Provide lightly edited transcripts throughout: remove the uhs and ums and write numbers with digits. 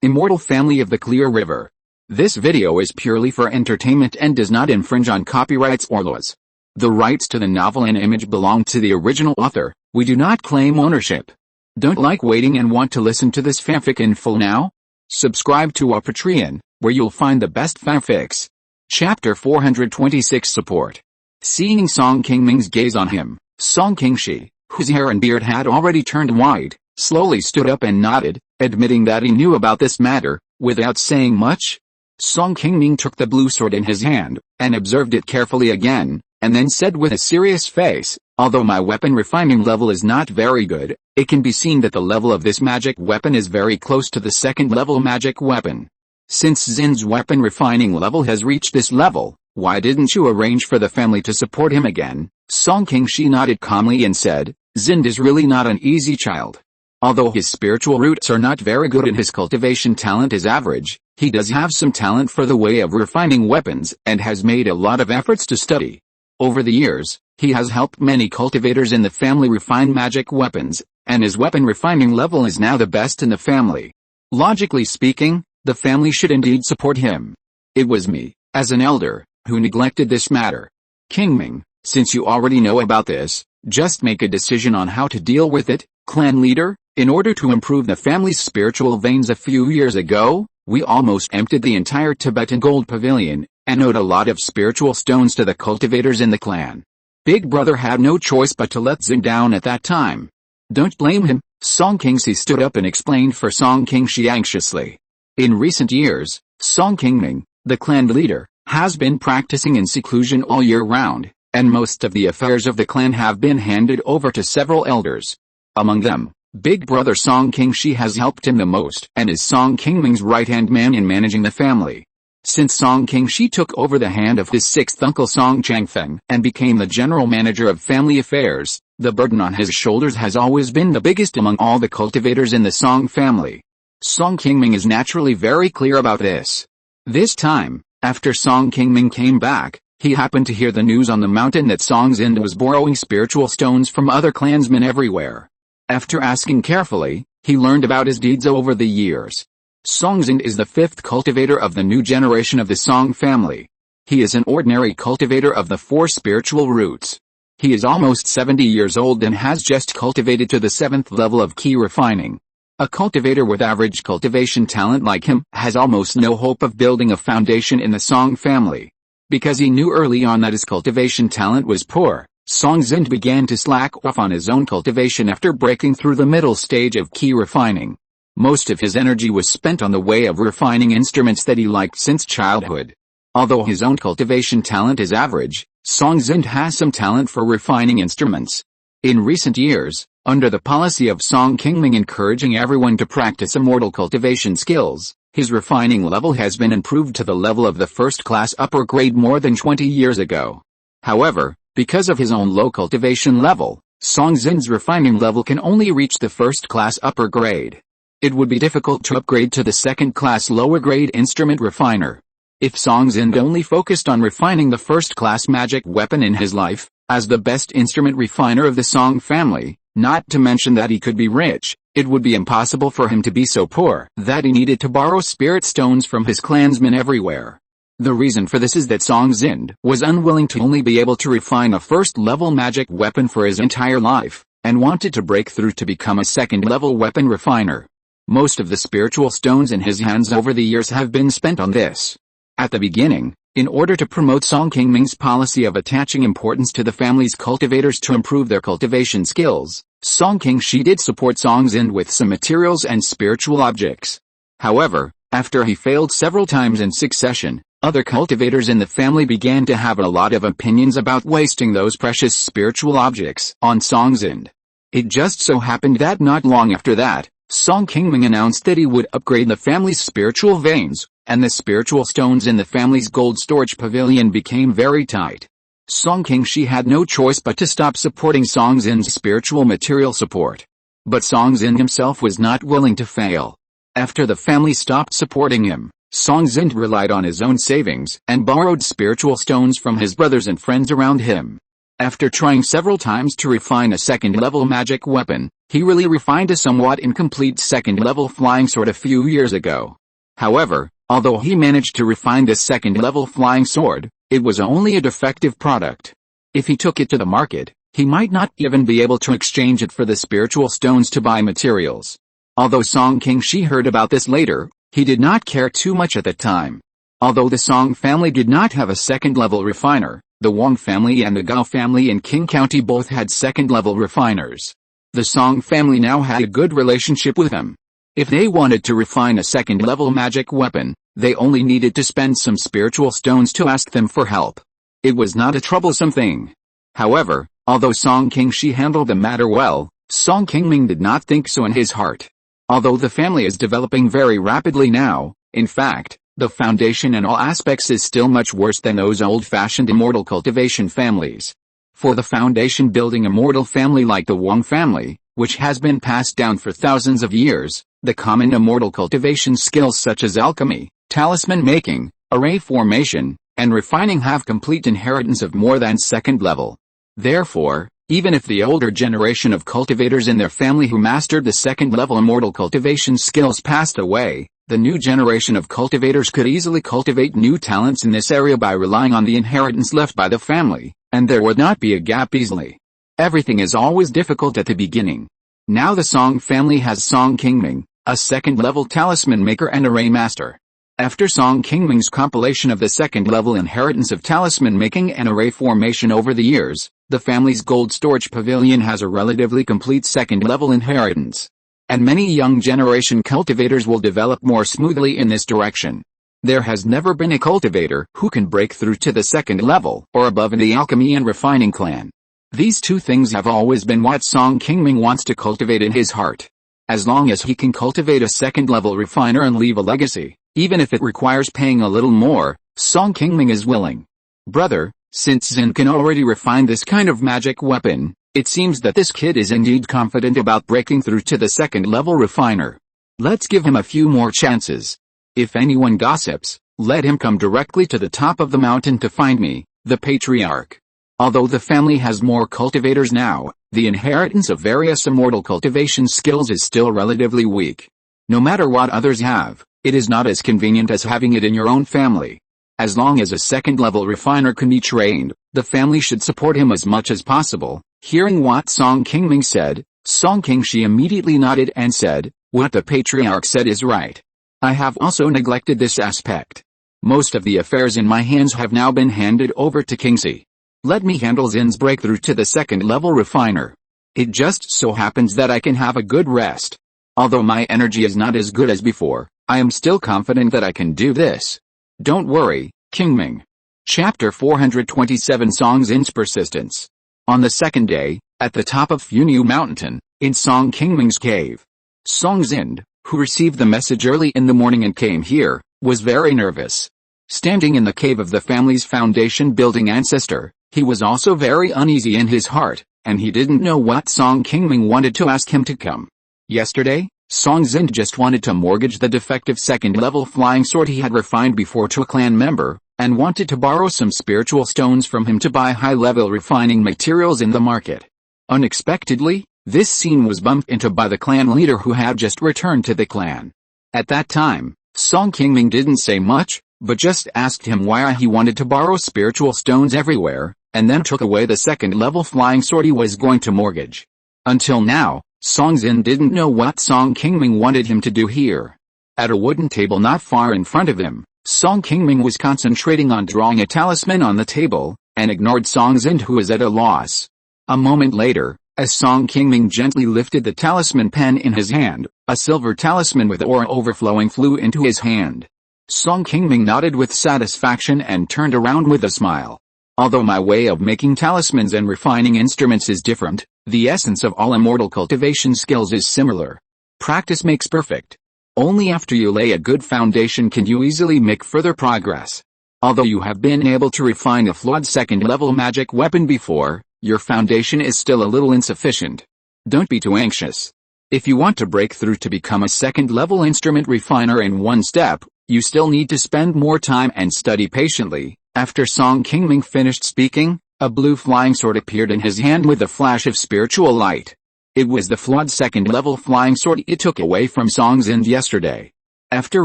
Immortal family of the Clear River. This video is purely for entertainment and does not infringe on copyrights or laws. The rights to the novel and image belong to the original author. We do not claim ownership. Don't like waiting and want to listen to this fanfic in full now? Subscribe to our Patreon, where you'll find the best fanfics. Chapter 426 Support. Seeing Song Qingming's gaze on him, Song Qingshi, whose hair and beard had already turned white, slowly stood up and nodded, admitting that he knew about this matter, without saying much. Song Qingming took the blue sword in his hand, and observed it carefully again, and then said with a serious face, "Although my weapon refining level is not very good, it can be seen that the level of this magic weapon is very close to the second level magic weapon. Since Xin's weapon refining level has reached this level, why didn't you arrange for the family to support him again?" Song Qingshi nodded calmly and said, "Xin is really not an easy child. Although his spiritual roots are not very good and his cultivation talent is average, he does have some talent for the way of refining weapons and has made a lot of efforts to study. Over the years, he has helped many cultivators in the family refine magic weapons, and his weapon refining level is now the best in the family. Logically speaking, the family should indeed support him. It was me, as an elder, who neglected this matter. Qingming, since you already know about this, just make a decision on how to deal with it, clan leader. In order to improve the family's spiritual veins a few years ago, we almost emptied the entire Tibetan gold pavilion, and owed a lot of spiritual stones to the cultivators in the clan. Big brother had no choice but to let Xin down at that time. Don't blame him." Song Qingshi stood up and explained for Song Qingshi anxiously. In recent years, Song Qingming, the clan leader, has been practicing in seclusion all year round, and most of the affairs of the clan have been handed over to several elders. Among them, Big brother Song Qingshi has helped him the most and is Song Qingming's right-hand man in managing the family. Since Song Qingshi took over the hand of his sixth uncle Song Changfeng and became the general manager of family affairs, the burden on his shoulders has always been the biggest among all the cultivators in the Song family. Song Qingming is naturally very clear about this. This time, after Song Qingming came back, he happened to hear the news on the mountain that Song Xin was borrowing spiritual stones from other clansmen everywhere. After asking carefully, he learned about his deeds over the years. Song Xin is the fifth cultivator of the new generation of the Song family. He is an ordinary cultivator of the four spiritual roots. He is almost 70 years old and has just cultivated to the 7th level of Qi Refining. A cultivator with average cultivation talent like him has almost no hope of building a foundation in the Song family. Because he knew early on that his cultivation talent was poor, Song Xin began to slack off on his own cultivation after breaking through the middle stage of Qi Refining. Most of his energy was spent on the way of refining instruments that he liked since childhood. Although his own cultivation talent is average, Song Xin has some talent for refining instruments. In recent years, under the policy of Song Qingming encouraging everyone to practice immortal cultivation skills, his refining level has been improved to the level of the first-class upper grade more than 20 years ago. However, because of his own low cultivation level, Song Xin's refining level can only reach the first-class upper grade. It would be difficult to upgrade to the second-class lower-grade instrument refiner. If Song Xin only focused on refining the first-class magic weapon in his life, as the best instrument refiner of the Song family, not to mention that he could be rich, it would be impossible for him to be so poor that he needed to borrow spirit stones from his clansmen everywhere. The reason for this is that Song Xin was unwilling to only be able to refine a first-level magic weapon for his entire life, and wanted to break through to become a second-level weapon refiner. Most of the spiritual stones in his hands over the years have been spent on this. At the beginning, in order to promote Song Qingming's policy of attaching importance to the family's cultivators to improve their cultivation skills, Song Qingshi did support Song Xin with some materials and spiritual objects. However, after he failed several times in succession, other cultivators in the family began to have a lot of opinions about wasting those precious spiritual objects on Song Xin. It just so happened that not long after that, Song Qingming announced that he would upgrade the family's spiritual veins, and the spiritual stones in the family's gold storage pavilion became very tight. Song Qingshi had no choice but to stop supporting Song Xin's spiritual material support. But Song Xin himself was not willing to fail. After the family stopped supporting him, Song Xin relied on his own savings and borrowed spiritual stones from his brothers and friends around him. After trying several times to refine a second-level magic weapon, he really refined a somewhat incomplete second-level flying sword a few years ago. However, although he managed to refine this second-level flying sword, it was only a defective product. If he took it to the market, he might not even be able to exchange it for the spiritual stones to buy materials. Although Song Qingshi heard about this later, he did not care too much at the time. Although the Song family did not have a second-level refiner, the Wang family and the Gao family in Qing County both had second-level refiners. The Song family now had a good relationship with him. If they wanted to refine a second-level magic weapon, they only needed to spend some spiritual stones to ask them for help. It was not a troublesome thing. However, although Song Qingshi handled the matter well, Song Qingming did not think so in his heart. Although the family is developing very rapidly now, in fact, the foundation in all aspects is still much worse than those old-fashioned immortal cultivation families. For the foundation building immortal family like the Wang family, which has been passed down for thousands of years, the common immortal cultivation skills such as alchemy, talisman making, array formation, and refining have complete inheritance of more than second level. Therefore, even if the older generation of cultivators in their family who mastered the second-level immortal cultivation skills passed away, the new generation of cultivators could easily cultivate new talents in this area by relying on the inheritance left by the family, and there would not be a gap easily. Everything is always difficult at the beginning. Now the Song family has Song Qingming, a second-level talisman maker and array master. After Song Qingming's compilation of the second-level inheritance of talisman making and array formation over the years, the family's gold storage pavilion has a relatively complete second-level inheritance. And many young generation cultivators will develop more smoothly in this direction. There has never been a cultivator who can break through to the second level or above in the alchemy and refining clan. These two things have always been what Song Qingming wants to cultivate in his heart. As long as he can cultivate a second-level refiner and leave a legacy, even if it requires paying a little more, Song Qingming is willing. Brother, since Zin can already refine this kind of magic weapon, it seems that this kid is indeed confident about breaking through to the second-level refiner. Let's give him a few more chances. If anyone gossips, let him come directly to the top of the mountain to find me, the patriarch. Although the family has more cultivators now, the inheritance of various immortal cultivation skills is still relatively weak. No matter what others have, it is not as convenient as having it in your own family. As long as a second-level refiner can be trained, the family should support him as much as possible. Hearing what Song Qingming said, Song Qingshi immediately nodded and said, "What the patriarch said is right. I have also neglected this aspect. Most of the affairs in my hands have now been handed over to Qingxi. Let me handle Zin's breakthrough to the second-level refiner. It just so happens that I can have a good rest. Although my energy is not as good as before, I am still confident that I can do this. Don't worry, Qingming." Chapter 427 Song Zin's Persistence. On the second day, at the top of Funiu Mountain, in Song Qingming's cave, Song Zin, who received the message early in the morning and came here, was very nervous. Standing in the cave of the family's foundation building ancestor, he was also very uneasy in his heart, and he didn't know what Song Qingming wanted to ask him to come. Yesterday, Song Zin just wanted to mortgage the defective second-level flying sword he had refined before to a clan member, and wanted to borrow some spiritual stones from him to buy high-level refining materials in the market. Unexpectedly, this scene was bumped into by the clan leader who had just returned to the clan. At that time, Song Qingming didn't say much, but just asked him why he wanted to borrow spiritual stones everywhere, and then took away the second-level flying sword he was going to mortgage. Until now, Song Zin didn't know what Song Qingming wanted him to do here. At a wooden table not far in front of him, Song Qingming was concentrating on drawing a talisman on the table, and ignored Song Zin, who was at a loss. A moment later, as Song Qingming gently lifted the talisman pen in his hand, a silver talisman with aura overflowing flew into his hand. Song Qingming nodded with satisfaction and turned around with a smile. Although my way of making talismans and refining instruments is different, the essence of all immortal cultivation skills is similar. Practice makes perfect. Only after you lay a good foundation can you easily make further progress. Although you have been able to refine a flawed second-level magic weapon before, your foundation is still a little insufficient. Don't be too anxious. If you want to break through to become a second-level instrument refiner in one step, you still need to spend more time and study patiently. After Song Qingming finished speaking, A blue flying sword appeared in his hand with a flash of spiritual light. It was the flawed second-level flying sword it took away from Song Xind yesterday. After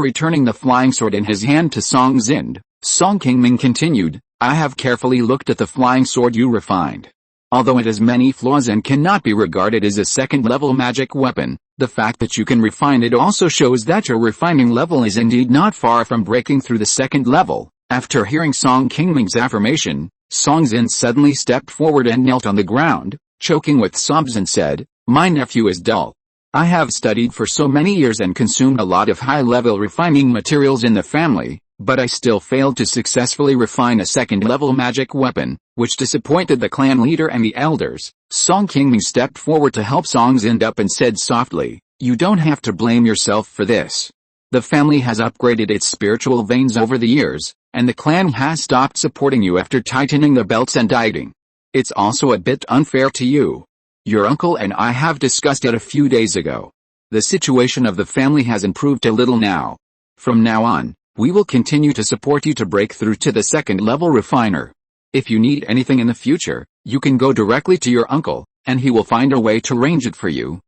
returning the flying sword in his hand to Song Xind, Song Qingming continued, I have carefully looked at the flying sword you refined. Although it has many flaws and cannot be regarded as a second-level magic weapon, the fact that you can refine it also shows that your refining level is indeed not far from breaking through the second level. After hearing Song Qingming's affirmation, Song Xind suddenly stepped forward and knelt on the ground, choking with sobs and said, My nephew is dull. I have studied for so many years and consumed a lot of high-level refining materials in the family, but I still failed to successfully refine a second-level magic weapon, which disappointed the clan leader and the elders. Song Qingming stepped forward to help Song Xind up and said softly, You don't have to blame yourself for this. The family has upgraded its spiritual veins over the years, and the clan has stopped supporting you after tightening the belts and dieting. It's also a bit unfair to you. Your uncle and I have discussed it a few days ago. The situation of the family has improved a little now. From now on, we will continue to support you to break through to the second-level refiner. If you need anything in the future, you can go directly to your uncle, and he will find a way to arrange it for you.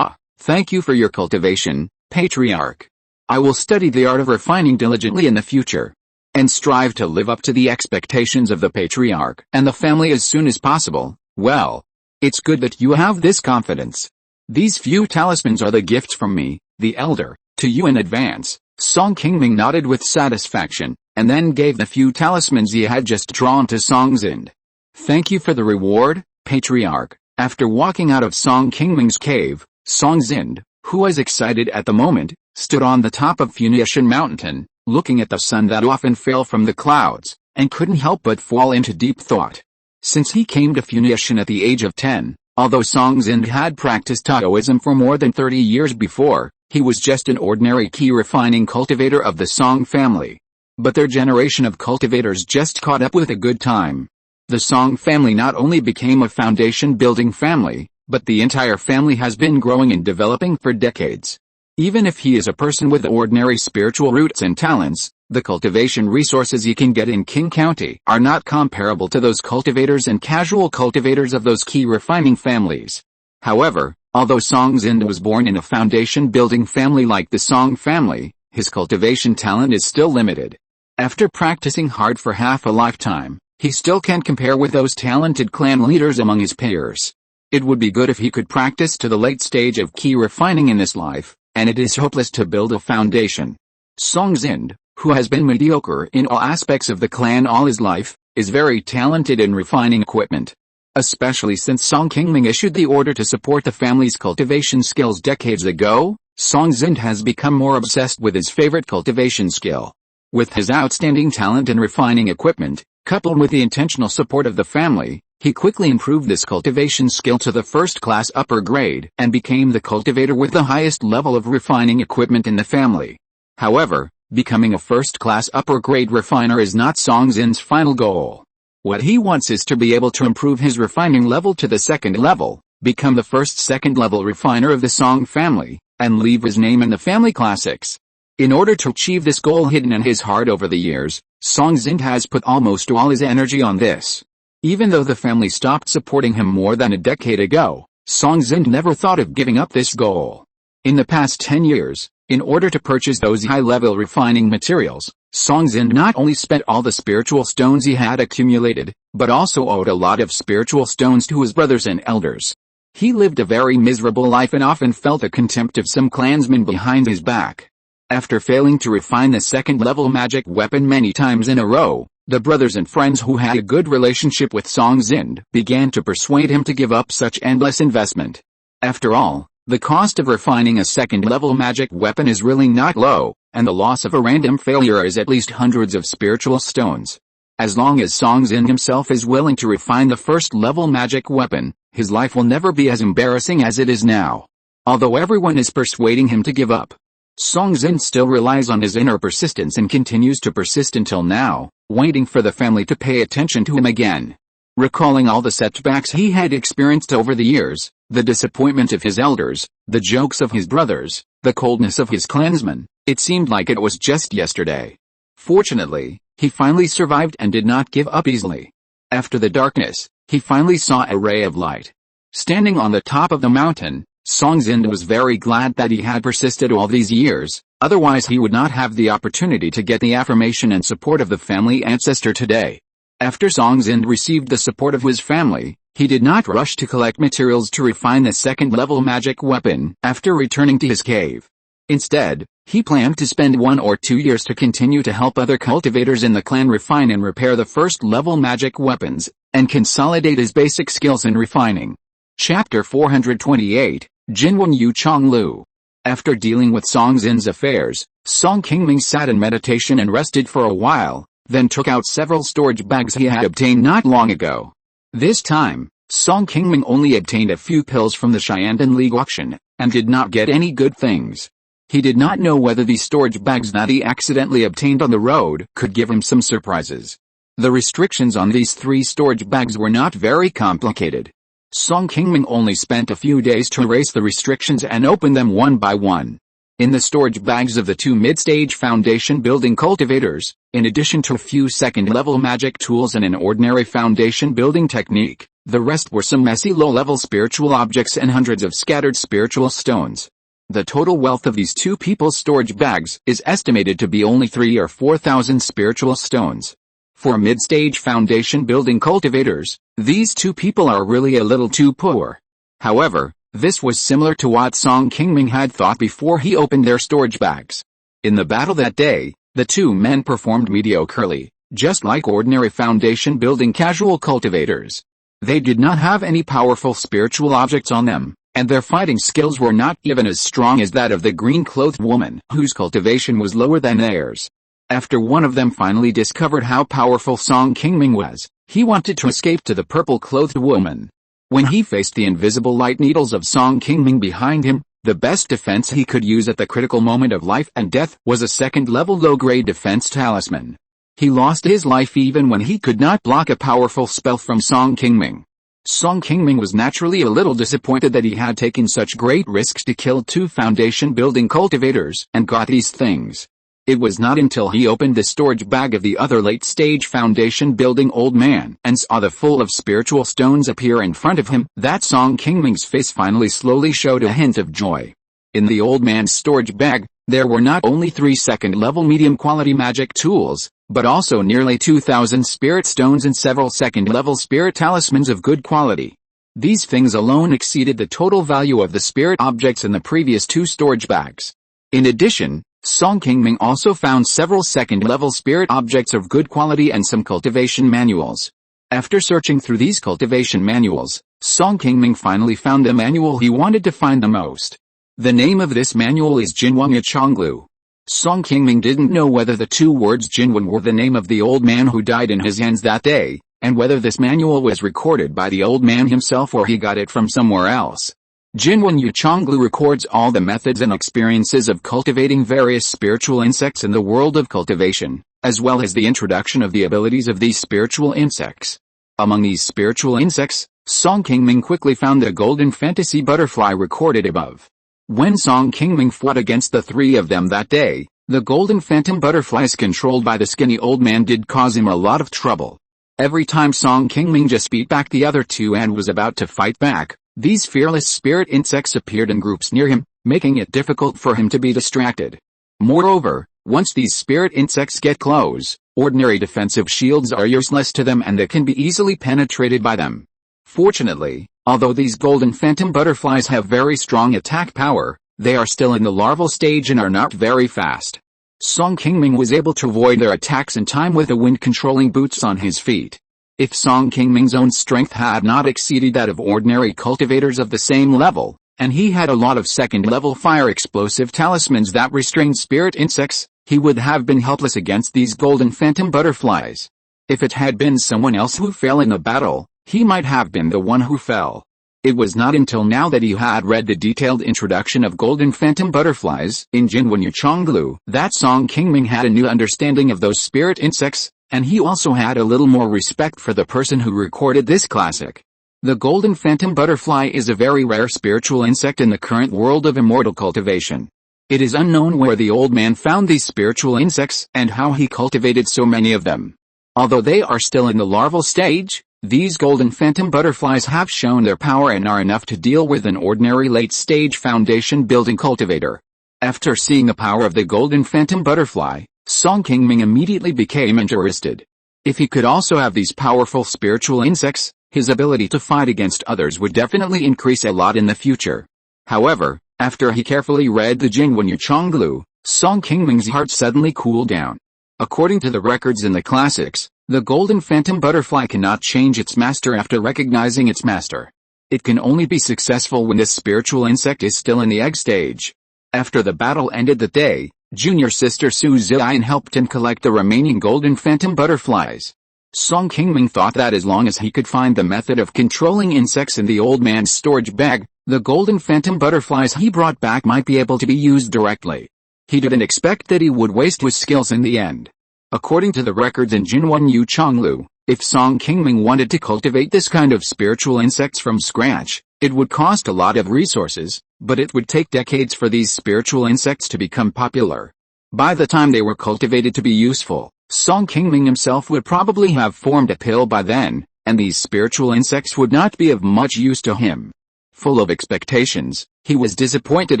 Thank you for your cultivation, Patriarch. I will study the art of refining diligently in the future, and strive to live up to the expectations of the Patriarch and the family as soon as possible. Well, it's good that you have this confidence. These few talismans are the gifts from me, the elder, to you in advance. Song Qingming nodded with satisfaction, and then gave the few talismans he had just drawn to Song Xind. Thank you for the reward, Patriarch. After walking out of Song Qingming's cave, Song Xind, who was excited at the moment, stood on the top of Funiu Mountain, looking at the sun that often fell from the clouds, and couldn't help but fall into deep thought. Since he came to Funiu at the age of 10, although Song Xind had practiced Taoism for more than 30 years before, he was just an ordinary Qi refining cultivator of the Song family. But their generation of cultivators just caught up with a good time. The Song family not only became a foundation-building family, but the entire family has been growing and developing for decades. Even if he is a person with ordinary spiritual roots and talents, the cultivation resources he can get in Qing County are not comparable to those cultivators and casual cultivators of those Qi refining families. However, although Song Xind was born in a foundation-building family like the Song family, his cultivation talent is still limited. After practicing hard for half a lifetime, he still can't compare with those talented clan leaders among his peers. It would be good if he could practice to the late stage of Qi refining in this life, and it is hopeless to build a foundation. Song Xind, who has been mediocre in all aspects of the clan all his life, is very talented in refining equipment. Especially since Song Qingming issued the order to support the family's cultivation skills decades ago, Song Xind has become more obsessed with his favorite cultivation skill. With his outstanding talent in refining equipment, coupled with the intentional support of the family, he quickly improved this cultivation skill to the first-class upper grade and became the cultivator with the highest level of refining equipment in the family. However, becoming a first-class upper-grade refiner is not Song Xind's final goal. What he wants is to be able to improve his refining level to the second level, become the first second-level refiner of the Song family, and leave his name in the family classics. In order to achieve this goal hidden in his heart over the years, Song Xind has put almost all his energy on this. Even though the family stopped supporting him more than a decade ago, Song Xind never thought of giving up this goal. In the past 10 years, in order to purchase those high-level refining materials, Song Xind not only spent all the spiritual stones he had accumulated, but also owed a lot of spiritual stones to his brothers and elders. He lived a very miserable life and often felt the contempt of some clansmen behind his back. After failing to refine the second-level magic weapon many times in a row, the brothers and friends who had a good relationship with Song Xind began to persuade him to give up such endless investment. After all, the cost of refining a second-level magic weapon is really not low, and the loss of a random failure is at least hundreds of spiritual stones. As long as Song Xind himself is willing to refine the first-level magic weapon, his life will never be as embarrassing as it is now. Although everyone is persuading him to give up, Song Xind still relies on his inner persistence and continues to persist until now, waiting for the family to pay attention to him again. Recalling all the setbacks he had experienced over the years, the disappointment of his elders, the jokes of his brothers, the coldness of his clansmen, it seemed like it was just yesterday. Fortunately, he finally survived and did not give up easily. After the darkness, he finally saw a ray of light. Standing on the top of the mountain, Songzin was very glad that he had persisted all these years, otherwise he would not have the opportunity to get the affirmation and support of the family ancestor today. After Songzin received the support of his family, he did not rush to collect materials to refine the second-level magic weapon after returning to his cave. Instead, he planned to spend 1 or 2 years to continue to help other cultivators in the clan refine and repair the first-level magic weapons, and consolidate his basic skills in refining. Chapter 428, Jinwen Yu Chonglu. After dealing with Songzin's affairs, Song Qingming sat in meditation and rested for a while, then took out several storage bags he had obtained not long ago. This time, Song Qingming only obtained a few pills from the Xiandan League auction, and did not get any good things. He did not know whether these storage bags that he accidentally obtained on the road could give him some surprises. The restrictions on these 3 storage bags were not very complicated. Song Qingming only spent a few days to erase the restrictions and open them one by one. In the storage bags of the 2 mid-stage foundation building cultivators, in addition to a few second-level magic tools and an ordinary foundation building technique, the rest were some messy low-level spiritual objects and hundreds of scattered spiritual stones. The total wealth of these 2 people's storage bags is estimated to be only 3,000 or 4,000 spiritual stones. For mid-stage foundation building cultivators, these 2 people are really a little too poor. However, this was similar to what Song Qingming had thought before he opened their storage bags. In the battle that day, the 2 men performed mediocrely, just like ordinary foundation building casual cultivators. They did not have any powerful spiritual objects on them, and their fighting skills were not even as strong as that of the green-clothed woman, whose cultivation was lower than theirs. After one of them finally discovered how powerful Song Qingming was, he wanted to escape to the purple-clothed woman. When he faced the invisible light needles of Song Qingming behind him, the best defense he could use at the critical moment of life and death was a second-level low-grade defense talisman. He lost his life even when he could not block a powerful spell from Song Qingming. Song Qingming was naturally a little disappointed that he had taken such great risks to kill 2 foundation building cultivators and got these things. It was not until he opened the storage bag of the other late-stage foundation building old man and saw the full of spiritual stones appear in front of him that Song Qingming's face finally slowly showed a hint of joy. In the old man's storage bag, there were not only 3 second-level medium-quality magic tools, but also nearly 2,000 spirit stones and several second-level spirit talismans of good quality. These things alone exceeded the total value of the spirit objects in the previous 2 storage bags. In addition, Song Qingming also found several second-level spirit objects of good quality and some cultivation manuals. After searching through these cultivation manuals, Song Qingming finally found the manual he wanted to find the most. The name of this manual is Jinwen Yu Chonglu. Song Qingming didn't know whether the 2 words Jinwen were the name of the old man who died in his hands that day, and whether this manual was recorded by the old man himself or he got it from somewhere else. Jinwen Yu Chonglu records all the methods and experiences of cultivating various spiritual insects in the world of cultivation, as well as the introduction of the abilities of these spiritual insects. Among these spiritual insects, Song Qingming quickly found the golden fantasy butterfly recorded above. When Song Qingming fought against the 3 of them that day, the golden phantom butterflies controlled by the skinny old man did cause him a lot of trouble. Every time Song Qingming just beat back the other 2 and was about to fight back, these fearless spirit insects appeared in groups near him, making it difficult for him to be distracted. Moreover, once these spirit insects get close, ordinary defensive shields are useless to them and they can be easily penetrated by them. Fortunately, although these golden phantom butterflies have very strong attack power, they are still in the larval stage and are not very fast. Song Qingming was able to avoid their attacks in time with the wind-controlling boots on his feet. If Song Qingming's own strength had not exceeded that of ordinary cultivators of the same level, and he had a lot of second-level fire explosive talismans that restrained spirit insects, he would have been helpless against these golden phantom butterflies. If it had been someone else who fell in the battle, he might have been the one who fell. It was not until now that he had read the detailed introduction of golden phantom butterflies in Jinwen Yu Chonglu that Song Qingming had a new understanding of those spirit insects, and he also had a little more respect for the person who recorded this classic. The golden phantom butterfly is a very rare spiritual insect in the current world of immortal cultivation. It is unknown where the old man found these spiritual insects and how he cultivated so many of them. Although they are still in the larval stage, These golden phantom butterflies have shown their power and are enough to deal with an ordinary late-stage foundation building cultivator. After seeing the power of the golden phantom butterfly, Song Qingming immediately became interested. If he could also have these powerful spiritual insects, his ability to fight against others would definitely increase a lot in the future. However, after he carefully read the Jingwen Yu Chonglu, Song Qingming's heart suddenly cooled down. According to the records in the classics, the golden phantom butterfly cannot change its master after recognizing its master. It can only be successful when this spiritual insect is still in the egg stage. After the battle ended that day, junior sister Su Ziyan helped him collect the remaining golden phantom butterflies. Song Qingming thought that as long as he could find the method of controlling insects in the old man's storage bag, the golden phantom butterflies he brought back might be able to be used directly. He didn't expect that he would waste his skills in the end. According to the records in Jinwen Yu Chonglu, if Song Qingming wanted to cultivate this kind of spiritual insects from scratch, it would cost a lot of resources, but it would take decades for these spiritual insects to become popular. By the time they were cultivated to be useful, Song Qingming himself would probably have formed a pill by then, and these spiritual insects would not be of much use to him. Full of expectations, he was disappointed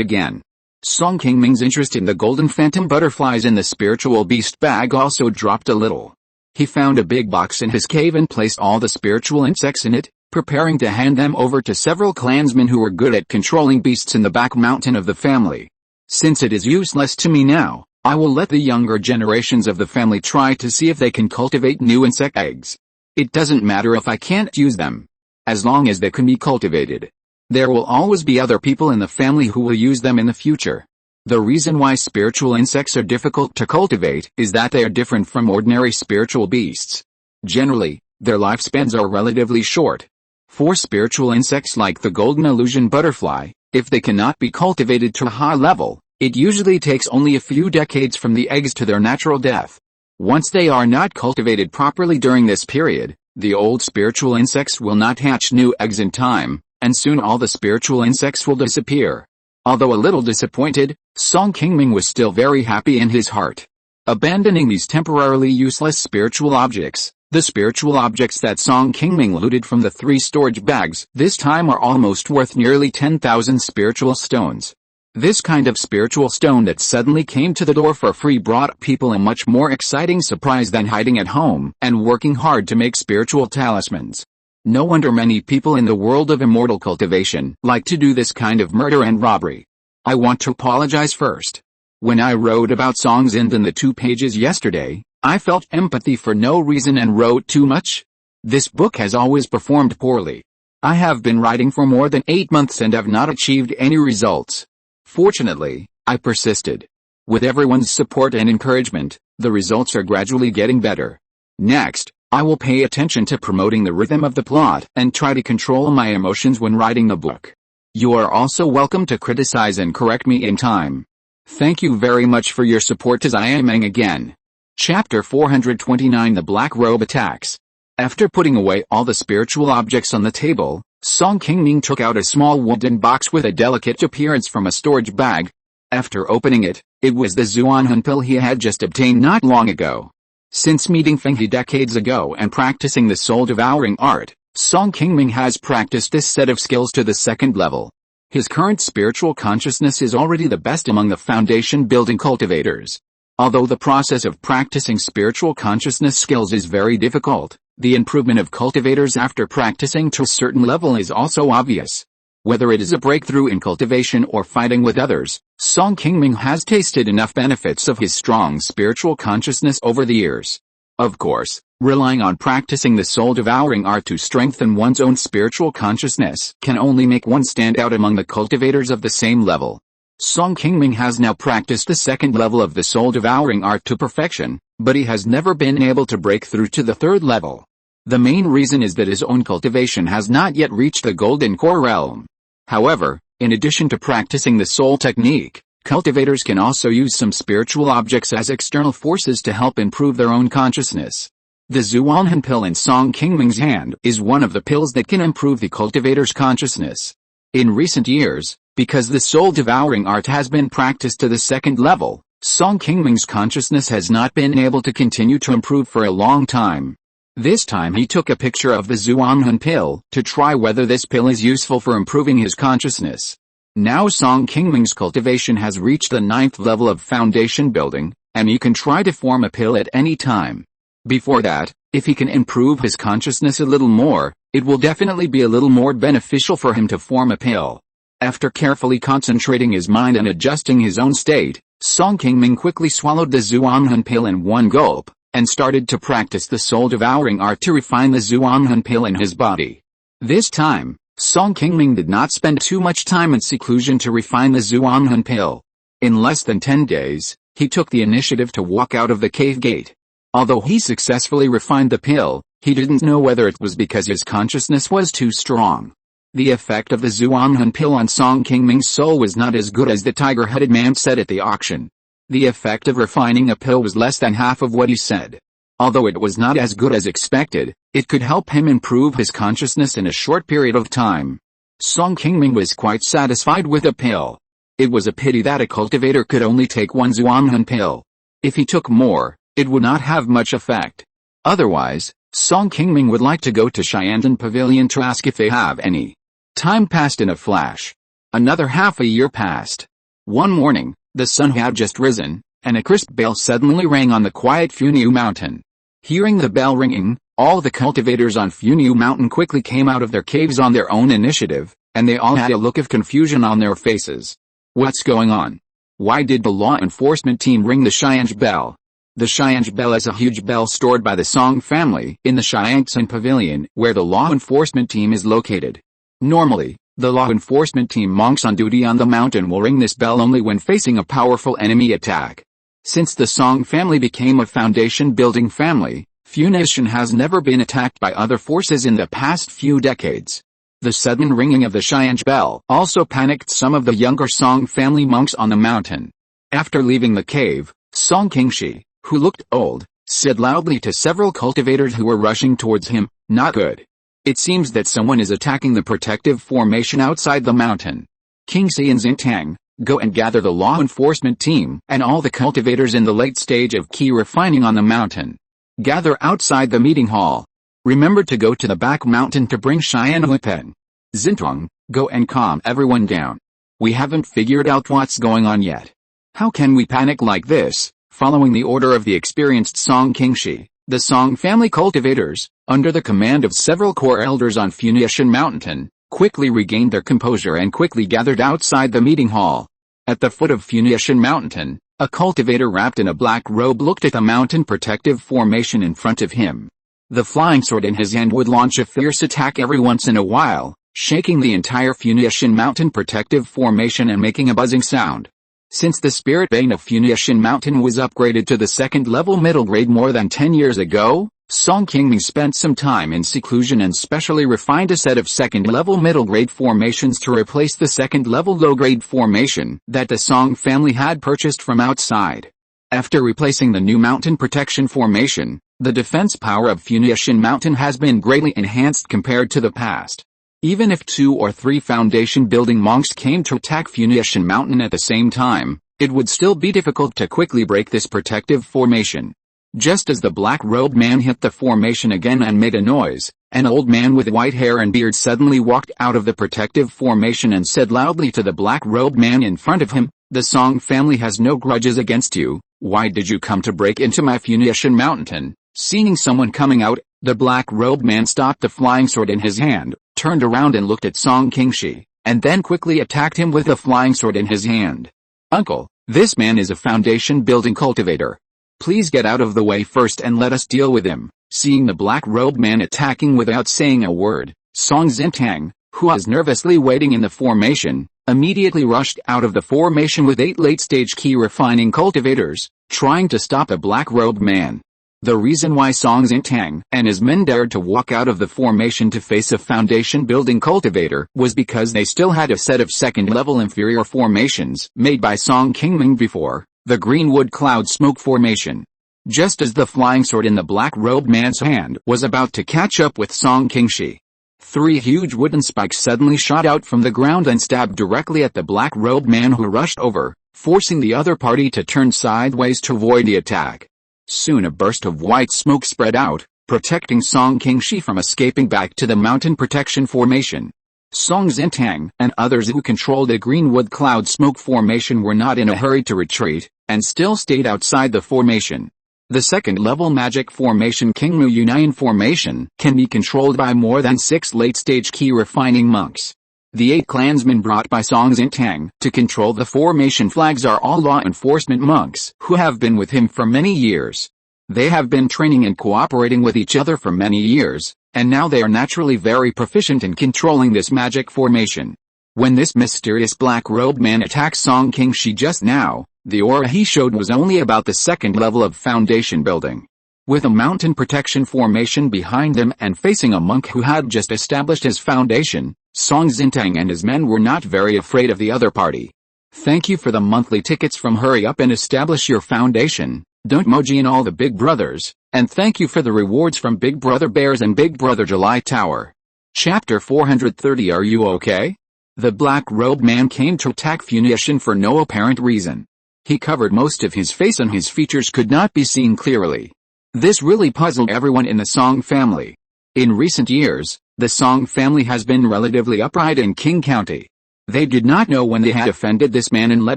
again. Song Qingming's interest in the golden phantom butterflies in the spiritual beast bag also dropped a little. He found a big box in his cave and placed all the spiritual insects in it, preparing to hand them over to several clansmen who were good at controlling beasts in the back mountain of the family. Since it is useless to me now, I will let the younger generations of the family try to see if they can cultivate new insect eggs. It doesn't matter if I can't use them. As long as they can be cultivated. There will always be other people in the family who will use them in the future. The reason why spiritual insects are difficult to cultivate is that they are different from ordinary spiritual beasts. Generally, their lifespans are relatively short. For spiritual insects like the golden illusion butterfly, if they cannot be cultivated to a high level, it usually takes only a few decades from the eggs to their natural death. Once they are not cultivated properly during this period, the old spiritual insects will not hatch new eggs in time, and soon all the spiritual insects will disappear. Although a little disappointed, Song Qingming was still very happy in his heart. Abandoning these temporarily useless spiritual objects, the spiritual objects that Song Qingming looted from the 3 storage bags this time are almost worth nearly 10,000 spiritual stones. This kind of spiritual stone that suddenly came to the door for free brought people a much more exciting surprise than hiding at home and working hard to make spiritual talismans. No wonder many people in the world of immortal cultivation like to do this kind of murder and robbery. I want to apologize first. When I wrote about Song's end in the 2 pages yesterday, I felt empathy for no reason and wrote too much. This book has always performed poorly. I have been writing for more than 8 months and have not achieved any results. Fortunately, I persisted. With everyone's support and encouragement, the results are gradually getting better. Next, I will pay attention to promoting the rhythm of the plot and try to control my emotions when writing the book. You are also welcome to criticize and correct me in time. Thank you very much for your support as I am again. Chapter 429 The Black Robe Attacks. After putting away all the spiritual objects on the table, Song Qingming took out a small wooden box with a delicate appearance from a storage bag. After opening it, it was the Zuanhan pill he had just obtained not long ago. Since meeting Fenghe decades ago and practicing the soul-devouring art, Song Qingming has practiced this set of skills to the 2nd level. His current spiritual consciousness is already the best among the foundation-building cultivators. Although the process of practicing spiritual consciousness skills is very difficult, the improvement of cultivators after practicing to a certain level is also obvious. Whether it is a breakthrough in cultivation or fighting with others, Song Qingming has tasted enough benefits of his strong spiritual consciousness over the years. Of course, relying on practicing the soul-devouring art to strengthen one's own spiritual consciousness can only make one stand out among the cultivators of the same level. Song Qingming has now practiced the 2nd level of the soul-devouring art to perfection, but he has never been able to break through to the 3rd level. The main reason is that his own cultivation has not yet reached the golden core realm. However, in addition to practicing the soul technique, cultivators can also use some spiritual objects as external forces to help improve their own consciousness. The Zuanhan pill in Song Qingming's hand is one of the pills that can improve the cultivator's consciousness. In recent years, because the soul-devouring art has been practiced to the 2nd level, Song Qingming's consciousness has not been able to continue to improve for a long time. This time he took a picture of the Zhuanghan pill to try whether this pill is useful for improving his consciousness. Now Song Qingming's cultivation has reached the 9th level of foundation building, and he can try to form a pill at any time. Before that, if he can improve his consciousness a little more, it will definitely be a little more beneficial for him to form a pill. After carefully concentrating his mind and adjusting his own state, Song Qingming quickly swallowed the Zhuanghan pill in one gulp, and started to practice the soul-devouring art to refine the Zhuanghan pill in his body. This time, Song Qingming did not spend too much time in seclusion to refine the Zhuanghan pill. In less than 10 days, he took the initiative to walk out of the cave gate. Although he successfully refined the pill, he didn't know whether it was because his consciousness was too strong. The effect of the Zhuanghan pill on Song Qingming's soul was not as good as the tiger-headed man said at the auction. The effect of refining a pill was less than half of what he said. Although it was not as good as expected, it could help him improve his consciousness in a short period of time. Song Qingming was quite satisfied with the pill. It was a pity that a cultivator could only take one Zhuanghan pill. If he took more, it would not have much effect. Otherwise, Song Qingming would like to go to Shandan Pavilion to ask if they have any. Time passed in a flash. Another half a year passed. One morning, the sun had just risen, and a crisp bell suddenly rang on the quiet Funiu Mountain. Hearing the bell ringing, all the cultivators on Funiu Mountain quickly came out of their caves on their own initiative, and they all had a look of confusion on their faces. What's going on? Why did the law enforcement team ring the Xianzhi bell? The Xianzhi bell is a huge bell stored by the Song family in the Xiangsan Pavilion, where the law enforcement team is located. Normally, the law enforcement team monks on duty on the mountain will ring this bell only when facing a powerful enemy attack. Since the Song family became a foundation-building family, Funiu has never been attacked by other forces in the past few decades. The sudden ringing of the Xianzhi bell also panicked some of the younger Song family monks on the mountain. After leaving the cave, Song Qingshi, who looked old, said loudly to several cultivators who were rushing towards him, "Not good. It seems that someone is attacking the protective formation outside the mountain. Qingxi and Xintang, go and gather the law enforcement team and all the cultivators in the late stage of Qi refining on the mountain. Gather outside the meeting hall. Remember to go to the back mountain to bring Xian Huipen. Xintang, go and calm everyone down. We haven't figured out what's going on yet. How can we panic like this?" Following the order of the experienced Song Qingshi, the Song family cultivators, under the command of several core elders on Funiu Mountain, quickly regained their composure and quickly gathered outside the meeting hall. At the foot of Funiu Mountain, a cultivator wrapped in a black robe looked at the mountain protective formation in front of him. The flying sword in his hand would launch a fierce attack every once in a while, shaking the entire Funiu Mountain protective formation and making a buzzing sound. Since the spirit vein of Funiu Mountain was upgraded to the second-level middle grade more than 10 years ago, Song Qingming spent some time in seclusion and specially refined a set of second-level middle-grade formations to replace the second-level low-grade formation that the Song family had purchased from outside. After replacing the new mountain protection formation, the defense power of Funiu Mountain has been greatly enhanced compared to the past. Even if 2 or 3 foundation-building monks came to attack Funiu Mountain at the same time, it would still be difficult to quickly break this protective formation. Just as the black-robed man hit the formation again and made a noise, an old man with white hair and beard suddenly walked out of the protective formation and said loudly to the black-robed man in front of him, "The Song family has no grudges against you. Why did you come to break into my Funiu Mountain?" Seeing someone coming out, the black-robed man stopped the flying sword in his hand, turned around and looked at Song Qingshi, and then quickly attacked him with the flying sword in his hand. "Uncle, this man is a foundation-building cultivator. Please get out of the way first and let us deal with him." Seeing the black-robed man attacking without saying a word, Song Xintang, who was nervously waiting in the formation, immediately rushed out of the formation with 8 late-stage Qi refining cultivators, trying to stop the black-robed man. The reason why Song Xintang and his men dared to walk out of the formation to face a foundation-building cultivator was because they still had a set of second-level inferior formations made by Song Qingming before, the Greenwood Cloud Smoke Formation. Just as the flying sword in the black-robed man's hand was about to catch up with Song Qingshi, 3 huge wooden spikes suddenly shot out from the ground and stabbed directly at the black-robed man, who rushed over, forcing the other party to turn sideways to avoid the attack. Soon a burst of white smoke spread out, protecting Song Qingxi from escaping back to the mountain protection formation. Song Xintang and others who controlled the Greenwood Cloud Smoke Formation were not in a hurry to retreat, and still stayed outside the formation. The second-level magic formation Qingming Union Formation can be controlled by more than 6 late-stage Qi Refining monks. The 8 clansmen brought by Song Xintang to control the formation flags are all law enforcement monks who have been with him for many years. They have been training and cooperating with each other for many years, and now they are naturally very proficient in controlling this magic formation. When this mysterious black-robed man attacked Song Qingxi just now, the aura he showed was only about the second level of foundation building. With a mountain protection formation behind him and facing a monk who had just established his foundation, Song Xintang and his men were not very afraid of the other party. Thank you for the monthly tickets from Hurry Up and Establish Your Foundation, Don't Moji and all the Big Brothers, and thank you for the rewards from Big Brother Bears and Big Brother July Tower. Chapter 430. Are you okay? The black-robed man came to attack Funiu for no apparent reason. He covered most of his face and his features could not be seen clearly. This really puzzled everyone in the Song family. In recent years, the Song family has been relatively upright in Qing County. They did not know when they had offended this man and let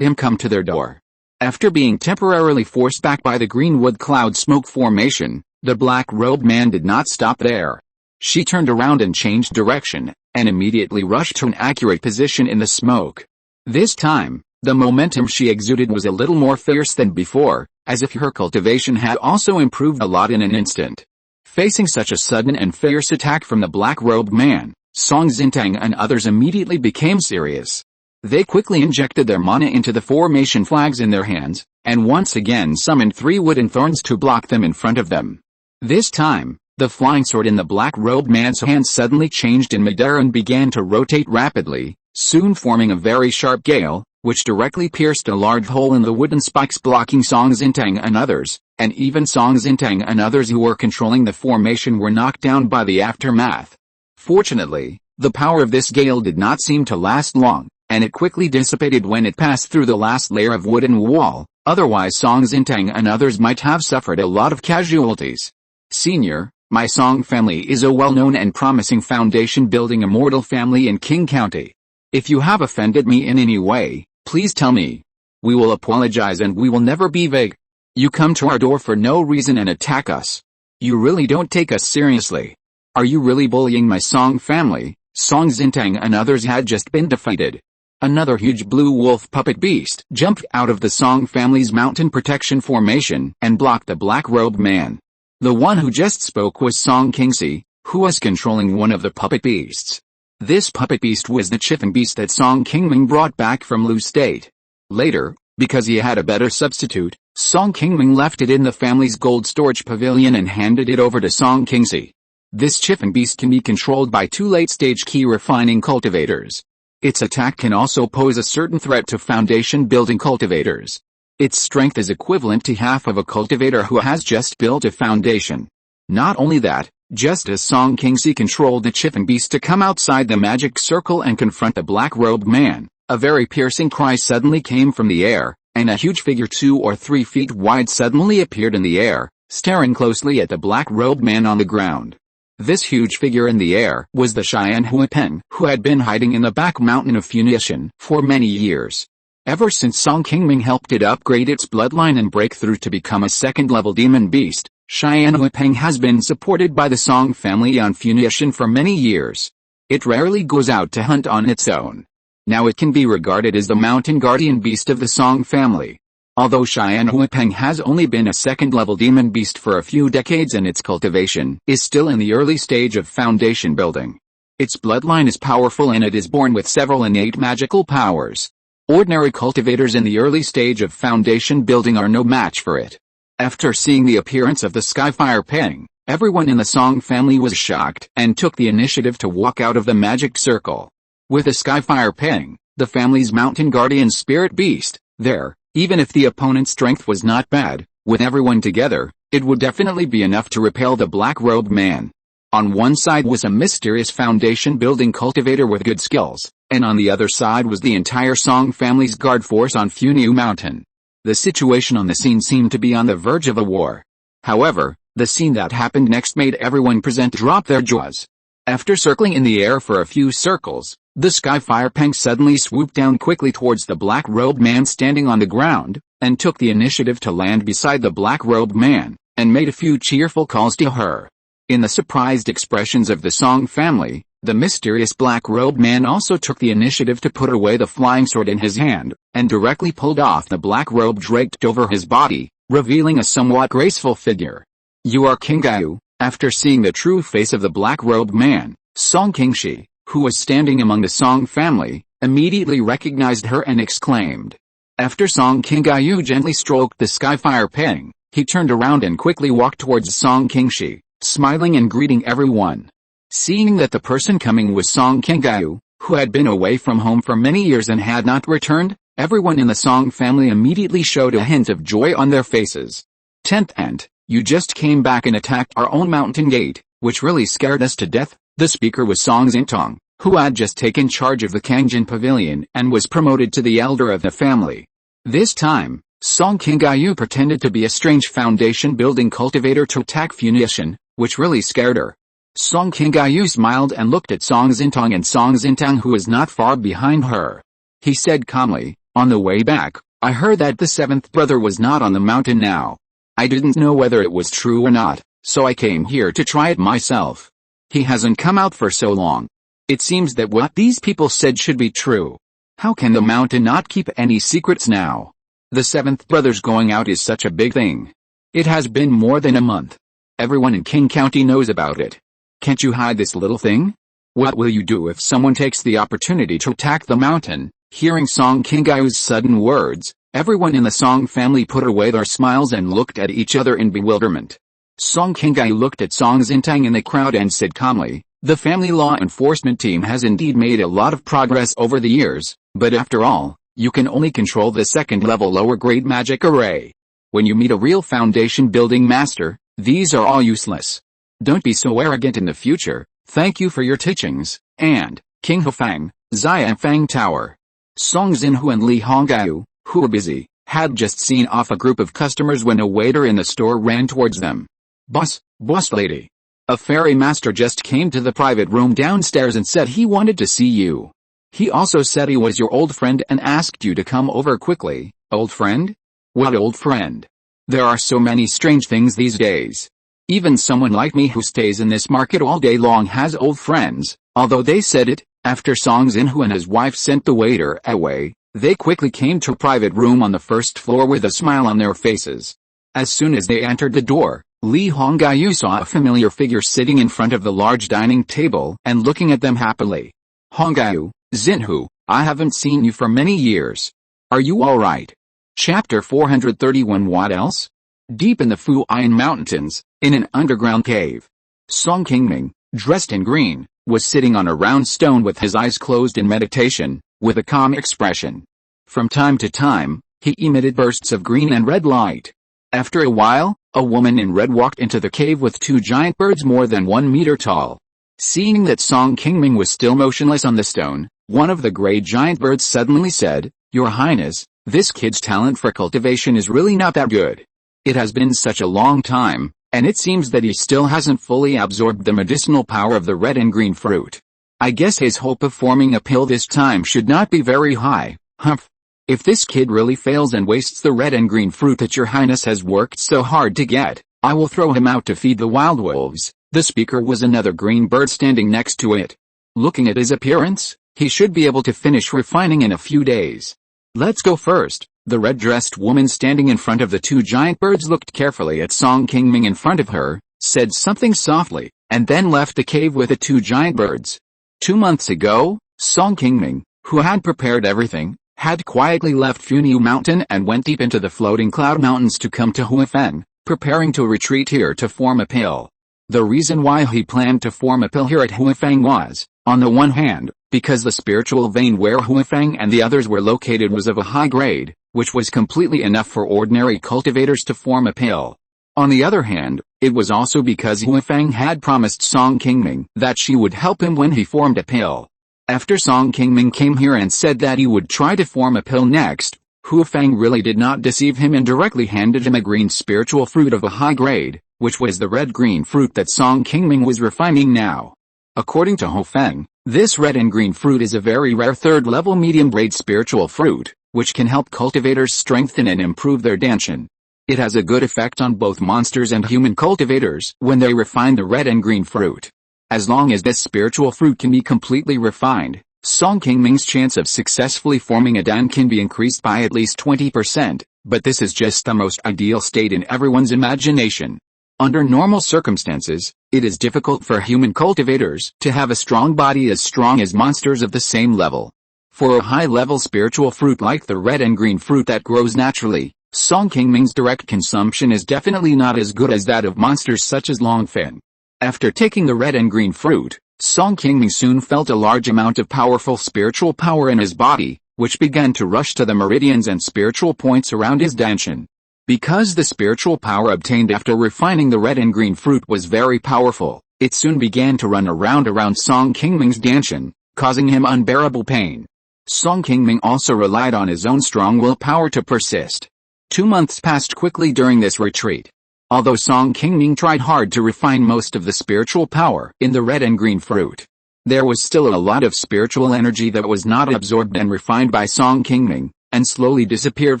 him come to their door. After being temporarily forced back by the Greenwood Cloud Smoke Formation, the black-robed man did not stop there. She turned around and changed direction, and immediately rushed to an accurate position in the smoke. This time, the momentum she exuded was a little more fierce than before, as if her cultivation had also improved a lot in an instant. Facing such a sudden and fierce attack from the black-robed man, Song Xintang and others immediately became serious. They quickly injected their mana into the formation flags in their hands, and once again summoned 3 wooden thorns to block them in front of them. This time, the flying sword in the black-robed man's hand suddenly changed in midair and began to rotate rapidly, soon forming a very sharp gale, which directly pierced a large hole in the wooden spikes blocking Song Xintang and others, and even Song Xintang and others who were controlling the formation were knocked down by the aftermath. Fortunately, the power of this gale did not seem to last long, and it quickly dissipated when it passed through the last layer of wooden wall, otherwise Song Xintang and others might have suffered a lot of casualties. Senior, my Song family is a well-known and promising foundation-building immortal family in Qing County. If you have offended me in any way, please tell me. We will apologize and we will never be vague. You come to our door for no reason and attack us. You really don't take us seriously. Are you really bullying my Song family? Song Xintang and others had just been defeated. Another huge blue wolf puppet beast jumped out of the Song family's mountain protection formation and blocked the black-robed man. The one who just spoke was Song Qingxi, who was controlling one of the puppet beasts. This puppet beast was the chiffon beast that Song Qingming brought back from Lu State. Later, because he had a better substitute, Song Qingming left it in the family's gold storage pavilion and handed it over to Song Qingxi. This chiffon beast can be controlled by 2 late-stage Qi Refining cultivators. Its attack can also pose a certain threat to foundation-building cultivators. Its strength is equivalent to half of a cultivator who has just built a foundation. Not only that, just as Song Qingxi controlled the chiffon beast to come outside the magic circle and confront the black-robed man, a very piercing cry suddenly came from the air, and a huge figure 2 or 3 feet wide suddenly appeared in the air, staring closely at the black-robed man on the ground. This huge figure in the air was the Cheyenne Huipeng, who had been hiding in the back mountain of Funiu for many years. Ever since Song Qingming helped it upgrade its bloodline and break through to become a second-level demon beast, Cheyenne Huipeng has been supported by the Song family on Funiu for many years. It rarely goes out to hunt on its own. Now it can be regarded as the mountain guardian beast of the Song family. Although Cheyenne Huipeng has only been a second-level demon beast for a few decades and its cultivation is still in the early stage of foundation building. Its bloodline is powerful and it is born with several innate magical powers. Ordinary cultivators in the early stage of foundation building are no match for it. After seeing the appearance of the Skyfire Peng, everyone in the Song family was shocked and took the initiative to walk out of the magic circle. With the Skyfire Peng, the family's mountain guardian spirit beast, there, even if the opponent's strength was not bad, with everyone together, it would definitely be enough to repel the black-robed man. On one side was a mysterious foundation-building cultivator with good skills, and on the other side was the entire Song family's guard force on Funiu Mountain. The situation on the scene seemed to be on the verge of a war. However, The scene that happened next made everyone present drop their jaws. After circling in the air for a few circles, the Skyfire Peng suddenly swooped down quickly towards the black-robed man standing on the ground, and took the initiative to land beside the black-robed man, and made a few cheerful calls to her. In the surprised expressions of the Song family, the mysterious black-robed man also took the initiative to put away the flying sword in his hand, and directly pulled off the black robe draped over his body, revealing a somewhat graceful figure. "You are King Gaiu." After seeing the true face of the black-robed man, Song Qingshi, who was standing among the Song family, immediately recognized her and exclaimed. After Song Qingyu gently stroked the Skyfire Peng, he turned around and quickly walked towards Song Qingshi, smiling and greeting everyone. Seeing that the person coming was Song Qingyu, who had been away from home for many years and had not returned, everyone in the Song family immediately showed a hint of joy on their faces. 10th Ant, you just came back and attacked our own mountain gate, which really scared us to death. The speaker was Song Xintong, who had just taken charge of the Kangjin Pavilion and was promoted to the elder of the family. This time, Song Qingyu pretended to be a strange foundation-building cultivator to attack Funiu, which really scared her. Song Qingyu smiled and looked at Song Xintong and Song Xintong, who was not far behind her. He said calmly, "On the way back, I heard that the seventh brother was not on the mountain now. I didn't know whether it was true or not, so I came here to try it myself. He hasn't come out for so long. It seems that what these people said should be true. How can the mountain not keep any secrets now? The seventh brother's going out is such a big thing. It has been more than a month. Everyone in King County knows about it. Can't you hide this little thing? What will you do if someone takes the opportunity to attack the mountain?" Hearing Song Qingyu's sudden words, everyone in the Song family put away their smiles and looked at each other in bewilderment. Song Qingyu looked at Song Xintong in the crowd and said calmly, "The family law enforcement team has indeed made a lot of progress over the years, but after all, you can only control the second-level lower-grade magic array. When you meet a real foundation-building master, these are all useless. Don't be so arrogant in the future. Thank you for your teachings." And King Hufang, Xianfang Tower. Song Xinhu and Li Hongyu, who were busy, had just seen off a group of customers when a waiter in the store ran towards them. Boss lady. A fairy master just came to the private room downstairs and said he wanted to see you. He also said he was your old friend and asked you to come over quickly." "Old friend? What old friend? There are so many strange things these days. Even someone like me who stays in this market all day long has old friends." Although they said it, after Song Xinhu and his wife sent the waiter away, they quickly came to a private room on the first floor with a smile on their faces. As soon as they entered the door, Li Hongyu saw a familiar figure sitting in front of the large dining table and looking at them happily. "Hongyu, Xinhu, I haven't seen you for many years. Are you alright?" Chapter 431. What else? Deep in the Funiu Mountains, in an underground cave, Song Qingming, dressed in green, was sitting on a round stone with his eyes closed in meditation, with a calm expression. From time to time, he emitted bursts of green and red light. After a while, a woman in red walked into the cave with two giant birds more than 1 meter tall. Seeing that Song Qingming was still motionless on the stone, one of the gray giant birds suddenly said, "Your Highness, this kid's talent for cultivation is really not that good. It has been such a long time, and it seems that he still hasn't fully absorbed the medicinal power of the red and green fruit. I guess his hope of forming a pill this time should not be very high. Humph. If this kid really fails and wastes the red and green fruit that your Highness has worked so hard to get, I will throw him out to feed the wild wolves." The speaker was another green bird standing next to it. Looking at his appearance, he should be able to finish refining in a few days. "Let's go first." The red-dressed woman standing in front of the two giant birds looked carefully at Song Qingming in front of her, said something softly, and then left the cave with the two giant birds. 2 months ago, Song Qingming, who had prepared everything, had quietly left Funiu Mountain and went deep into the floating cloud mountains to come to Huifeng, preparing to retreat here to form a pill. The reason why he planned to form a pill here at Huifeng was, on the one hand, because the spiritual vein where Huifeng and the others were located was of a high grade, which was completely enough for ordinary cultivators to form a pill. On the other hand, it was also because Huifeng had promised Song Qingming that she would help him when he formed a pill. After Song Qingming came here and said that he would try to form a pill next, Huifeng really did not deceive him and directly handed him a green spiritual fruit of a high grade, which was the red-green fruit that Song Qingming was refining now. According to Hou Feng, this red and green fruit is a very rare third-level medium-grade spiritual fruit, which can help cultivators strengthen and improve their danshan. It has a good effect on both monsters and human cultivators when they refine the red and green fruit. As long as this spiritual fruit can be completely refined, Song Qingming's chance of successfully forming a dan can be increased by at least 20%, but this is just the most ideal state in everyone's imagination. Under normal circumstances, it is difficult for human cultivators to have a strong body as strong as monsters of the same level. For a high-level spiritual fruit like the red and green fruit that grows naturally, Song Qingming's direct consumption is definitely not as good as that of monsters such as Longfen. After taking the red and green fruit, Song Qingming soon felt a large amount of powerful spiritual power in his body, which began to rush to the meridians and spiritual points around his danshan. Because the spiritual power obtained after refining the red and green fruit was very powerful, it soon began to run around Song Qingming's danshan, causing him unbearable pain. Song Qingming also relied on his own strong willpower to persist. 2 months passed quickly during this retreat. Although Song Qingming tried hard to refine most of the spiritual power in the red and green fruit, there was still a lot of spiritual energy that was not absorbed and refined by Song Qingming, and slowly disappeared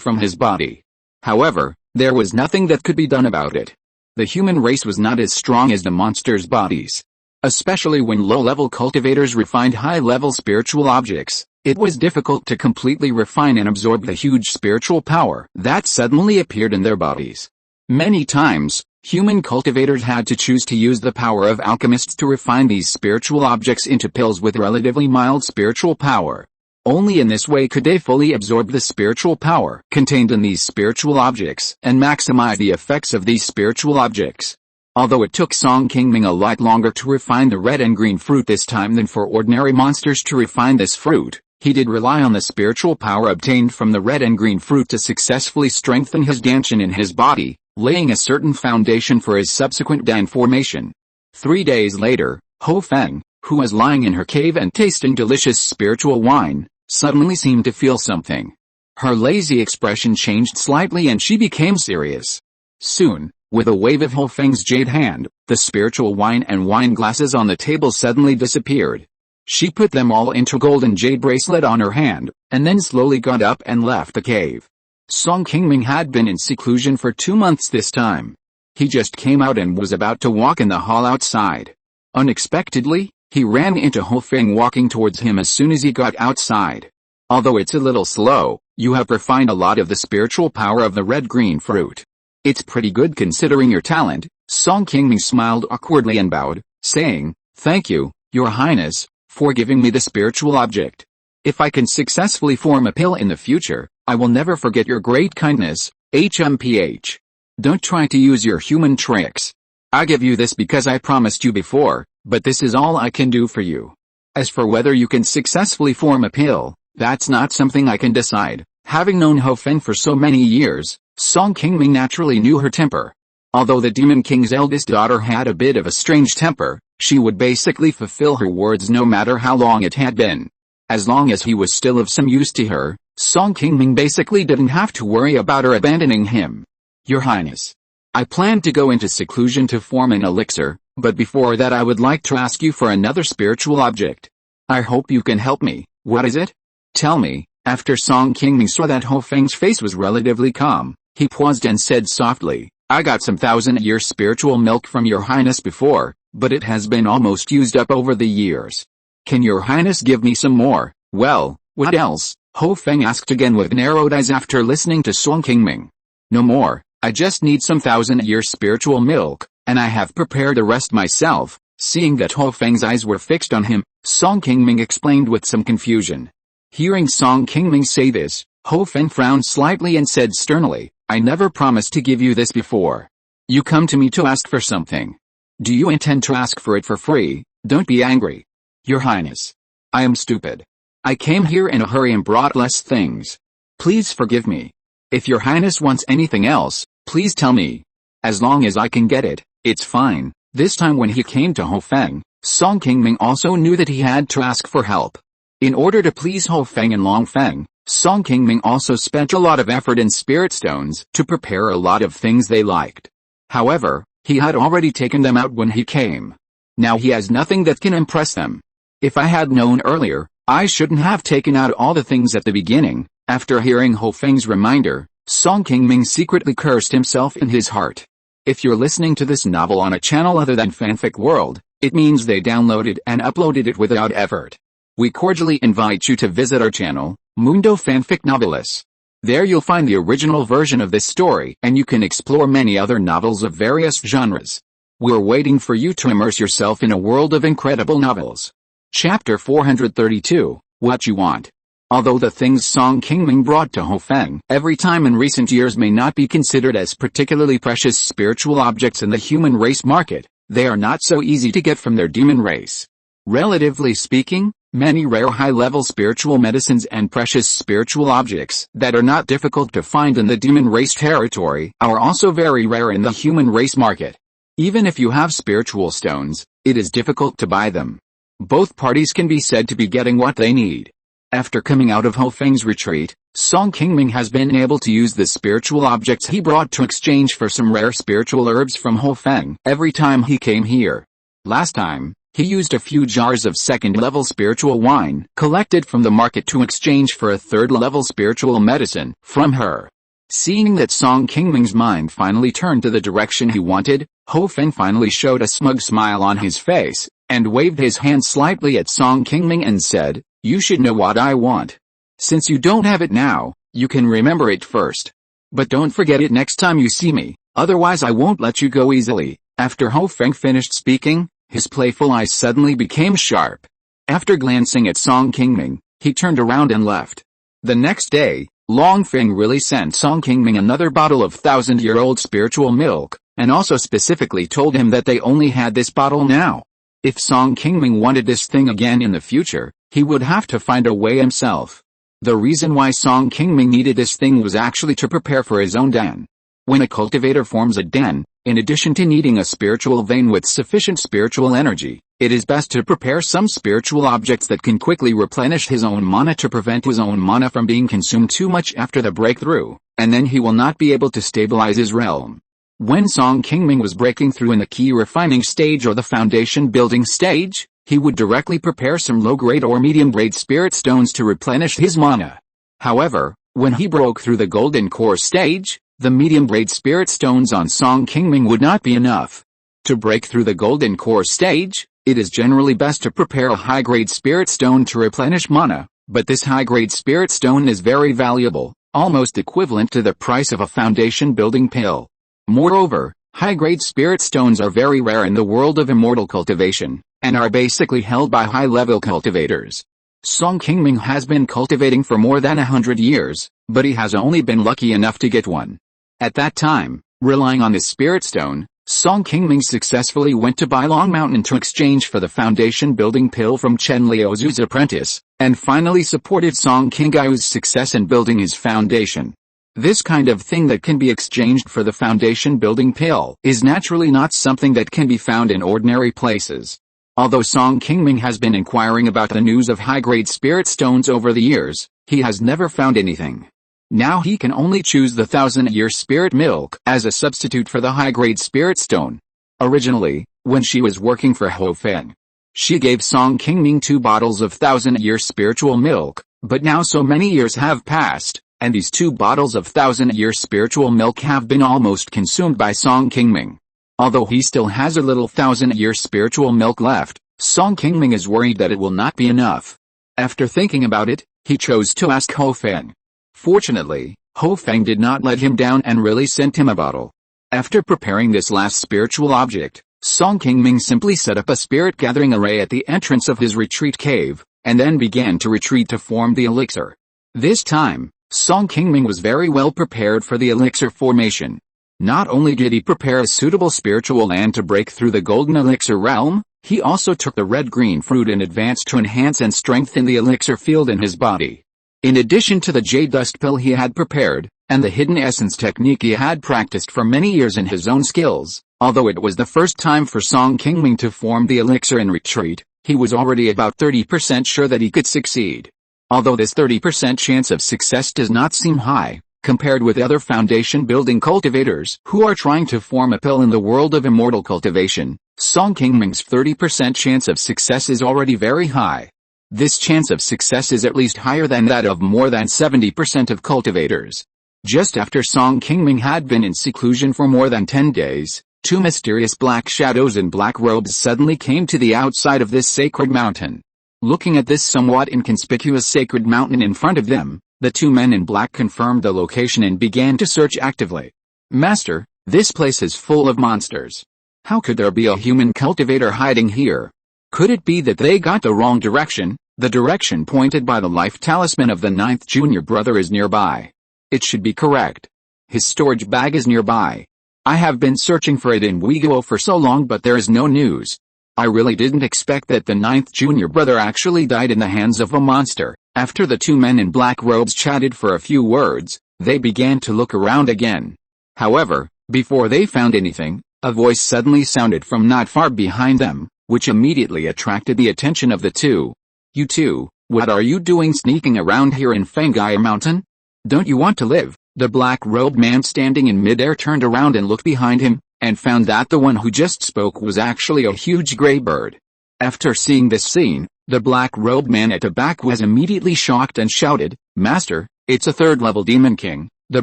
from his body. However, there was nothing that could be done about it. The human race was not as strong as the monsters' bodies. Especially when low-level cultivators refined high-level spiritual objects, it was difficult to completely refine and absorb the huge spiritual power that suddenly appeared in their bodies. Many times, human cultivators had to choose to use the power of alchemists to refine these spiritual objects into pills with relatively mild spiritual power. Only in this way could they fully absorb the spiritual power contained in these spiritual objects and maximize the effects of these spiritual objects. Although it took Song Qingming a lot longer to refine the red and green fruit this time than for ordinary monsters to refine this fruit, he did rely on the spiritual power obtained from the red and green fruit to successfully strengthen his danshan in his body, laying a certain foundation for his subsequent dan formation. 3 days later, Hou Feng, who was lying in her cave and tasting delicious spiritual wine, suddenly seemed to feel something. Her lazy expression changed slightly and she became serious. Soon, with a wave of Hou Feng's jade hand, the spiritual wine and wine glasses on the table suddenly disappeared. She put them all into a golden jade bracelet on her hand, and then slowly got up and left the cave. Song Qingming had been in seclusion for 2 months this time. He just came out and was about to walk in the hall outside. Unexpectedly, he ran into Hou Feng walking towards him as soon as he got outside. Although it's a little slow, you have refined a lot of the spiritual power of the red-green fruit. It's pretty good considering your talent. Song Qingming smiled awkwardly and bowed, saying, "Thank you, Your Highness, for giving me the spiritual object. If I can successfully form a pill in the future, I will never forget your great kindness, HMPH. Don't try to use your human tricks. I give you this because I promised you before, but this is all I can do for you. As for whether you can successfully form a pill, that's not something I can decide." Having known Hou Feng for so many years, Song Qingming naturally knew her temper. Although the Demon King's eldest daughter had a bit of a strange temper, she would basically fulfill her words no matter how long it had been. As long as he was still of some use to her, Song Qingming basically didn't have to worry about her abandoning him. "Your Highness, I plan to go into seclusion to form an elixir, but before that I would like to ask you for another spiritual object. I hope you can help me. What is it? Tell me." After Song Qingming saw that Hou Feng's face was relatively calm, he paused and said softly, "I got some 1,000-year spiritual milk from Your Highness before, but it has been almost used up over the years. Can Your Highness give me some more?" "Well, what else?" Hou Feng asked again with narrowed eyes after listening to Song Qingming. "No more, I just need some 1,000-year spiritual milk, and I have prepared the rest myself." Seeing that Hou Feng's eyes were fixed on him, Song Qingming explained with some confusion. Hearing Song Qingming say this, Hou Feng frowned slightly and said sternly, "I never promised to give you this before. You come to me to ask for something. Do you intend to ask for it for free? Don't be angry. Your Highness, I am stupid. I came here in a hurry and brought less things. Please forgive me. If Your Highness wants anything else, please tell me. As long as I can get it, it's fine." This time when he came to Hou Feng, Song Qingming also knew that he had to ask for help. In order to please Hou Feng and Long Feng, Song Qingming also spent a lot of effort in spirit stones to prepare a lot of things they liked. However, He had already taken them out when he came. Now he has nothing that can impress them. If I had known earlier, I shouldn't have taken out all the things at the beginning. After hearing Ho Feng's reminder, Song Qingming secretly cursed himself in his heart. If you're listening to this novel on a channel other than Fanfic World, it means they downloaded and uploaded it without effort. We cordially invite you to visit our channel, Mundo Fanfic Novelis. There you'll find the original version of this story, and you can explore many other novels of various genres. We're waiting for you to immerse yourself in a world of incredible novels. Chapter 432, What You Want. Although the things Song Qingming brought to Ho Feng every time in recent years may not be considered as particularly precious spiritual objects in the human race market, they are not so easy to get from their demon race. Relatively speaking, many rare high-level spiritual medicines and precious spiritual objects that are not difficult to find in the demon race territory are also very rare in the human race market. Even if you have spiritual stones, it is difficult to buy them. Both parties can be said to be getting what they need. After coming out of Ho Feng's retreat, Song Qingming has been able to use the spiritual objects he brought to exchange for some rare spiritual herbs from Ho Feng every time he came here. Last time, he used a few jars of second-level spiritual wine collected from the market to exchange for a third-level spiritual medicine from her. Seeing that Song Qingming's mind finally turned to the direction he wanted, Ho Feng finally showed a smug smile on his face, and waved his hand slightly at Song Qingming and said, "You should know what I want. Since you don't have it now, you can remember it first. But don't forget it next time you see me, otherwise I won't let you go easily." After Ho Feng finished speaking, his playful eyes suddenly became sharp. After glancing at Song Qingming, he turned around and left. The next day, Long Feng really sent Song Qingming another bottle of 1,000-year-old spiritual milk, and also specifically told him that they only had this bottle now. If Song Qingming wanted this thing again in the future, he would have to find a way himself. The reason why Song Qingming needed this thing was actually to prepare for his own den. When a cultivator forms a den, in addition to needing a spiritual vein with sufficient spiritual energy, it is best to prepare some spiritual objects that can quickly replenish his own mana to prevent his own mana from being consumed too much after the breakthrough, and then he will not be able to stabilize his realm. When Song Qingming was breaking through in the Qi Refining stage or the foundation building stage, he would directly prepare some low-grade or medium-grade spirit stones to replenish his mana. However, when he broke through the golden core stage, the medium-grade spirit stones on Song Qingming would not be enough. To break through the golden core stage, it is generally best to prepare a high-grade spirit stone to replenish mana, but this high-grade spirit stone is very valuable, almost equivalent to the price of a foundation building pill. Moreover, high-grade spirit stones are very rare in the world of immortal cultivation, and are basically held by high-level cultivators. Song Qingming has been cultivating for more than 100 years, but he has only been lucky enough to get one. At that time, relying on this spirit stone, Song Qingming successfully went to Bailong Mountain to exchange for the foundation building pill from Chen Liuzu's apprentice, and finally supported Song Qingyu's success in building his foundation. This kind of thing that can be exchanged for the foundation building pill is naturally not something that can be found in ordinary places. Although Song Qingming has been inquiring about the news of high-grade spirit stones over the years, he has never found anything. Now he can only choose the 1,000-year spirit milk as a substitute for the high-grade spirit stone. Originally, when she was working for Ho Feng, she gave Song Qingming 2 bottles of 1,000-year spiritual milk, but now so many years have passed, and these 2 bottles of 1,000-year spiritual milk have been almost consumed by Song Qingming. Although he still has a little 1,000-year spiritual milk left, Song Qingming is worried that it will not be enough. After thinking about it, he chose to ask Ho Feng. Fortunately, Ho Feng did not let him down and really sent him a bottle. After preparing this last spiritual object, Song Qingming simply set up a spirit gathering array at the entrance of his retreat cave, and then began to retreat to form the elixir. This time, Song Qingming was very well prepared for the elixir formation. Not only did he prepare a suitable spiritual land to break through the golden elixir realm, he also took the red-green fruit in advance to enhance and strengthen the elixir field in his body. In addition to the jade dust pill he had prepared, and the hidden essence technique he had practiced for many years in his own skills, although it was the first time for Song Qingming to form the elixir in retreat, he was already about 30% sure that he could succeed. Although this 30% chance of success does not seem high, Compared with other foundation-building cultivators who are trying to form a pill in the world of immortal cultivation, Song Qingming's 30% chance of success is already very high. This chance of success is at least higher than that of more than 70% of cultivators. Just after Song Qingming had been in seclusion for more than 10 days, two mysterious black shadows in black robes suddenly came to the outside of this sacred mountain. Looking at this somewhat inconspicuous sacred mountain in front of them, the two men in black confirmed the location and began to search actively. Master, this place is full of monsters. How could there be a human cultivator hiding here? Could it be that they got the wrong direction? The direction pointed by the life talisman of the 9th junior brother is nearby. It should be correct. His storage bag is nearby. I have been searching for it in Weiguo for so long, but there is no news. I really didn't expect that the 9th junior brother actually died in the hands of a monster. After the two men in black robes chatted for a few words, they began to look around again. However, before they found anything, a voice suddenly sounded from not far behind them, which immediately attracted the attention of the two. You two, what are you doing sneaking around here in Fangaya Mountain? Don't you want to live? The black-robed man standing in midair turned around and looked behind him, and found that the one who just spoke was actually a huge gray bird. After seeing this scene, the black-robed man at the back was immediately shocked and shouted, Master, it's a third-level demon king. The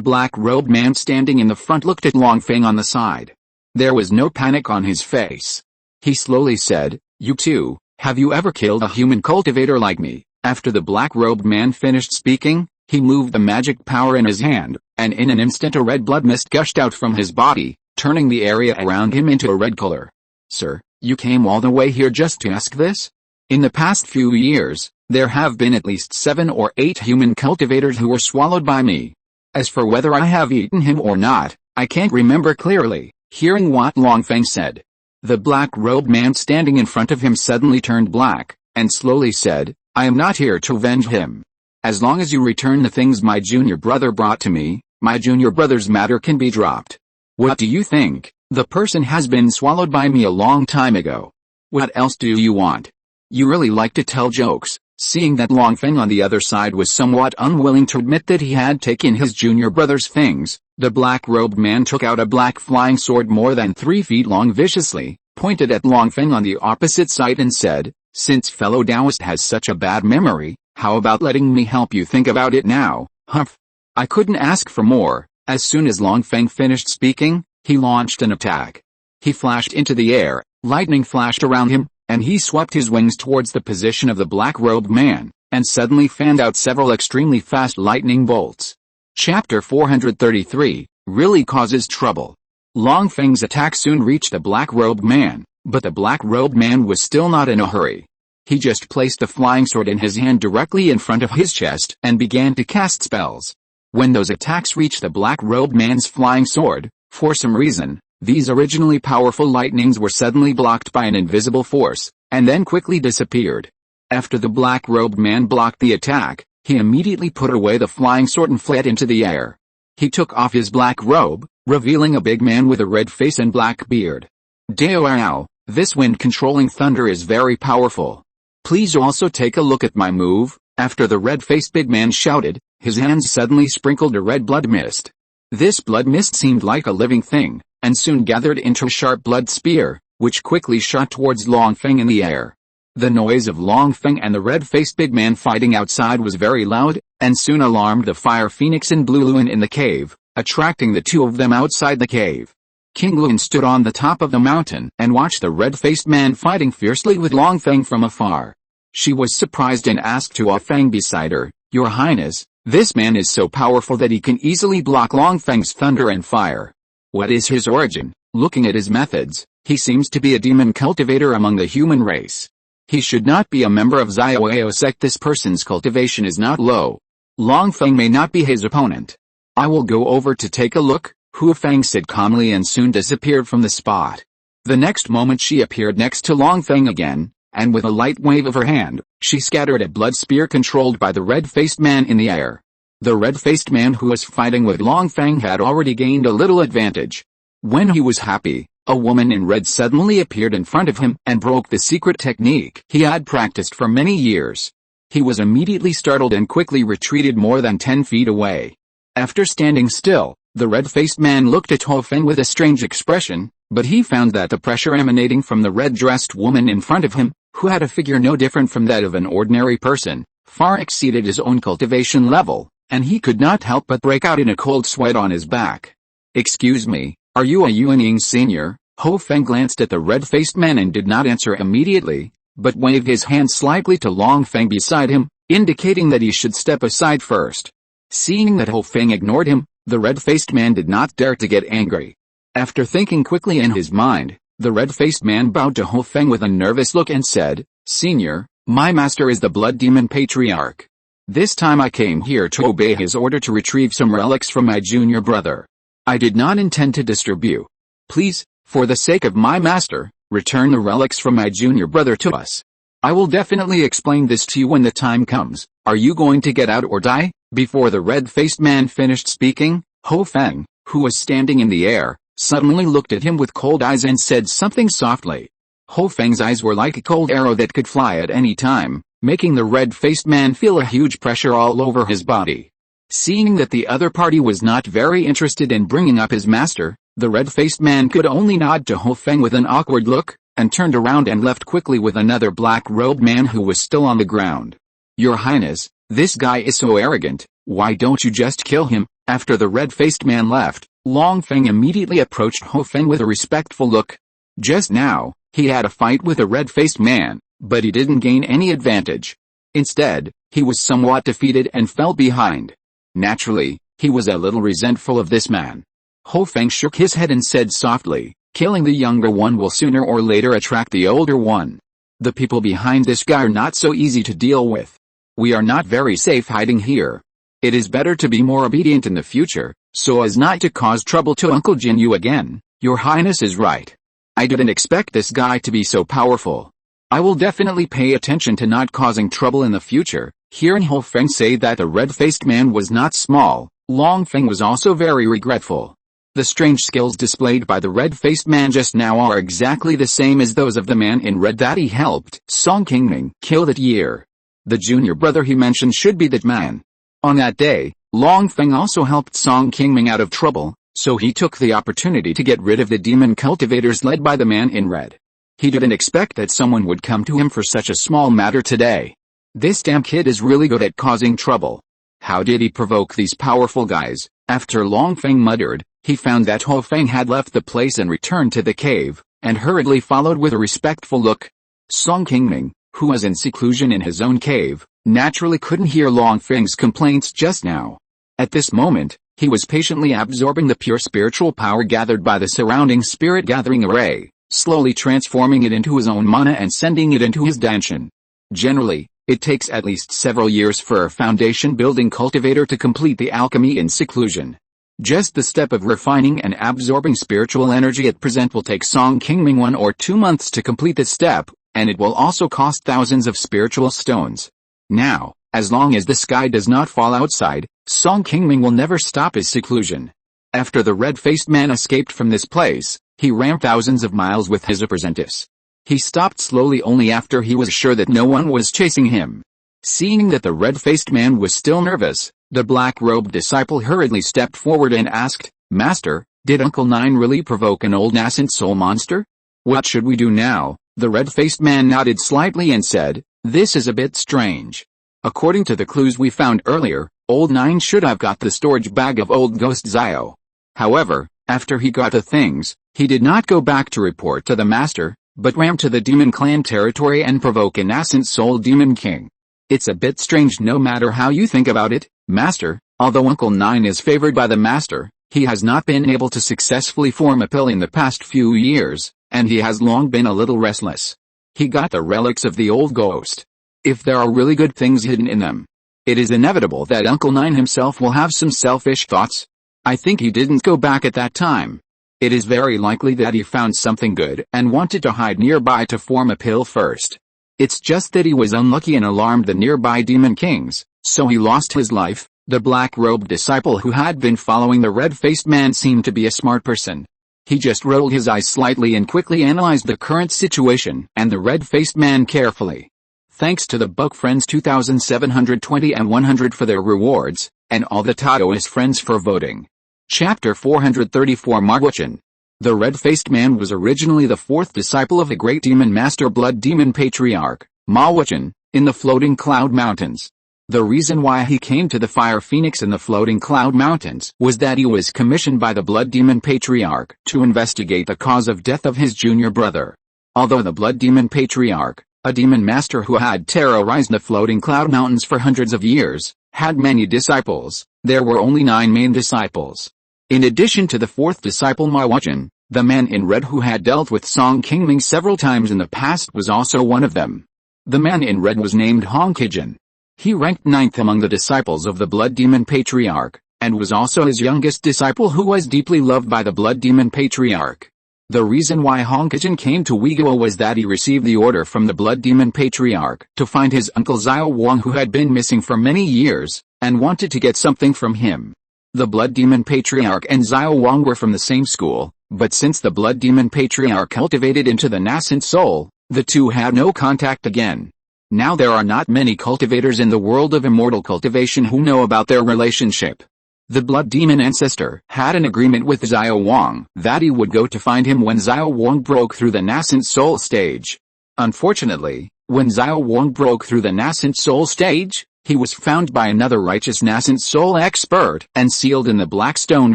black-robed man standing in the front looked at Longfeng on the side. There was no panic on his face. He slowly said, You two, have you ever killed a human cultivator like me? After the black-robed man finished speaking, he moved the magic power in his hand, and in an instant a red blood mist gushed out from his body, turning the area around him into a red color. Sir, you came all the way here just to ask this? In the past few years, there have been at least 7 or 8 human cultivators who were swallowed by me. As for whether I have eaten him or not, I can't remember clearly. Hearing what Longfeng said, the black-robed man standing in front of him suddenly turned black, and slowly said, I am not here to avenge him. As long as you return the things my junior brother brought to me, my junior brother's matter can be dropped. What do you think? The person has been swallowed by me a long time ago. What else do you want? You really like to tell jokes. Seeing that Longfeng on the other side was somewhat unwilling to admit that he had taken his junior brother's things, the black-robed man took out a black flying sword more than 3 feet long viciously, pointed at Longfeng on the opposite side and said, Since fellow Taoist has such a bad memory, how about letting me help you think about it now? Humph. I couldn't ask for more. As soon as Longfeng finished speaking, he launched an attack. He flashed into the air, lightning flashed around him, and he swept his wings towards the position of the black-robed man, and suddenly fanned out several extremely fast lightning bolts. Chapter 433, Really Causes Trouble. Longfeng's attack soon reached the black-robed man, but the black-robed man was still not in a hurry. He just placed the flying sword in his hand directly in front of his chest and began to cast spells. When those attacks reached the black-robed man's flying sword, for some reason, these originally powerful lightnings were suddenly blocked by an invisible force, and then quickly disappeared. After the black-robed man blocked the attack, he immediately put away the flying sword and fled into the air. He took off his black robe, revealing a big man with a red face and black beard. Dao, this wind-controlling thunder is very powerful. Please also take a look at my move. After the red-faced big man shouted, his hands suddenly sprinkled a red blood mist. This blood mist seemed like a living thing, and soon gathered into a sharp blood spear, which quickly shot towards Longfeng in the air. The noise of Longfeng and the red-faced big man fighting outside was very loud, and soon alarmed the fire phoenix and Blue Luan in the cave, attracting the two of them outside the cave. Qingluan stood on the top of the mountain and watched the red-faced man fighting fiercely with Longfeng from afar. She was surprised and asked to Feng beside her, Your Highness, this man is so powerful that he can easily block Longfeng's thunder and fire. What is his origin? Looking at his methods, he seems to be a demon cultivator among the human race. He should not be a member of Xiaoao sect. This person's cultivation is not low. Longfeng may not be his opponent. I will go over to take a look, Hu Feng said calmly and soon disappeared from the spot. The next moment she appeared next to Longfeng again, and with a light wave of her hand, she scattered a blood spear controlled by the red-faced man in the air. The red-faced man who was fighting with Longfeng had already gained a little advantage. When he was happy, a woman in red suddenly appeared in front of him and broke the secret technique he had practiced for many years. He was immediately startled and quickly retreated more than 10 feet away. After standing still, the red-faced man looked at Ho Feng with a strange expression, but he found that the pressure emanating from the red-dressed woman in front of him, who had a figure no different from that of an ordinary person, far exceeded his own cultivation level, and he could not help but break out in a cold sweat on his back. "Excuse me, are you a Yuanying senior?" Ho Feng glanced at the red-faced man and did not answer immediately, but waved his hand slightly to Long Feng beside him, indicating that he should step aside first. Seeing that Ho Feng ignored him, the red-faced man did not dare to get angry. After thinking quickly in his mind, the red-faced man bowed to Ho Feng with a nervous look and said, "Senior, my master is the Blood Demon Patriarch. This time I came here to obey his order to retrieve some relics from my junior brother. I did not intend to disturb you. Please, for the sake of my master, return the relics from my junior brother to us. I will definitely explain this to you when the time comes. Are you going to get out or die?" Before the red-faced man finished speaking, Ho Feng, who was standing in the air, suddenly looked at him with cold eyes and said something softly. Ho Feng's eyes were like a cold arrow that could fly at any time, making the red-faced man feel a huge pressure all over his body. Seeing that the other party was not very interested in bringing up his master, the red-faced man could only nod to Ho Feng with an awkward look, and turned around and left quickly with another black-robed man who was still on the ground. "Your Highness, this guy is so arrogant, why don't you just kill him?" After the red-faced man left, Long Feng immediately approached Ho Feng with a respectful look. Just now, he had a fight with a red-faced man, but he didn't gain any advantage. Instead, he was somewhat defeated and fell behind. Naturally, he was a little resentful of this man. Ho Feng shook his head and said softly, "Killing the younger one will sooner or later attract the older one. The people behind this guy are not so easy to deal with. We are not very safe hiding here. It is better to be more obedient in the future, so as not to cause trouble to Uncle Jinyu again." "Your Highness is right. I didn't expect this guy to be so powerful. I will definitely pay attention to not causing trouble in the future." Hearing Ho Feng say that the red-faced man was not small, Long Feng was also very regretful. The strange skills displayed by the red-faced man just now are exactly the same as those of the man in red that he helped Song Qingming kill that year. The junior brother he mentioned should be that man. On that day, Long Feng also helped Song Qingming out of trouble, so he took the opportunity to get rid of the demon cultivators led by the man in red. He didn't expect that someone would come to him for such a small matter today. This damn kid is really good at causing trouble. How did he provoke these powerful guys? After Long Feng muttered, he found that Ho Feng had left the place and returned to the cave, and hurriedly followed with a respectful look. Song Qingming, who was in seclusion in his own cave, naturally couldn't hear Long Feng's complaints just now. At this moment, he was patiently absorbing the pure spiritual power gathered by the surrounding spirit gathering array, slowly transforming it into his own mana and sending it into his danshan. Generally, it takes at least several years for a foundation-building cultivator to complete the alchemy in seclusion. Just the step of refining and absorbing spiritual energy at present will take Song Qingming 1 or 2 months to complete this step, and it will also cost thousands of spiritual stones. Now, as long as the sky does not fall outside, Song Qingming will never stop his seclusion. After the red-faced man escaped from this place, he ran thousands of miles with his apprentice. He stopped slowly only after he was sure that no one was chasing him. Seeing that the red-faced man was still nervous, the black-robed disciple hurriedly stepped forward and asked, "Master, did Uncle Nine really provoke an old nascent soul monster? What should we do now?" The red-faced man nodded slightly and said, "This is a bit strange. According to the clues we found earlier, Old Nine should have got the storage bag of old Ghost Zio. However, after he got the things, he did not go back to report to the master, but ran to the demon clan territory and provoke a nascent soul demon king. It's a bit strange no matter how you think about it, master. Although Uncle Nine is favored by the master, he has not been able to successfully form a pill in the past few years, and he has long been a little restless. He got the relics of the old ghost. If there are really good things hidden in them, it is inevitable that Uncle Nine himself will have some selfish thoughts. I think he didn't go back at that time. It is very likely that he found something good and wanted to hide nearby to form a pill first. It's just that he was unlucky and alarmed the nearby demon kings, so he lost his life." The black-robed disciple who had been following the red-faced man seemed to be a smart person. He just rolled his eyes slightly and quickly analyzed the current situation and the red-faced man carefully. Thanks to the Buck Friends 2720 and 100 for their rewards, and all the Taoist friends for voting. Chapter 434 Ma Wuchen. The red-faced man was originally the fourth disciple of the great demon master blood demon patriarch, Ma Wuchen, in the floating cloud mountains. The reason why he came to the fire phoenix in the floating cloud mountains was that he was commissioned by the blood demon patriarch to investigate the cause of death of his junior brother. Although the blood demon patriarch, a demon master who had terrorized the floating cloud mountains for hundreds of years, had many disciples, there were only 9 main disciples. In addition to the fourth disciple Ma Wuchen, the man in red who had dealt with Song Qingming several times in the past was also one of them. The man in red was named Hong Qijin. He ranked 9th among the disciples of the blood demon patriarch, and was also his youngest disciple who was deeply loved by the blood demon patriarch. The reason why Hong Qijin came to Weiguo was that he received the order from the blood demon patriarch to find his uncle Xiao Wang who had been missing for many years, and wanted to get something from him. The blood demon patriarch and Xiao Wang were from the same school, but since the blood demon patriarch cultivated into the nascent soul, the two had no contact again. Now there are not many cultivators in the world of immortal cultivation who know about their relationship. The blood demon ancestor had an agreement with Xiao Wang that he would go to find him when Xiao Wang broke through the nascent soul stage. Unfortunately, when Xiao Wang broke through the nascent soul stage, he was found by another righteous nascent soul expert and sealed in the Blackstone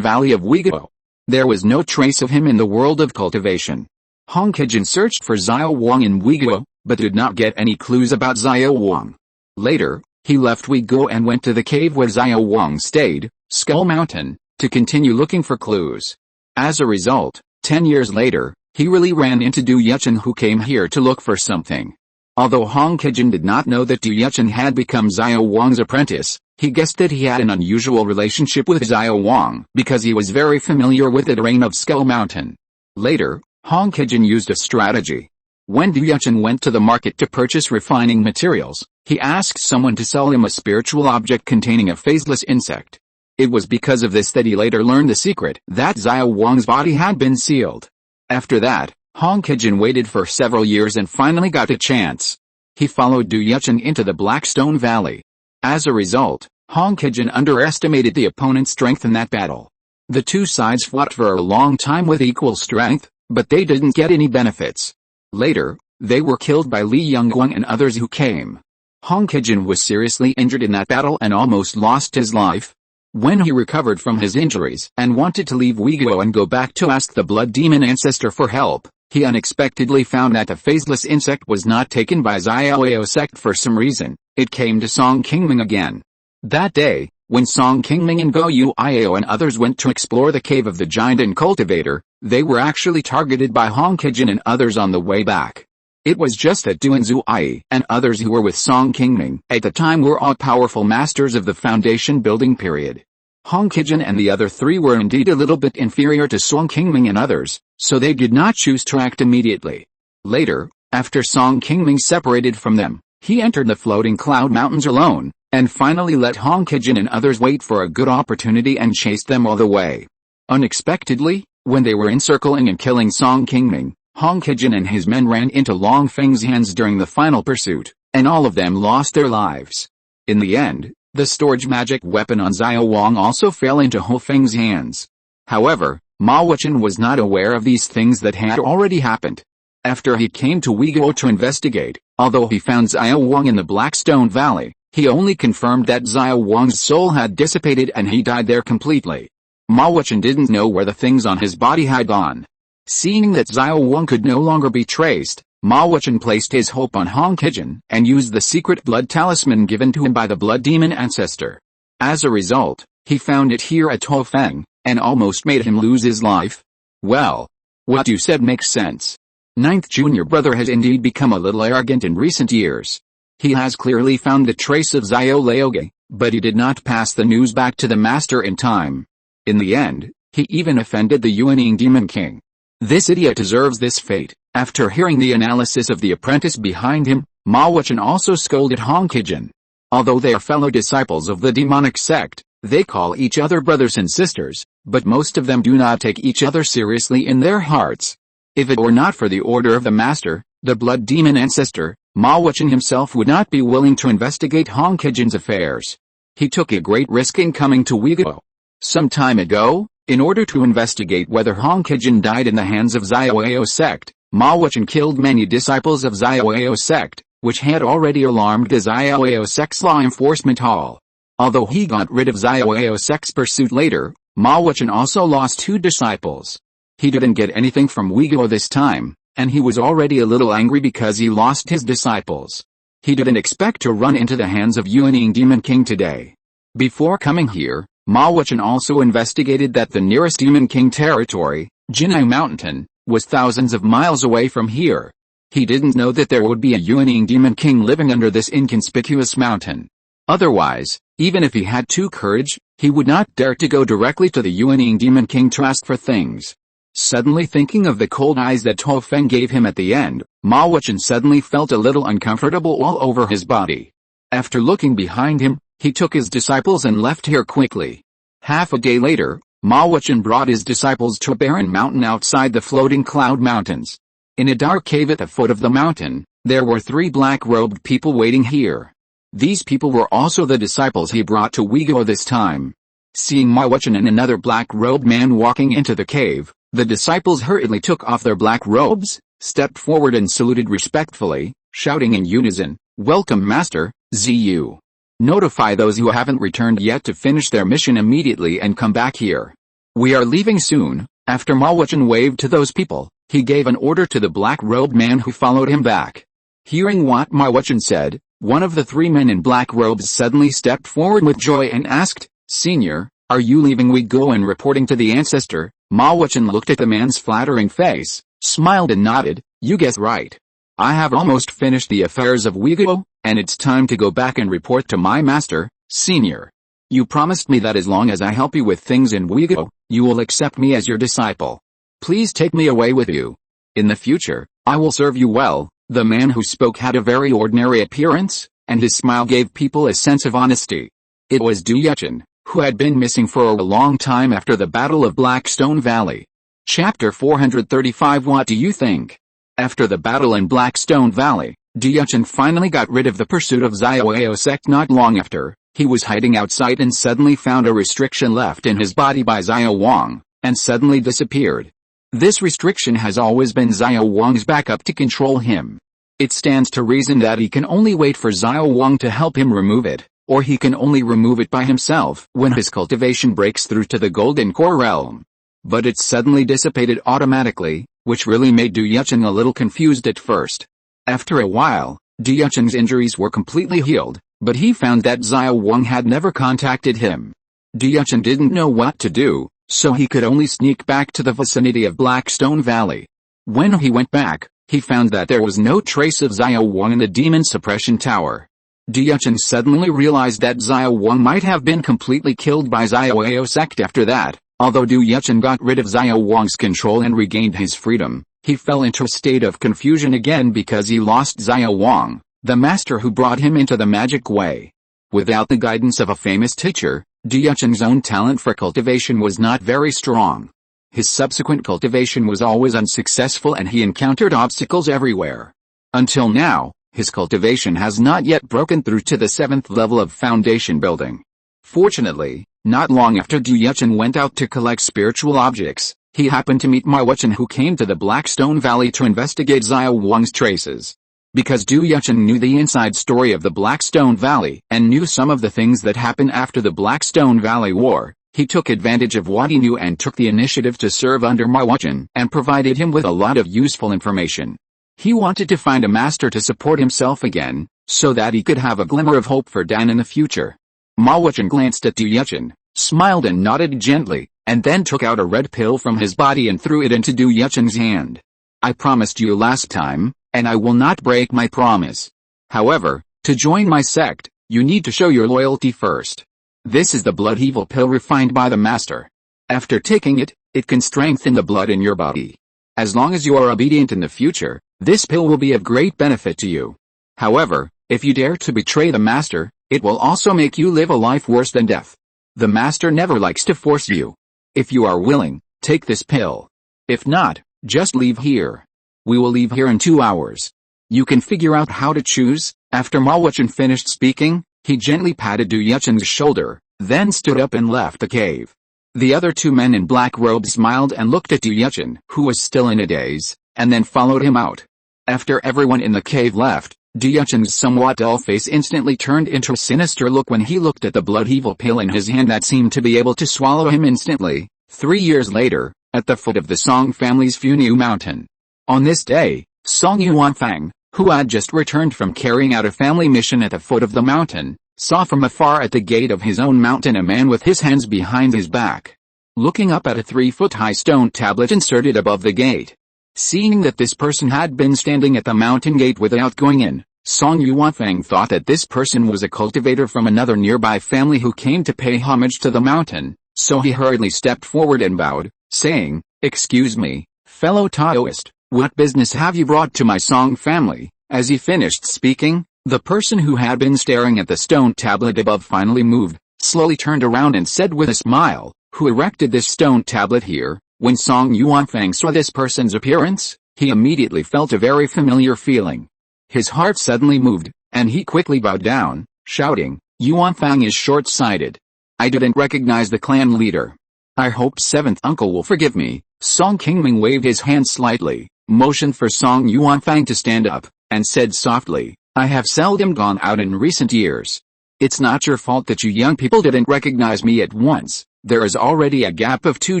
Valley of Weiguo. There was no trace of him in the world of cultivation. Hong Qijin searched for Xiao Wang in Weiguo, but did not get any clues about Xiao Wang. Later, he left Weiguo and went to the cave where Xiao Wang stayed, Skull Mountain, to continue looking for clues. As a result, 10 years later, he really ran into Du Yuchen who came here to look for something. Although Hong Qijin did not know that Du Yuchen had become Xiao Wang's apprentice, he guessed that he had an unusual relationship with Xiao Wang because he was very familiar with the terrain of Skull Mountain. Later, Hong Qijin used a strategy. When Du Yuchen went to the market to purchase refining materials, he asked someone to sell him a spiritual object containing a faceless insect. It was because of this that he later learned the secret that Xiao Wang's body had been sealed. After that, Hong Qijin waited for several years and finally got a chance. He followed Du Yuchen into the Blackstone Valley. As a result, Hong Qijin underestimated the opponent's strength in that battle. The two sides fought for a long time with equal strength, but they didn't get any benefits. Later, they were killed by Li Yongguang and others who came. Hong Qijin was seriously injured in that battle and almost lost his life. When he recovered from his injuries and wanted to leave Weiguo and go back to ask the blood demon ancestor for help, he unexpectedly found that the faceless insect was not taken by Xiao sect for some reason. It came to Song Qingming again. That day, when Song Qingming and Go Yu Iao and others went to explore the cave of the giant and cultivator, they were actually targeted by Hong Qijin and others on the way back. It was just that Du and Zhu Ai and others who were with Song Qingming at the time were all powerful masters of the foundation building period. Hong Qijin and the other 3 were indeed a little bit inferior to Song Qingming and others, so they did not choose to act immediately. Later, after Song Qingming separated from them, he entered the floating cloud mountains alone, and finally let Hong Qijin and others wait for a good opportunity and chased them all the way. Unexpectedly, when they were encircling and killing Song Qingming, Hong Qijin and his men ran into Long Feng's hands during the final pursuit, and all of them lost their lives. In the end, the storage magic weapon on Xiao Wang also fell into Ho Feng's hands. However, Ma Wuchen was not aware of these things that had already happened. After he came to Weiguo to investigate, although he found Xiao Wang in the Blackstone Valley, he only confirmed that Xiao Wang's soul had dissipated and he died there completely. Ma Wuchen didn't know where the things on his body had gone. Seeing that Xiao Wang could no longer be traced, Ma Wuchen placed his hope on Hong Qijin and used the secret blood talisman given to him by the blood demon ancestor. As a result, he found it here at Ho Feng, and almost made him lose his life. Well, what you said makes sense. 9th junior brother has indeed become a little arrogant in recent years. He has clearly found the trace of Xiao Laoge, but he did not pass the news back to the master in time. In the end, he even offended the Yuanying Demon King. This idiot deserves this fate. After hearing the analysis of the apprentice behind him, Ma Wuchen also scolded Hong Qijin. Although they are fellow disciples of the demonic sect, they call each other brothers and sisters, but most of them do not take each other seriously in their hearts. If it were not for the order of the master, the blood demon ancestor, Ma Wuchen himself would not be willing to investigate Hong Qijin's affairs. He took a great risk in coming to Uyghur. Some time ago, in order to investigate whether Hongkijin died in the hands of Xiaoao sect, Ma Wuchen killed many disciples of Xiaoao sect, which had already alarmed the Xiaoao sect's law enforcement hall. Although he got rid of Xiaoao sect's pursuit later, Ma Wuchen also lost 2 disciples. He didn't get anything from Uyghur this time, and he was already a little angry because he lost his disciples. He didn't expect to run into the hands of Yuanying Demon King today. Before coming here, Ma Wuchen also investigated that the nearest Demon King territory, Funiu Mountain, was thousands of miles away from here. He didn't know that there would be a Yuanying Demon King living under this inconspicuous mountain. Otherwise, even if he had courage, he would not dare to go directly to the Yuanying Demon King to ask for things. Suddenly thinking of the cold eyes that To Feng gave him at the end, Ma Wuchen suddenly felt a little uncomfortable all over his body. After looking behind him, he took his disciples and left here quickly. Half a day later, Ma Wuchen brought his disciples to a barren mountain outside the floating cloud mountains. In a dark cave at the foot of the mountain, there were 3 black-robed people waiting here. These people were also the disciples he brought to Uyghur this time. Seeing Ma Wuchen and another black-robed man walking into the cave, the disciples hurriedly took off their black robes, stepped forward and saluted respectfully, shouting in unison, "Welcome Master, Zu. Notify those who haven't returned yet to finish their mission immediately and come back here. We are leaving soon." After Ma Wuchen waved to those people, he gave an order to the black-robed man who followed him back. Hearing what Ma Wuchen said, one of the 3 men in black robes suddenly stepped forward with joy and asked, "Senior, are you leaving Uyghur and reporting to the ancestor?" Ma Wuchen looked at the man's flattering face, smiled and nodded, "You guessed right. I have almost finished the affairs of Uyghur, and it's time to go back and report to my master, Senior. You promised me that as long as I help you with things in Uyghur, you will accept me as your disciple. Please take me away with you. In the future, I will serve you well." The man who spoke had a very ordinary appearance, and his smile gave people a sense of honesty. It was Du Yuchen, who had been missing for a long time after the Battle of Blackstone Valley. Chapter 435. What do you think? After the battle in Blackstone Valley, Du Yuchen finally got rid of the pursuit of Xiaoao sect. Not long after, he was hiding outside and suddenly found a restriction left in his body by Xiao Wang, and suddenly disappeared. This restriction has always been Xiao Wang's backup to control him. It stands to reason that he can only wait for Xiao Wang to help him remove it, or he can only remove it by himself when his cultivation breaks through to the Golden Core realm. But it suddenly dissipated automatically, which really made Du Yuchen a little confused at first. After a while, Du Yuchen's injuries were completely healed, but he found that Xiao Wang had never contacted him. Du Yuchen didn't know what to do, so he could only sneak back to the vicinity of Blackstone Valley. When he went back, he found that there was no trace of Xiao Wang in the demon suppression tower. Du Yuchen suddenly realized that Xiao Wang might have been completely killed by Xiaoao sect after that. Although Du Yuchen got rid of Xiao Wang's control and regained his freedom, he fell into a state of confusion again because he lost Xiao Wang, the master who brought him into the magic way. Without the guidance of a famous teacher, Du Yuchen's own talent for cultivation was not very strong. His subsequent cultivation was always unsuccessful and he encountered obstacles everywhere. Until now, his cultivation has not yet broken through to the 7th level of foundation building. Fortunately, not long after Du Yuchen went out to collect spiritual objects, he happened to meet Ma Wuchen, who came to the Blackstone Valley to investigate Xiao Wang's traces. Because Du Yuchen knew the inside story of the Blackstone Valley and knew some of the things that happened after the Blackstone Valley War, he took advantage of what he knew and took the initiative to serve under Ma Wuchen and provided him with a lot of useful information. He wanted to find a master to support himself again, so that he could have a glimmer of hope for Dan in the future. Ma Wuchen glanced at Du Yuchen, smiled and nodded gently, and then took out a red pill from his body and threw it into Du Yuchen's hand. "I promised you last time, and I will not break my promise. However, to join my sect, you need to show your loyalty first. This is the blood evil pill refined by the master. After taking it, it can strengthen the blood in your body. As long as you are obedient in the future, this pill will be of great benefit to you. However, if you dare to betray the master, it will also make you live a life worse than death. The master never likes to force you. If you are willing, take this pill. If not, just leave here. We will leave here in 2 hours. You can figure out how to choose." After Ma Wuchen finished speaking, He gently patted Du Yuchen's shoulder, then stood up and left the cave. The other two men in black robes smiled and looked at Du Yuchen, who was still in a daze, and then followed him out. After everyone in the cave left, Du Yuchen's somewhat dull face instantly turned into a sinister look when he looked at the blood-evil pill in his hand that seemed to be able to swallow him instantly. 3 years later, at the foot of the Song family's Funiu Mountain. On this day, Song Yuanfang, who had just returned from carrying out a family mission at the foot of the mountain, saw from afar at the gate of his own mountain a man with his hands behind his back, looking up at a 3-foot-high stone tablet inserted above the gate. Seeing that this person had been standing at the mountain gate without going in, Song Yuanfang thought that this person was a cultivator from another nearby family who came to pay homage to the mountain, so he hurriedly stepped forward and bowed, saying, "Excuse me, fellow Taoist, what business have you brought to my Song family?" As he finished speaking, the person who had been staring at the stone tablet above finally moved, slowly turned around and said with a smile, "Who erected this stone tablet here?" When Song Yuanfang saw this person's appearance, he immediately felt a very familiar feeling. His heart suddenly moved, and he quickly bowed down, shouting, "Yuanfang is short-sighted. I didn't recognize the clan leader. I hope seventh uncle will forgive me." Song Qingming waved his hand slightly, motioned for Song Yuanfang to stand up, and said softly, "I have seldom gone out in recent years. It's not your fault that you young people didn't recognize me at once. There is already a gap of 2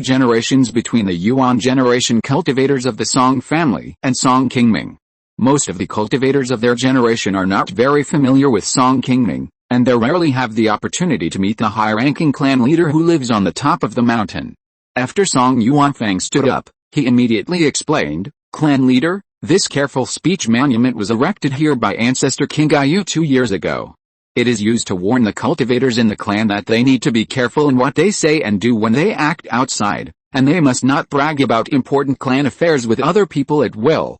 generations between the Yuan generation cultivators of the Song family and Song Qingming. Most of the cultivators of their generation are not very familiar with Song Qingming, and they rarely have the opportunity to meet the high-ranking clan leader who lives on the top of the mountain." After Song Yuanfang stood up, he immediately explained, "Clan leader, this careful speech monument was erected here by ancestor Qingming 2 years ago. It is used to warn the cultivators in the clan that they need to be careful in what they say and do when they act outside, and they must not brag about important clan affairs with other people at will."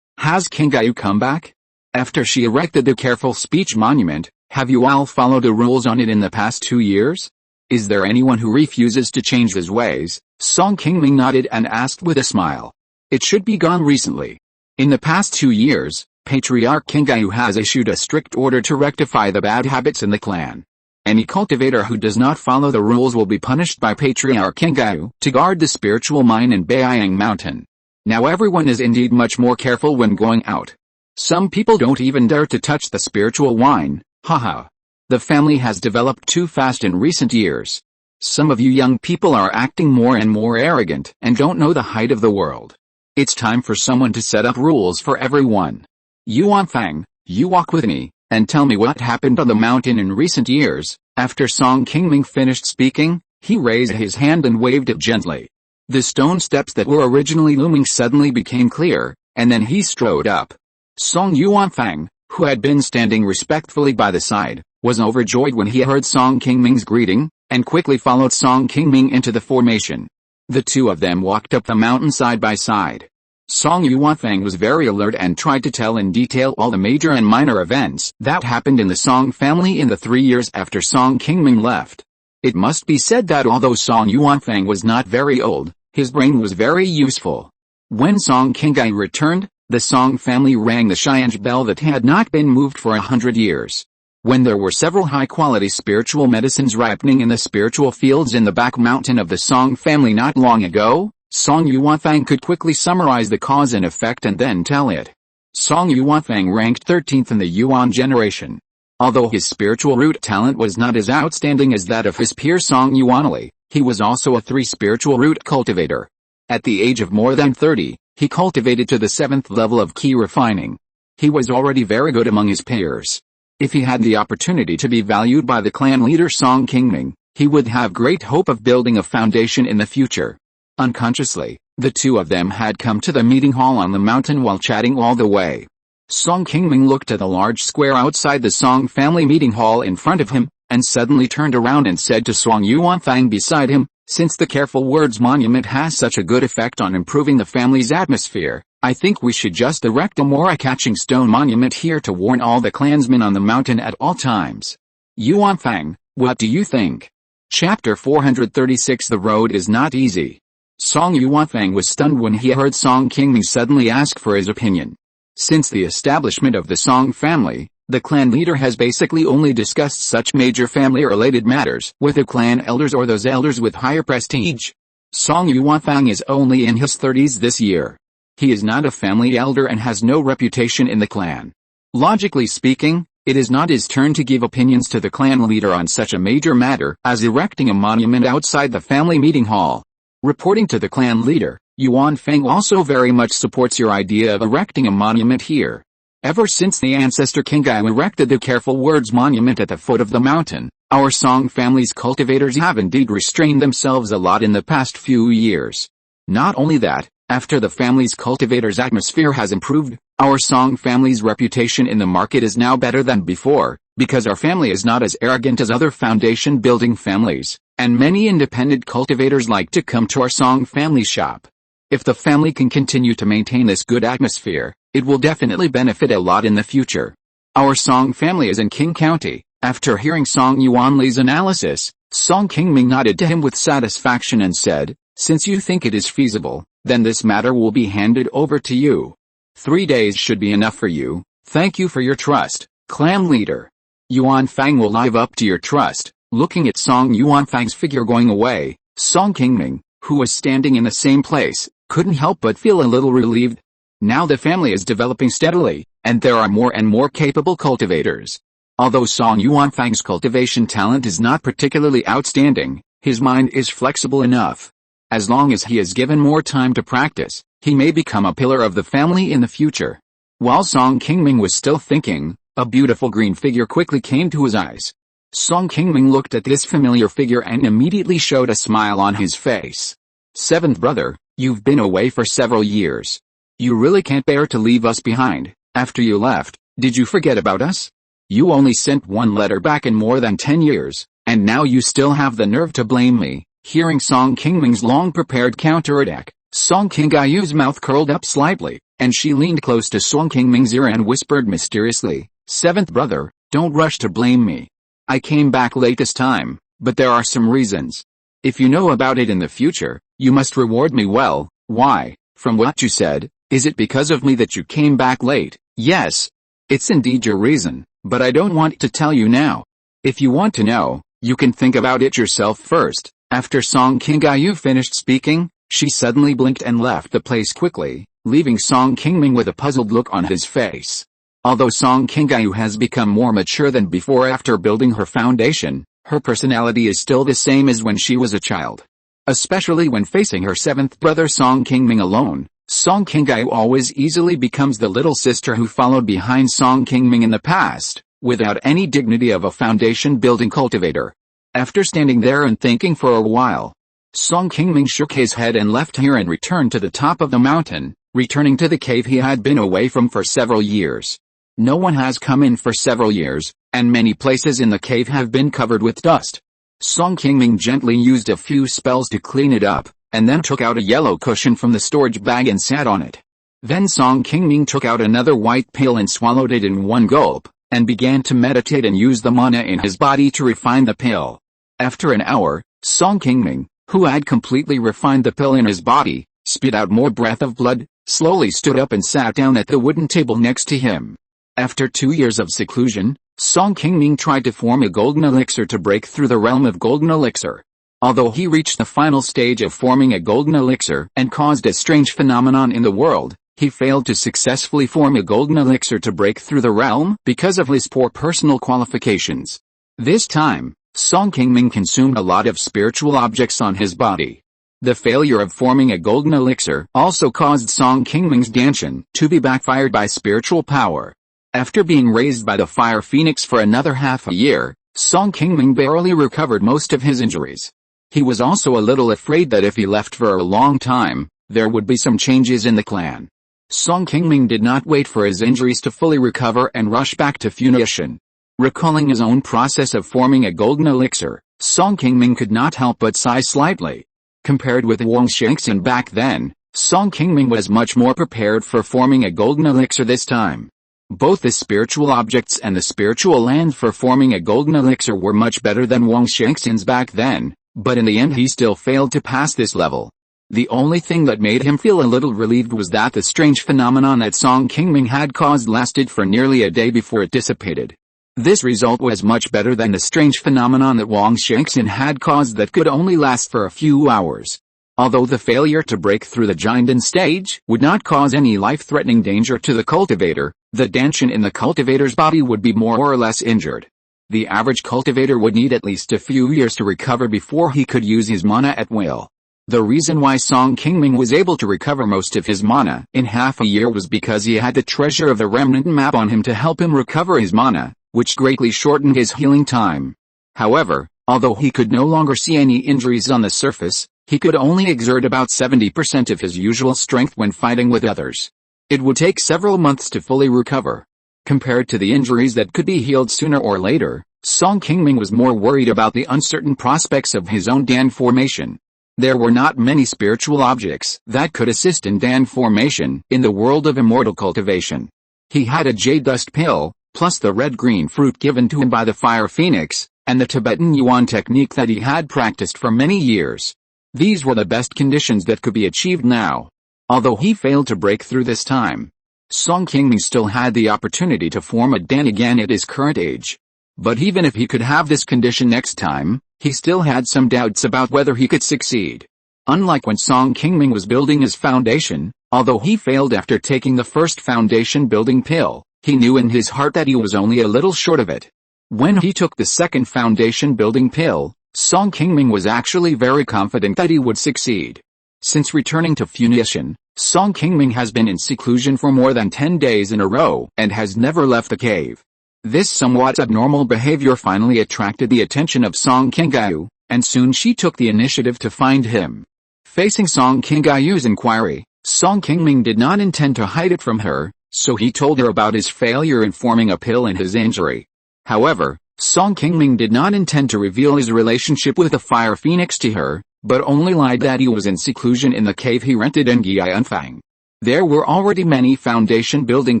Has Qingming come back? After she erected the careful speech monument, have you all followed the rules on it in the past 2 years? Is there anyone who refuses to change his ways? Song Qingming nodded and asked with a smile. It should be gone recently. In the past 2 years, Patriarch Qingming has issued a strict order to rectify the bad habits in the clan. Any cultivator who does not follow the rules will be punished by Patriarch Qingming to guard the spiritual mine in Beiyang Mountain. Now everyone is indeed much more careful when going out. Some people don't even dare to touch the spiritual wine, haha. The family has developed too fast in recent years. Some of you young people are acting more and more arrogant and don't know the height of the world. It's time for someone to set up rules for everyone. Yuanfang, you walk with me, and tell me what happened on the mountain in recent years." After Song Qingming finished speaking, he raised his hand and waved it gently. The stone steps that were originally looming suddenly became clear, and then he strode up. Song Yuanfang, who had been standing respectfully by the side, was overjoyed when he heard Song Qingming's greeting, and quickly followed Song Qingming into the formation. The two of them walked up the mountain side by side. Song Yuanfang was very alert and tried to tell in detail all the major and minor events that happened in the Song family in the 3 years after Song Qingming left. It must be said that although Song Yuanfang was not very old, his brain was very useful. When Song Qingming returned, the Song family rang the Xiange bell that had not been moved for 100 years. When there were several high-quality spiritual medicines ripening in the spiritual fields in the back mountain of the Song family not long ago, Song Yuanfang could quickly summarize the cause and effect and then tell it. Song Yuanfang ranked 13th in the Yuan generation. Although his spiritual root talent was not as outstanding as that of his peer Song Yuanli, he was also a 3 spiritual root cultivator. At the age of more than 30, he cultivated to the 7th level of Qi Refining. He was already very good among his peers. If he had the opportunity to be valued by the clan leader Song Qingming, he would have great hope of building a foundation in the future. Unconsciously, the two of them had come to the meeting hall on the mountain while chatting all the way. Song Qingming looked at the large square outside the Song family meeting hall in front of him, and suddenly turned around and said to Song Yuanfang beside him, "Since the Careful Words monument has such a good effect on improving the family's atmosphere, I think we should just erect a more eye-catching stone monument here to warn all the clansmen on the mountain at all times. Yuanfang, what do you think?" Chapter 436 The road is not easy. Song Yuanfang was stunned when he heard Song Qingming suddenly ask for his opinion. Since the establishment of the Song family, The clan leader has basically only discussed such major family-related matters with the clan elders or those elders with higher prestige. Song Yuanfang is only in his 30s this year. He is not a family elder and has no reputation in the clan. Logically speaking, it is not his turn to give opinions to the clan leader on such a major matter as erecting a monument outside the family meeting hall. Reporting to the clan leader, Yuanfang also very much supports your idea of erecting a monument here. Ever since the ancestor Qingming erected the Careful Words monument at the foot of the mountain, our Song family's cultivators have indeed restrained themselves a lot in the past few years. Not only that, after the family's cultivators' atmosphere has improved, our Song family's reputation in the market is now better than before, because our family is not as arrogant as other foundation-building families, and many independent cultivators like to come to our Song family shop. If the family can continue to maintain this good atmosphere, it will definitely benefit a lot in the future. Our Song family is in Qing County. After hearing Song Yuanli's analysis, Song Qingming nodded to him with satisfaction and said, "Since you think it is feasible, then this matter will be handed over to you. 3 days should be enough for you. Thank you for your trust, clan leader. Yuanfang will live up to your trust." Looking at Song Yuanfang's figure going away, Song Qingming, who was standing in the same place, couldn't help but feel a little relieved. Now the family is developing steadily, and there are more and more capable cultivators. Although Song Yuanfang's cultivation talent is not particularly outstanding, his mind is flexible enough. As long as he is given more time to practice, he may become a pillar of the family in the future. While Song Qingming was still thinking, a beautiful green figure quickly came to his eyes. Song Qingming looked at this familiar figure and immediately showed a smile on his face. "Seventh brother, you've been away for several years. You really can't bear to leave us behind. After you left, did you forget about us? You only sent one letter back in more than 10 years, and now you still have the nerve to blame me." Hearing Song Qingming's long-prepared counterattack, Song Qingyu's mouth curled up slightly, and she leaned close to Song Qingming's ear and whispered mysteriously, "Seventh brother, don't rush to blame me. I came back late this time, but there are some reasons. If you know about it in the future, you must reward me well." "Why? From what you said, is it because of me that you came back late?" "Yes. It's indeed your reason, but I don't want to tell you now. If you want to know, you can think about it yourself first." After Song Qingyu finished speaking, she suddenly blinked and left the place quickly, leaving Song Qingming with a puzzled look on his face. Although Song Qingyu has become more mature than before after building her foundation, her personality is still the same as when she was a child. Especially when facing her seventh brother Song Qingming alone, Song Qingyu always easily becomes the little sister who followed behind Song Qingming in the past, without any dignity of a foundation-building cultivator. After standing there and thinking for a while, Song Qingming shook his head and left here and returned to the top of the mountain, returning to the cave he had been away from for several years. No one has come in for several years, and many places in the cave have been covered with dust. Song Qingming gently used a few spells to clean it up, and then took out a yellow cushion from the storage bag and sat on it. Then Song Qingming took out another white pill and swallowed it in one gulp, and began to meditate and use the mana in his body to refine the pill. After an hour, Song Qingming, who had completely refined the pill in his body, spit out more breath of blood, slowly stood up and sat down at the wooden table next to him. After 2 years of seclusion, Song Qingming tried to form a golden elixir to break through the realm of golden elixir. Although he reached the final stage of forming a golden elixir and caused a strange phenomenon in the world, he failed to successfully form a golden elixir to break through the realm because of his poor personal qualifications. This time, Song Qingming consumed a lot of spiritual objects on his body. The failure of forming a golden elixir also caused Song Qingming's Danshan to be backfired by spiritual power. After being raised by the fire phoenix for another half a year, Song Qingming barely recovered most of his injuries. He was also a little afraid that if he left for a long time, there would be some changes in the clan. Song Qingming did not wait for his injuries to fully recover and rush back to Funiu Mountain. Recalling his own process of forming a golden elixir, Song Qingming could not help but sigh slightly. Compared with Wang Shengxian back then, Song Qingming was much more prepared for forming a golden elixir this time. Both the spiritual objects and the spiritual land for forming a golden elixir were much better than Wang Shengxian's back then, but in the end he still failed to pass this level. The only thing that made him feel a little relieved was that the strange phenomenon that Song Qingming had caused lasted for nearly a day before it dissipated. This result was much better than the strange phenomenon that Wang Shangxin had caused that could only last for a few hours. Although the failure to break through the Jinden stage would not cause any life-threatening danger to the cultivator, the Danshan in the cultivator's body would be more or less injured. The average cultivator would need at least a few years to recover before he could use his mana at will. The reason why Song Qingming was able to recover most of his mana in half a year was because he had the treasure of the remnant map on him to help him recover his mana, which greatly shortened his healing time. However, although he could no longer see any injuries on the surface, he could only exert about 70% of his usual strength when fighting with others. It would take several months to fully recover. Compared to the injuries that could be healed sooner or later, Song Qingming was more worried about the uncertain prospects of his own Dan formation. There were not many spiritual objects that could assist in Dan formation in the world of immortal cultivation. He had a jade dust pill, plus the red-green fruit given to him by the fire phoenix, and the Tibetan Yuan technique that he had practiced for many years. These were the best conditions that could be achieved now. Although he failed to break through this time, Song Qingming still had the opportunity to form a Dan again at his current age. But even if he could have this condition next time, he still had some doubts about whether he could succeed. Unlike when Song Qingming was building his foundation, although he failed after taking the first foundation building pill, he knew in his heart that he was only a little short of it. When he took the second foundation building pill, Song Qingming was actually very confident that he would succeed. Since returning to Funiu, Song Qingming has been in seclusion for more than 10 days in a row and has never left the cave. This somewhat abnormal behavior finally attracted the attention of Song Qingyu, and soon she took the initiative to find him. Facing Song Qingyu's inquiry, Song Qingming did not intend to hide it from her, so he told her about his failure in forming a pill and his injury. However, Song Qingming did not intend to reveal his relationship with the fire phoenix to her, but only lied that he was in seclusion in the cave he rented in Gianfang. There were already many foundation building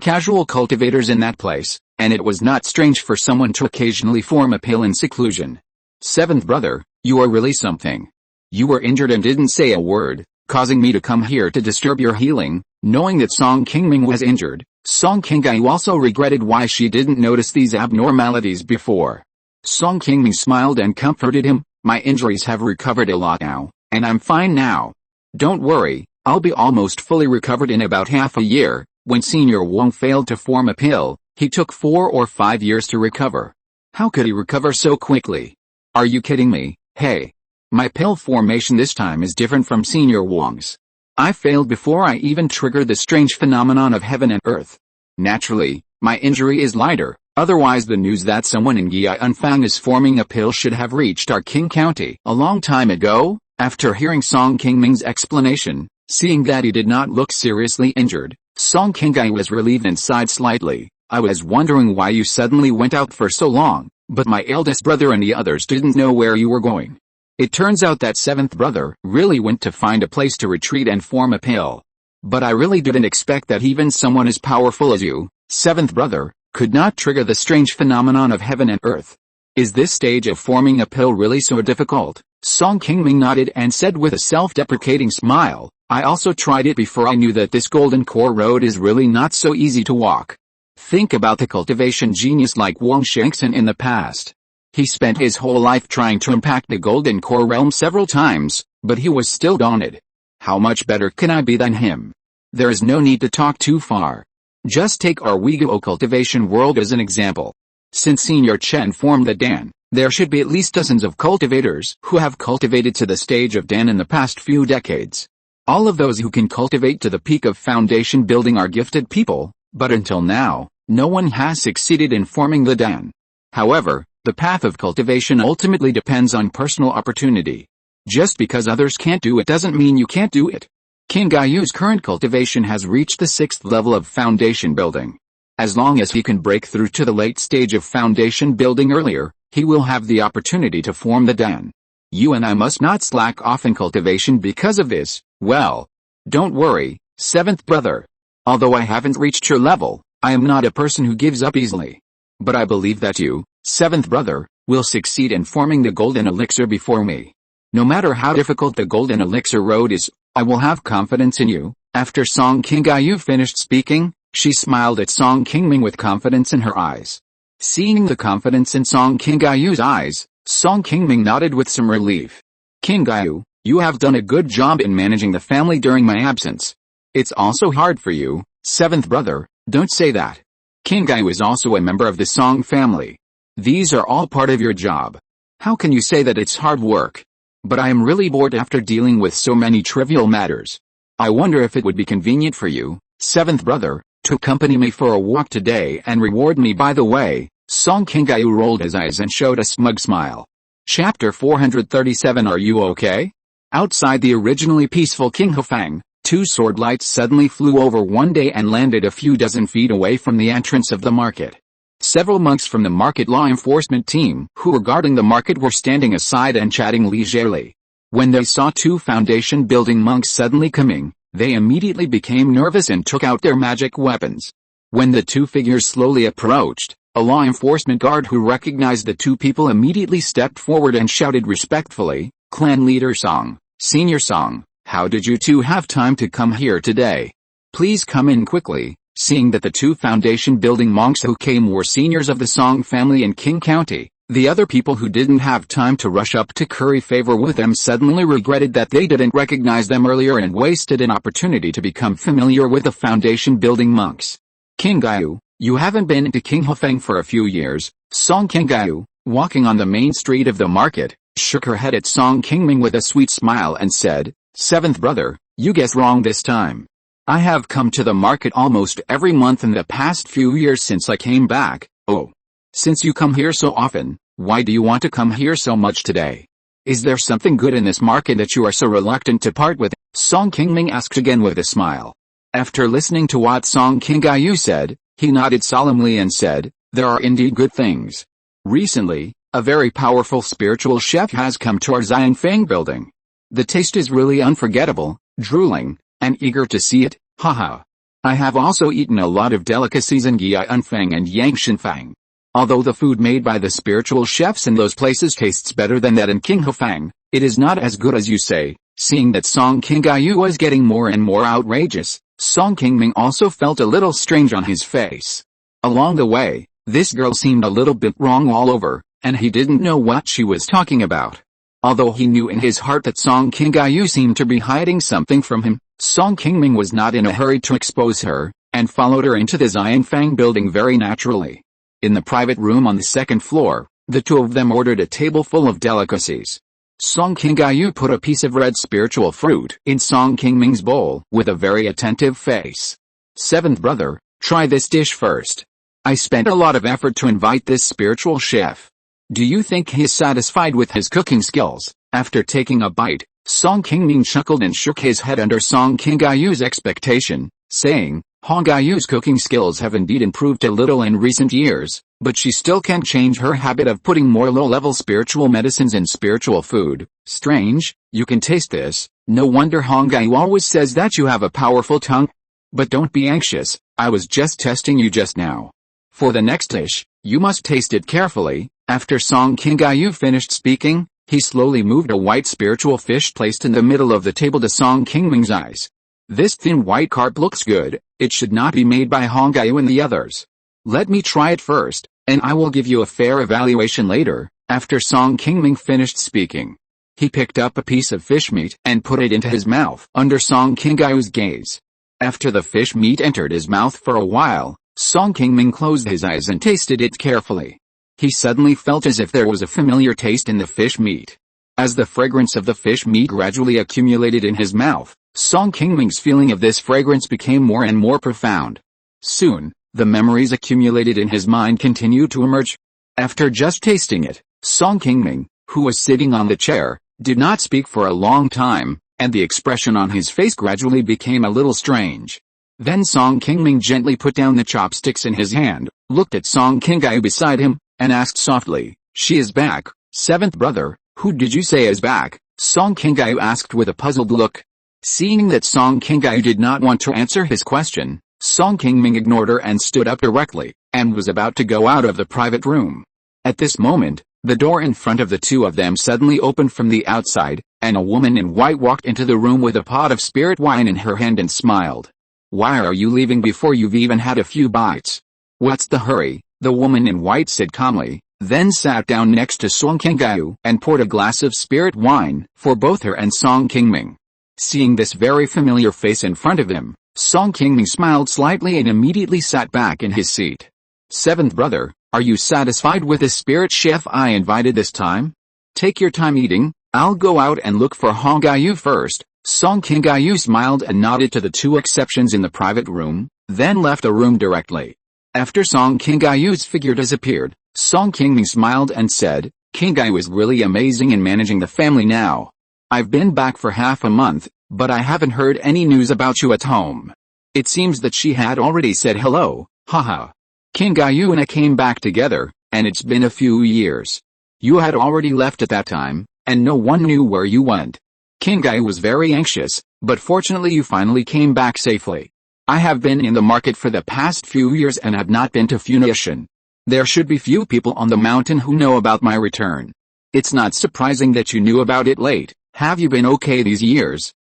casual cultivators in that place, and it was not strange for someone to occasionally form a pill in seclusion. Seventh brother, you are really something. You were injured and didn't say a word, causing me to come here to disturb your healing. Knowing that Song Qingming was injured, Song Qingyu also regretted why she didn't notice these abnormalities before. Song Qingming smiled and comforted him. My injuries have recovered a lot now, and I'm fine now. Don't worry, I'll be almost fully recovered in about half a year. When Senior Wang failed to form a pill, he took 4 or 5 years to recover. How could he recover so quickly? Are you kidding me? Hey. My pill formation this time is different from Senior Wang's. I failed before I even triggered the strange phenomenon of heaven and earth. Naturally, my injury is lighter, otherwise the news that someone in Gianfang is forming a pill should have reached our Qing County a long time ago. After hearing Song Qingming's explanation, seeing that he did not look seriously injured, Song Qingyu was relieved and sighed slightly. I was wondering why you suddenly went out for so long, but my eldest brother and the others didn't know where you were going. It turns out that seventh brother really went to find a place to retreat and form a pill. But I really didn't expect that even someone as powerful as you, seventh brother, could not trigger the strange phenomenon of heaven and earth. Is this stage of forming a pill really so difficult? Song Qingming nodded and said with a self-deprecating smile, I also tried it before I knew that this golden core road is really not so easy to walk. Think about the cultivation genius like Wang Shangxin in the past. He spent his whole life trying to impact the Golden Core realm several times, but he was still daunted. How much better can I be than him? There is no need to talk too far. Just take our Uyghur cultivation world as an example. Since Senior Chen formed the Dan, there should be at least dozens of cultivators who have cultivated to the stage of Dan in the past few decades. All of those who can cultivate to the peak of foundation building are gifted people, but until now, no one has succeeded in forming the Dan. However, the path of cultivation ultimately depends on personal opportunity. Just because others can't do it doesn't mean you can't do it. Qingyu's current cultivation has reached the 6th level of foundation building. As long as he can break through to the late stage of foundation building earlier, he will have the opportunity to form the Dan. You and I must not slack off in cultivation because of this. Well, don't worry, seventh brother. Although I haven't reached your level, I am not a person who gives up easily. But I believe that you, seventh brother, will succeed in forming the golden elixir before me. No matter how difficult the golden elixir road is, I will have confidence in you." After Song Qingyu finished speaking, she smiled at Song Qingming with confidence in her eyes. Seeing the confidence in Song Qingyu's eyes, Song Qingming nodded with some relief. "Qingyu, you have done a good job in managing the family during my absence. It's also hard for you, seventh brother, don't say that. Qingyu is also a member of the Song family. These are all part of your job. How can you say that it's hard work? But I am really bored after dealing with so many trivial matters. I wonder if it would be convenient for you, seventh brother, to accompany me for a walk today and reward me by the way." Song Qingyu rolled his eyes and showed a smug smile. Chapter 437. Are you okay? Outside the originally peaceful Qinghofang, two sword lights suddenly flew over one day and landed a few dozen feet away from the entrance of the market. Several monks from the market law enforcement team who were guarding the market were standing aside and chatting leisurely. When they saw two foundation building monks suddenly coming, they immediately became nervous and took out their magic weapons. When the two figures slowly approached, a law enforcement guard who recognized the two people immediately stepped forward and shouted respectfully, "Clan Leader Song, Senior Song, how did you two have time to come here today? Please come in quickly." Seeing that the two foundation building monks who came were seniors of the Song family in Qing County, the other people who didn't have time to rush up to curry favor with them suddenly regretted that they didn't recognize them earlier and wasted an opportunity to become familiar with the foundation building monks. "Qingyu, you haven't been to Qinghofeng for a few years." Song Qingyu, walking on the main street of the market, shook her head at Song Qingming with a sweet smile and said, "Seventh brother, you guessed wrong this time. I have come to the market almost every month in the past few years since I came back." "Oh. Since you come here so often, why do you want to come here so much today? Is there something good in this market that you are so reluctant to part with?" Song Qingming asked again with a smile. After listening to what Song Qingyu said, he nodded solemnly and said, "There are indeed good things. Recently, a very powerful spiritual chef has come to our Xianfeng building. The taste is really unforgettable, drooling, and eager to see it, haha. I have also eaten a lot of delicacies in Gianfeng and Yangshanfang. Although the food made by the spiritual chefs in those places tastes better than that in Qinghofang, it is not as good as you say." Seeing that Song Qingyu was getting more and more outrageous, Song Qingming also felt a little strange on his face. Along the way, this girl seemed a little bit wrong all over, and he didn't know what she was talking about. Although he knew in his heart that Song Qingyu seemed to be hiding something from him, Song Qingming was not in a hurry to expose her, and followed her into the Xianfang building very naturally. In the private room on the second floor, the two of them ordered a table full of delicacies. Song Qingyu put a piece of red spiritual fruit in Song Qingming's bowl with a very attentive face. "Seventh brother, try this dish first. I spent a lot of effort to invite this spiritual chef. Do you think he is satisfied with his cooking skills?" After taking a bite, Song Qingming chuckled and shook his head under Song Qingyu's expectation, saying, "Hongyu's cooking skills have indeed improved a little in recent years, but she still can't change her habit of putting more low-level spiritual medicines in spiritual food. Strange, you can taste this. No wonder Hongyu always says that you have a powerful tongue. But don't be anxious, I was just testing you just now. For the next dish, you must taste it carefully." After Song Qingyu finished speaking, he slowly moved a white spiritual fish placed in the middle of the table to Song Qingming's eyes. "This thin white carp looks good. It should not be made by Hongyu and the others. Let me try it first, and I will give you a fair evaluation later." After Song Qingming finished speaking, he picked up a piece of fish meat and put it into his mouth under Song Qingyu's gaze. After the fish meat entered his mouth for a while, Song Qingming closed his eyes and tasted it carefully. He suddenly felt as if there was a familiar taste in the fish meat. As the fragrance of the fish meat gradually accumulated in his mouth, Song Qingming's feeling of this fragrance became more and more profound. Soon, the memories accumulated in his mind continued to emerge. After just tasting it, Song Qingming, who was sitting on the chair, did not speak for a long time, and the expression on his face gradually became a little strange. Then Song Qingming gently put down the chopsticks in his hand, looked at Song Qingyu beside him, and asked softly, "She is back, seventh brother, who did you say is back?" Song Qingyu asked with a puzzled look. Seeing that Song Qingyu did not want to answer his question, Song Qingming ignored her and stood up directly, and was about to go out of the private room. At this moment, the door in front of the two of them suddenly opened from the outside, and a woman in white walked into the room with a pot of spirit wine in her hand and smiled. "Why are you leaving before you've even had a few bites?" "What's the hurry?" the woman in white said calmly, then sat down next to Song Qingming and poured a glass of spirit wine for both her and Song Qingming. Seeing this very familiar face in front of him, Song Qingming smiled slightly and immediately sat back in his seat. "Seventh brother, are you satisfied with the spirit chef I invited this time? Take your time eating, I'll go out and look for Hong Gaiyu first." Song Qingming smiled and nodded to the two exceptions in the private room, then left the room directly. After Song Qingming's figure disappeared, Song Qingming smiled and said, "Qingming is really amazing in managing the family now. I've been back for half a month, but I haven't heard any news about you at home." It seems that she had already said hello, haha. "Qingming and I came back together, and it's been a few years. You had already left at that time, and no one knew where you went. Qingming was very anxious, but fortunately you finally came back safely. I have been in the market for the past few years and have not been to Funiu Mountain. There should be few people on the mountain who know about my return. It's not surprising that you knew about it late. Have you been okay these years?"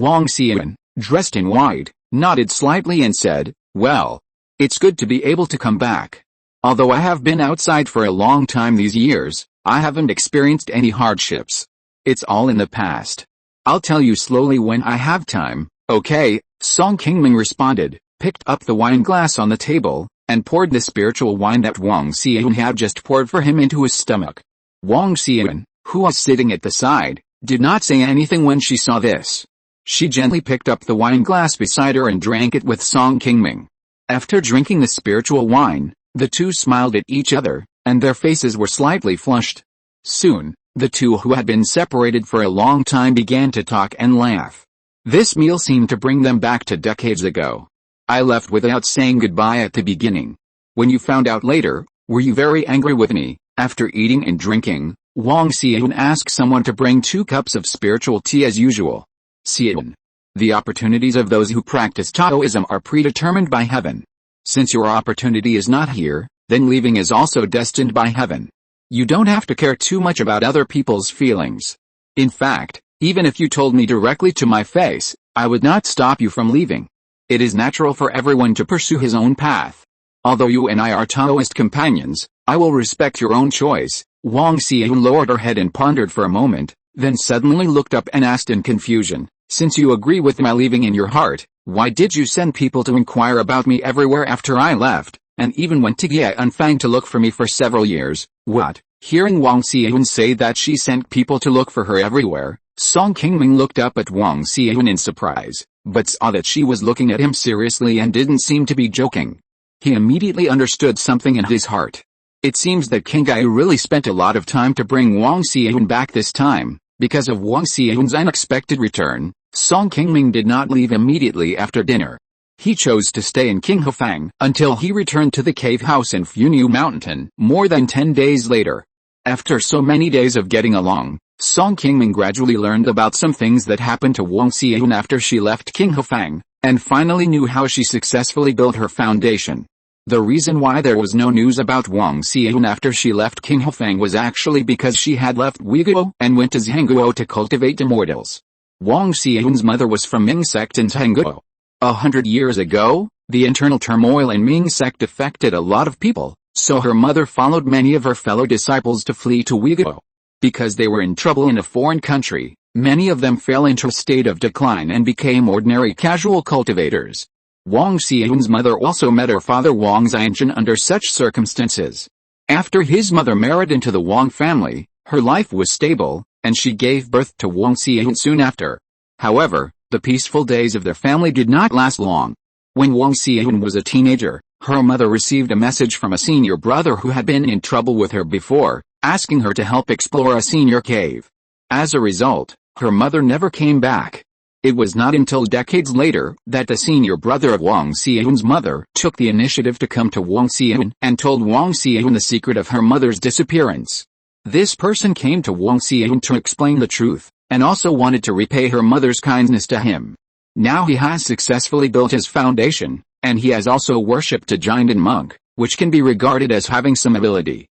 Wang Xian, dressed in white, nodded slightly and said, "Well, it's good to be able to come back. Although I have been outside for a long time these years, I haven't experienced any hardships. It's all in the past. I'll tell you slowly when I have time, okay?" Song Qingming responded, picked up the wine glass on the table, and poured the spiritual wine that Wang Xian had just poured for him into his stomach. Wang Xian, who was sitting at the side, did not say anything when she saw this. She gently picked up the wine glass beside her and drank it with Song Qingming. After drinking the spiritual wine, the two smiled at each other, and their faces were slightly flushed. Soon, the two who had been separated for a long time began to talk and laugh. This meal seemed to bring them back to decades ago. "I left without saying goodbye at the beginning. When you found out later, were you very angry with me?" After eating and drinking, Wang Xian asked someone to bring 2 cups of spiritual tea as usual. Xian. The opportunities of those who practice Taoism are predetermined by heaven. Since your opportunity is not here, then leaving is also destined by heaven. You don't have to care too much about other people's feelings. In fact, even if you told me directly to my face, I would not stop you from leaving. It is natural for everyone to pursue his own path. Although you and I are Taoist companions, I will respect your own choice." Wang Xian lowered her head and pondered for a moment, then suddenly looked up and asked in confusion, "Since you agree with my leaving in your heart, why did you send people to inquire about me everywhere after I left, and even went to Anfang to look for me for several years?" "What?" Hearing Wang Xian say that she sent people to look for her everywhere, Song Qingming looked up at Wang Xian in surprise, but saw that she was looking at him seriously and didn't seem to be joking. He immediately understood something in his heart. It seems that Qingming really spent a lot of time to bring Wang Xian back this time. Because of Wang Xian's unexpected return, Song Qingming did not leave immediately after dinner. He chose to stay in Qinghofang until he returned to the cave house in Funiu Mountain more than 10 days later. After so many days of getting along, Song Qingming gradually learned about some things that happened to Wang Xian after she left Qinghofang, and finally knew how she successfully built her foundation. The reason why there was no news about Wang Xian after she left Qinghofang was actually because she had left Uiguo and went to Zhangguo to cultivate immortals. Wang Xian's mother was from Ming sect in Zhangguo. 100 years ago, the internal turmoil in Ming sect affected a lot of people, so her mother followed many of her fellow disciples to flee to Uiguo. Because they were in trouble in a foreign country, many of them fell into a state of decline and became ordinary casual cultivators. Wang Xian's mother also met her father Wang Xianchen under such circumstances. After his mother married into the Wang family, her life was stable, and she gave birth to Wang Xian soon after. However, the peaceful days of their family did not last long. When Wang Xian was a teenager, her mother received a message from a senior brother who had been in trouble with her before, asking her to help explore a senior cave. As a result, her mother never came back. It was not until decades later that the senior brother of Wang Xian's mother took the initiative to come to Wang Xian and told Wang Xian the secret of her mother's disappearance. This person came to Wang Xian to explain the truth, and also wanted to repay her mother's kindness to him. Now he has successfully built his foundation, and he has also worshipped a giant monk, which can be regarded as having some ability.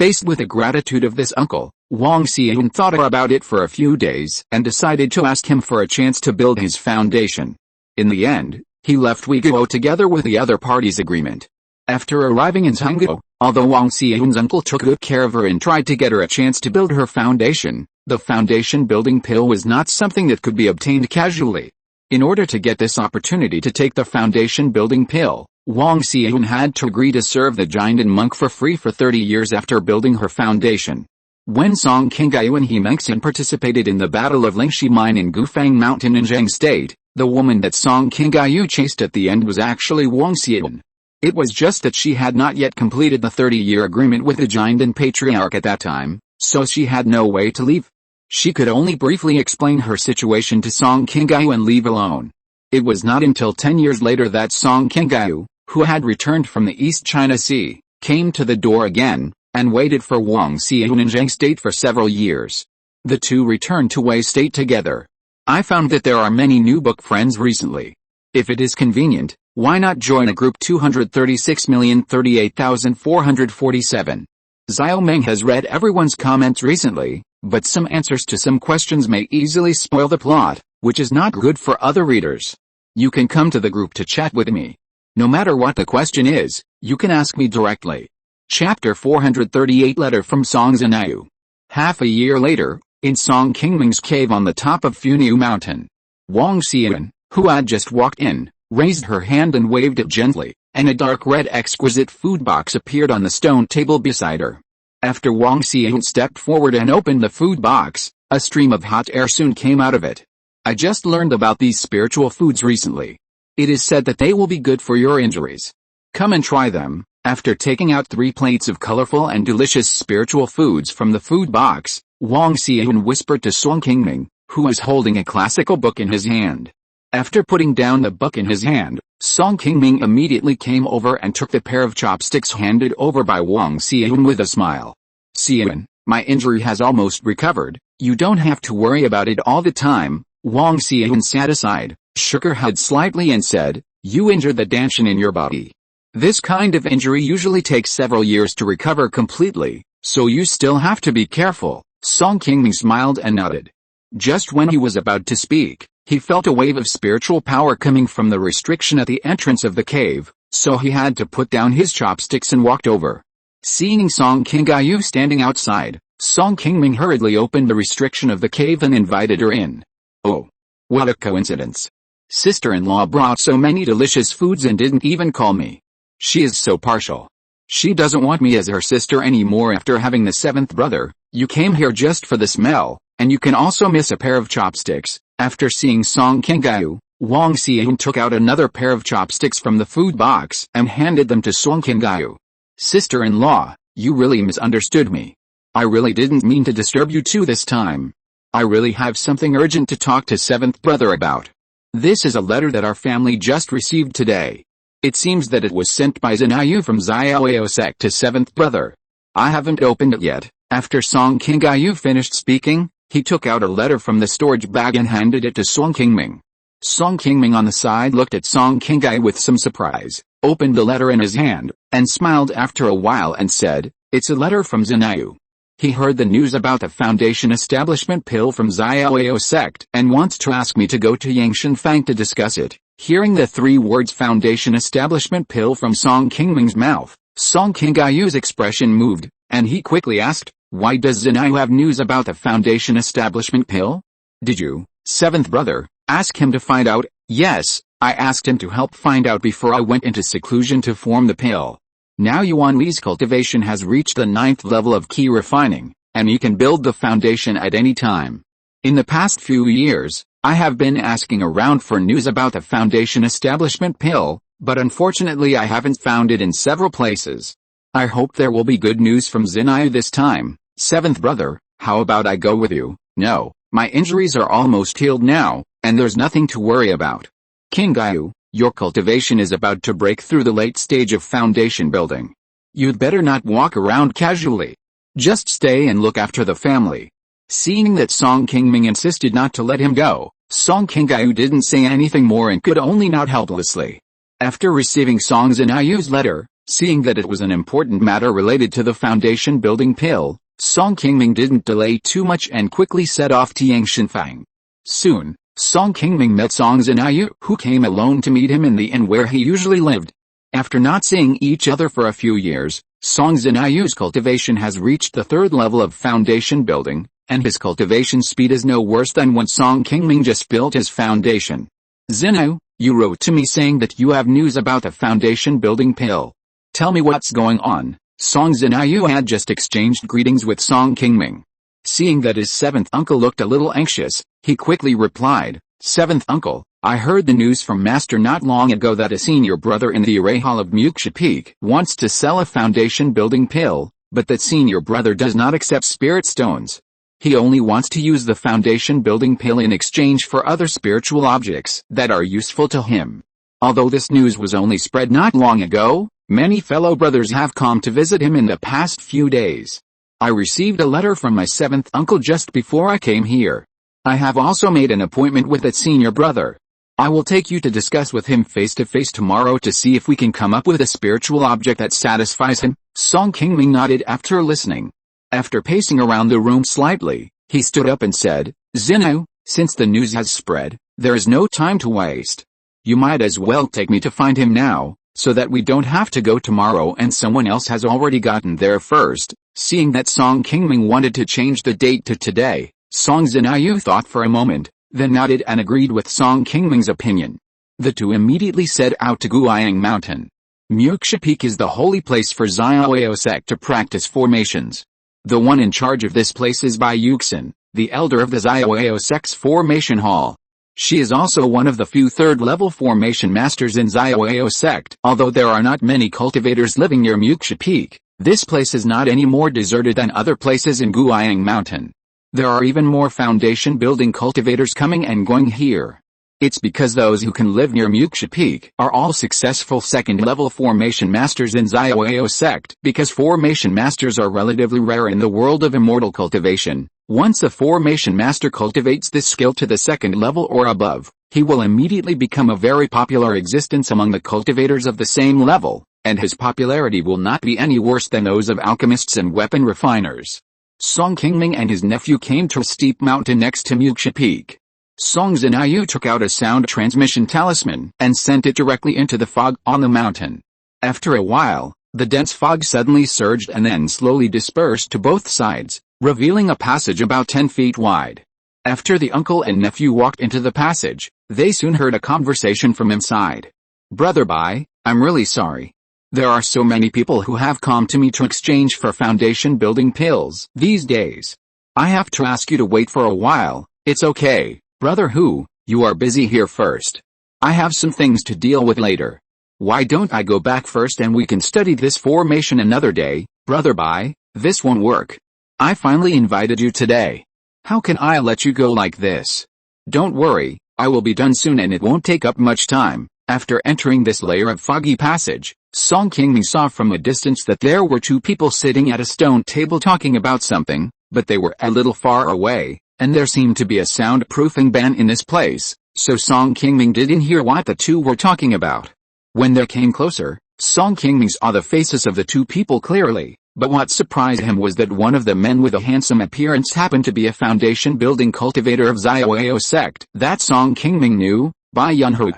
Faced with the gratitude of this uncle, Wang Xian thought about it for a few days and decided to ask him for a chance to build his foundation. In the end, he left Weiguo together with the other parties' agreement. After arriving in Zhangguo, although Wang Xian's uncle took good care of her and tried to get her a chance to build her foundation, the foundation building pill was not something that could be obtained casually. In order to get this opportunity to take the foundation building pill, Wang Xian had to agree to serve the giant and monk for free for 30 years after building her foundation. When Song Qingyu and He Mengxian participated in the Battle of Lingxi Mine in Gufang Mountain in Zhang State, the woman that Song Qingyu chased at the end was actually Wang Xian. It was just that she had not yet completed the 30-year agreement with the giant and patriarch at that time, so she had no way to leave. She could only briefly explain her situation to Song Qingyu and leave alone. It was not until 10 years later that Song Qingyu, who had returned from the East China Sea, came to the door again, and waited for Wang Xian in Zhang State for several years. The two returned to Wei State together. I found that there are many new book friends recently. If it is convenient, why not join a group 236,038,447. Xiao Meng has read everyone's comments recently, but some answers to some questions may easily spoil the plot, which is not good for other readers. You can come to the group to chat with me. No matter what the question is, you can ask me directly. Chapter 438 Letter from Song Zinayu. Half a year later, in Song Qingming's cave on the top of Funiu Mountain, Wang Xian, who had just walked in, raised her hand and waved it gently, and a dark red exquisite food box appeared on the stone table beside her. After Wang Xian stepped forward and opened the food box, a stream of hot air soon came out of it. I just learned about these spiritual foods recently. It is said that they will be good for your injuries. Come and try them. After taking out 3 plates of colorful and delicious spiritual foods from the food box, Wang Xian whispered to Song Qingming, who was holding a classical book in his hand. After putting down the book in his hand, Song Qingming immediately came over and took the pair of chopsticks handed over by Wang Xian with a smile. Xian, my injury has almost recovered, you don't have to worry about it all the time. Wang Xian sat aside, shook her head slightly and said, you injured the danshan in your body. This kind of injury usually takes several years to recover completely, so you still have to be careful. Song Qingming smiled and nodded. Just when he was about to speak, he felt a wave of spiritual power coming from the restriction at the entrance of the cave, so he had to put down his chopsticks and walked over. Seeing Song Qingyu standing outside, Song Qingming hurriedly opened the restriction of the cave and invited her in. Oh, what a coincidence. Sister-in-law brought so many delicious foods and didn't even call me. She is so partial. She doesn't want me as her sister anymore after having the 7th brother. You came here just for the smell, and you can also miss a pair of chopsticks. After seeing Song Qingyu, Wang Xian took out another pair of chopsticks from the food box and handed them to Song Qingyu. Sister-in-law, you really misunderstood me. I really didn't mean to disturb you too this time. I really have something urgent to talk to 7th brother about. This is a letter that our family just received today. It seems that it was sent by Zinayu from Xiaoyao sect to 7th brother. I haven't opened it yet. After Song Qingyu finished speaking, he took out a letter from the storage bag and handed it to Song Qingming. Song Qingming on the side looked at Song Qingyu with some surprise, opened the letter in his hand, and smiled after a while and said, it's a letter from Zinayu. He heard the news about the foundation establishment pill from Xiaoyao sect and wants to ask me to go to Yangshan Fang to discuss it. Hearing the 3 words foundation establishment pill from Song Qingming's mouth, Song Qingyu's expression moved, and he quickly asked, why does Zinayu have news about the foundation establishment pill? Did you, 7th brother, ask him to find out? Yes, I asked him to help find out before I went into seclusion to form the pill. Now Yuan Li's cultivation has reached the 9th level of Qi Refining, and he can build the foundation at any time. In the past few years, I have been asking around for news about the foundation establishment pill, but unfortunately I haven't found it in several places. I hope there will be good news from Zinayu this time. 7th brother, how about I go with you? No, my injuries are almost healed now, and there's nothing to worry about. Qingyu, your cultivation is about to break through the late stage of foundation building. You'd better not walk around casually. Just stay and look after the family. Seeing that Song Qingming insisted not to let him go, Song Qingyu didn't say anything more and could only nod helplessly. After receiving Song Zinayu's letter, Seeing that it was an important matter related to the foundation building pill, Song Qingming didn't delay too much and quickly set off to Yangshanfang. Soon, Song Qingming met Song Zinayu, who came alone to meet him in the inn where he usually lived. After not seeing each other for a few years, Song Zinayu's cultivation has reached the 3rd level of foundation building, and his cultivation speed is no worse than when Song Qingming just built his foundation. Zinayu, you wrote to me saying that you have news about the foundation building pill. Tell me what's going on. Song Zinayu had just exchanged greetings with Song Qingming. Seeing that his 7th uncle looked a little anxious, he quickly replied, 7th uncle, I heard the news from Master not long ago that a senior brother in the array hall of Muxia Peak wants to sell a foundation building pill, but that senior brother does not accept spirit stones. He only wants to use the foundation building pill in exchange for other spiritual objects that are useful to him. Although this news was only spread not long ago, many fellow brothers have come to visit him in the past few days. I received a letter from my 7th uncle just before I came here. I have also made an appointment with that senior brother. I will take you to discuss with him face to face tomorrow to see if we can come up with a spiritual object that satisfies him. Song Qingming nodded after listening. After pacing around the room slightly, he stood up and said, Zinayu, since the news has spread, there is no time to waste. You might as well take me to find him now, so that we don't have to go tomorrow and someone else has already gotten there first. Seeing that Song Qingming wanted to change the date to today, Song Zinayu thought for a moment, then nodded and agreed with Song Qingming's opinion. The two immediately set out to Qingming Mountain. Muxia Peak is the holy place for Xiaoyao sect to practice formations. The one in charge of this place is Bai Yuxin, the elder of the Xiaoyao sect's formation hall. She is also one of the few 3rd-level formation masters in Xiaoyao sect. Although there are not many cultivators living near Muxia Peak, this place is not any more deserted than other places in Qingming Mountain. There are even more foundation building cultivators coming and going here. It's because those who can live near Muxia Peak are all successful 2nd-level formation masters in Xiaoyao sect. Because formation masters are relatively rare in the world of immortal cultivation, once a formation master cultivates this skill to the 2nd level or above, he will immediately become a very popular existence among the cultivators of the same level, and his popularity will not be any worse than those of alchemists and weapon refiners. Song Qingming and his nephew came to a steep mountain next to Muxia Peak. Song Zinayu took out a sound transmission talisman and sent it directly into the fog on the mountain. After a while, the dense fog suddenly surged and then slowly dispersed to both sides, revealing a passage about 10 feet wide. After the uncle and nephew walked into the passage, they soon heard a conversation from inside. Brother Bai, I'm really sorry. There are so many people who have come to me to exchange for foundation building pills these days. I have to ask you to wait for a while. It's okay, brother Hu, you are busy here first. I have some things to deal with later. Why don't I go back first and we can study this formation another day, brother Bai? This won't work. I finally invited you today. How can I let you go like this? Don't worry, I will be done soon and it won't take up much time. After entering this layer of foggy passage, Song Qingming saw from a distance that there were 2 people sitting at a stone table talking about something, but they were a little far away, and there seemed to be a soundproofing ban in this place, so Song Qingming didn't hear what the 2 were talking about. When they came closer, Song Qingming saw the faces of the 2 people clearly, but what surprised him was that one of the men with a handsome appearance happened to be a foundation building cultivator of Xiaoyao sect that Song Qingming knew, Bai Yunhu.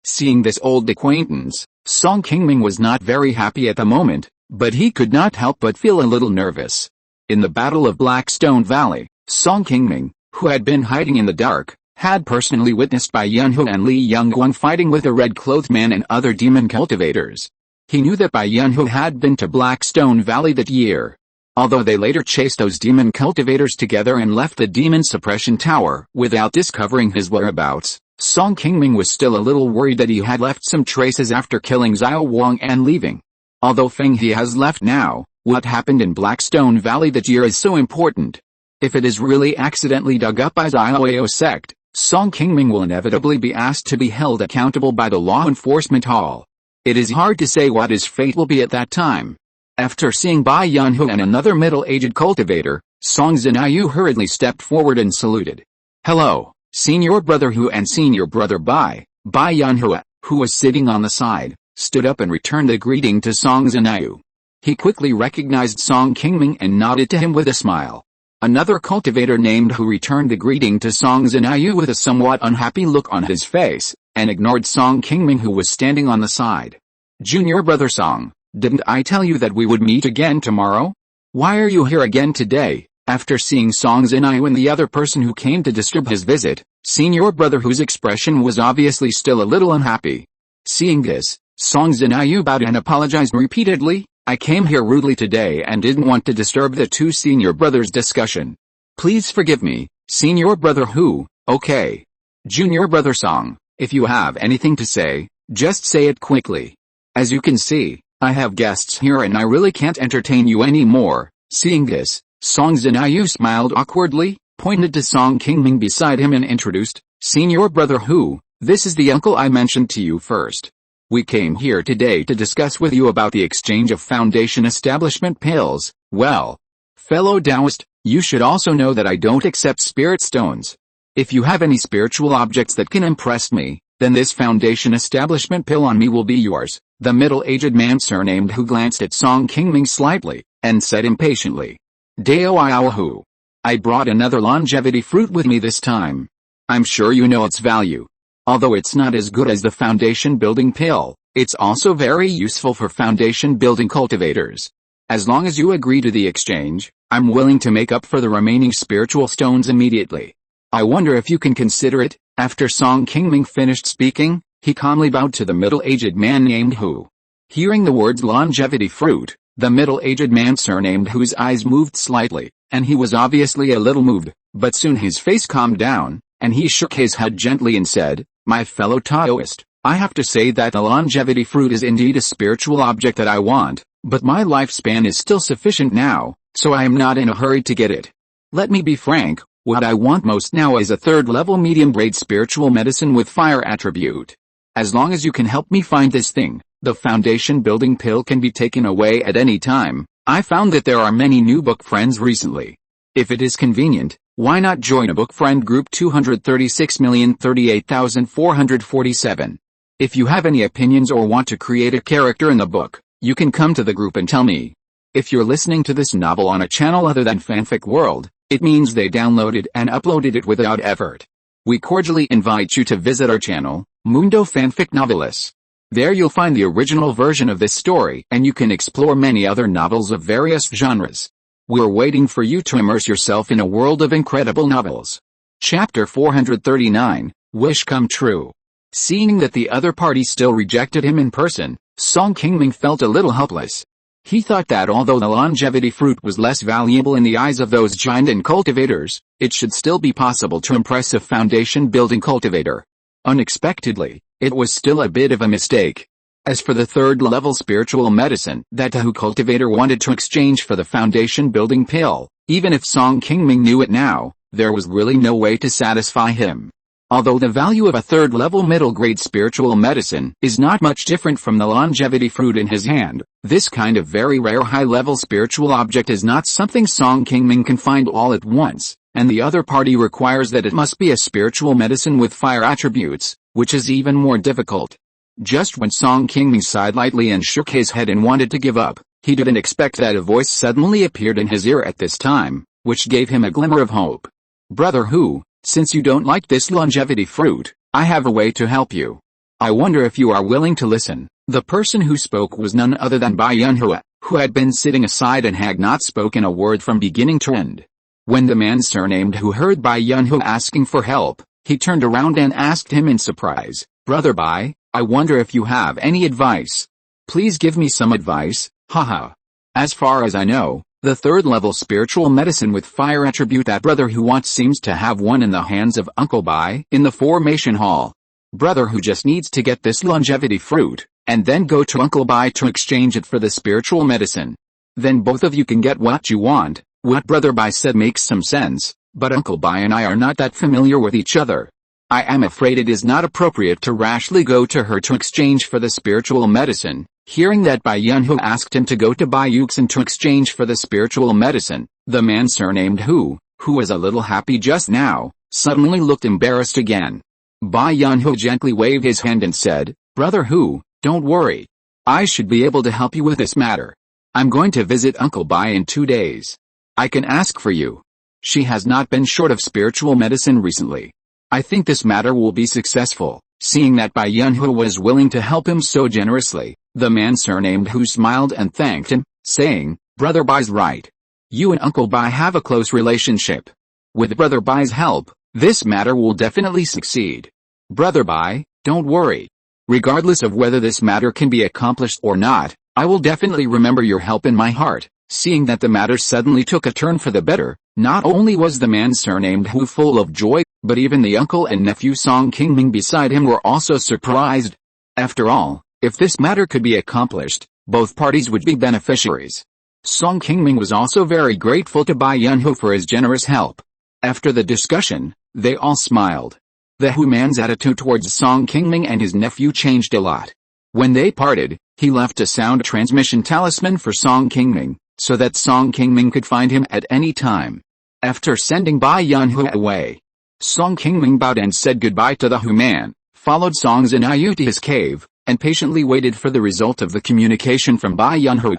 Seeing this old acquaintance, Song Qingming was not very happy at the moment, but he could not help but feel a little nervous. In the Battle of Blackstone Valley, Song Qingming, who had been hiding in the dark, had personally witnessed Bai Yunhu and Li Yongguang fighting with a red-clothed man and other demon cultivators. He knew that Bai Yunhu had been to Blackstone Valley that year. Although they later chased those demon cultivators together and left the demon suppression tower without discovering his whereabouts, Song Qingming was still a little worried that he had left some traces after killing Xiao Wang and leaving. Although Feng He has left now, what happened in Blackstone Valley that year is so important. If it is really accidentally dug up by Xiaoyao sect, Song Qingming will inevitably be asked to be held accountable by the law enforcement hall. It is hard to say what his fate will be at that time. After seeing Bai Yunhu and another middle-aged cultivator, Song Zinayu hurriedly stepped forward and saluted. Hello, Senior Brother Hu and Senior Brother Bai. Bai Yunhu, who was sitting on the side, stood up and returned the greeting to Song Zinayu. He quickly recognized Song Qingming and nodded to him with a smile. Another cultivator named Hu returned the greeting to Song Zinayu with a somewhat unhappy look on his face, and ignored Song Qingming, who was standing on the side. Junior brother Song, didn't I tell you that we would meet again tomorrow? Why are you here again today? After seeing Song Zinayu and the other person who came to disturb his visit, senior brother Hu's expression was obviously still a little unhappy. Seeing this, Song Zinayu bowed and apologized repeatedly. I came here rudely today and didn't want to disturb the two senior brothers' discussion. Please forgive me, senior brother Hu. Okay. Junior brother Song, if you have anything to say, just say it quickly. As you can see, I have guests here and I really can't entertain you anymore. Seeing this, Song Zinayu smiled awkwardly, pointed to Song Qingming beside him and introduced, Senior brother Hu, this is the uncle I mentioned to you first. We came here today to discuss with you about the exchange of Foundation establishment pills. Well, fellow Taoist, you should also know that I don't accept spirit stones. If you have any spiritual objects that can impress me, then this Foundation establishment pill on me will be yours. The middle-aged man surnamed Hu glanced at Song Qingming slightly, and said impatiently, Dao Iao Hu. I brought another longevity fruit with me this time. I'm sure you know its value. Although it's not as good as the foundation building pill, it's also very useful for foundation building cultivators. As long as you agree to the exchange, I'm willing to make up for the remaining spiritual stones immediately. I wonder if you can consider it. After Song Qingming finished speaking, he calmly bowed to the middle-aged man named Hu. Hearing the words longevity fruit, the middle-aged man surnamed Hu's eyes moved slightly, and he was obviously a little moved, but soon his face calmed down, and he shook his head gently and said, My fellow Taoist, I have to say that the longevity fruit is indeed a spiritual object that I want, but my lifespan is still sufficient now, so I am not in a hurry to get it. Let me be frank, what I want most now is a third-level medium-grade spiritual medicine with fire attribute. As long as you can help me find this thing, the foundation building pill can be taken away at any time. I found that there are many new book friends recently. If it is convenient, why not join a book friend group 236,038,447. If you have any opinions or want to create a character in the book, you can come to the group and tell me. If you're listening to this novel on a channel other than Fanfic World, it means they downloaded and uploaded it without effort. We cordially invite you to visit our channel, Mundo Fanfic Novelis. There you'll find the original version of this story and you can explore many other novels of various genres. We're waiting for you to immerse yourself in a world of incredible novels. Chapter 439, Wish Come True. Seeing that the other party still rejected him in person, Song Qingming felt a little helpless. He thought that although the longevity fruit was less valuable in the eyes of those giant and cultivators, it should still be possible to impress a foundation-building cultivator. Unexpectedly, it was still a bit of a mistake. As for the third-level spiritual medicine that the Hu cultivator wanted to exchange for the foundation-building pill, even if Song Qingming knew it now, there was really no way to satisfy him. Although the value of a third-level middle-grade spiritual medicine is not much different from the longevity fruit in his hand, this kind of very rare high-level spiritual object is not something Song Qingming can find all at once, and the other party requires that it must be a spiritual medicine with fire attributes, which is even more difficult. Just when Song Qingming sighed lightly and shook his head and wanted to give up, he didn't expect that a voice suddenly appeared in his ear at this time, which gave him a glimmer of hope. Brother Hu, since you don't like this longevity fruit, I have a way to help you. I wonder if you are willing to listen. The person who spoke was none other than Bai Yunhua, who had been sitting aside and had not spoken a word from beginning to end. When the man surnamed Hu heard Bai Yunhua asking for help, he turned around and asked him in surprise, Brother Bai, I wonder if you have any advice. Please give me some advice, haha. As far as I know, the third-level spiritual medicine with fire attribute that Brother Hu wants seems to have one in the hands of Uncle Bai in the formation hall. Brother Hu just needs to get this longevity fruit, and then go to Uncle Bai to exchange it for the spiritual medicine. Then both of you can get what you want. What Brother Bai said makes some sense, but Uncle Bai and I are not that familiar with each other. I am afraid it is not appropriate to rashly go to her to exchange for the spiritual medicine. Hearing that Bai Yunhu asked him to go to Bai Yuxin to exchange for the spiritual medicine, the man surnamed Hu, who was a little happy just now, suddenly looked embarrassed again. Bai Yunhu gently waved his hand and said, Brother Hu, Don't worry. I should be able to help you with this matter. I'm going to visit Uncle Bai in 2 days. I can ask for you. She has not been short of spiritual medicine recently. I think this matter will be successful." Seeing that Bai Yunhu was willing to help him so generously, the man surnamed Hu smiled and thanked him, saying, "Brother Bai's right. You and Uncle Bai have a close relationship. With Brother Bai's help, this matter will definitely succeed. Brother Bai, don't worry. Regardless of whether this matter can be accomplished or not, I will definitely remember your help in my heart." Seeing that the matter suddenly took a turn for the better, not only was the man surnamed Hu full of joy, but even the uncle and nephew Song Qingming beside him were also surprised. After all, if this matter could be accomplished, both parties would be beneficiaries. Song Qingming was also very grateful to Bai Yunhu for his generous help. After the discussion, they all smiled. The Hu man's attitude towards Song Qingming and his nephew changed a lot. When they parted, he left a sound transmission talisman for Song Qingming, so that Song Qingming could find him at any time. After sending Bai Yunhu away, Song Qingming bowed and said goodbye to the Hu man, followed Song Zinayu to his cave, and patiently waited for the result of the communication from Bai Yunhu.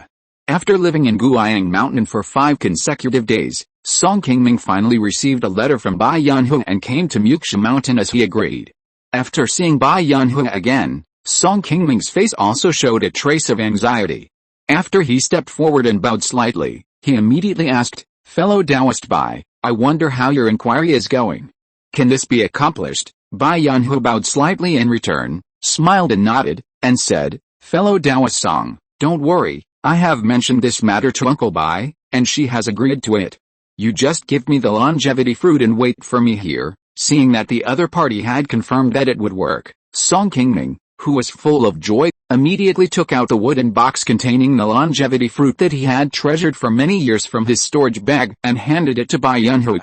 After living in Qi Mountain for 5 consecutive days, Song Qingming finally received a letter from Bai Yunhu and came to Funiu Mountain as he agreed. After seeing Bai Yunhu again, Song Qingming's face also showed a trace of anxiety. After he stepped forward and bowed slightly, he immediately asked, "Fellow Taoist Bai, I wonder how your inquiry is going. Can this be accomplished?" Bai Yunhu bowed slightly in return, smiled and nodded, and said, "Fellow Taoist Song, don't worry, I have mentioned this matter to Uncle Bai, and she has agreed to it. You just give me the longevity fruit and wait for me here." Seeing that the other party had confirmed that it would work, Song Qingming, who was full of joy, immediately took out the wooden box containing the longevity fruit that he had treasured for many years from his storage bag and handed it to Bai Yunhu.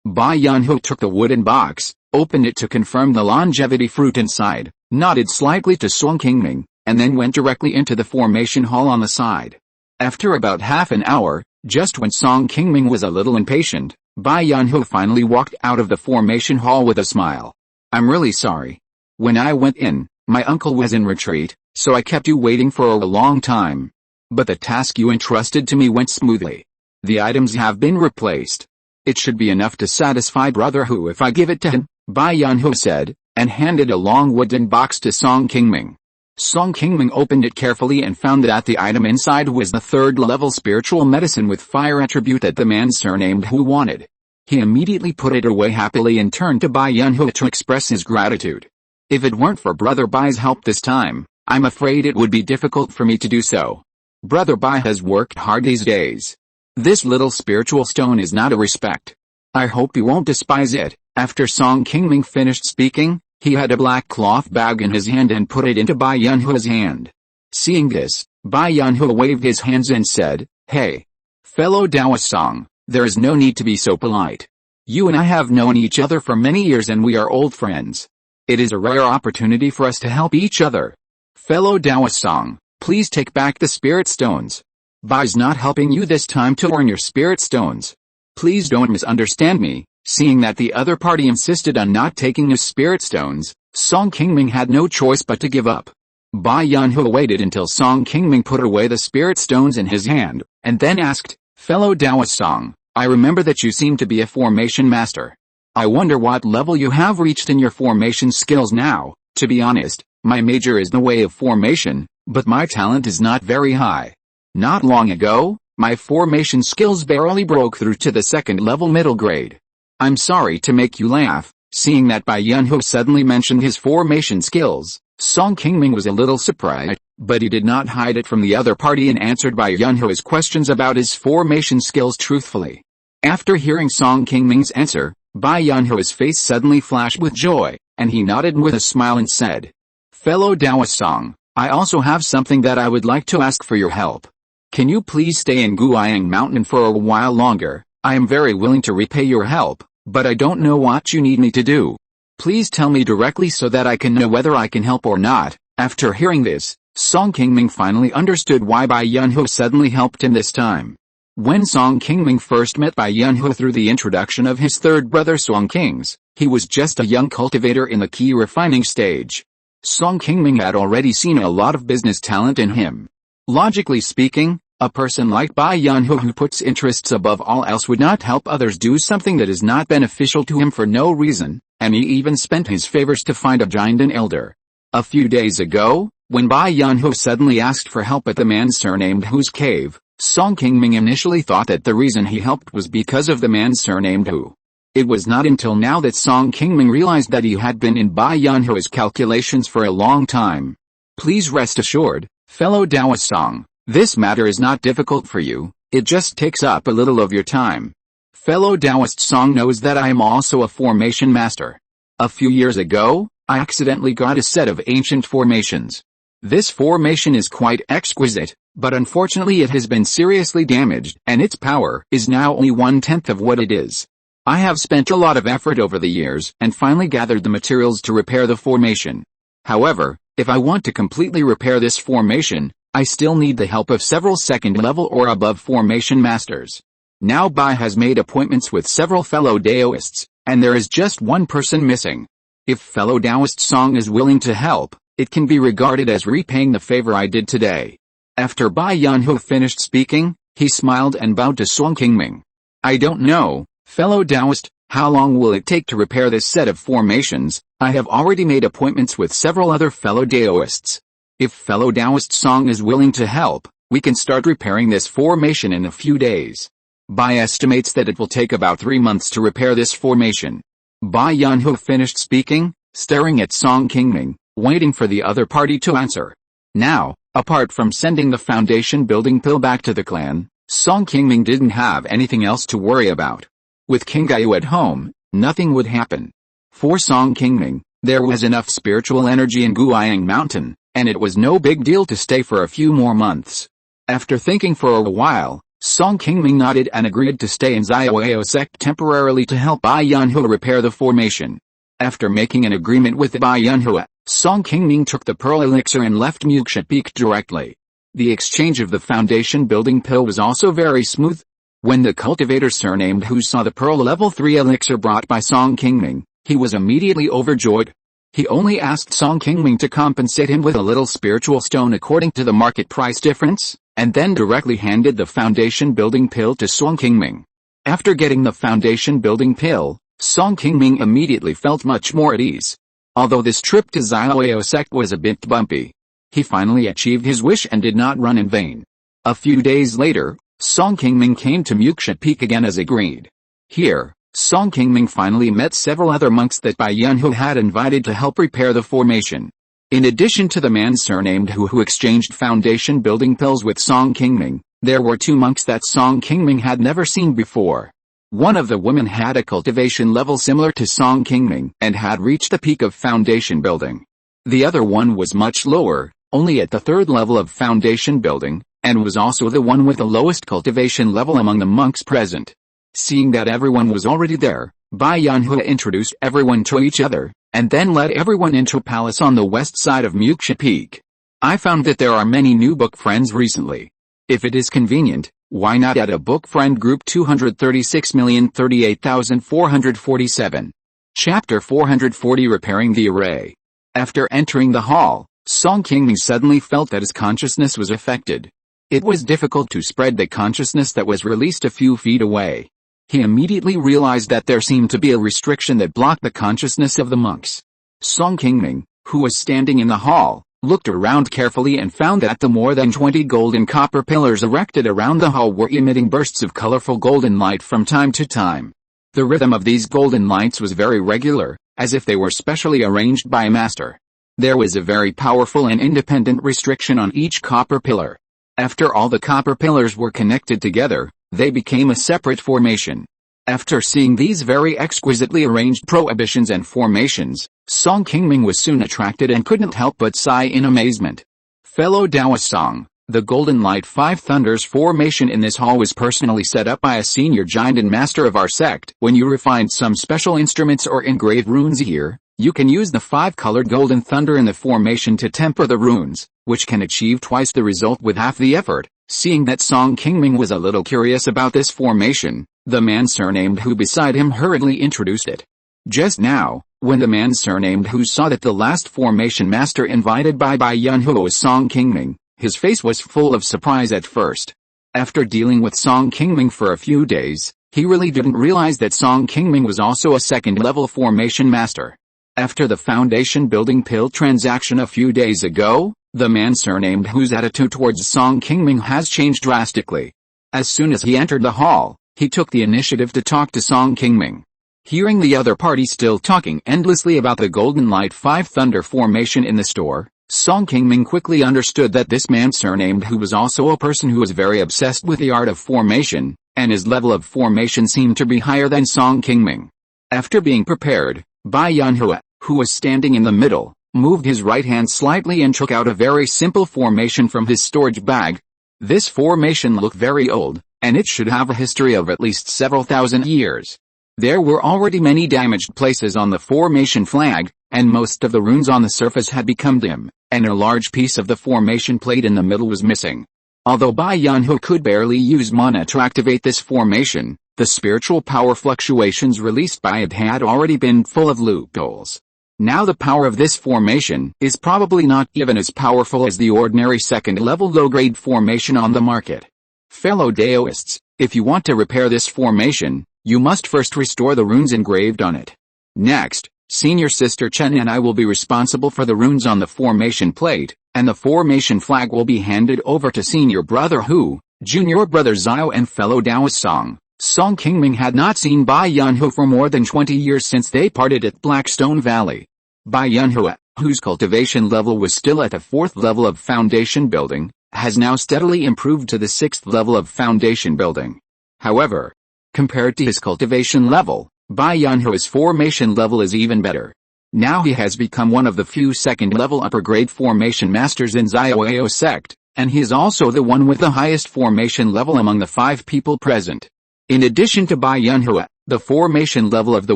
Bai Yunhu took the wooden box, opened it to confirm the longevity fruit inside, nodded slightly to Song Qingming, and then went directly into the formation hall on the side. After about half an hour, just when Song Qingming was a little impatient, Bai Yunhu finally walked out of the formation hall with a smile. "I'm really sorry. When I went in, my uncle was in retreat, so I kept you waiting for a long time. But the task you entrusted to me went smoothly. The items have been replaced. It should be enough to satisfy Brother Hu if I give it to him," Bai Yunhu said, and handed a long wooden box to Song Qingming. Song Qingming opened it carefully and found that the item inside was the 3rd-level spiritual medicine with fire attribute that the man surnamed Hu wanted. He immediately put it away happily and turned to Bai Yunhu to express his gratitude. "If it weren't for Brother Bai's help this time, I'm afraid it would be difficult for me to do so. Brother Bai has worked hard these days. This little spiritual stone is not a respect. I hope you won't despise it." After Song Qingming finished speaking, he had a black cloth bag in his hand and put it into Bai Yunhu's hand. Seeing this, Bai Yunhu waved his hands and said, "Hey, fellow Taoist Song, there is no need to be so polite. You and I have known each other for many years and we are old friends. It is a rare opportunity for us to help each other. Fellow Taoist Song, please take back the spirit stones. Bai's not helping you this time to earn your spirit stones. Please don't misunderstand me." Seeing that the other party insisted on not taking his spirit stones, Song Qingming had no choice but to give up. Bai Yunhu waited until Song Qingming put away the spirit stones in his hand, and then asked, "Fellow Taoist Song, I remember that you seem to be a formation master. I wonder what level you have reached in your formation skills now. To be honest, my major is the way of formation, but my talent is not very high. Not long ago, my formation skills barely broke through to the 2nd level middle grade. I'm sorry to make you laugh." Seeing that Bai Yunhu suddenly mentioned his formation skills, Song Qingming was a little surprised, but he did not hide it from the other party and answered Bai Yunhu's questions about his formation skills truthfully. After hearing Song Qingming's answer, Bai Yunhu's face suddenly flashed with joy, and he nodded with a smile and said, "Fellow Taoist Song, I also have something that I would like to ask for your help. Can you please stay in Qi Mountain for a while longer? I am very willing to repay your help, but I don't know what you need me to do. Please tell me directly so that I can know whether I can help or not." After hearing this, Song Qingming finally understood why Bai Yunhu suddenly helped him this time. When Song Qingming first met Bai Yunhu through the introduction of his 3rd brother Song Qing's, he was just a young cultivator in the Qi refining stage. Song Qingming had already seen a lot of business talent in him. Logically speaking, a person like Bai Yunhu who puts interests above all else would not help others do something that is not beneficial to him for no reason, and he even spent his favors to find a giant and elder. A few days ago, when Bai Yunhu suddenly asked for help at the man surnamed Hu's cave, Song Qingming initially thought that the reason he helped was because of the man surnamed Hu. It was not until now that Song Qingming realized that he had been in Bai Yunhu's calculations for a long time. Please rest assured, fellow Taoist Song, this matter is not difficult for you, it just takes up a little of your time. Fellow Taoist Song knows that I am also a formation master. A few years ago, I accidentally got a set of ancient formations. This formation is quite exquisite, but unfortunately it has been seriously damaged, and its power is now only 1/10 of what it is. I have spent a lot of effort over the years and finally gathered the materials to repair the formation. However, if I want to completely repair this formation, I still need the help of several second-level or above formation masters. Now Bai has made appointments with several fellow Daoists, and there is just one person missing. If fellow Taoist Song is willing to help, it can be regarded as repaying the favor I did today. After Bai Yunhu finished speaking, he smiled and bowed to Song Qingming. I don't know, fellow Taoist, how long will it take to repair this set of formations? I have already made appointments with several other fellow Daoists. If fellow Taoist Song is willing to help, we can start repairing this formation in a few days. Bai estimates that it will take about 3 months to repair this formation. Bai Yunhu finished speaking, staring at Song Qingming, waiting for the other party to answer. Now, apart from sending the foundation building pill back to the clan, Song Qingming didn't have anything else to worry about. With King Gaiyu at home, nothing would happen. For Song Qingming, there was enough spiritual energy in Qingming Mountain, and it was no big deal to stay for a few more months. After thinking for a while, Song Qingming nodded and agreed to stay in Xiaoyao sect temporarily to help Bai Yunhu repair the formation. After making an agreement with Bai Yunhu, Song Qingming took the pearl elixir and left Muxia Peak directly. The exchange of the foundation building pill was also very smooth. When the cultivator surnamed Hu saw the pearl level 3 elixir brought by Song Qingming, he was immediately overjoyed. He only asked Song Qingming to compensate him with a little spiritual stone according to the market price difference, and then directly handed the foundation building pill to Song Qingming. After getting the foundation building pill, Song Qingming immediately felt much more at ease. Although this trip to Xiaoyao sect was a bit bumpy, he finally achieved his wish and did not run in vain. A few days later, Song Qingming came to Muxia Peak again as agreed. Here, Song Qingming finally met several other monks that Bai Yunhu had invited to help repair the formation. In addition to the man surnamed Hu who exchanged foundation building pills with Song Qingming, there were 2 monks that Song Qingming had never seen before. One of the women had a cultivation level similar to Song Qingming and had reached the peak of foundation building. The other one was much lower, only at the 3rd level of foundation building, and was also the one with the lowest cultivation level among the monks present. Seeing that everyone was already there, Bai Yunhu introduced everyone to each other, and then led everyone into a palace on the west side of Muxia Peak. I found that there are many new book friends recently. If it is convenient, why not add a book friend group 236,038,447. Chapter 440 Repairing the Array. After entering the hall, Song Qingming suddenly felt that his consciousness was affected. It was difficult to spread the consciousness that was released a few feet away. He immediately realized that there seemed to be a restriction that blocked the consciousness of the monks. Song Qingming, who was standing in the hall, looked around carefully and found that the more than 20 gold and copper pillars erected around the hall were emitting bursts of colorful golden light from time to time. The rhythm of these golden lights was very regular, as if they were specially arranged by a master. There was a very powerful and independent restriction on each copper pillar. After all the copper pillars were connected together, they became a separate formation. After seeing these very exquisitely arranged prohibitions and formations, Song Qingming was soon attracted and couldn't help but sigh in amazement. Fellow Taoist Song, the Golden Light 5 Thunders formation in this hall was personally set up by a senior giant and master of our sect. When you refined some special instruments or engrave runes here, you can use the 5-colored golden thunder in the formation to temper the runes, which can achieve twice the result with half the effort. Seeing that Song Qingming was a little curious about this formation, the man surnamed Hu beside him hurriedly introduced it. Just now, When the man surnamed Hu saw that the last formation master invited by Yunhu was Song Qingming, his face was full of surprise at first. After dealing with Song Qingming for a few days, he really didn't realize that Song Qingming was also a second-level formation master. After the foundation building pill transaction a few days ago, the man surnamed Hu's attitude towards Song Qingming has changed drastically. As soon as he entered the hall, he took the initiative to talk to Song Qingming. Hearing the other party still talking endlessly about the Golden Light 5 Thunder formation in the store, Song Qingming quickly understood that this man surnamed Hu was also a person who was very obsessed with the art of formation, and his level of formation seemed to be higher than Song Qingming. After being prepared, Bai Yunhu, who was standing in the middle, moved his right hand slightly and took out a very simple formation from his storage bag. This formation looked very old, and it should have a history of at least several thousand years. There were already many damaged places on the formation flag, and most of the runes on the surface had become dim, and a large piece of the formation plate in the middle was missing. Although Bai Yunhu could barely use mana to activate this formation, the spiritual power fluctuations released by it had already been full of loopholes. Now the power of this formation is probably not even as powerful as the ordinary second-level low-grade formation on the market. Fellow Daoists, if you want to repair this formation, you must first restore the runes engraved on it. Next, Senior Sister Chen and I will be responsible for the runes on the formation plate, and the formation flag will be handed over to Senior Brother Hu, Junior Brother Xiao and fellow Daoist Song. Song Qingming had not seen Bai Yunhu for more than 20 years since they parted at Blackstone Valley. Bai Yunhu, whose cultivation level was still at the 4th level of foundation building, has now steadily improved to the 6th level of foundation building. However, compared to his cultivation level, Bai Yunhu's formation level is even better. Now he has become one of the few second-level upper-grade formation masters in Xiaoao sect, and he is also the one with the highest formation level among the 5 people present. In addition to Bai Yunhu, the formation level of the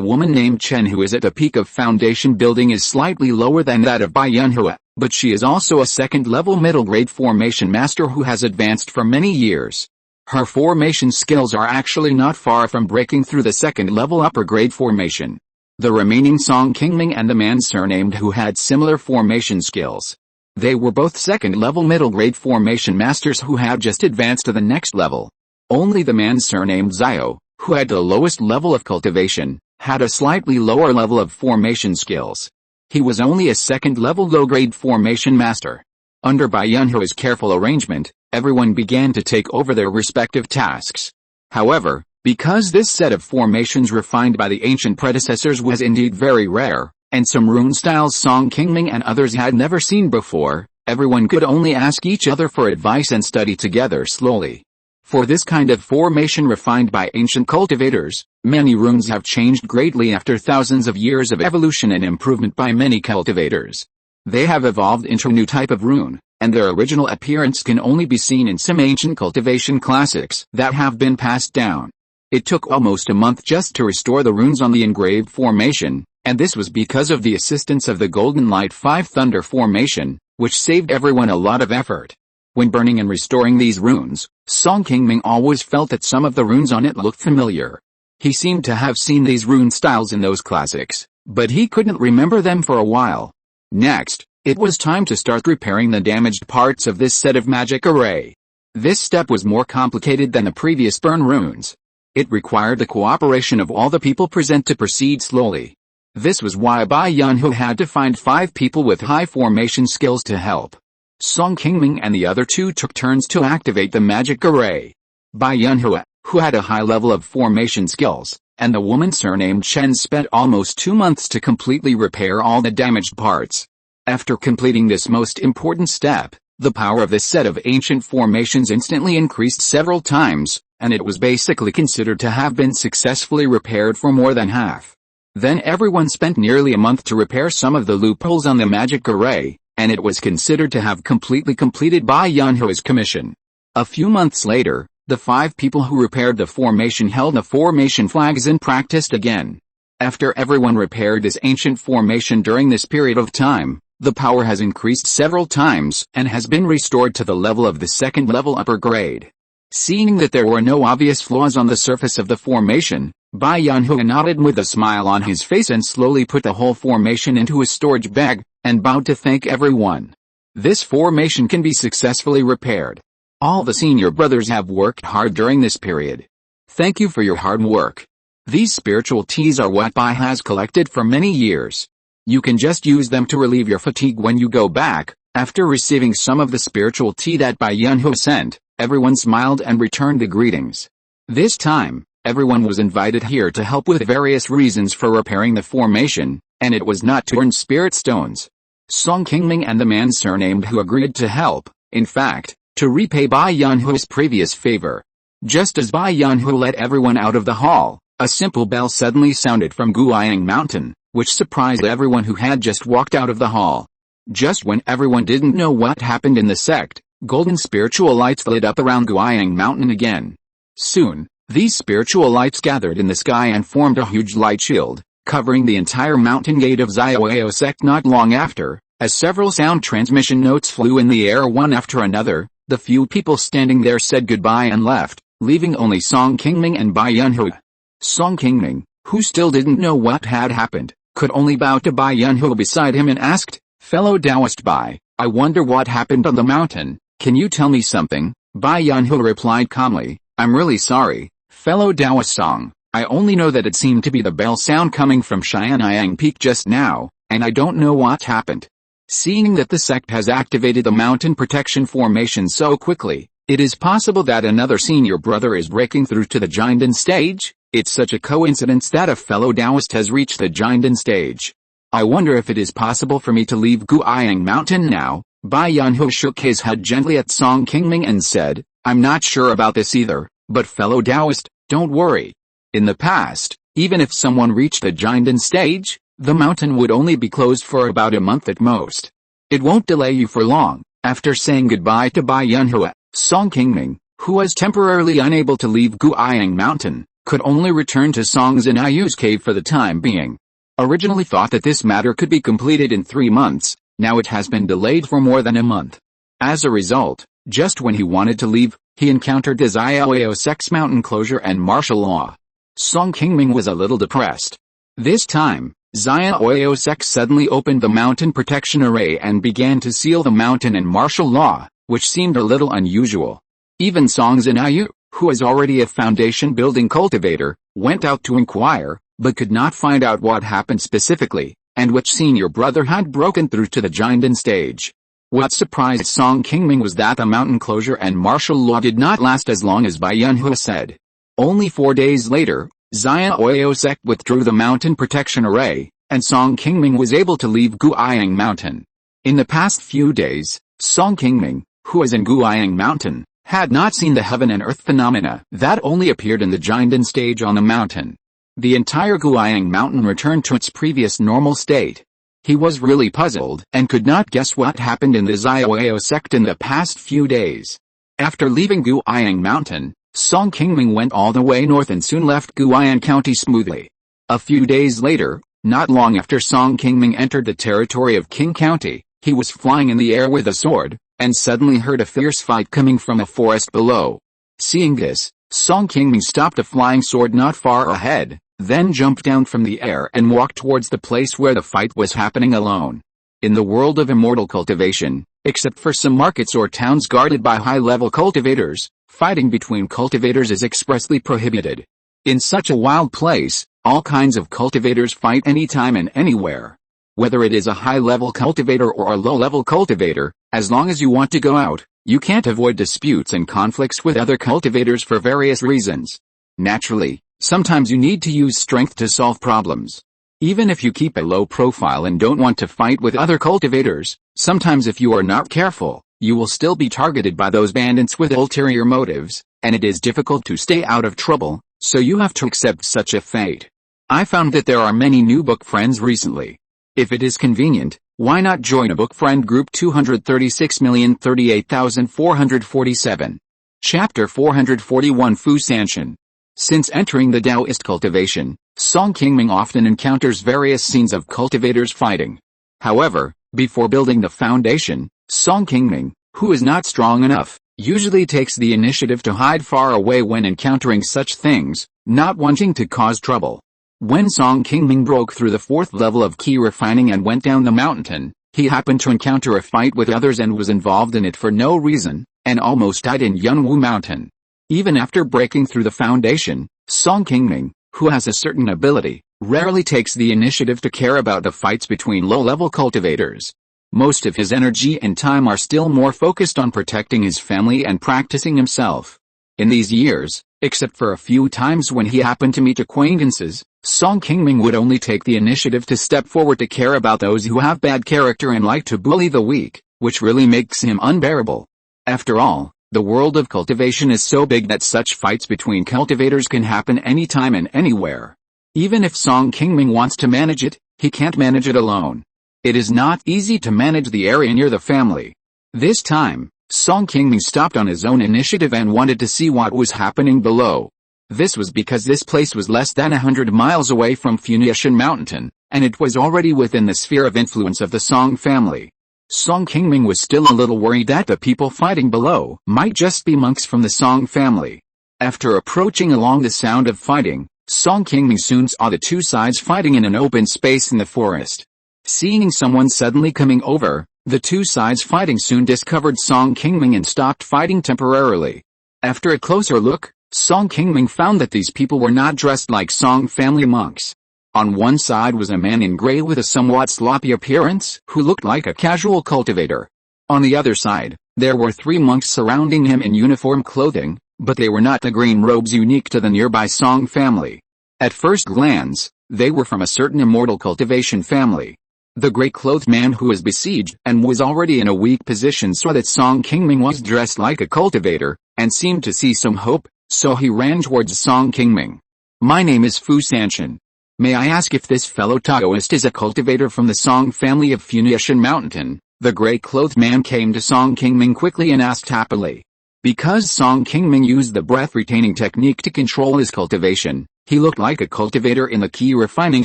woman named Chen who is at the peak of foundation building is slightly lower than that of Bai Yunhu, but she is also a second-level middle-grade formation master who has advanced for many years. Her formation skills are actually not far from breaking through the second-level upper-grade formation. The remaining Song Qingming and the man surnamed Hu had similar formation skills. They were both second-level middle-grade formation masters who had just advanced to the next level. Only the man surnamed Xiao, who had the lowest level of cultivation, had a slightly lower level of formation skills. He was only a second-level low-grade formation master. Under Bai Yunhu's careful arrangement, everyone began to take over their respective tasks. However, because this set of formations refined by the ancient predecessors was indeed very rare, and some rune styles Song Qingming and others had never seen before, everyone could only ask each other for advice and study together slowly. For this kind of formation refined by ancient cultivators, many runes have changed greatly after thousands of years of evolution and improvement by many cultivators. They have evolved into a new type of rune, and their original appearance can only be seen in some ancient cultivation classics that have been passed down. It took almost a month just to restore the runes on the engraved formation, and this was because of the assistance of the Golden Light 5 Thunder formation, which saved everyone a lot of effort. When burning and restoring these runes, Song Qingming always felt that some of the runes on it looked familiar. He seemed to have seen these rune styles in those classics, but he couldn't remember them for a while. Next, it was time to start repairing the damaged parts of this set of magic array. This step was more complicated than the previous burn runes. It required the cooperation of all the people present to proceed slowly. This was why Bai Yunhu had to find 5 people with high formation skills to help. Song Qingming and the other 2 took turns to activate the magic array. Bai Yunhu, who had a high level of formation skills, and the woman surnamed Chen spent almost 2 months to completely repair all the damaged parts. After completing this most important step, the power of this set of ancient formations instantly increased several times, and it was basically considered to have been successfully repaired for more than half. Then everyone spent nearly a month to repair some of the loopholes on the magic array, and it was considered to have completely completed Bai Yunhu's commission. A few months later, the 5 people who repaired the formation held the formation flags and practiced again. After everyone repaired this ancient formation during this period of time, the power has increased several times and has been restored to the level of the second level upper grade. Seeing that there were no obvious flaws on the surface of the formation, Bai Yunhui nodded with a smile on his face and slowly put the whole formation into his storage bag, and bowed to thank everyone. This formation can be successfully repaired. All the senior brothers have worked hard during this period. Thank you for your hard work. These spiritual teas are what Bai has collected for many years. You can just use them to relieve your fatigue when you go back. After receiving some of the spiritual tea that Bai Yunhui sent, everyone smiled and returned the greetings. This time, everyone was invited here to help with various reasons for repairing the formation, and it was not to earn spirit stones. Song Qingming and the man surnamed who agreed to help, in fact, to repay Bai Yunhui's previous favor. Just as Bai Yunhui let everyone out of the hall, a simple bell suddenly sounded from Qingming Mountain, which surprised everyone who had just walked out of the hall. Just when everyone didn't know what happened in the sect, golden spiritual lights lit up around Qingming Mountain again. Soon, these spiritual lights gathered in the sky and formed a huge light shield, covering the entire mountain gate of Xiaoyao sect. Not long after, as several sound transmission notes flew in the air one after another, the few people standing there said goodbye and left, leaving only Song Qingming and Bai Yunhui. Song Qingming, who still didn't know what had happened, could only bow to Bai Yunhui beside him and asked, "Fellow Taoist Bai, I wonder what happened on the mountain, can you tell me something?" Bai Yunhui replied calmly, "I'm really sorry, fellow Taoist Song, I only know that it seemed to be the bell sound coming from Xianyang Peak just now, and I don't know what happened." Seeing that the sect has activated the mountain protection formation so quickly, it is possible that another senior brother is breaking through to the Jinden stage. It's such a coincidence that a fellow Taoist has reached the Jinden stage. I wonder if it is possible for me to leave Qingming Mountain now. Bai Yunhui shook his head gently at Song Qingming and said, "I'm not sure about this either, but fellow Taoist, don't worry. In the past, even if someone reached the Jinden stage, the mountain would only be closed for about a month at most. It won't delay you for long." After saying goodbye to Bai Yunhui, Song Qingming, who was temporarily unable to leave Qingming Mountain, could only return to Song Zinayu's cave for the time being. Originally thought that this matter could be completed in 3 months, now it has been delayed for more than a month. As a result, just when he wanted to leave, he encountered the Xiaoyao sect's mountain closure and martial law. Song Qingming was a little depressed. This time, Xiaoyao sect suddenly opened the mountain protection array and began to seal the mountain and martial law, which seemed a little unusual. Even Song Zinayu, who is already a foundation building cultivator, went out to inquire, but could not find out what happened specifically, and which senior brother had broken through to the Jinden stage. What surprised Song Qingming was that the mountain closure and martial law did not last as long as Bai Yunhui said. Only 4 days later, Xiaoyao sect withdrew the mountain protection array, and Song Qingming was able to leave Qingming Mountain. In the past few days, Song Qingming, who is in Qingming Mountain, had not seen the heaven and earth phenomena that only appeared in the Jinden stage on the mountain. The entire Qingming Mountain returned to its previous normal state. He was really puzzled and could not guess what happened in the Xiaoyao sect in the past few days. After leaving Qingming Mountain, Song Qingming went all the way north and soon left Guiyang County smoothly. A few days later, not long after Song Qingming entered the territory of Qing County, he was flying in the air with a sword, and suddenly heard a fierce fight coming from a forest below. Seeing this, Song Qingming stopped a flying sword not far ahead, then jumped down from the air and walked towards the place where the fight was happening alone. In the world of immortal cultivation, except for some markets or towns guarded by high-level cultivators, fighting between cultivators is expressly prohibited. In such a wild place, all kinds of cultivators fight anytime and anywhere. Whether it is a high-level cultivator or a low-level cultivator, as long as you want to go out, you can't avoid disputes and conflicts with other cultivators for various reasons. Naturally, sometimes you need to use strength to solve problems. Even if you keep a low profile and don't want to fight with other cultivators, sometimes if you are not careful, you will still be targeted by those bandits with ulterior motives, and it is difficult to stay out of trouble, so you have to accept such a fate. I found that there are many new book friends recently. If it is convenient, why not join a book friend group? 236,038,447. Chapter 441 Fu Sanshan. Since entering the Taoist cultivation, Song Qingming often encounters various scenes of cultivators fighting. However, before building the foundation, Song Qingming, who is not strong enough, usually takes the initiative to hide far away when encountering such things, not wanting to cause trouble. When Song Qingming broke through the 4th level of Qi Refining and went down the mountain, he happened to encounter a fight with others and was involved in it for no reason, and almost died in Funiu Mountain. Even after breaking through the foundation, Song Qingming, who has a certain ability, rarely takes the initiative to care about the fights between low-level cultivators. Most of his energy and time are still more focused on protecting his family and practicing himself. In these years, except for a few times when he happened to meet acquaintances, Song Qingming would only take the initiative to step forward to care about those who have bad character and like to bully the weak, which really makes him unbearable. After all, the world of cultivation is so big that such fights between cultivators can happen anytime and anywhere. Even if Song Qingming wants to manage it, he can't manage it alone. It is not easy to manage the area near the family. This time, Song Qingming stopped on his own initiative and wanted to see what was happening below. This was because this place was less than 100 miles away from Funiu Mountain, and it was already within the sphere of influence of the Song family. Song Qingming was still a little worried that the people fighting below might just be monks from the Song family. After approaching along the sound of fighting, Song Qingming soon saw the two sides fighting in an open space in the forest. Seeing someone suddenly coming over, the two sides fighting soon discovered Song Qingming and stopped fighting temporarily. After a closer look, Song Qingming found that these people were not dressed like Song family monks. On one side was a man in gray with a somewhat sloppy appearance, who looked like a casual cultivator. On the other side, there were 3 monks surrounding him in uniform clothing, but they were not the green robes unique to the nearby Song family. At first glance, they were from a certain Immortal cultivation family. The gray-clothed man who was besieged and was already in a weak position saw that Song Qingming was dressed like a cultivator, and seemed to see some hope, so he ran towards Song Qingming. "My name is Fu Sanchen. May I ask if this fellow Taoist is a cultivator from the Song family of Funiu Mountain?" The gray-clothed man came to Song Qingming quickly and asked happily. Because Song Qingming used the breath-retaining technique to control his cultivation, he looked like a cultivator in the Qi Refining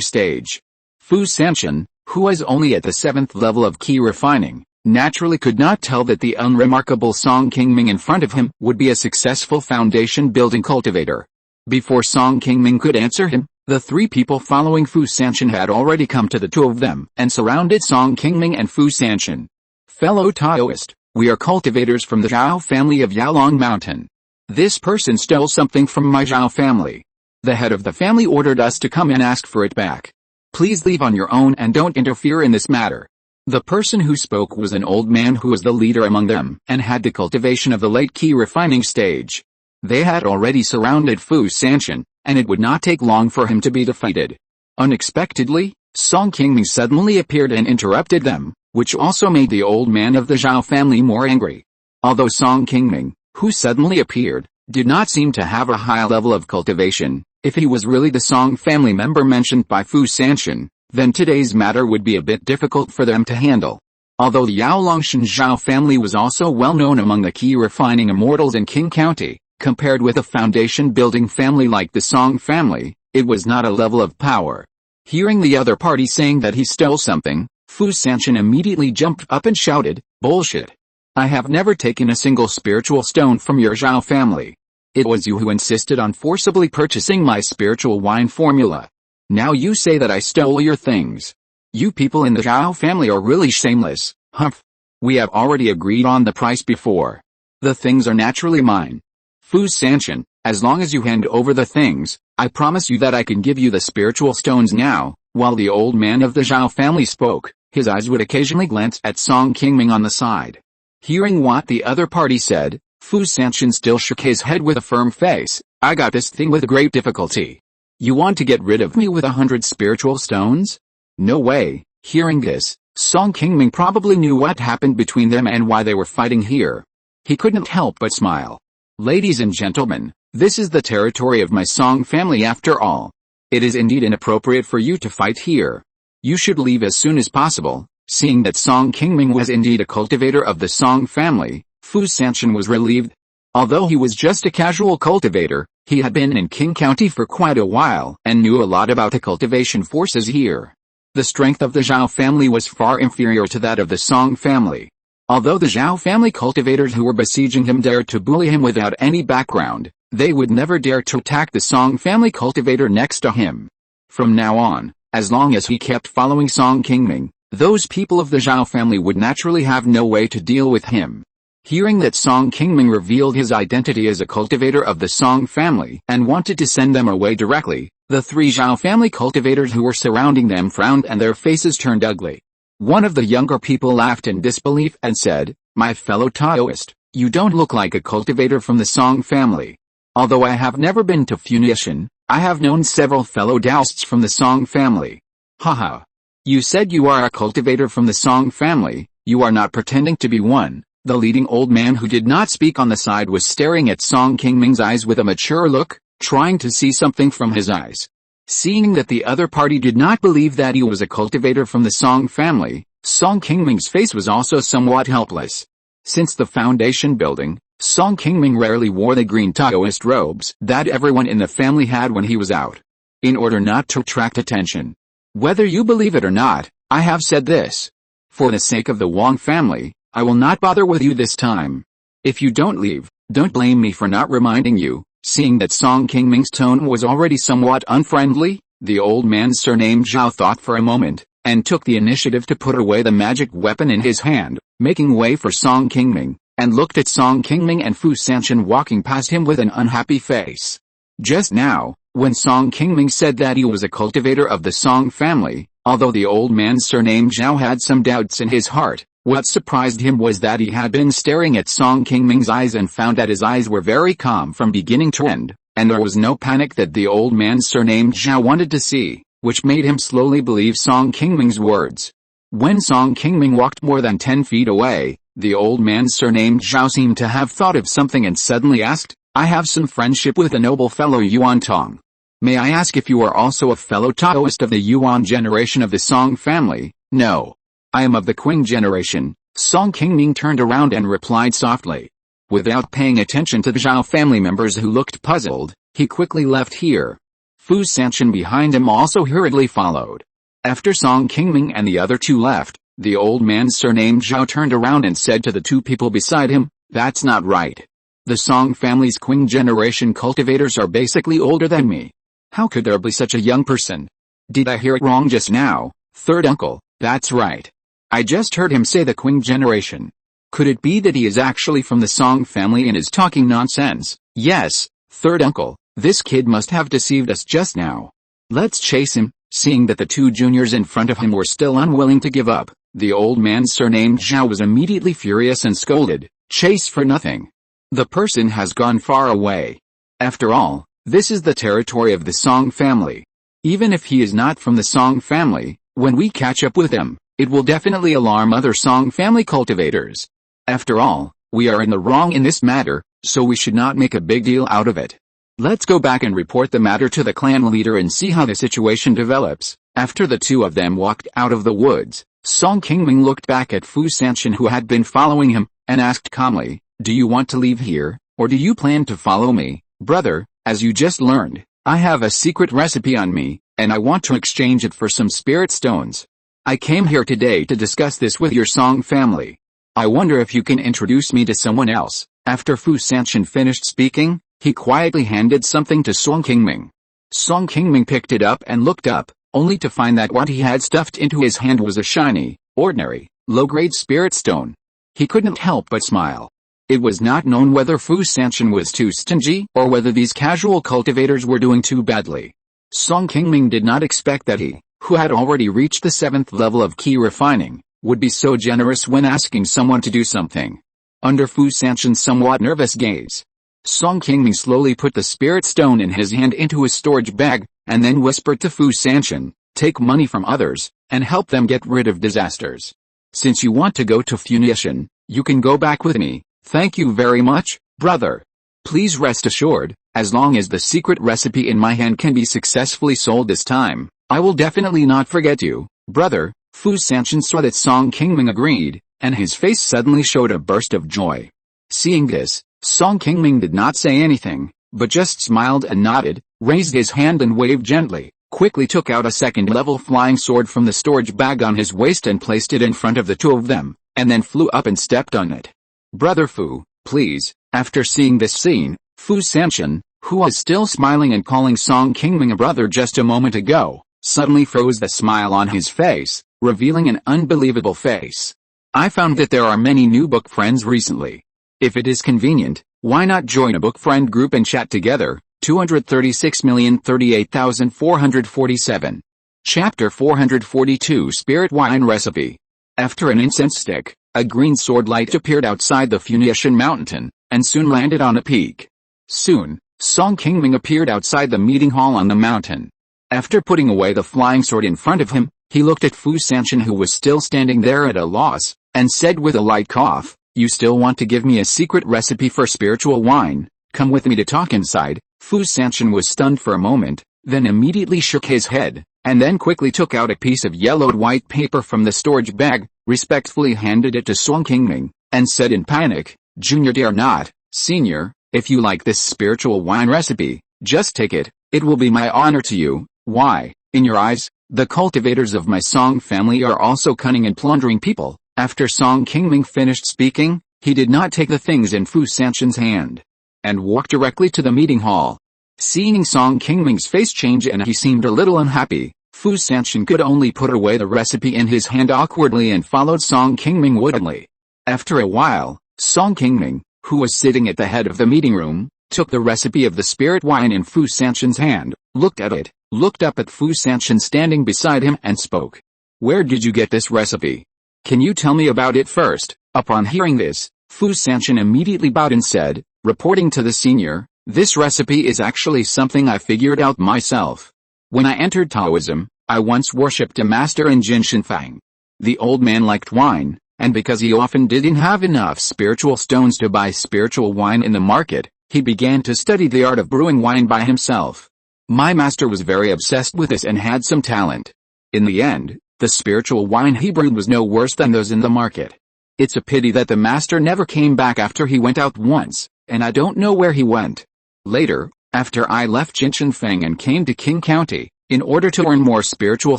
stage. Fu Sanchen, who was only at the 7th level of Qi Refining, naturally could not tell that the unremarkable Song Qingming in front of him would be a successful foundation-building cultivator. Before Song Qingming could answer him, the 3 people following Fu Sanchen had already come to the 2 of them and surrounded Song Qingming and Fu Sanchen. "Fellow Taoist, we are cultivators from the Zhao family of Yaolong Mountain. This person stole something from my Zhao family. The head of the family ordered us to come and ask for it back. Please leave on your own and don't interfere in this matter." The person who spoke was an old man who was the leader among them and had the cultivation of the late Qi Refining stage. They had already surrounded Fu Sanchen, and it would not take long for him to be defeated. Unexpectedly, Song Qingming suddenly appeared and interrupted them, which also made the old man of the Zhao family more angry. Although Song Qingming, who suddenly appeared, did not seem to have a high level of cultivation, if he was really the Song family member mentioned by Fu Sanchen, then today's matter would be a bit difficult for them to handle. Although the Yaolongshan Zhao family was also well known among the Qi Refining Immortals in Qing County, compared with a foundation-building family like the Song family, it was not a level of power. Hearing the other party saying that he stole something, Fu Sanchen immediately jumped up and shouted, "Bullshit! I have never taken a single spiritual stone from your Zhao family. It was you who insisted on forcibly purchasing my spiritual wine formula. Now you say that I stole your things. You people in the Zhao family are really shameless, humph. We have already agreed on the price before. The things are naturally mine. Fu Sanchen, as long as you hand over the things, I promise you that I can give you the spiritual stones now." While the old man of the Zhao family spoke, his eyes would occasionally glance at Song Qingming on the side. Hearing what the other party said, Fu Sanchen still shook his head with a firm face. "I got this thing with great difficulty. You want to get rid of me with 100 spiritual stones? No way." Hearing this, Song Qingming probably knew what happened between them and why they were fighting here. He couldn't help but smile. "Ladies and gentlemen, this is the territory of my Song family after all. It is indeed inappropriate for you to fight here. You should leave as soon as possible." Seeing that Song Qingming was indeed a cultivator of the Song family, Fu Sanchen was relieved. Although he was just a casual cultivator, he had been in Qing County for quite a while and knew a lot about the cultivation forces here. The strength of the Zhao family was far inferior to that of the Song family. Although the Zhao family cultivators who were besieging him dared to bully him without any background, they would never dare to attack the Song family cultivator next to him. From now on, as long as he kept following Song Qingming, those people of the Zhao family would naturally have no way to deal with him. Hearing that Song Qingming revealed his identity as a cultivator of the Song family and wanted to send them away directly, the three Zhao family cultivators who were surrounding them frowned and their faces turned ugly. One of the younger people laughed in disbelief and said, "My fellow Taoist, you don't look like a cultivator from the Song family. Although I have never been to Funiu, I have known several fellow Taoists from the Song family." Haha. You said you are a cultivator from the Song family, you are not pretending to be one. The leading old man who did not speak on the side was staring at Song Qingming's eyes with a mature look, trying to see something from his eyes. Seeing that the other party did not believe that he was a cultivator from the Song family, Song Qingming's face was also somewhat helpless. Since the foundation building, Song Qingming rarely wore the green Taoist robes that everyone in the family had when he was out, in order not to attract attention. Whether you believe it or not, I have said this. For the sake of the Wang family, I will not bother with you this time. If you don't leave, don't blame me for not reminding you. Seeing that Song Qingming's tone was already somewhat unfriendly, the old man surnamed Zhao thought for a moment, and took the initiative to put away the magic weapon in his hand, making way for Song Qingming, and looked at Song Qingming and Fu Sanchen walking past him with an unhappy face. Just now, when Song Qingming said that he was a cultivator of the Song family, although the old man's surname Zhao had some doubts in his heart, what surprised him was that he had been staring at Song Qingming's eyes and found that his eyes were very calm from beginning to end, and there was no panic that the old man's surname Zhao wanted to see, which made him slowly believe Song Qingming's words. When Song Qingming walked more than 10 feet away, the old man's surname Zhao seemed to have thought of something and suddenly asked, "I have some friendship with a noble fellow Yuan Tong. May I ask if you are also a fellow Taoist of the Yuan generation of the Song family?" "No. I am of the Qing generation." Song Qingming turned around and replied softly. Without paying attention to the Zhao family members who looked puzzled, he quickly left here. Fu Sanchen behind him also hurriedly followed. After Song Qingming and the other two left, the old man's surname Zhao turned around and said to the two people beside him, "That's not right. The Song family's Qing generation cultivators are basically older than me. How could there be such a young person? Did I hear it wrong just now, third uncle?" "That's right. I just heard him say the Qing generation. Could it be that he is actually from the Song family and is talking nonsense?" "Yes, third uncle, this kid must have deceived us just now. Let's chase him." Seeing that the two juniors in front of him were still unwilling to give up, the old man's surname Zhao was immediately furious and scolded, "Chase for nothing. The person has gone far away. After all, this is the territory of the Song family. Even if he is not from the Song family, when we catch up with him, it will definitely alarm other Song family cultivators. After all, we are in the wrong in this matter, so we should not make a big deal out of it. Let's go back and report the matter to the clan leader and see how the situation develops." After the two of them walked out of the woods, Song Qingming looked back at Fu Sanchen who had been following him, and asked calmly, "Do you want to leave here, or do you plan to follow me?" "Brother, as you just learned, I have a secret recipe on me, and I want to exchange it for some spirit stones. I came here today to discuss this with your Song family. I wonder if you can introduce me to someone else." After Fu Sanchen finished speaking, he quietly handed something to Song Qingming. Song Qingming picked it up and looked up, only to find that what he had stuffed into his hand was a shiny, ordinary, low-grade spirit stone. He couldn't help but smile. It was not known whether Fu Sanchen was too stingy or whether these casual cultivators were doing too badly. Song Qingming did not expect that he, who had already reached the 7th level of Qi Refining, would be so generous when asking someone to do something. Under Fu Sanchen's somewhat nervous gaze, Song Qingming slowly put the spirit stone in his hand into his storage bag, and then whispered to Fu Sanchen, "Take money from others, and help them get rid of disasters. Since you want to go to Funiu, you can go back with me. Thank you very much, brother. Please rest assured, as long as the secret recipe in my hand can be successfully sold this time, I will definitely not forget you, brother." Fu Sanchen saw that Song Qingming agreed, and his face suddenly showed a burst of joy. Seeing this, Song Qingming did not say anything, but just smiled and nodded, raised his hand and waved gently, quickly took out a second-level flying sword from the storage bag on his waist and placed it in front of the two of them, and then flew up and stepped on it. Brother Fu, please. After seeing this scene, Fu Sanchen, who was still smiling and calling Song Qingming a brother just a moment ago, suddenly froze the smile on his face, revealing an unbelievable face. I found that there are many new book friends recently. If it is convenient, why not join a book friend group and chat together? 236,038,447. Chapter 442 Spirit Wine Recipe. After an incense stick, a green sword light appeared outside the Funiu Mountain, and soon landed on a peak. Soon, Song Qingming appeared outside the meeting hall on the mountain. After putting away the flying sword in front of him, he looked at Fu Sanchen, who was still standing there at a loss, and said with a light cough, "You still want to give me a secret recipe for spiritual wine? Come with me to talk inside." Fu Sanchen was stunned for a moment, then immediately shook his head, and then quickly took out a piece of yellowed white paper from the storage bag, respectfully handed it to Song Qingming, and said in panic, "Junior dare not, Senior, if you like this spiritual wine recipe, just take it, it will be my honor to you. Why, in your eyes, the cultivators of my Song family are also cunning and plundering people." After Song Qingming finished speaking, he did not take the things in Fu Sanchen's hand, and walked directly to the meeting hall. Seeing Song Qingming's face change and he seemed a little unhappy, Fu Sanchen could only put away the recipe in his hand awkwardly and followed Song Qingming woodenly. After a while, Song Qingming, who was sitting at the head of the meeting room, took the recipe of the spirit wine in Fu Sanchen's hand, looked at it, looked up at Fu Sanchen standing beside him and spoke. "Where did you get this recipe? Can you tell me about it first?" Upon hearing this, Fu Sanchen immediately bowed and said, reporting to the senior, "This recipe is actually something I figured out myself. When I entered Taoism, I once worshipped a master in Jinshinfang. The old man liked wine, and because he often didn't have enough spiritual stones to buy spiritual wine in the market, he began to study the art of brewing wine by himself. My master was very obsessed with this and had some talent. In the end, the spiritual wine he brewed was no worse than those in the market. It's a pity that the master never came back after he went out once, and I don't know where he went. Later, after I left Jinshinfang and came to Qing County, in order to earn more spiritual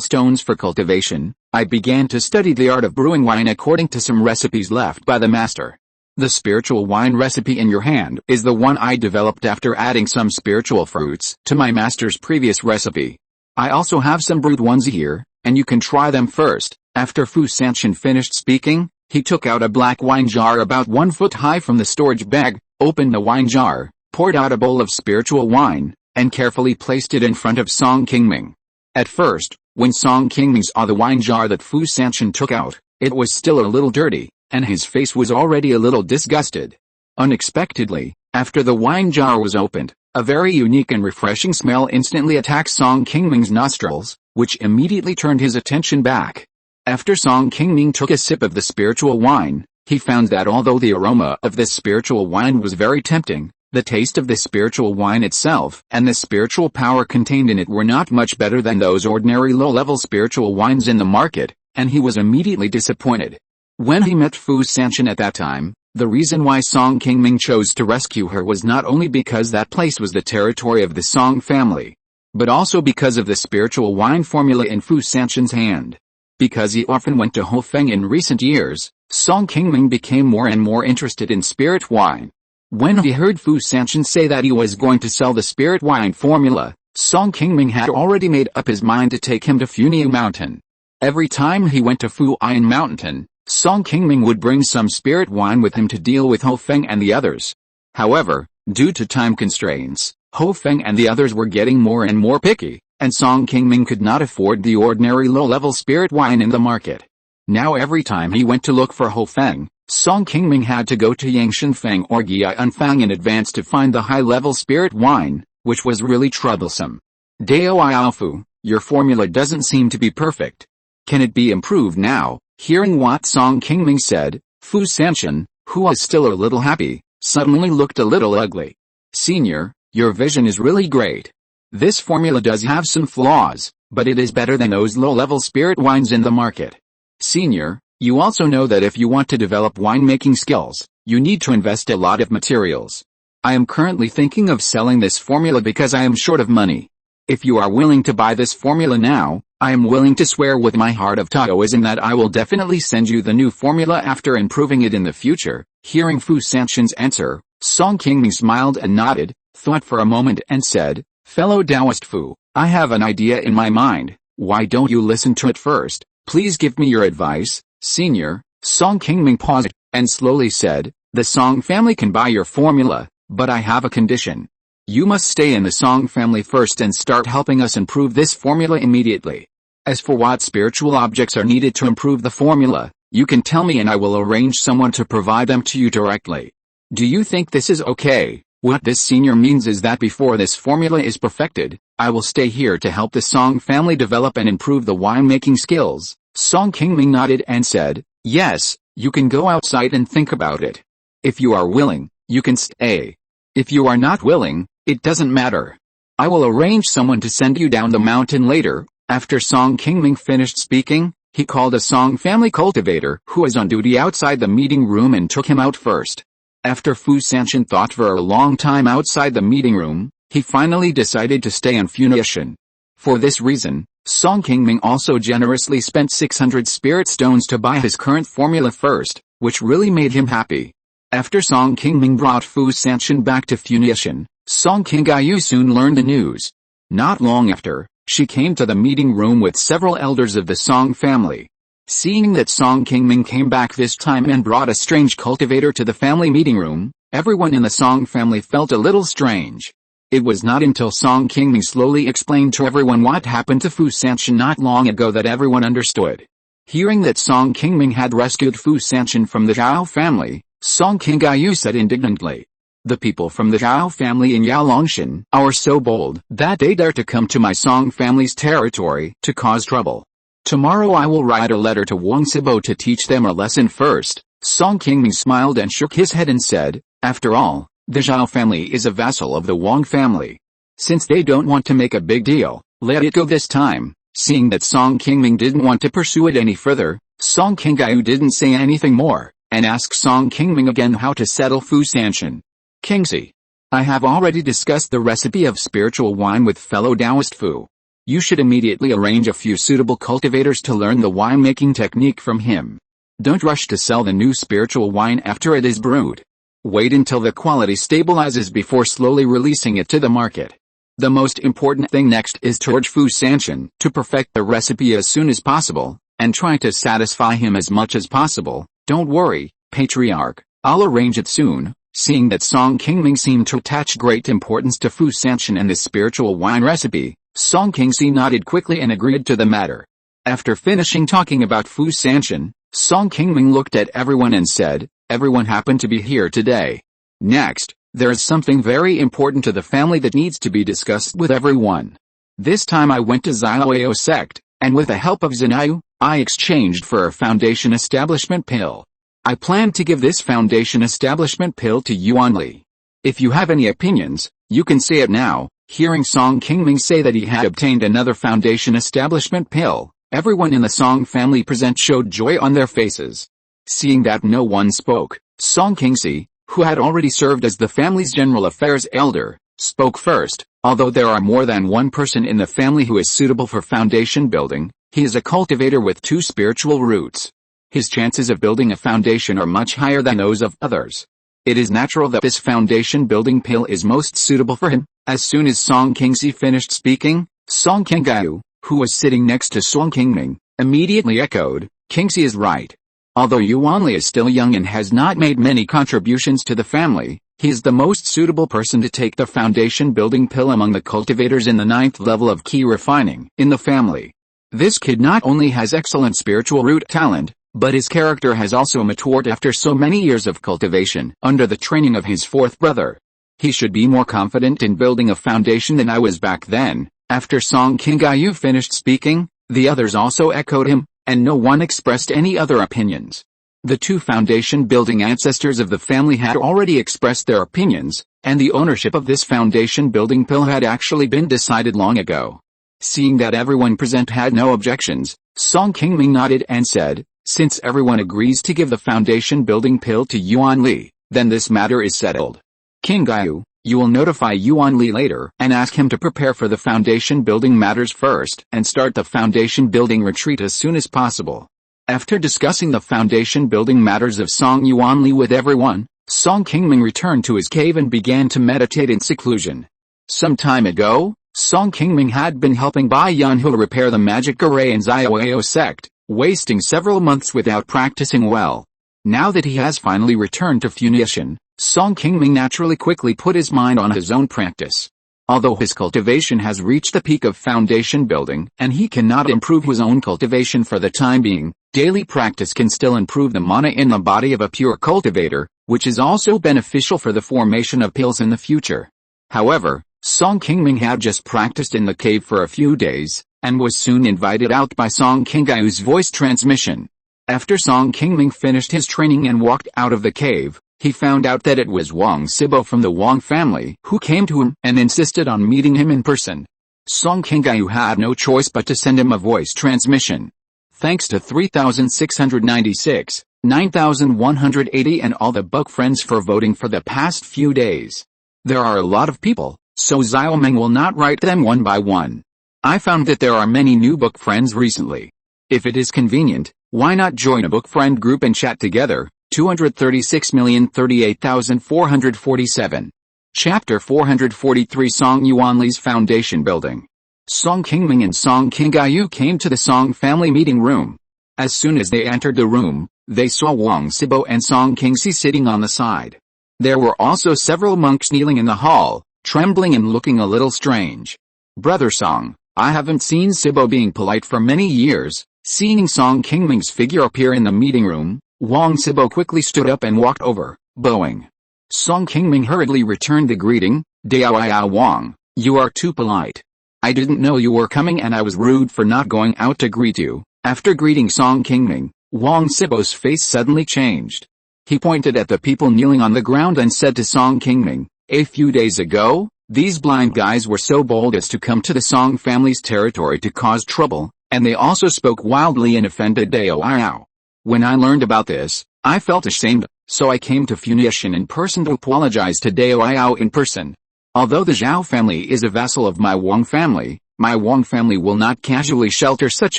stones for cultivation, I began to study the art of brewing wine according to some recipes left by the master. The spiritual wine recipe in your hand is the one I developed after adding some spiritual fruits to my master's previous recipe. I also have some brewed ones here, and you can try them first." After Fu Sanchen finished speaking, he took out a black wine jar about 1 foot high from the storage bag, opened the wine jar, poured out a bowl of spiritual wine, and carefully placed it in front of Song Qingming. At first, when Song Qingming saw the wine jar that Fu Sanchen took out, it was still a little dirty, and his face was already a little disgusted. Unexpectedly, after the wine jar was opened, a very unique and refreshing smell instantly attacked Song Qingming's nostrils, which immediately turned his attention back. After Song Qingming took a sip of the spiritual wine, he found that although the aroma of this spiritual wine was very tempting, the taste of the spiritual wine itself and the spiritual power contained in it were not much better than those ordinary low-level spiritual wines in the market, and he was immediately disappointed. When he met Fu Sanchen at that time, the reason why Song Qingming chose to rescue her was not only because that place was the territory of the Song family, but also because of the spiritual wine formula in Fu Sanchen's hand. Because he often went to Hofeng in recent years, Song Qingming became more and more interested in spirit wine. When he heard Fu Sanchen say that he was going to sell the spirit wine formula, Song Qingming had already made up his mind to take him to Funiu Mountain. Every time he went to Funiu Mountain, Song Qingming would bring some spirit wine with him to deal with Hofeng and the others. However, due to time constraints, Hofeng and the others were getting more and more picky, and Song Qingming could not afford the ordinary low-level spirit wine in the market. Now every time he went to look for Hofeng, Song Qingming had to go to Yangshanfang or Gianfang in advance to find the high-level spirit wine, which was really troublesome. Dao Ialfu, your formula doesn't seem to be perfect. Can it be improved now? Hearing what Song Qingming said, Fu Sanchen, who was still a little happy, suddenly looked a little ugly. Senior, your vision is really great. This formula does have some flaws, but it is better than those low-level spirit wines in the market. Senior, you also know that if you want to develop winemaking skills, you need to invest a lot of materials. I am currently thinking of selling this formula because I am short of money. If you are willing to buy this formula now, I am willing to swear with my heart of Taoism that I will definitely send you the new formula after improving it in the future." Hearing Fu Sanqian's answer, Song Qingming smiled and nodded, thought for a moment and said, "Fellow Taoist Fu, I have an idea in my mind. Why don't you listen to it first? Please give me your advice, senior." Song Qingming paused, and slowly said, "The Song family can buy your formula, but I have a condition. You must stay in the Song family first and start helping us improve this formula immediately. As for what spiritual objects are needed to improve the formula, you can tell me and I will arrange someone to provide them to you directly. Do you think this is okay?" What this senior means is that before this formula is perfected, I will stay here to help the Song family develop and improve the winemaking skills. Song Qingming nodded and said, "Yes, you can go outside and think about it. If you are willing, you can stay. If you are not willing, it doesn't matter. I will arrange someone to send you down the mountain later." After Song Qingming finished speaking, he called a Song family cultivator who was on duty outside the meeting room and took him out first. After Fu Sanqian thought for a long time outside the meeting room, he finally decided to stay in Funiu. For this reason, Song Qingming also generously spent 600 spirit stones to buy his current formula first, which really made him happy. After Song Qingming brought Fu Sanqian back to Funiu, Song Qingyu soon learned the news. Not long after, she came to the meeting room with several elders of the Song family. Seeing that Song Qingming came back this time and brought a strange cultivator to the family meeting room, everyone in the Song family felt a little strange. It was not until Song Qingming slowly explained to everyone what happened to Fu Sanqian not long ago that everyone understood. Hearing that Song Qingming had rescued Fu Sanqian from the Zhao family, Song Qingyu said indignantly, "The people from the Zhao family in Yaolongshan are so bold that they dare to come to my Song family's territory to cause trouble. Tomorrow I will write a letter to Wang Sibo to teach them a lesson first." Song Qingming smiled and shook his head and said, "After all, the Zhao family is a vassal of the Wang family. Since they don't want to make a big deal, let it go this time." Seeing that Song Qingming didn't want to pursue it any further, Song Qingyu didn't say anything more, and asked Song Qingming again how to settle Fu Sanqian. "Kingxi, I have already discussed the recipe of spiritual wine with fellow Taoist Fu. You should immediately arrange a few suitable cultivators to learn the winemaking technique from him. Don't rush to sell the new spiritual wine after it is brewed. Wait until the quality stabilizes before slowly releasing it to the market. The most important thing next is to urge Fu Sanqian to perfect the recipe as soon as possible, and try to satisfy him as much as possible. Don't worry, Patriarch, I'll arrange it soon." Seeing that Song Qingming seemed to attach great importance to Fu Sanqian and the spiritual wine recipe, Song Qingxi nodded quickly and agreed to the matter. After finishing talking about Fu Sanqian, Song Qingming looked at everyone and said, "Everyone happened to be here today. Next, there is something very important to the family that needs to be discussed with everyone. This time I went to Xiaoao sect, and with the help of Zinayu, I exchanged for a foundation establishment pill. I plan to give this foundation establishment pill to Yuan Li. If you have any opinions, you can say it now." Hearing Song Qingming say that he had obtained another foundation establishment pill, everyone in the Song family present showed joy on their faces. Seeing that no one spoke, Song Qingxi, who had already served as the family's general affairs elder, spoke first. "Although there are more than one person in the family who is suitable for foundation building, he is a cultivator with 2 spiritual roots. His chances of building a foundation are much higher than those of others. It is natural that this foundation building pill is most suitable for him." As soon as Song Qingxi finished speaking, Song Qingyu, who was sitting next to Song Qingming, immediately echoed, "Qingxi is right. Although Yuan Li is still young and has not made many contributions to the family, he is the most suitable person to take the foundation building pill among the cultivators in the 9th level of Qi Refining in the family. This kid not only has excellent spiritual root talent, but his character has also matured after so many years of cultivation under the training of his 4th brother. He should be more confident in building a foundation than I was back then." After Song Qingyu finished speaking, the others also echoed him, and no one expressed any other opinions. The 2 foundation building ancestors of the family had already expressed their opinions, and the ownership of this foundation building pill had actually been decided long ago. Seeing that everyone present had no objections, Song Qingming nodded and said, "Since everyone agrees to give the foundation building pill to Yuan Li, then this matter is settled. Qingyu, You will notify Yuan Li later and ask him to prepare for the foundation building matters first and start the foundation building retreat as soon as possible. After discussing the foundation building matters of Song Yuan Li with everyone, Song Qingming returned to his cave and began to meditate in seclusion. Some time ago, Song Qingming had been helping Bai Yunhu repair the magic array in Xiaoyao sect, wasting several months without practicing well. Now that he has finally returned to Funiu, Song Qingming naturally quickly put his mind on his own practice. Although his cultivation has reached the peak of foundation building and he cannot improve his own cultivation for the time being, daily practice can still improve the mana in the body of a pure cultivator, which is also beneficial for the formation of pills in the future. However, Song Qingming had just practiced in the cave for a few days, and was soon invited out by Song Qingyu's voice transmission. After Song Qingming finished his training and walked out of the cave, he found out that it was Wang Sibo from the Wang family who came to him and insisted on meeting him in person. Song Qingyu had no choice but to send him a voice transmission. Thanks to 3,696, 9,180 and all the book friends for voting for the past few days. There are a lot of people, so Xiaomeng will not write them one by one. I found that there are many new book friends recently. If it is convenient, why not join a book friend group and chat together? 236,038,447. Chapter 443 Song Yuanli's Foundation Building. Song Qingming and Song Qingyu came to the Song family meeting room. As soon as they entered the room, they saw Wang Sibo and Song Qingxi sitting on the side. There were also several monks kneeling in the hall, trembling and looking a little strange. Brother Song, I haven't seen Sibo being polite for many years. Seeing Song Qingming's figure appear in the meeting room, Wang Sibo quickly stood up and walked over, bowing. Song Qingming hurriedly returned the greeting, Diao Wang, you are too polite. I didn't know you were coming and I was rude for not going out to greet you. After greeting Song Qingming, Wang Sibo's face suddenly changed. He pointed at the people kneeling on the ground and said to Song Qingming, a few days ago, these blind guys were so bold as to come to the Song family's territory to cause trouble, and they also spoke wildly and offended Dao. When I learned about this, I felt ashamed, so I came to Funiu in person to apologize to Dao in person. Although the Zhao family is a vassal of my Wang family will not casually shelter such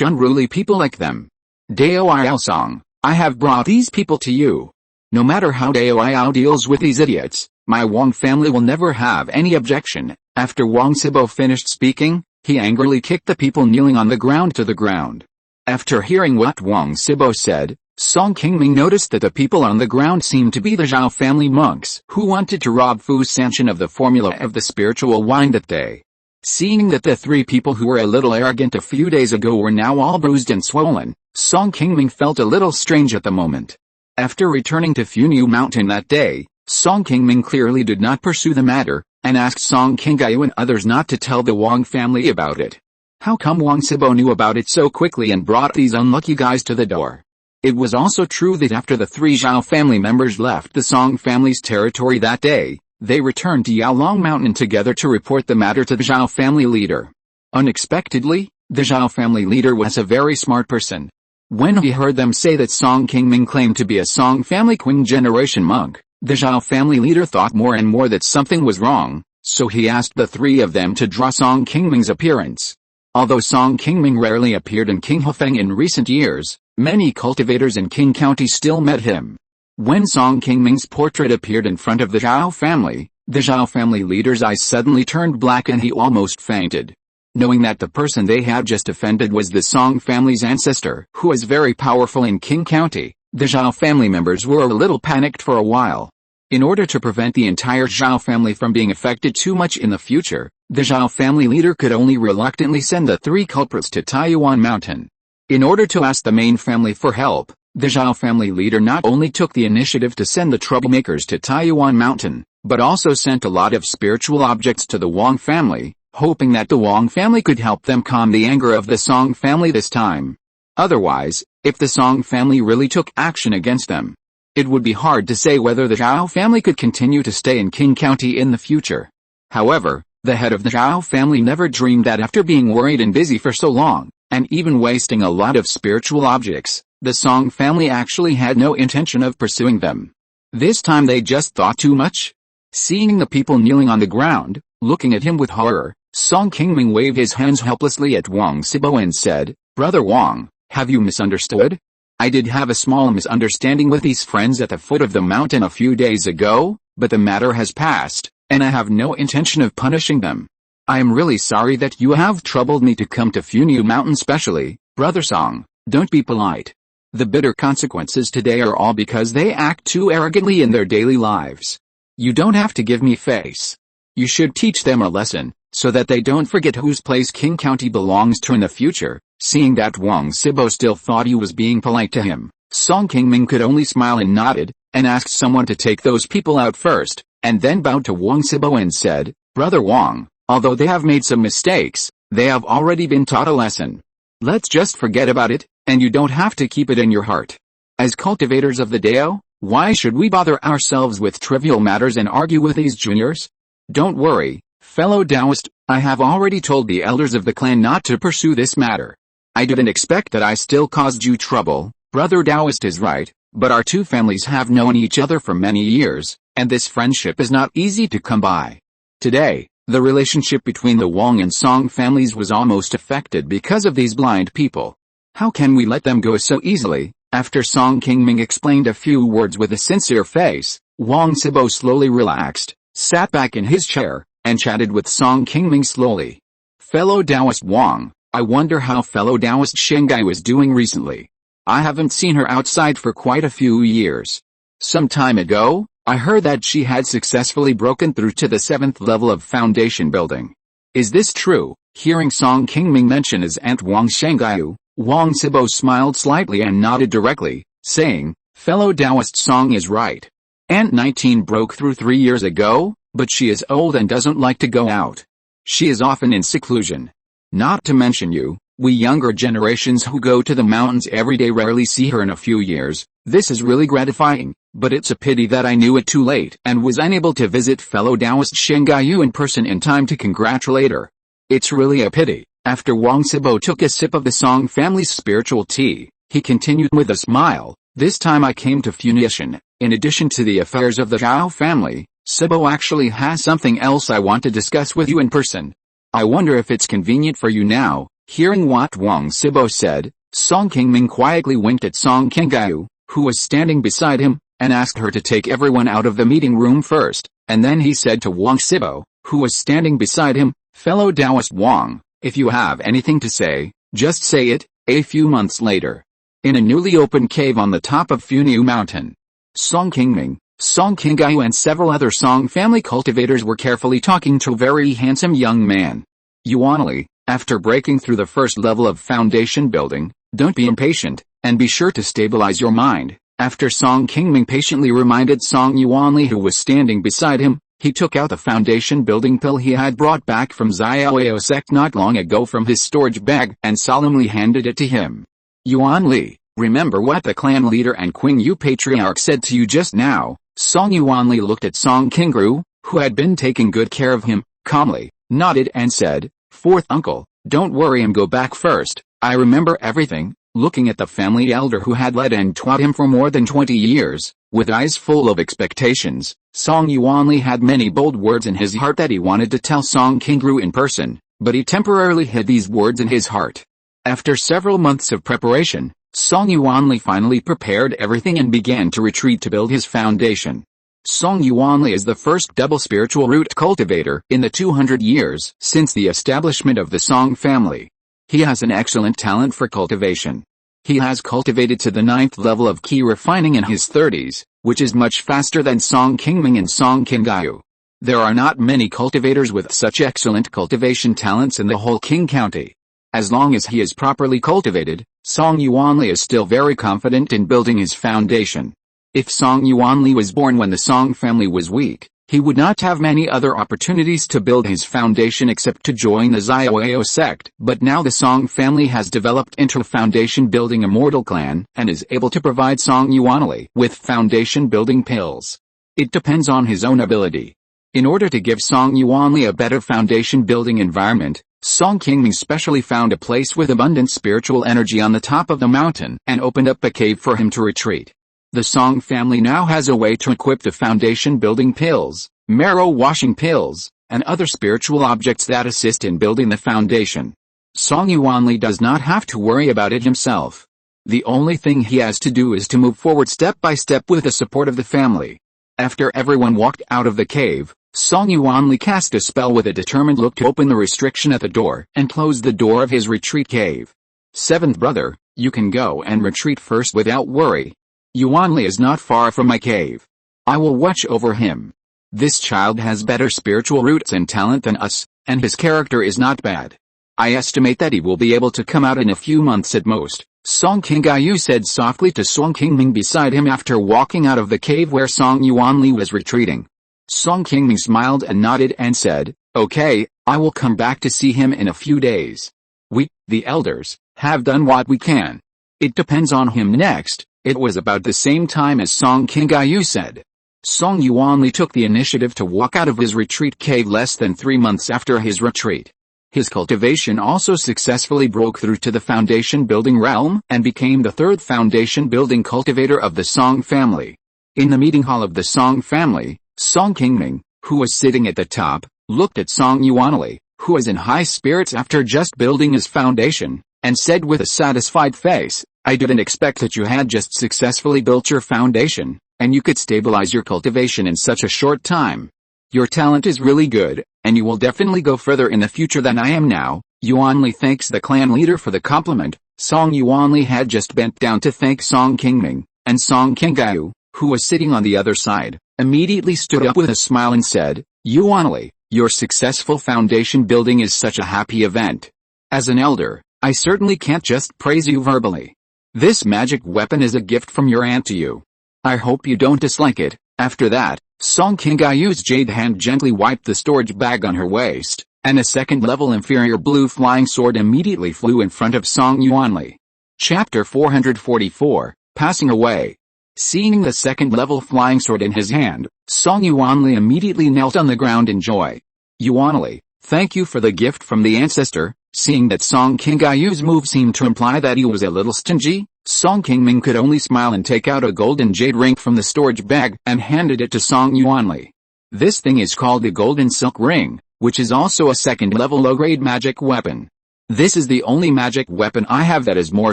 unruly people like them. Dao Song, I have brought these people to you. No matter how Dao deals with these idiots, my Wang family will never have any objection. After Wang Sibo finished speaking, he angrily kicked the people kneeling on the ground to the ground. After hearing what Wang Sibo said, Song Qingming noticed that the people on the ground seemed to be the Zhao family monks who wanted to rob Fu Sanchen of the formula of the spiritual wine that day. Seeing that the three people who were a little arrogant a few days ago were now all bruised and swollen, Song Qingming felt a little strange at the moment. After returning to Funiu Mountain that day, Song Qingming clearly did not pursue the matter, and asked Song Qingyu and others not to tell the Wang family about it. How come Wang Sibo knew about it so quickly and brought these unlucky guys to the door? It was also true that after the three Zhao family members left the Song family's territory that day, they returned to Yaolong Mountain together to report the matter to the Zhao family leader. Unexpectedly, the Zhao family leader was a very smart person. When he heard them say that Song Qingming claimed to be a Song family Qing generation monk, the Zhao family leader thought more and more that something was wrong, so he asked the three of them to draw Song Qingming's appearance. Although Song Qingming rarely appeared in Qinghefeng in recent years, many cultivators in Qing County still met him. When Song Qingming's portrait appeared in front of the Zhao family leader's eyes suddenly turned black and he almost fainted. Knowing that the person they had just offended was the Song family's ancestor, who is very powerful in Qing County, the Zhao family members were a little panicked for a while. In order to prevent the entire Zhao family from being affected too much in the future, the Zhao family leader could only reluctantly send the three culprits to Taiyuan Mountain. In order to ask the main family for help, the Zhao family leader not only took the initiative to send the troublemakers to Taiyuan Mountain, but also sent a lot of spiritual objects to the Wang family, hoping that the Wang family could help them calm the anger of the Song family this time. Otherwise, if the Song family really took action against them, it would be hard to say whether the Zhao family could continue to stay in Qing County in the future. However, the head of the Zhao family never dreamed that after being worried and busy for so long, and even wasting a lot of spiritual objects, the Song family actually had no intention of pursuing them. This time they just thought too much. Seeing the people kneeling on the ground, looking at him with horror, Song Qingming waved his hands helplessly at Wang Sibo and said, "Brother Wang, have you misunderstood? I did have a small misunderstanding with these friends at the foot of the mountain a few days ago, but the matter has passed, and I have no intention of punishing them. I am really sorry that you have troubled me to come to Funiu Mountain specially, Brother Song. Don't be polite. The bitter consequences today are all because they act too arrogantly in their daily lives. You don't have to give me face. You should teach them a lesson, so that they don't forget whose place King County belongs to in the future." Seeing that Wang Sibo still thought he was being polite to him, Song Qingming could only smile and nodded, and asked someone to take those people out first, and then bowed to Wang Sibo and said, "Brother Wang, although they have made some mistakes, they have already been taught a lesson. Let's just forget about it, and you don't have to keep it in your heart. As cultivators of the Dao, why should we bother ourselves with trivial matters and argue with these juniors? Don't worry, fellow Taoist, I have already told the elders of the clan not to pursue this matter. I didn't expect that I still caused you trouble. Brother Taoist is right, but our two families have known each other for many years, and this friendship is not easy to come by. Today, the relationship between the Wang and Song families was almost affected because of these blind people. How can we let them go so easily?" After Song Qingming explained a few words with a sincere face, Wang Sibo slowly relaxed, sat back in his chair, and chatted with Song Qingming slowly. "Fellow Taoist Wang, I wonder how fellow Taoist Shengai was doing recently. I haven't seen her outside for quite a few years. Some time ago, I heard that she had successfully broken through to the 7th level of foundation building. Is this true?" Hearing Song Qingming mention his aunt Wang Shengai, Wang Sibo smiled slightly and nodded directly, saying, "Fellow Taoist Song is right. Aunt 19 broke through 3 years ago, but she is old and doesn't like to go out. She is often in seclusion. Not to mention you, we younger generations who go to the mountains every day rarely see her in a few years. This is really gratifying, but it's a pity that I knew it too late and was unable to visit fellow Taoist Shengai in person in time to congratulate her. It's really a pity." After Wang Sibo took a sip of the Song family's spiritual tea, he continued with a smile, "This time I came to Funiu. In addition to the affairs of the Zhao family, Sibo actually has something else I want to discuss with you in person. I wonder if it's convenient for you now." Hearing what Wang Sibo said, Song Qingming quietly winked at Song Qinggai, who was standing beside him, and asked her to take everyone out of the meeting room first, and then he said to Wang Sibo, who was standing beside him, "Fellow Taoist Wang, if you have anything to say, just say it." A few months later, in a newly opened cave on the top of Funiu Mountain, Song Qingming, Song Qinggai and several other Song family cultivators were carefully talking to a very handsome young man. Yuanli, after breaking through the first level of foundation building, don't be impatient, and be sure to stabilize your mind. After Song Qingming patiently reminded Song Yuanli, who was standing beside him, he took out the foundation building pill he had brought back from Xiaoyao sect not long ago from his storage bag and solemnly handed it to him. "Yuanli, remember what the clan leader and Qingyu patriarch said to you just now?" Song Yuanli looked at Song Qingru, who had been taking good care of him, calmly, nodded and said, "Fourth uncle, don't worry and go back first. I remember everything." Looking at the family elder who had led and taught him for more than 20 years, with eyes full of expectations, Song Yuanli had many bold words in his heart that he wanted to tell Song Qingru in person, but he temporarily hid these words in his heart. After several months of preparation, Song Yuanli finally prepared everything and began to retreat to build his foundation. Song Yuanli is the first double spiritual root cultivator in the 200 years since the establishment of the Song family. He has an excellent talent for cultivation. He has cultivated to the 9th level of Qi Refining in his 30s, which is much faster than Song Qingming and Song Qinggai. There are not many cultivators with such excellent cultivation talents in the whole Qing County. As long as he is properly cultivated, Song Yuanli is still very confident in building his foundation. If Song Yuanli was born when the Song family was weak, he would not have many other opportunities to build his foundation except to join the Xiaoyao sect. But now the Song family has developed into a foundation building Immortal clan and is able to provide Song Yuanli with foundation building pills. It depends on his own ability. In order to give Song Yuanli a better foundation building environment, Song Qingming specially found a place with abundant spiritual energy on the top of the mountain and opened up a cave for him to retreat. The Song family now has a way to equip the foundation building pills, marrow washing pills, and other spiritual objects that assist in building the foundation. Song Yuanli does not have to worry about it himself. The only thing he has to do is to move forward step by step with the support of the family. After everyone walked out of the cave, Song Yuanli cast a spell with a determined look to open the restriction at the door and close the door of his retreat cave. Seventh brother, you can go and retreat first without worry. Yuanli is not far from my cave. I will watch over him. This child has better spiritual roots and talent than us, and his character is not bad. I estimate that he will be able to come out in a few months at most, Song Qingming said softly to Song Qingming beside him after walking out of the cave where Song Yuanli was retreating. Song Qingming smiled and nodded and said, okay, I will come back to see him in a few days. We, the elders, have done what we can. It depends on him next. It was about the same time as Song Qingming said. Song Yuanli took the initiative to walk out of his retreat cave less than 3 months after his retreat. His cultivation also successfully broke through to the foundation building realm and became the third foundation building cultivator of the Song family. In the meeting hall of the Song family, Song Qingming, who was sitting at the top, looked at Song Yuanli, who was in high spirits after just building his foundation, and said with a satisfied face, I didn't expect that you had just successfully built your foundation, and you could stabilize your cultivation in such a short time. Your talent is really good, and you will definitely go further in the future than I am now. Yuanli thanks the clan leader for the compliment. Song Yuanli had just bent down to thank Song Qingming, and Song Qingming, who was sitting on the other side, immediately stood up with a smile and said, Yuanli, your successful foundation building is such a happy event. As an elder, I certainly can't just praise you verbally. This magic weapon is a gift from your aunt to you. I hope you don't dislike it. After that, Song Qingming's jade hand gently wiped the storage bag on her waist, and a second-level inferior blue flying sword immediately flew in front of Song Yuanli. Chapter 444, Passing Away. Seeing the second-level flying sword in his hand, Song Yuanli immediately knelt on the ground in joy. Yuanli, thank you for the gift from the ancestor. Seeing that Song Qingming's move seemed to imply that he was a little stingy, Song Qingming could only smile and take out a golden jade ring from the storage bag and handed it to Song Yuanli. This thing is called the golden silk ring, which is also a second-level low-grade magic weapon. This is the only magic weapon I have that is more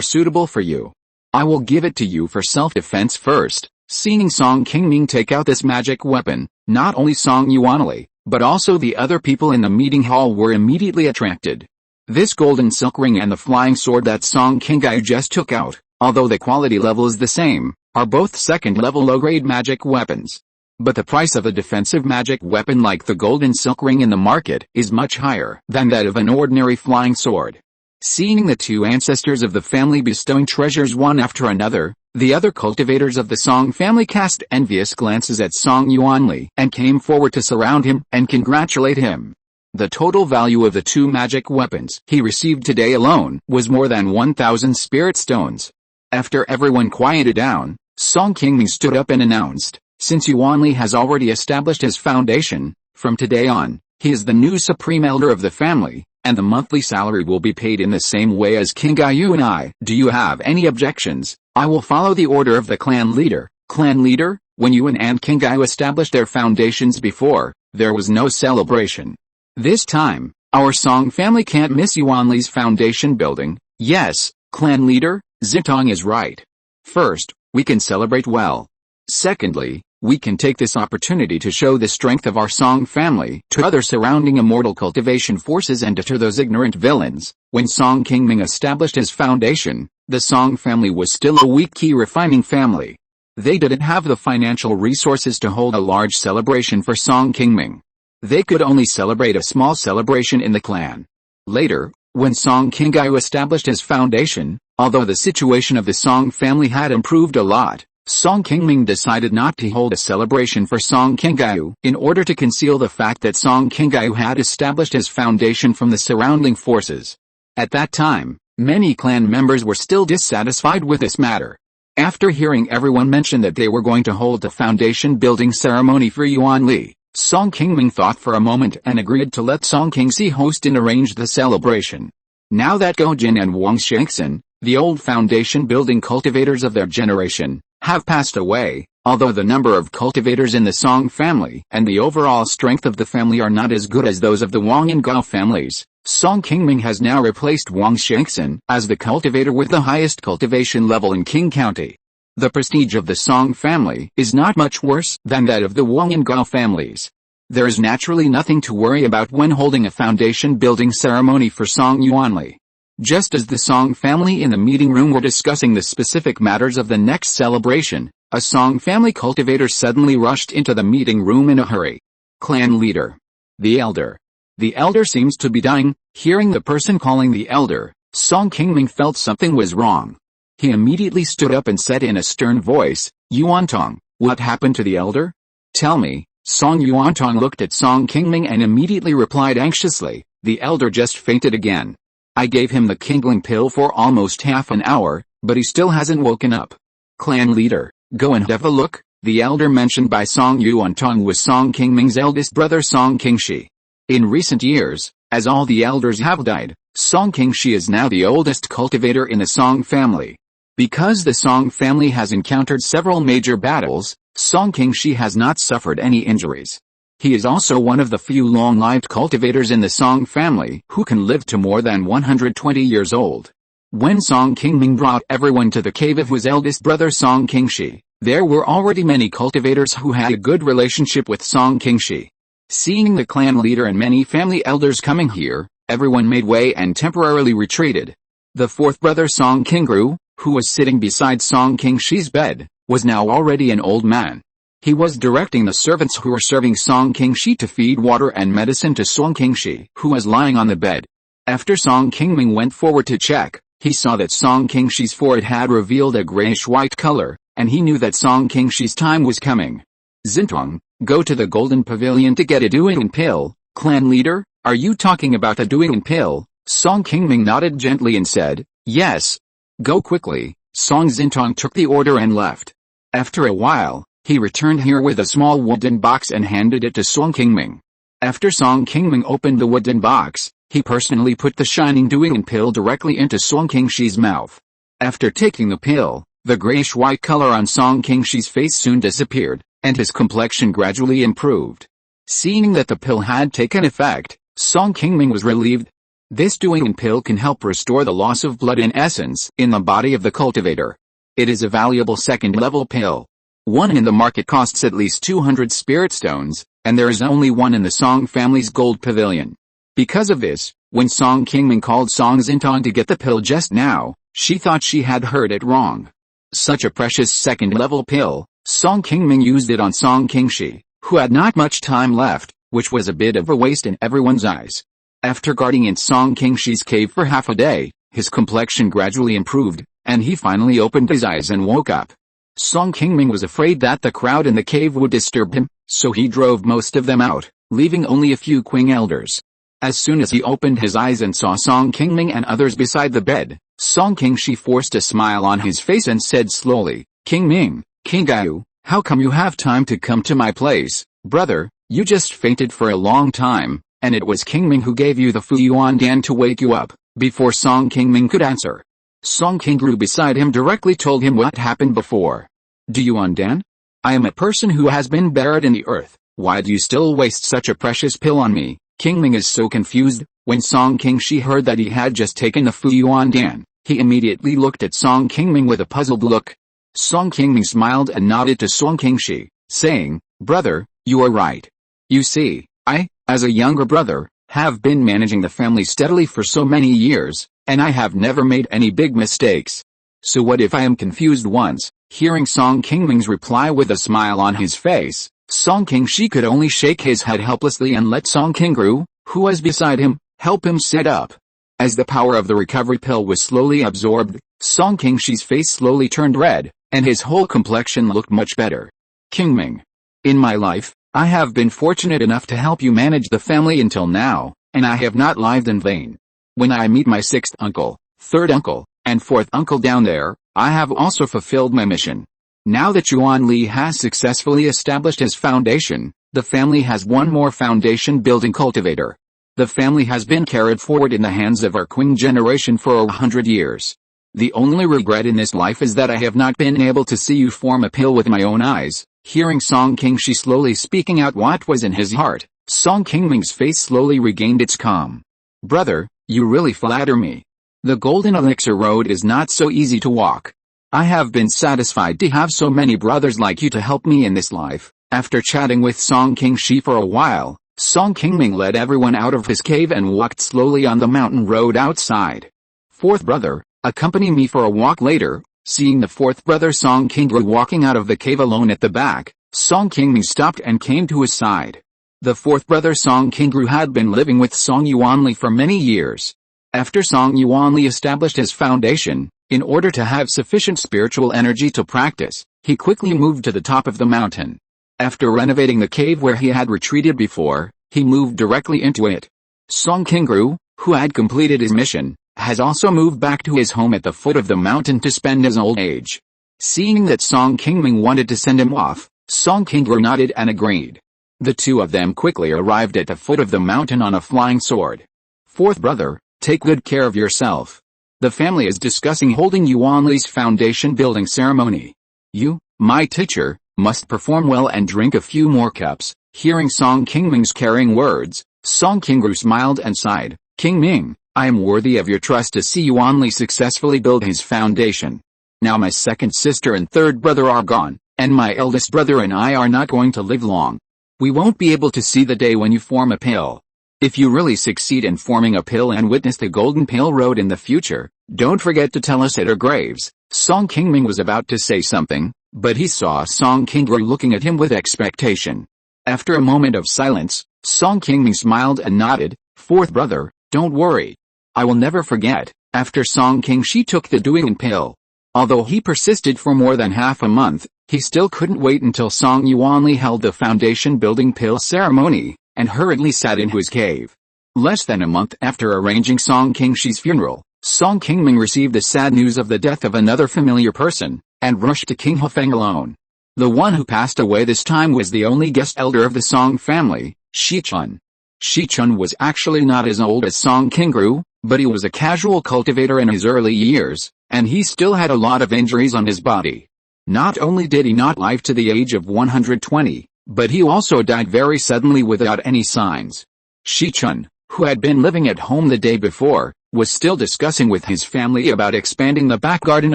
suitable for you. I will give it to you for self-defense first. Seeing Song Qingming take out this magic weapon, not only Song Yuanli, but also the other people in the meeting hall were immediately attracted. This golden silk ring and the flying sword that Song Qingming just took out, although the quality level is the same, are both second-level low-grade magic weapons. But the price of a defensive magic weapon like the golden silk ring in the market is much higher than that of an ordinary flying sword. Seeing the two ancestors of the family bestowing treasures one after another, the other cultivators of the Song family cast envious glances at Song Yuanli and came forward to surround him and congratulate him. The total value of the two magic weapons he received today alone was more than 1,000 spirit stones. After everyone quieted down, Song Qingming stood up and announced, since Yuanli has already established his foundation, from today on, he is the new supreme elder of the family, and the monthly salary will be paid in the same way as Qingming and I. Do you have any objections? I will follow the order of the clan leader. Clan leader, when you and Qingming established their foundations before, there was no celebration. This time, our Song family can't miss Yuanli's foundation building. Yes, clan leader, Zitong is right. First, we can celebrate well. Secondly, we can take this opportunity to show the strength of our Song family to other surrounding immortal cultivation forces and deter those ignorant villains. When Song Qingming established his foundation, the Song family was still a weak Qi Refining family. They didn't have the financial resources to hold a large celebration for Song Qingming. They could only celebrate a small celebration in the clan. Later, when Song Qingming established his foundation, although the situation of the Song family had improved a lot, Song Qingming decided not to hold a celebration for Song Qingming in order to conceal the fact that Song Qingming had established his foundation from the surrounding forces. At that time, many clan members were still dissatisfied with this matter. After hearing everyone mention that they were going to hold the foundation building ceremony for Yuanli, Song Qingming thought for a moment and agreed to let Song Qingxi host and arrange the celebration. Now that Go Jin and Wang Shengxin, the old foundation building cultivators of their generation, have passed away, Although the number of cultivators in the Song family and the overall strength of the family are not as good as those of the Wang and Gao families, Song Qingming has now replaced Wang Shengxin as the cultivator with the highest cultivation level in Qing County. The prestige of the Song family is not much worse than that of the Wang and Gao families. There is naturally nothing to worry about when holding a foundation building ceremony for Song Yuanli. Just as the Song family in the meeting room were discussing the specific matters of the next celebration, a Song family cultivator suddenly rushed into the meeting room in a hurry. Clan leader. The elder. The elder seems to be dying. Hearing the person calling the elder, Song Qingming felt something was wrong. He immediately stood up and said in a stern voice, Yuantong, what happened to the elder? Tell me. Song Yuantong looked at Song Qingming and immediately replied anxiously, the elder just fainted again. I gave him the Qingling pill for almost half an hour, but he still hasn't woken up. Clan leader, go and have a look. The elder mentioned by Song Yuantong was Song Qingming's eldest brother Song Qingshi. In recent years, as all the elders have died, Song Qingshi is now the oldest cultivator in the Song family. Because the Song family has encountered several major battles, Song Qingshi has not suffered any injuries. He is also one of the few long-lived cultivators in the Song family who can live to more than 120 years old. When Song Qingming brought everyone to the cave of his eldest brother Song Qingshi, there were already many cultivators who had a good relationship with Song Qingshi. Seeing the clan leader and many family elders coming here, everyone made way and temporarily retreated. The fourth brother Song Qingru, who was sitting beside Song Qingshi's bed, was now already an old man. He was directing the servants who were serving Song Qingshi to feed water and medicine to Song Qingshi, who was lying on the bed. After Song Qingming went forward to check, he saw that Song Qingshi's forehead had revealed a grayish-white color, and he knew that Song Qingshi's time was coming. Zintong, go to the golden pavilion to get a doing pill. Clan leader, are you talking about a doing pill? Song Qingming nodded gently and said, yes. Go quickly. Song Zintong took the order and left. After a while, he returned here with a small wooden box and handed it to Song Qingming. After Song Qingming opened the wooden box, he personally put the shining doing pill directly into Song Qingshi's mouth. After taking the pill, the grayish-white color on Song Qingshi's face soon disappeared, and his complexion gradually improved. Seeing that the pill had taken effect, Song Qingming was relieved. This doing pill can help restore the loss of blood in essence in the body of the cultivator. It is a valuable second-level pill. One in the market costs at least 200 spirit stones, and there is only one in the Song family's gold pavilion. Because of this, when Song Qingming called Song Zintong to get the pill just now, she thought she had heard it wrong. Such a precious second-level pill, Song Qingming used it on Song Qingshi, who had not much time left, which was a bit of a waste in everyone's eyes. After guarding in Song Qingshi's cave for half a day, his complexion gradually improved, and he finally opened his eyes and woke up. Song Qingming was afraid that the crowd in the cave would disturb him, so he drove most of them out, leaving only a few Qing elders. As soon as he opened his eyes and saw Song Qingming and others beside the bed, Song Qingshi forced a smile on his face and said slowly, Qingming, Qingyu, how come you have time to come to my place, brother? You just fainted for a long time, and it was Qingming who gave you the Fuyuan Dan to wake you up. Before Song Qingming could answer, Song Qingru beside him directly told him what happened before. Do you undan? I am a person who has been buried in the earth. Why do you still waste such a precious pill on me? Qingming is so confused. When Song Qingshi heard that he had just taken the Fuyuan Dan, he immediately looked at Song Qingming with a puzzled look. Song Qingming smiled and nodded to Song Qingshi, saying, brother, you are right. You see, I, as a younger brother, have been managing the family steadily for so many years, and I have never made any big mistakes. So what if I am confused once? Hearing Song Qingming's reply with a smile on his face, Song Qingshi could only shake his head helplessly and let Song Qingru, who was beside him, help him sit up. As the power of the recovery pill was slowly absorbed, Song Qingshi's face slowly turned red, and his whole complexion looked much better. Qingming. In my life, I have been fortunate enough to help you manage the family until now, and I have not lived in vain. When I meet my sixth uncle, third uncle, and fourth uncle down there, I have also fulfilled my mission. Now that Yuan Li has successfully established his foundation, the family has one more foundation building cultivator. The family has been carried forward in the hands of our Qing generation for 100 years. The only regret in this life is that I have not been able to see you form a pill with my own eyes." Hearing Song Qingshi slowly speaking out what was in his heart, Song Qingming's face slowly regained its calm. "Brother, you really flatter me. The Golden Elixir Road is not so easy to walk. I have been satisfied to have so many brothers like you to help me in this life." After chatting with Song Qingshi for a while, Song Qingming led everyone out of his cave and walked slowly on the mountain road outside. "Fourth brother, accompany me for a walk later." Seeing the fourth brother Song Qingru walking out of the cave alone at the back, Song Qingming stopped and came to his side. The fourth brother Song Qingru had been living with Song Yuanli for many years. After Song Yuanli established his foundation, in order to have sufficient spiritual energy to practice, he quickly moved to the top of the mountain. After renovating the cave where he had retreated before, he moved directly into it. Song Qingru, who had completed his mission, has also moved back to his home at the foot of the mountain to spend his old age. Seeing that Song Qingming wanted to send him off, Song Qingru nodded and agreed. The two of them quickly arrived at the foot of the mountain on a flying sword. "Fourth brother, take good care of yourself. The family is discussing holding Yuanli's foundation building ceremony. You, my teacher, must perform well and drink a few more cups." Hearing Song Qingming's caring words, Song Qingru smiled and sighed. "Qingming, I am worthy of your trust to see Yuanli successfully build his foundation. Now my second sister and third brother are gone, and my eldest brother and I are not going to live long. We won't be able to see the day when you form a pill. If you really succeed in forming a pill and witness the Golden Pill Road in the future, don't forget to tell us at our graves." Song Qingming was about to say something, but he saw Song Qingru looking at him with expectation. After a moment of silence, Song Qingming smiled and nodded. "Fourth brother, don't worry. I will never forget." After Song Qingshi took the Duyan pill, although he persisted for more than half a month, he still couldn't wait until Song Yuanli held the foundation building pill ceremony, and hurriedly sat into his cave. Less than a month after arranging Song Qingshi's funeral, Song Qingming received the sad news of the death of another familiar person, and rushed to King Hufeng alone. The one who passed away this time was the only guest elder of the Song family, Shichun. Shichun was actually not as old as Song Qingru, but he was a casual cultivator in his early years, and he still had a lot of injuries on his body. Not only did he not live to the age of 120, but he also died very suddenly without any signs. Shichun, who had been living at home the day before, was still discussing with his family about expanding the back garden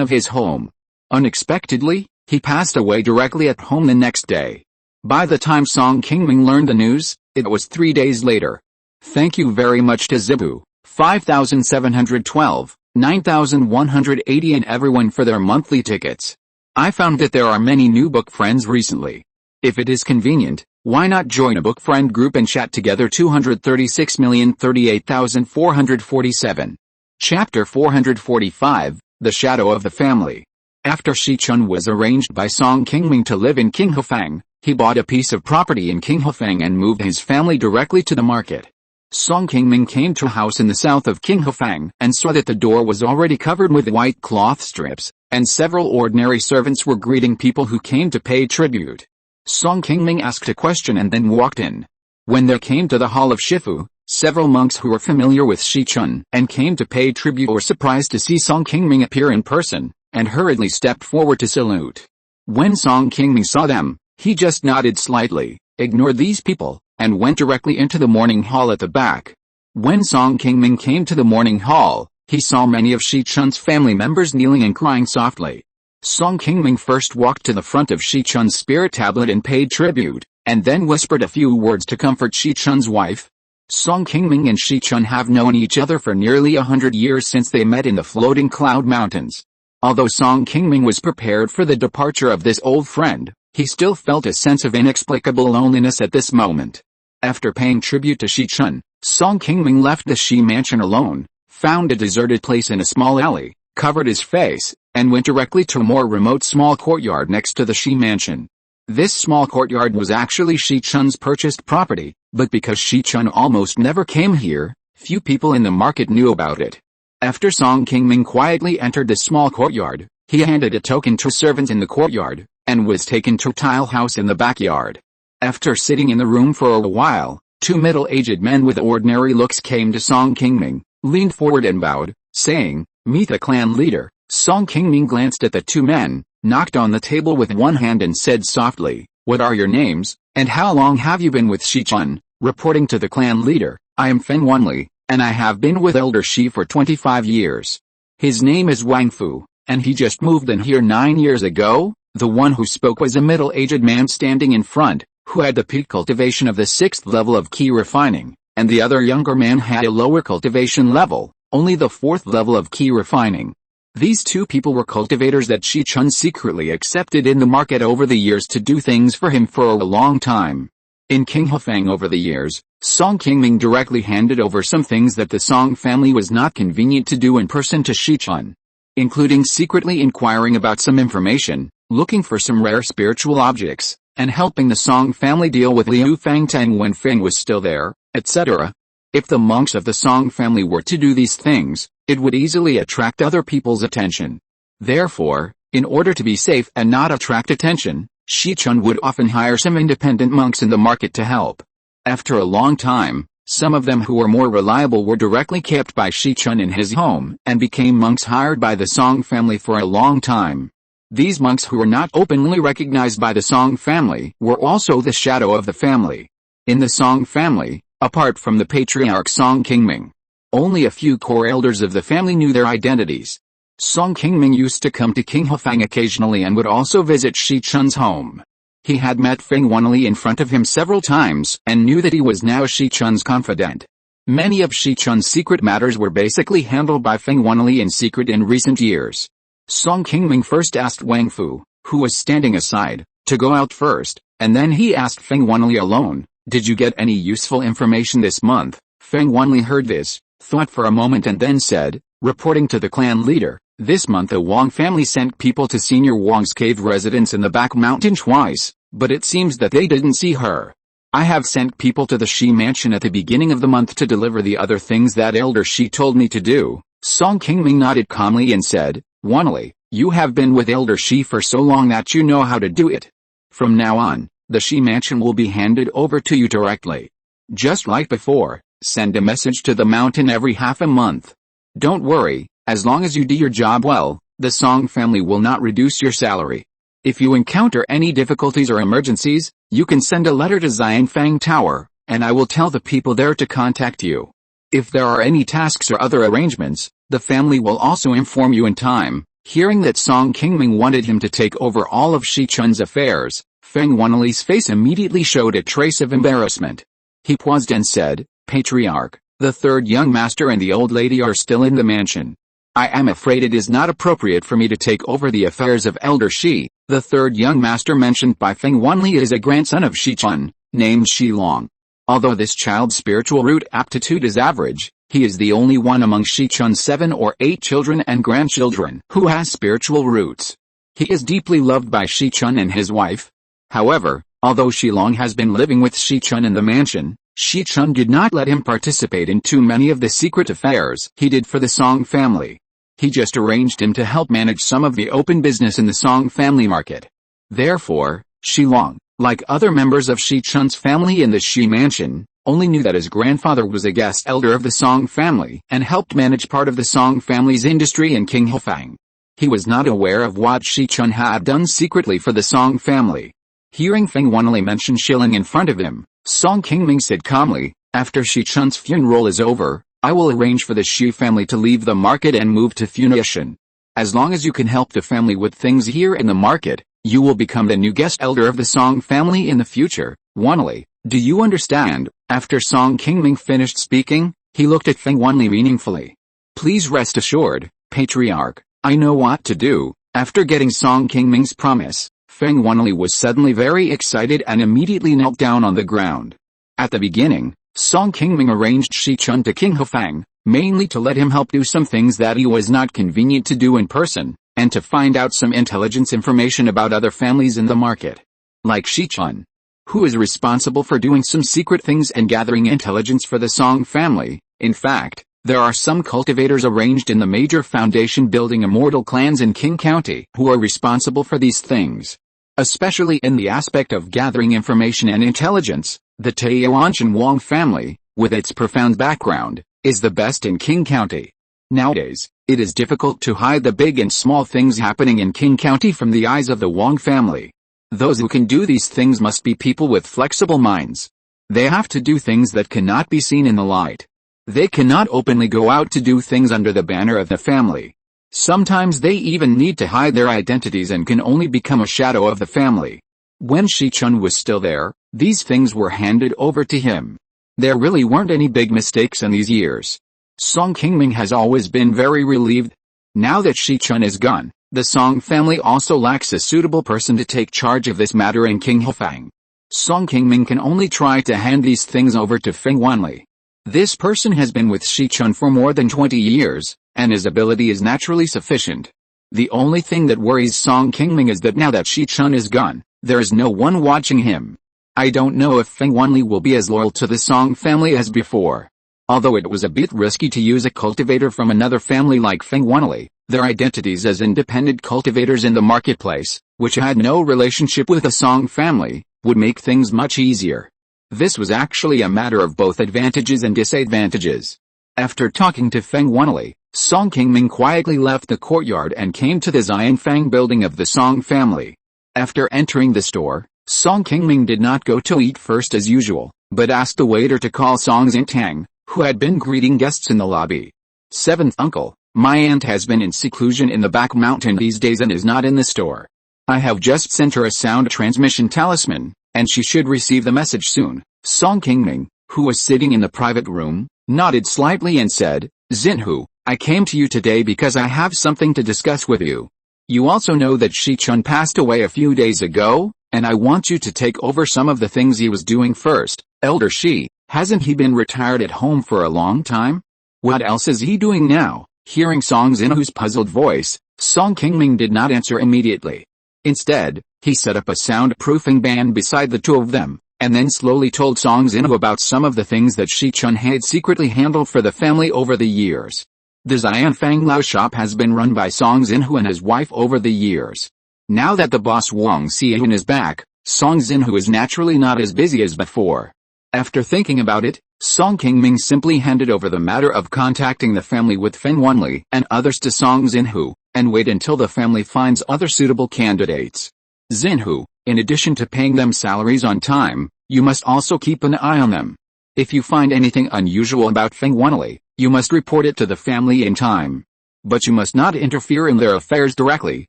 of his home. Unexpectedly, he passed away directly at home the next day. By the time Song Qingming learned the news, it was 3 days later. Thank you very much to Zibu, 5712, 9180 and everyone for their monthly tickets. I found that there are many new book friends recently. If it is convenient, why not join a book friend group and chat together? 236,038,447. Chapter 445, The Shadow of the Family. After Shichun was arranged by Song Qingming to live in King Hufeng, he bought a piece of property in King Hufeng and moved his family directly to the market. Song Qingming came to a house in the south of King Hufeng and saw that the door was already covered with white cloth strips, and several ordinary servants were greeting people who came to pay tribute. Song Qingming asked a question and then walked in. When they came to the hall of Shifu, several monks who were familiar with Shichun and came to pay tribute were surprised to see Song Qingming appear in person, and hurriedly stepped forward to salute. When Song Qingming saw them, he just nodded slightly, ignored these people, and went directly into the morning hall at the back. When Song Qingming came to the morning hall, he saw many of Shichun's family members kneeling and crying softly. Song Qingming first walked to the front of Shichun's spirit tablet and paid tribute, and then whispered a few words to comfort Shichun's wife. Song Qingming and Shichun have known each other for nearly 100 years since they met in the floating cloud mountains. Although Song Qingming was prepared for the departure of this old friend, he still felt a sense of inexplicable loneliness at this moment. After paying tribute to Shichun, Song Qingming left the Qi mansion alone, found a deserted place in a small alley, covered his face, and went directly to a more remote small courtyard next to the Qi mansion. This small courtyard was actually Shichun's purchased property, but because Shichun almost never came here, few people in the market knew about it. After Song Qingming quietly entered the small courtyard, he handed a token to a servant in the courtyard, and was taken to a tile house in the backyard. After sitting in the room for a while, two middle-aged men with ordinary looks came to Song Qingming, leaned forward and bowed, saying, "Meet the clan leader, Song Qingming glanced at the two men, knocked on the table with one hand and said softly, "What are your names, and how long have you been with Shichun?" Reporting to the clan leader, "I am Feng Wanli, and I have been with Elder Shi for 25 years. His name is Wang Fu, and he just moved in here 9 years ago." The one who spoke was a middle-aged man standing in front, who had the peak cultivation of the 6th level of Qi Refining, and the other younger man had a lower cultivation level, only the 4th level of Qi Refining. These two people were cultivators that Shichun secretly accepted in the market over the years to do things for him for a long time. In Qinghefang over the years, Song Qingming directly handed over some things that the Song family was not convenient to do in person to Shichun, including secretly inquiring about some information, looking for some rare spiritual objects, and helping the Song family deal with Liu Fangtang when Feng was still there, etc. If the monks of the Song family were to do these things, it would easily attract other people's attention. Therefore, in order to be safe and not attract attention, Shichun would often hire some independent monks in the market to help. After a long time, some of them who were more reliable were directly kept by Shichun in his home and became monks hired by the Song family for a long time. These monks who were not openly recognized by the Song family were also the shadow of the family. In the Song family, apart from the patriarch Song Qingming, only a few core elders of the family knew their identities. Song Qingming used to come to Qinghefang occasionally and would also visit Shichun's home. He had met Feng Wanli in front of him several times and knew that he was now Shichun's confidant. Many of Shichun's secret matters were basically handled by Feng Wanli in secret in recent years. Song Qingming first asked Wang Fu, who was standing aside, to go out first, and then he asked Feng Wanli alone, "Did you get any useful information this month?" Feng Wanli heard this, thought for a moment and then said, reporting to the clan leader, "This month the Wang family sent people to Senior Wang's cave residence in the back mountain twice, but it seems that they didn't see her. I have sent people to the Shi mansion at the beginning of the month to deliver the other things that Elder Shi told me to do." Song Qingming nodded calmly and said, "Wanli, you have been with Elder Shi for so long that you know how to do it. From now on, the Shi mansion will be handed over to you directly. Just like before, send a message to the mountain every half a month. Don't worry, as long as you do your job well, the Song family will not reduce your salary. If you encounter any difficulties or emergencies, you can send a letter to Xianfang Tower, and I will tell the people there to contact you. If there are any tasks or other arrangements, the family will also inform you in time." Hearing that Song Qingming wanted him to take over all of Shichun's affairs, Feng Wanli's face immediately showed a trace of embarrassment. He paused and said, "Patriarch, the third young master and the old lady are still in the mansion. I am afraid it is not appropriate for me to take over the affairs of Elder Shi." The third young master mentioned by Feng Wanli is a grandson of Shichun, named Shi Long. Although this child's spiritual root aptitude is average, he is the only one among Shichun's 7 or 8 children and grandchildren who has spiritual roots. He is deeply loved by Shichun and his wife. However, although Shi Long has been living with Shichun in the mansion, Shichun did not let him participate in too many of the secret affairs he did for the Song family. He just arranged him to help manage some of the open business in the Song family market. Therefore, Shi Long, like other members of Shichun's family in the Shi mansion, only knew that his grandfather was a guest elder of the Song family and helped manage part of the Song family's industry in Qinghefang. He was not aware of what Shichun had done secretly for the Song family. Hearing Feng Wanli mention Shilling in front of him, Song Qingming said calmly, "After Shichun's funeral is over, I will arrange for the Shi family to leave the market and move to Funiu. As long as you can help the family with things here in the market, you will become the new guest elder of the Song family in the future. Wanli, do you understand?" After Song Qingming finished speaking, he looked at Feng Wanli meaningfully. "Please rest assured, Patriarch, I know what to do." After getting Song Qingming's promise, Feng Wanli was suddenly very excited and immediately knelt down on the ground. At the beginning, Song Qingming arranged Shichun to Qinghefang, mainly to let him help do some things that he was not convenient to do in person, and to find out some intelligence information about other families in the market. Like Shichun, who is responsible for doing some secret things and gathering intelligence for the Song family. In fact, there are some cultivators arranged in the major foundation building Immortal clans in Qing County who are responsible for these things. Especially in the aspect of gathering information and intelligence, the Taoanshan Wang family, with its profound background, is the best in Qing County. Nowadays, it is difficult to hide the big and small things happening in Qing County from the eyes of the Wang family. Those who can do these things must be people with flexible minds. They have to do things that cannot be seen in the light. They cannot openly go out to do things under the banner of the family. Sometimes they even need to hide their identities and can only become a shadow of the family. When Shichun was still there, these things were handed over to him. There really weren't any big mistakes in these years. Song Qingming has always been very relieved. Now that Shichun is gone, the Song family also lacks a suitable person to take charge of this matter in Qinghefang. Song Qingming can only try to hand these things over to Feng Wanli. This person has been with Shichun for more than 20 years, and his ability is naturally sufficient. The only thing that worries Song Qingming is that now that Shichun is gone, there is no one watching him. I don't know if Feng Wanli will be as loyal to the Song family as before. Although it was a bit risky to use a cultivator from another family like Feng Wanli, their identities as independent cultivators in the marketplace, which had no relationship with the Song family, would make things much easier. This was actually a matter of both advantages and disadvantages. After talking to Feng Wanli, Song Qingming quietly left the courtyard and came to the Xianfang building of the Song family. After entering the store, Song Qingming did not go to eat first as usual, but asked the waiter to call Song Xintang, who had been greeting guests in the lobby. Seventh uncle, my aunt has been in seclusion in the back mountain these days and is not in the store. I have just sent her a sound transmission talisman, and she should receive the message soon. Song Qingming, who was sitting in the private room, nodded slightly and said, Xinhu, I came to you today because I have something to discuss with you. You also know that Shichun passed away a few days ago, and I want you to take over some of the things he was doing first. Elder Shi, hasn't he been retired at home for a long time? What else is he doing now? Hearing Song Xinhu's puzzled voice, Song Qingming did not answer immediately. Instead, he set up a soundproofing band beside the two of them, and then slowly told Song Xinhu about some of the things that Shichun had secretly handled for the family over the years. The Xianfang Lao shop has been run by Song Xinhu and his wife over the years. Now that the boss Wang Xian is back, Song Xinhu is naturally not as busy as before. After thinking about it, Song Qingming simply handed over the matter of contacting the family with Feng Wanli and others to Song Xinhu, and wait until the family finds other suitable candidates. Xinhu, in addition to paying them salaries on time, you must also keep an eye on them. If you find anything unusual about Feng Wanli, you must report it to the family in time. But you must not interfere in their affairs directly,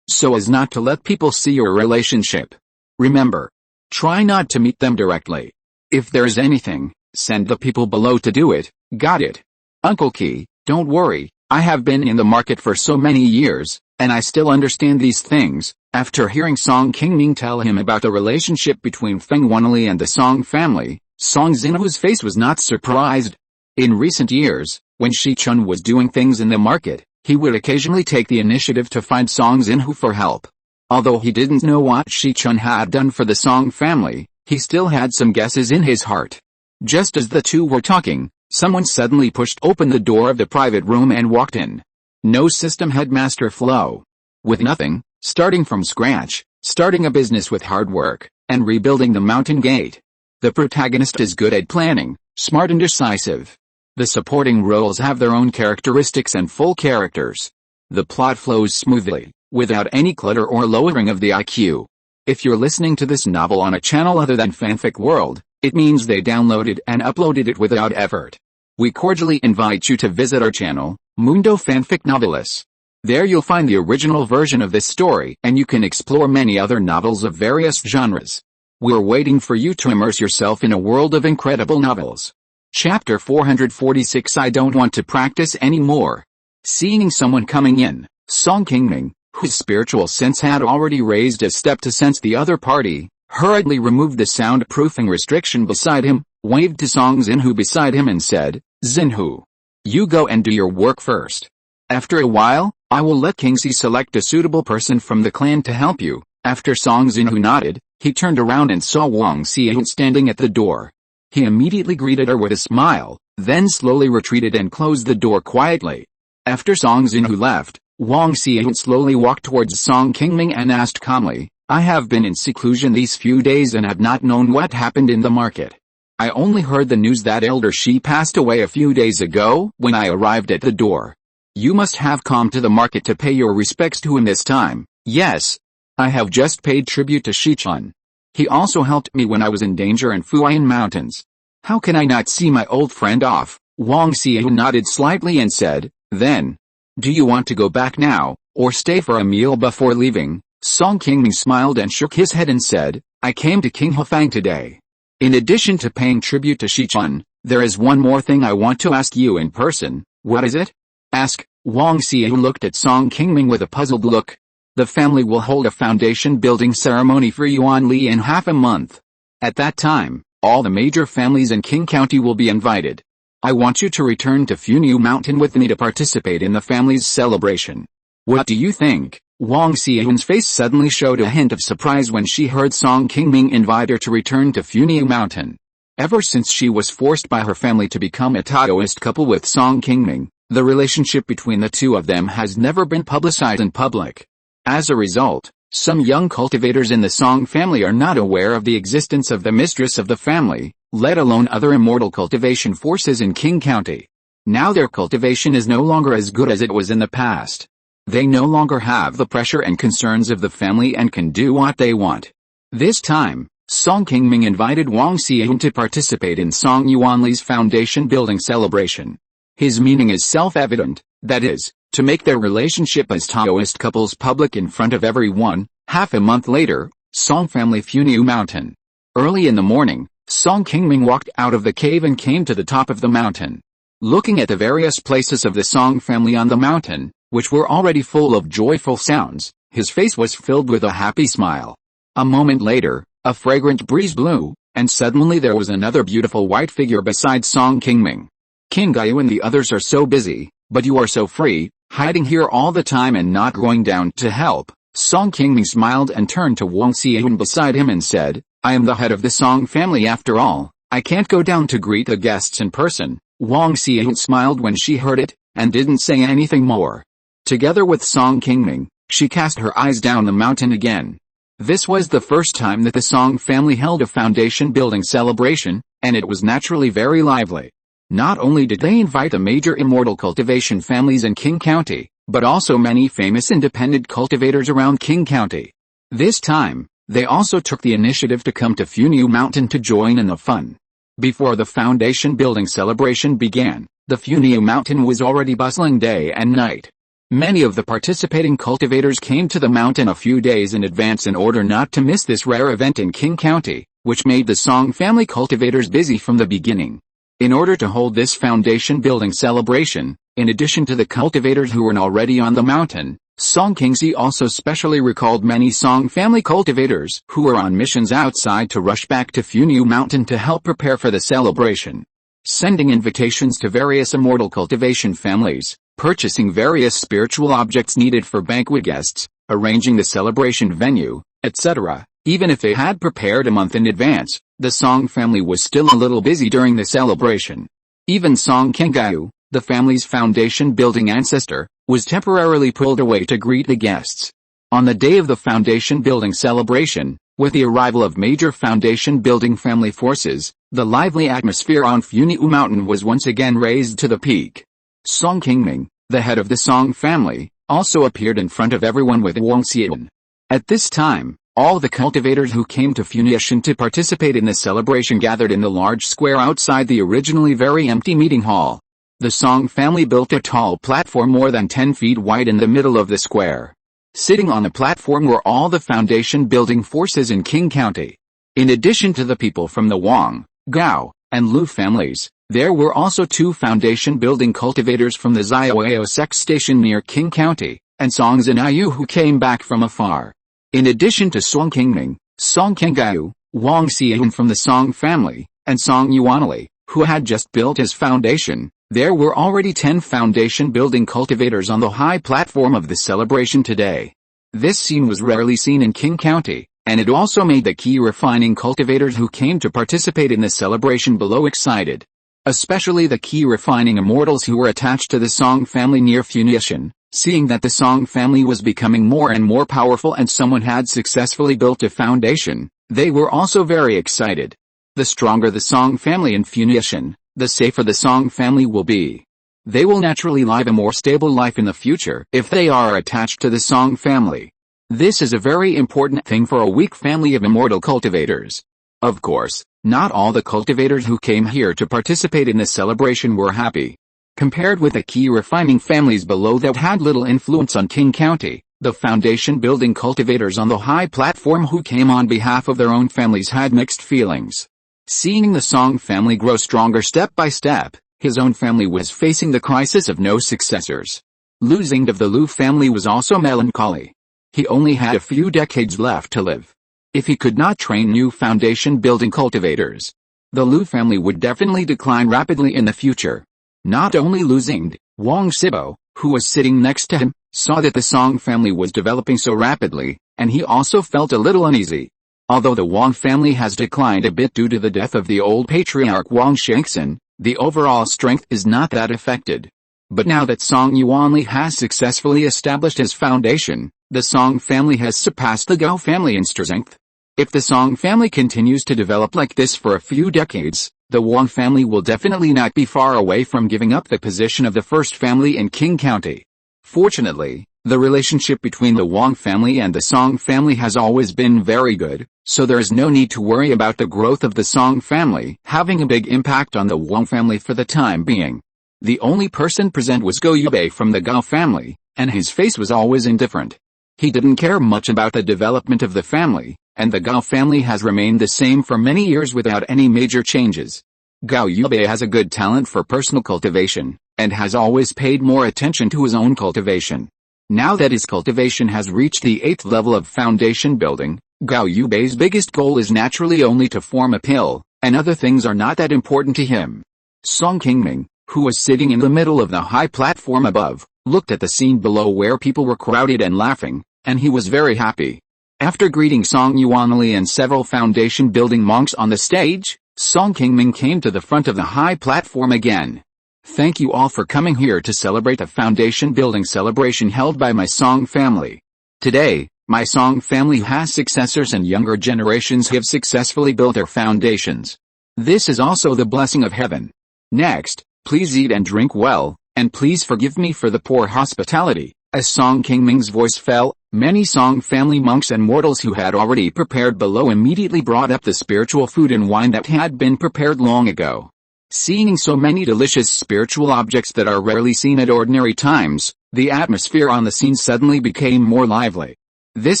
so as not to let people see your relationship. Remember, try not to meet them directly. If there is anything, send the people below to do it. Got it? Uncle Qi, don't worry, I have been in the market for so many years, and I still understand these things. After hearing Song Qingming tell him about the relationship between Feng Wanli and the Song family, Song Xinhu's face was not surprised. In recent years, when Shichun was doing things in the market, he would occasionally take the initiative to find Song Xinhu for help. Although he didn't know what Shichun had done for the Song family, he still had some guesses in his heart. Just as the two were talking, someone suddenly pushed open the door of the private room and walked in. No system headmaster Flo. With nothing, starting from scratch, starting a business with hard work, and rebuilding the mountain gate. The protagonist is good at planning, smart and decisive. The supporting roles have their own characteristics and full characters. The plot flows smoothly, without any clutter or lowering of the IQ. If you're listening to this novel on a channel other than Fanfic World, it means they downloaded and uploaded it without effort. We cordially invite you to visit our channel, Mundo Fanfic Novelis. There you'll find the original version of this story and you can explore many other novels of various genres. We're waiting for you to immerse yourself in a world of incredible novels. Chapter 446 I don't want to practice anymore. Seeing someone coming in, Song Qingming, whose spiritual sense had already raised a step to sense the other party, hurriedly removed the soundproofing restriction beside him, waved to Song Xinhu beside him and said, Xinhu, you go and do your work first. After a while, I will let Qingxi select a suitable person from the clan to help you. After Song Xinhu nodded, he turned around and saw Wang Xian standing at the door. He immediately greeted her with a smile, then slowly retreated and closed the door quietly. After Song Xinhu left, Wang Xian slowly walked towards Song Qingming and asked calmly, I have been in seclusion these few days and have not known what happened in the market. I only heard the news that Elder Shi passed away a few days ago when I arrived at the door. You must have come to the market to pay your respects to him this time. Yes. I have just paid tribute to Shichun. He also helped me when I was in danger in Funiu Mountains. How can I not see my old friend off? Wang Xiu nodded slightly and said, then. Do you want to go back now, or stay for a meal before leaving? Song Qingming smiled and shook his head and said, I came to King Hefang today. In addition to paying tribute to Shichun, there is one more thing I want to ask you in person. What is it? Ask. Wang Xiu looked at Song Qingming with a puzzled look. The family will hold a foundation building ceremony for Yuan Li in half a month. At that time, all the major families in Qing County will be invited. I want you to return to Funiu Mountain with me to participate in the family's celebration. What do you think? Wang Xian's face suddenly showed a hint of surprise when she heard Song Qingming invite her to return to Funiu Mountain. Ever since she was forced by her family to become a Taoist couple with Song Qingming, the relationship between the two of them has never been publicized in public. As a result, some young cultivators in the Song family are not aware of the existence of the mistress of the family, let alone other immortal cultivation forces in Qing County. Now their cultivation is no longer as good as it was in the past. They no longer have the pressure and concerns of the family and can do what they want. This time, Song Qingming invited Wang Xian to participate in Song Yuanli's foundation building celebration. His meaning is self-evident, that is, to make their relationship as Taoist couples public in front of everyone. Half a month later, Song family Funiu Mountain. Early in the morning, Song Qingming walked out of the cave and came to the top of the mountain. Looking at the various places of the Song family on the mountain, which were already full of joyful sounds, his face was filled with a happy smile. A moment later, a fragrant breeze blew, and suddenly there was another beautiful white figure beside Song Qingming. King Gaiyu and the others are so busy, but you are so free, hiding here all the time and not going down to help. Song Qingming smiled and turned to Wang Xian beside him and said, I am the head of the Song family after all. I can't go down to greet the guests in person. Wang Xian smiled when she heard it, and didn't say anything more. Together with Song Qingming, she cast her eyes down the mountain again. This was the first time that the Song family held a foundation building celebration, and it was naturally very lively. Not only did they invite the major immortal cultivation families in Qing County, but also many famous independent cultivators around Qing County. This time, they also took the initiative to come to Funiu Mountain to join in the fun. Before the foundation building celebration began, the Funiu Mountain was already bustling day and night. Many of the participating cultivators came to the mountain a few days in advance in order not to miss this rare event in Qing County, which made the Song family cultivators busy from the beginning. In order to hold this foundation building celebration, in addition to the cultivators who were already on the mountain, Song Qingxi also specially recalled many Song family cultivators who were on missions outside to rush back to Funiu Mountain to help prepare for the celebration. Sending invitations to various immortal cultivation families, purchasing various spiritual objects needed for banquet guests, arranging the celebration venue, etc. Even if they had prepared a month in advance, the Song family was still a little busy during the celebration. Even Song Qinggayu, the family's foundation building ancestor, was temporarily pulled away to greet the guests. On the day of the foundation building celebration, with the arrival of major foundation building family forces, the lively atmosphere on Funiu Mountain was once again raised to the peak. Song Qingming, the head of the Song family, also appeared in front of everyone with Wang Xian. At this time, all the cultivators who came to Funiu to participate in the celebration gathered in the large square outside the originally very empty meeting hall. The Song family built a tall platform more than 10 feet wide in the middle of the square. Sitting on the platform were all the foundation building forces in Qing County. In addition to the people from the Wang, Gao, and Lu families, there were also 2 foundation building cultivators from the Ziyao Sect station near Qing County, and Song Zinayu who came back from afar. In addition to Song Qingming, Song Qinggayu, Wang Xian from the Song family, and Song Yuanli, who had just built his foundation, there were already 10 foundation building cultivators on the high platform of the celebration today. This scene was rarely seen in Qing County, and it also made the Qi refining cultivators who came to participate in the celebration below excited. Especially the Qi refining immortals who were attached to the Song family near Funiu, seeing that the Song family was becoming more and more powerful and someone had successfully built a foundation, they were also very excited. The stronger the Song family in Funiu, the safer the Song family will be. they will naturally live a more stable life in the future if they are attached to the Song family. This is a very important thing for a weak family of immortal cultivators. Of course, not all the cultivators who came here to participate in the celebration were happy. Compared with the Qi refining families below that had little influence on Qing County, the foundation building cultivators on the high platform who came on behalf of their own families had mixed feelings. Seeing the Song family grow stronger step by step, his own family was facing the crisis of no successors. Losing of the Lu family was also melancholy. He only had a few decades left to live. If he could not train new foundation-building cultivators, the Lu family would definitely decline rapidly in the future. Not only losing, Wang Sibo, who was sitting next to him, saw that the Song family was developing so rapidly, and he also felt a little uneasy. Although the Wang family has declined a bit due to the death of the old patriarch Wang Shengxin, the overall strength is not that affected. But now that Song Yuanli has successfully established his foundation, the Song family has surpassed the Gao family in strength. If the Song family continues to develop like this for a few decades, the Wang family will definitely not be far away from giving up the position of the first family in Qing County. Fortunately, the relationship between the Wang family and the Song family has always been very good, so there is no need to worry about the growth of the Song family having a big impact on the Wang family for the time being. The only person present was Go Yubei from the Gao family, and his face was always indifferent. He didn't care much about the development of the family, and the Gao family has remained the same for many years without any major changes. Gao Yubei has a good talent for personal cultivation, and has always paid more attention to his own cultivation. Now that his cultivation has reached the 8th level of foundation building, Gao Yubei's biggest goal is naturally only to form a pill, and other things are not that important to him. Song Qingming, who was sitting in the middle of the high platform above, looked at the scene below where people were crowded and laughing, and he was very happy. After greeting Song Yuanli and several foundation-building monks on the stage, Song Qingming came to the front of the high platform again. Thank you all for coming here to celebrate the foundation-building celebration held by my Song family. Today, my Song family has successors and younger generations have successfully built their foundations. This is also the blessing of heaven. Next, please eat and drink well, and please forgive me for the poor hospitality. As Song Qingming's voice fell, many Song family monks and mortals who had already prepared below immediately brought up the spiritual food and wine that had been prepared long ago. Seeing so many delicious spiritual objects that are rarely seen at ordinary times, the atmosphere on the scene suddenly became more lively. This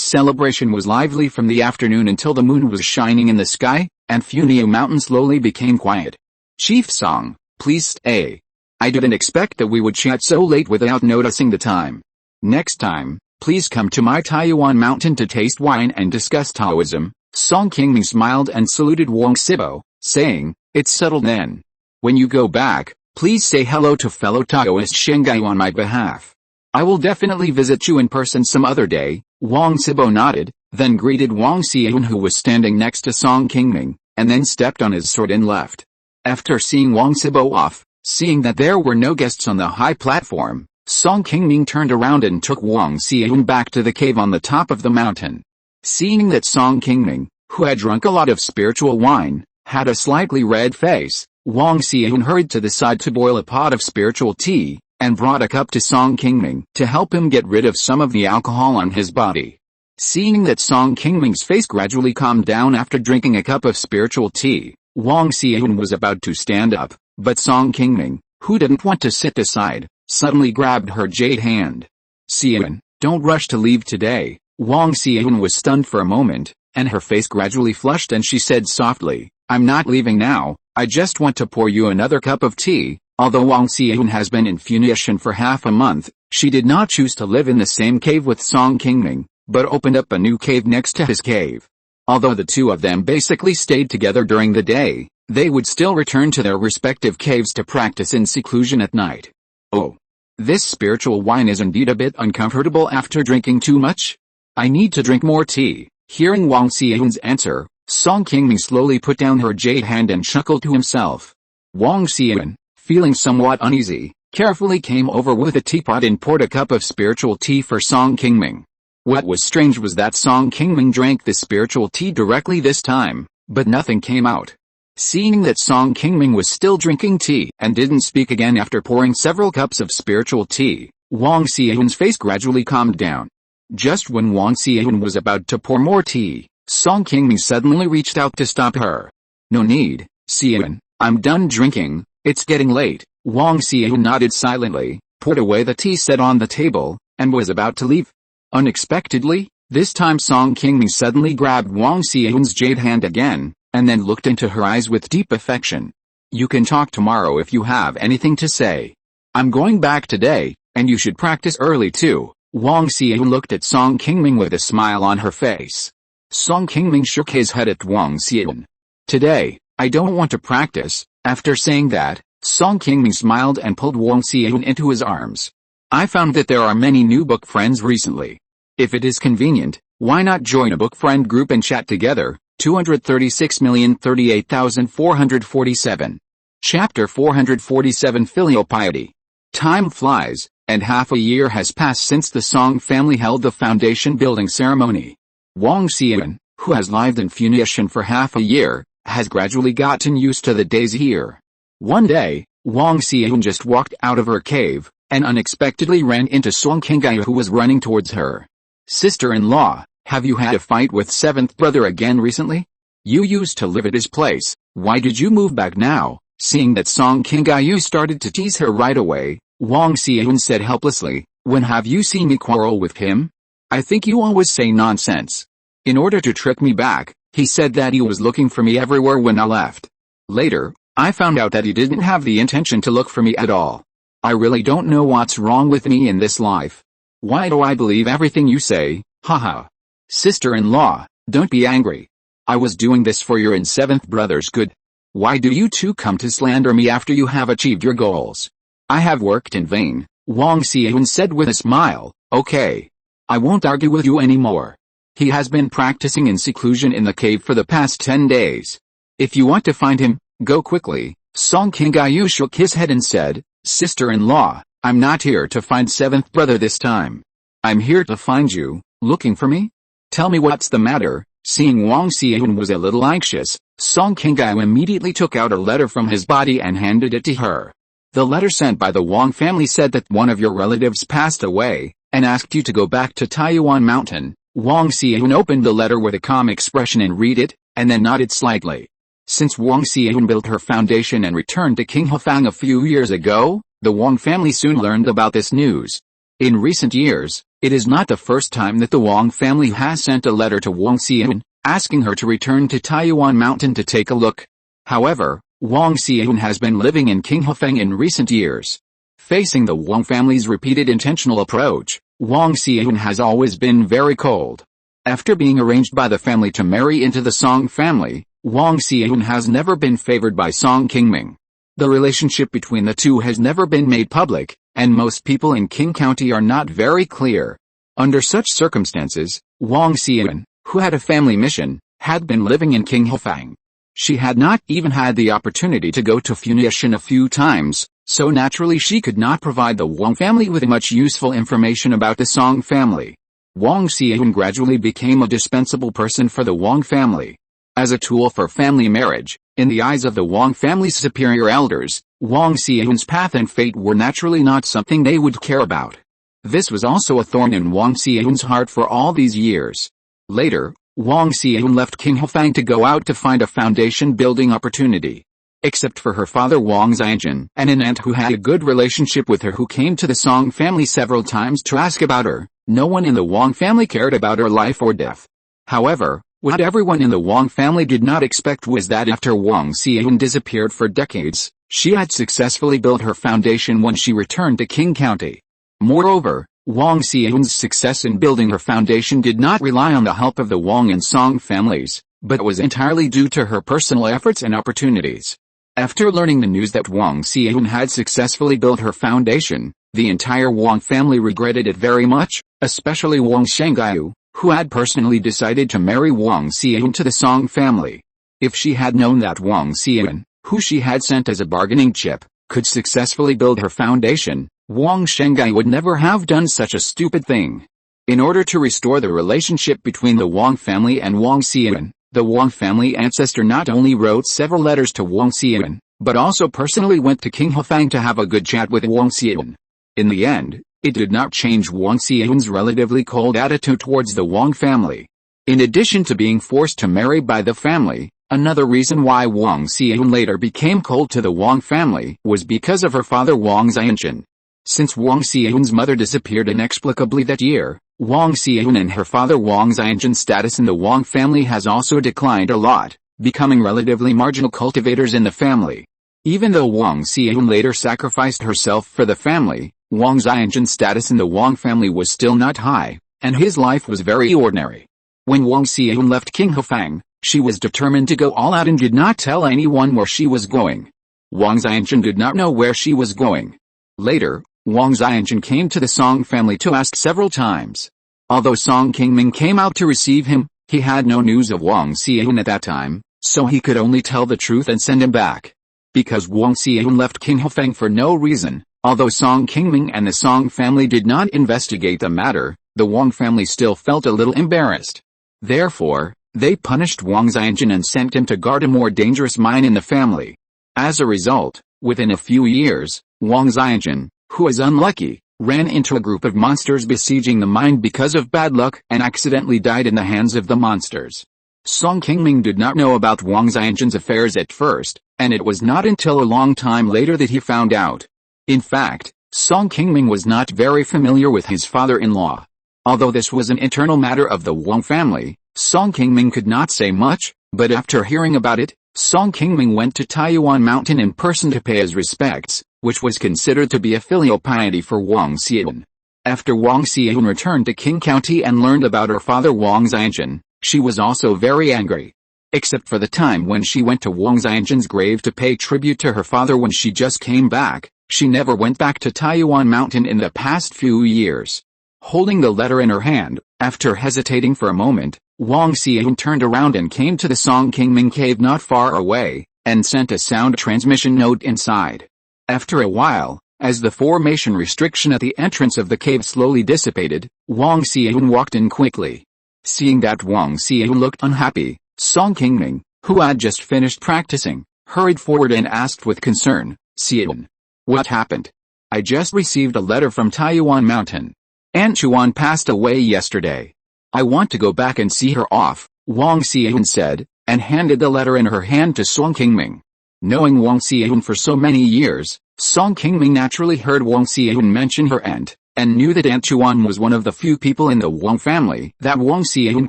celebration was lively from the afternoon until the moon was shining in the sky, and Funiu Mountain slowly became quiet. Chief Song, please stay. I didn't expect that we would chat so late without noticing the time. Next time, please come to my Taiyuan mountain to taste wine and discuss Taoism. Song Qingming smiled and saluted Wang Sibo, saying, it's settled then. When you go back, please say hello to fellow Taoist Shengai on my behalf. I will definitely visit you in person some other day. Wang Sibo nodded, then greeted Wang Xian who was standing next to Song Qingming, and then stepped on his sword and left. After seeing Wang Sibo off, seeing that there were no guests on the high platform, Song Qingming turned around and took Wang Xian back to the cave on the top of the mountain. Seeing that Song Qingming, who had drunk a lot of spiritual wine, had a slightly red face, Wang Xian hurried to the side to boil a pot of spiritual tea, and brought a cup to Song Qingming to help him get rid of some of the alcohol on his body. Seeing that Song Qingming's face gradually calmed down after drinking a cup of spiritual tea, Wang Xian was about to stand up, but Song Qingming, who didn't want to sit aside, suddenly grabbed her jade hand. Xian, don't rush to leave today. Wang Xian was stunned for a moment, and her face gradually flushed and she said softly, I'm not leaving now, I just want to pour you another cup of tea. Although Wang Xian has been in Funiu for half a month, she did not choose to live in the same cave with Song Qingming, but opened up a new cave next to his cave. Although the two of them basically stayed together during the day, they would still return to their respective caves to practice in seclusion at night. Oh. This spiritual wine is indeed a bit uncomfortable after drinking too much. I need to drink more tea. Hearing Wang Xian's answer, Song Qingming slowly put down her jade hand and chuckled to himself. Wang Xian, feeling somewhat uneasy, carefully came over with a teapot and poured a cup of spiritual tea for Song Qingming. What was strange was that Song Qingming drank the spiritual tea directly this time, but nothing came out. Seeing that Song Qingming was still drinking tea and didn't speak again after pouring several cups of spiritual tea, Wang Xian's face gradually calmed down. Just when Wang Xian was about to pour more tea, Song Qingming suddenly reached out to stop her. "No need, Xian, I'm done drinking, it's getting late." Wang Xian nodded silently, poured away the tea set on the table, and was about to leave. Unexpectedly, this time Song Qingming suddenly grabbed Wang Xian's jade hand again, and then looked into her eyes with deep affection. "You can talk tomorrow if you have anything to say. I'm going back today, and you should practice early too." Wang Xian looked at Song Qingming with a smile on her face. Song Qingming shook his head at Wang Xian. "Today, I don't want to practice." After saying that, Song Qingming smiled and pulled Wang Xian into his arms. "I found that there are many new book friends recently. If it is convenient, why not join a book friend group and chat together?" 236,038,447. Chapter 447 Filial Piety. Time flies, and half a year has passed since the Song family held the foundation building ceremony. Wang Xian, who has lived in Funiu Mountain for half a year, has gradually gotten used to the days here. One day, Wang Xian just walked out of her cave, and unexpectedly ran into Song Qingming, who was running towards her. "Sister-in-law, have you had a fight with seventh brother again recently? You used to live at his place, why did you move back now?" Seeing that Song Qingming started to tease her right away, Wang Xian said helplessly, "When have you seen me quarrel with him? I think you always say nonsense. In order to trick me back, he said that he was looking for me everywhere when I left. Later, I found out that he didn't have the intention to look for me at all. I really don't know what's wrong with me in this life. Why do I believe everything you say? Haha. Sister-in-law, don't be angry. I was doing this for your and seventh brother's good. Why do you two come to slander me after you have achieved your goals? I have worked in vain," Wang Xian said with a smile. "Okay. I won't argue with you anymore. He has been practicing in seclusion in the cave for the past 10 days. If you want to find him, go quickly." Song Qingming shook his head and said, "Sister-in-law, I'm not here to find seventh brother this time. I'm here to find you. Looking for me? Tell me what's the matter." Seeing Wang Xian was a little anxious, Song Qingming immediately took out a letter from his body and handed it to her. The letter sent by the Wang family said that one of your relatives passed away, and asked you to go back to Mount Mountain. Wang Xian opened the letter with a calm expression and read it, and then nodded slightly. Since Wang Xian built her foundation and returned to Qinghefang a few years ago, the Wang family soon learned about this news. In recent years, it is not the first time that the Wang family has sent a letter to Wang Xian, asking her to return to Mount Mountain to take a look. However, Wang Xian has been living in Qinghefang in recent years. Facing the Wang family's repeated intentional approach, Wang Xian has always been very cold. After being arranged by the family to marry into the Song family, Wang Xian has never been favored by Song Qingming. The relationship between the two has never been made public, and most people in Qing County are not very clear. Under such circumstances, Wang Xian, who had a family mission, had been living in Qinghefang. She had not even had the opportunity to go to Funiu Mountain a few times, so naturally she could not provide the Wang family with much useful information about the Song family. Wang Xian gradually became a dispensable person for the Wang family. As a tool for family marriage, in the eyes of the Wang family's superior elders, Wang Xian's path and fate were naturally not something they would care about. This was also a thorn in Wang Xian's heart for all these years. Later, Wang Xian left Qinghefang to go out to find a foundation building opportunity. Except for her father Wang Xianjun and an aunt who had a good relationship with her who came to the Song family several times to ask about her, no one in the Wang family cared about her life or death. However, what everyone in the Wang family did not expect was that after Wang Xian disappeared for decades, she had successfully built her foundation when she returned to Qing County. Moreover, Wang Xian's success in building her foundation did not rely on the help of the Wang and Song families, but was entirely due to her personal efforts and opportunities. After learning the news that Wang Xian had successfully built her foundation, the entire Wang family regretted it very much, especially Wang Shengyu, who had personally decided to marry Wang Xian to the Song family. If she had known that Wang Xian, who she had sent as a bargaining chip, could successfully build her foundation, Wang Shengyu would never have done such a stupid thing. In order to restore the relationship between the Wang family and Wang Xian, The Wang family ancestor not only wrote several letters to Wang Xian, but also personally went to King Hufang to have a good chat with Wang Xian. In the end, it did not change Wang Xian's relatively cold attitude towards the Wang family. In addition to being forced to marry by the family, another reason why Wang Xian later became cold to the Wang family was because of her father Wang Xianchen. Since Wang Xian's mother disappeared inexplicably that year, Wang Xian and her father Wang Xianchen's status in the Wang family has also declined a lot, becoming relatively marginal cultivators in the family. Even though Wang Xian later sacrificed herself for the family, Wang Xianchen's status in the Wang family was still not high, and his life was very ordinary. When Wang Xian left King Hufang, she was determined to go all out and did not tell anyone where she was going. Wang Xianchen did not know where she was going. Later, Wang Xianchen came to the Song family to ask several times. Although Song Qingming came out to receive him, he had no news of Wang Xian at that time, so he could only tell the truth and send him back. Because Wang Xian left King Hufang for no reason, although Song Qingming and the Song family did not investigate the matter, the Wang family still felt a little embarrassed. Therefore, they punished Wang Xianchen and sent him to guard a more dangerous mine in the family. As a result, within a few years, Wang Xianchen, who was unlucky, ran into a group of monsters besieging the mine because of bad luck and accidentally died in the hands of the monsters. Song Qingming did not know about Wang Xianchen's affairs at first, and it was not until a long time later that he found out. In fact, Song Qingming was not very familiar with his father-in-law. Although this was an internal matter of the Wang family, Song Qingming could not say much, but after hearing about it, Song Qingming went to Qi Mountain in person to pay his respects, which was considered to be a filial piety for Wang Xian. After Wang Xian returned to Qing County and learned about her father Wang Xianchen, she was also very angry. Except for the time when she went to Wang Xianchen's grave to pay tribute to her father when she just came back, she never went back to Qi Mountain in the past few years. Holding the letter in her hand, after hesitating for a moment, Wang Xian turned around and came to the Song Qingming cave not far away, and sent a sound transmission note inside. After a while, as the formation restriction at the entrance of the cave slowly dissipated, Wang Xian walked in quickly. Seeing that Wang Xian looked unhappy, Song Qingming, who had just finished practicing, hurried forward and asked with concern, "Xian, what happened? I just received a letter from Qi Mountain. Aunt Chuan passed away yesterday. I want to go back and see her off," Wang Xian said, and handed the letter in her hand to Song Qingming. Knowing Wang Xian for so many years, Song Qingming naturally heard Wang Xian mention her aunt, and knew that Aunt Chuan was one of the few people in the Wang family that Wang Xian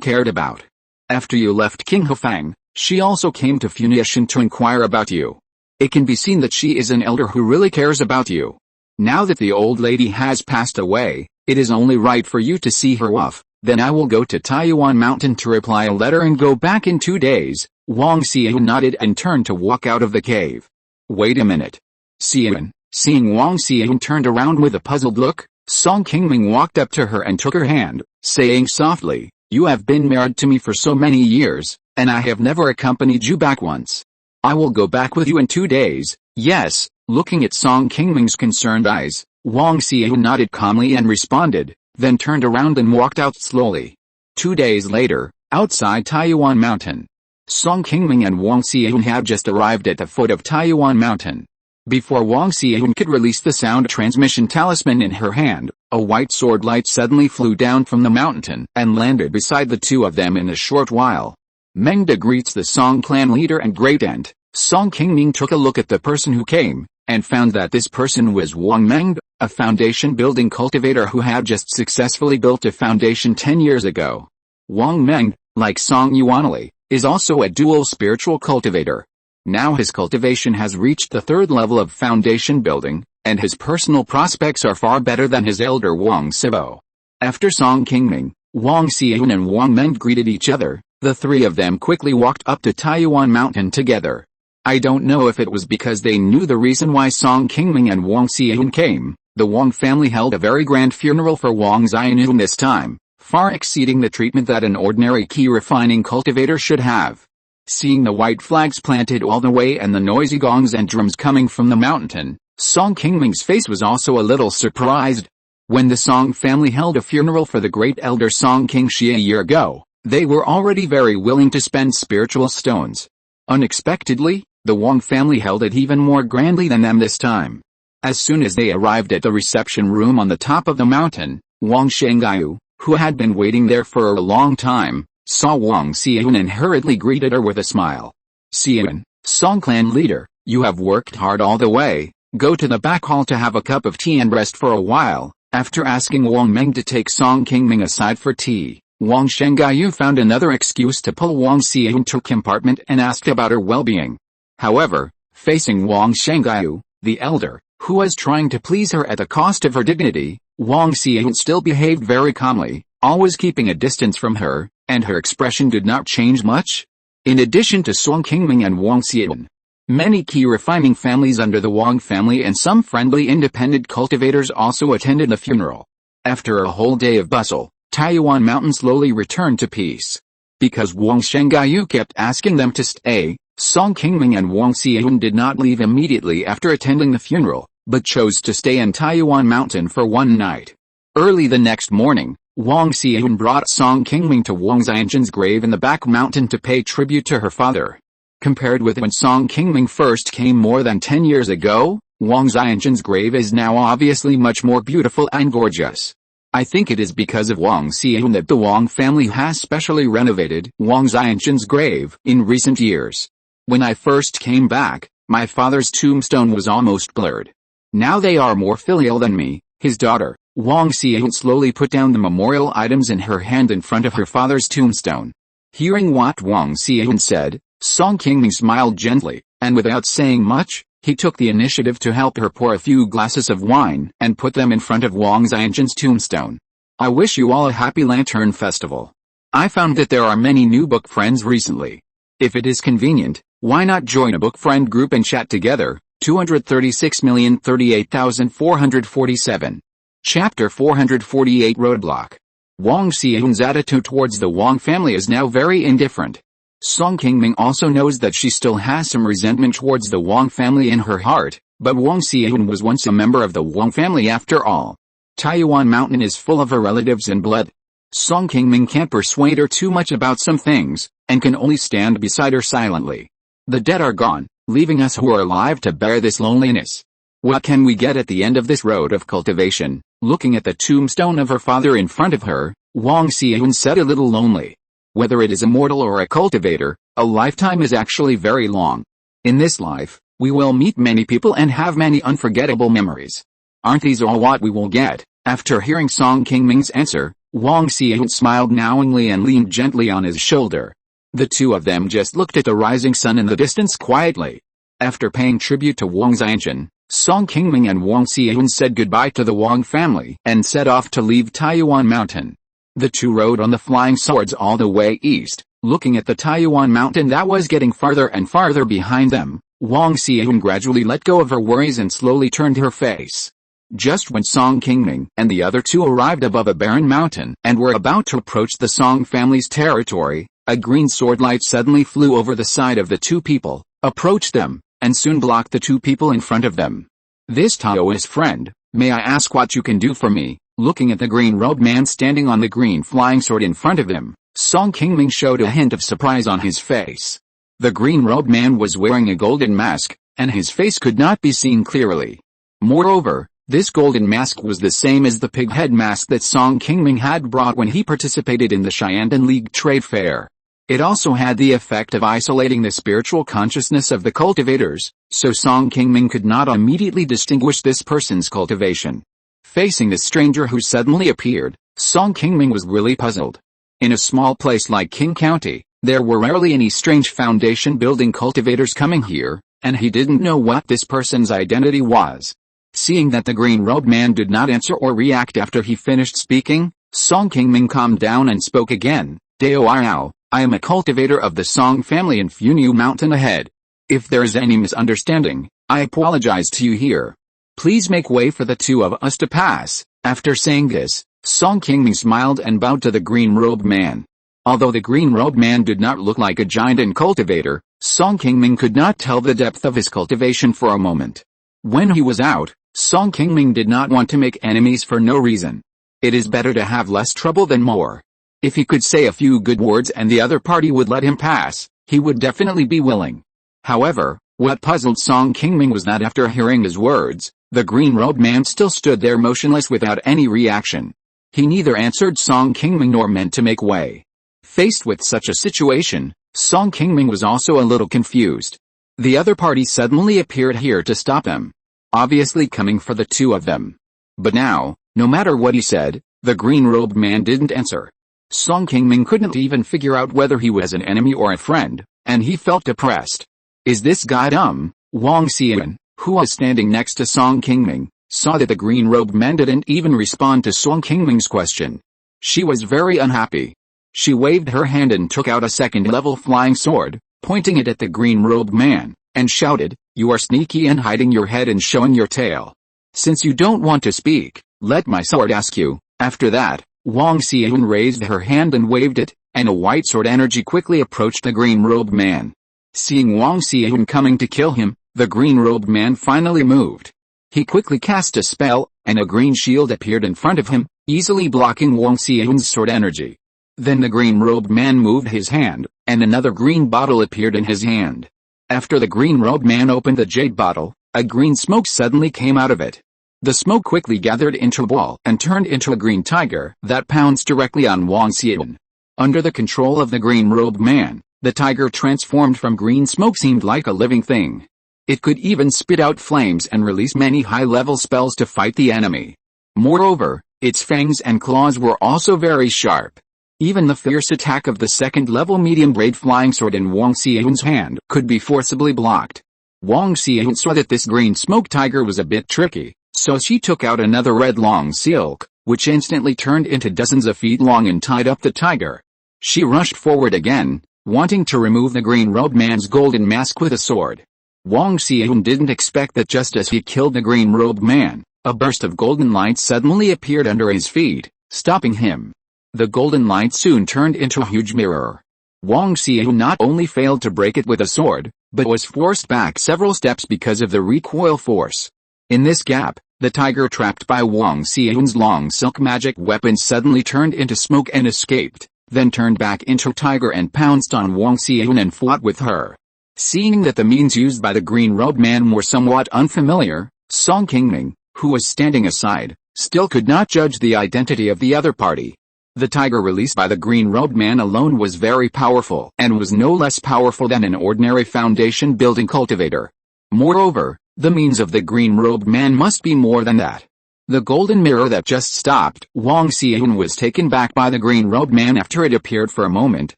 cared about. "After you left King Hufang, she also came to Funiu Mountain to inquire about you. It can be seen that she is an elder who really cares about you. Now that the old lady has passed away, it is only right for you to see her off. Then I will go to Qi Mountain to reply a letter and go back in 2 days." Wang Xian nodded and turned to walk out of the cave. "Wait a minute. Xian." Seeing Wang Xian turned around with a puzzled look, Song Qingming walked up to her and took her hand, saying softly, "You have been married to me for so many years, and I have never accompanied you back once. I will go back with you in 2 days, yes." Looking at Song Qingming's concerned eyes, Wang Xian nodded calmly and responded, then turned around and walked out slowly. 2 days later, outside Qi Mountain, Song Qingming and Wang Xian had just arrived at the foot of Qi Mountain. Before Wang Xian could release the sound transmission talisman in her hand, a white sword light suddenly flew down from the mountain and landed beside the two of them in a short while. Mengda greets the Song clan leader and great aunt. Song Qingming took a look at the person who came, and found that this person was Wang Mengda, a foundation building cultivator who had just successfully built a foundation 10 years ago. Wang Mengda, like Song Yuanli, is also a dual spiritual cultivator. Now his cultivation has reached the 3rd level of foundation building, and his personal prospects are far better than his elder Wang Sibo. After Song Qingming, Wang Xian and Wang Mengda greeted each other, the three of them quickly walked up to Qi Mountain together. I don't know if it was because they knew the reason why Song Qingming and Wang Xian came. The Wang family held a very grand funeral for Wang Xian this time, far exceeding the treatment that an ordinary Qi refining cultivator should have. Seeing the white flags planted all the way and the noisy gongs and drums coming from the mountain, Song Qingming's face was also a little surprised. When the Song family held a funeral for the great elder Song Qingshi a year ago, They were already very willing to spend spiritual stones. Unexpectedly, the Wang family held it even more grandly than them this time. As soon as they arrived at the reception room on the top of the mountain, Wang Shengyu, who had been waiting there for a long time, saw Wang Xian and hurriedly greeted her with a smile. "Xian, Song clan leader, you have worked hard all the way. Go to the back hall to have a cup of tea and rest for a while." After asking Wang Meng to take Song Qingming aside for tea, Wang Shengyu found another excuse to pull Wang Xian to compartment and asked about her well-being. However, facing Wang Shengyu, the elder, who was trying to please her at the cost of her dignity, Wang Xian still behaved very calmly, always keeping a distance from her, and her expression did not change much. In addition to Song Qingming and Wang Xian, many Qi Refining families under the Wang family and some friendly independent cultivators also attended the funeral. After a whole day of bustle, Taiyuan Mountain slowly returned to peace. Because Wang Shengyu kept asking them to stay, Song Qingming and Wang Xian did not leave immediately after attending the funeral, but chose to stay in Taiyuan Mountain for one night. Early the next morning, Wang Xian brought Song Qingming to Wang Xianzhen's grave in the back mountain to pay tribute to her father. Compared with when Song Qingming first came more than 10 years ago, Wang Xianzhen's grave is now obviously much more beautiful and gorgeous. I think it is because of Wang Xian that the Wang family has specially renovated Wang Xianzhen's grave in recent years. When I first came back, my father's tombstone was almost blurred. Now they are more filial than me, his daughter. Wang Xian slowly put down the memorial items in her hand in front of her father's tombstone. Hearing what Wang Xian said, Song Qingming smiled gently, and without saying much, he took the initiative to help her pour a few glasses of wine and put them in front of Wang Xianzhen's tombstone. "I wish you all a happy Lantern Festival. I found that there are many new book friends recently. If it is convenient, why not join a book friend group and chat together?" 236,038,447. Chapter 448 Roadblock. Wang Xian's attitude towards the Wang family is now very indifferent. Song Qingming also knows that she still has some resentment towards the Wang family in her heart, but Wang Xian was once a member of the Wang family after all. Taiyuan Mountain is full of her relatives and blood. Song Qingming can't persuade her too much about some things, and can only stand beside her silently. The dead are gone, leaving us who are alive to bear this loneliness. What can we get at the end of this road of cultivation? Looking at the tombstone of her father in front of her, Wang Xian said a little lonely. Whether it is a mortal or a cultivator, a lifetime is actually very long. In this life, we will meet many people and have many unforgettable memories. Aren't these all what we will get? After hearing Song Qingming's answer, Wang Xian smiled knowingly and leaned gently on his shoulder. The two of them just looked at the rising sun in the distance quietly. After paying tribute to Wang Xianzhen, Song Qingming and Wang Xian said goodbye to the Wang family and set off to leave Taiyuan Mountain. The two rode on the flying swords all the way east, looking at the Taiyuan Mountain that was getting farther and farther behind them. Wang Xian gradually let go of her worries and slowly turned her face. Just when Song Qingming and the other two arrived above a barren mountain and were about to approach the Song family's territory, a green sword light suddenly flew over the side of the two people, approached them, and soon blocked the two people in front of them. "This Taoist friend, may I ask what you can do for me?" Looking at the green-robed man standing on the green flying sword in front of him, Song Qingming showed a hint of surprise on his face. The green-robed man was wearing a golden mask, and his face could not be seen clearly. Moreover, this golden mask was the same as the pig head mask that Song Qingming had brought when he participated in the Xiandan League trade fair. It also had the effect of isolating the spiritual consciousness of the cultivators, so Song Qingming could not immediately distinguish this person's cultivation. Facing the stranger who suddenly appeared, Song Qingming was really puzzled. In a small place like Qing County, there were rarely any strange foundation building cultivators coming here, and he didn't know what this person's identity was. Seeing that the green-robed man did not answer or react after he finished speaking, Song Qingming calmed down and spoke again. "Dao Yao, I am a cultivator of the Song family in Funiu Mountain ahead. If there is any misunderstanding, I apologize to you here. Please make way for the two of us to pass." After saying this, Song Qingming smiled and bowed to the green-robed man. Although the green-robed man did not look like a giant and cultivator, Song Qingming could not tell the depth of his cultivation for a moment. When he was out, Song Qingming did not want to make enemies for no reason. It is better to have less trouble than more. If he could say a few good words and the other party would let him pass, he would definitely be willing. However, what puzzled Song Qingming was that after hearing his words, the green-robed man still stood there motionless without any reaction. He neither answered Song Qingming nor meant to make way. Faced with such a situation, Song Qingming was also a little confused. The other party suddenly appeared here to stop him, obviously coming for the two of them. But now, no matter what he said, the green-robed man didn't answer. Song Qingming couldn't even figure out whether he was an enemy or a friend, and he felt depressed. Is this guy dumb? Wang Xian, who was standing next to Song Qingming, saw that the green-robed man didn't even respond to Song Qingming's question. She was very unhappy. She waved her hand and took out a second-level flying sword, pointing it at the green-robed man, and shouted, "You are sneaky and hiding your head and showing your tail. Since you don't want to speak, let my sword ask you." After that, Wang Xian raised her hand and waved it, and a white sword energy quickly approached the green-robed man. Seeing Wang Xian coming to kill him, the green-robed man finally moved. He quickly cast a spell, and a green shield appeared in front of him, easily blocking Wang Xian's sword energy. Then the green-robed man moved his hand, and another green bottle appeared in his hand. After the green-robed man opened the jade bottle, a green smoke suddenly came out of it. The smoke quickly gathered into a ball and turned into a green tiger that pounced directly on Wang Xian. Under the control of the green-robed man, the tiger transformed from green smoke seemed like a living thing. It could even spit out flames and release many high-level spells to fight the enemy. Moreover, its fangs and claws were also very sharp. Even the fierce attack of the second-level medium-grade flying sword in Wang Xian's hand could be forcibly blocked. Wang Xian saw that this green smoke tiger was a bit tricky, so she took out another red long silk, which instantly turned into dozens of feet long and tied up the tiger. She rushed forward again, wanting to remove the green-robed man's golden mask with a sword. Wang Xian didn't expect that just as he killed the green-robed man, a burst of golden light suddenly appeared under his feet, stopping him. The golden light soon turned into a huge mirror. Wang Xian not only failed to break it with a sword, but was forced back several steps because of the recoil force. In this gap, the tiger trapped by Wang Xian's long silk magic weapon suddenly turned into smoke and escaped, then turned back into a tiger and pounced on Wang Xian and fought with her. Seeing that the means used by the green-robed man were somewhat unfamiliar, Song Qingming, who was standing aside, still could not judge the identity of the other party. The tiger released by the green-robed man alone was very powerful and was no less powerful than an ordinary foundation-building cultivator. Moreover, the means of the green-robed man must be more than that. The golden mirror that just stopped Wang Xian was taken back by the green-robed man after it appeared for a moment,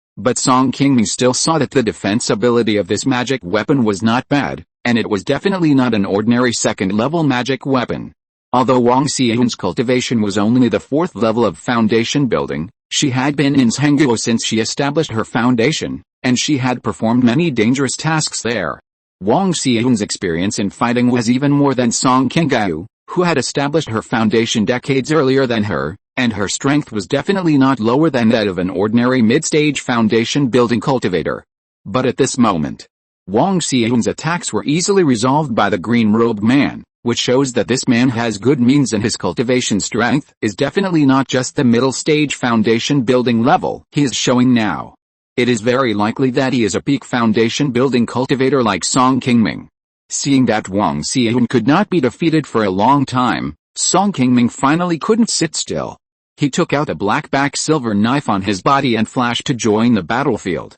but Song Qingming still saw that the defense ability of this magic weapon was not bad, and it was definitely not an ordinary second-level magic weapon. Although Wang Xian's cultivation was only the 4th level of foundation building, she had been in Zhengguo since she established her foundation, and she had performed many dangerous tasks there. Wang Xian's experience in fighting was even more than Song Qingming, who had established her foundation decades earlier than her, and her strength was definitely not lower than that of an ordinary mid-stage foundation building cultivator. But at this moment, Wang Xian's attacks were easily resolved by the green-robed man, which shows that this man has good means and his cultivation strength is definitely not just the middle-stage foundation building level he is showing now. It is very likely that he is a peak foundation building cultivator like Song Qingming. Seeing that Wang Xian could not be defeated for a long time, Song Qingming finally couldn't sit still. He took out a black-back silver knife on his body and flashed to join the battlefield.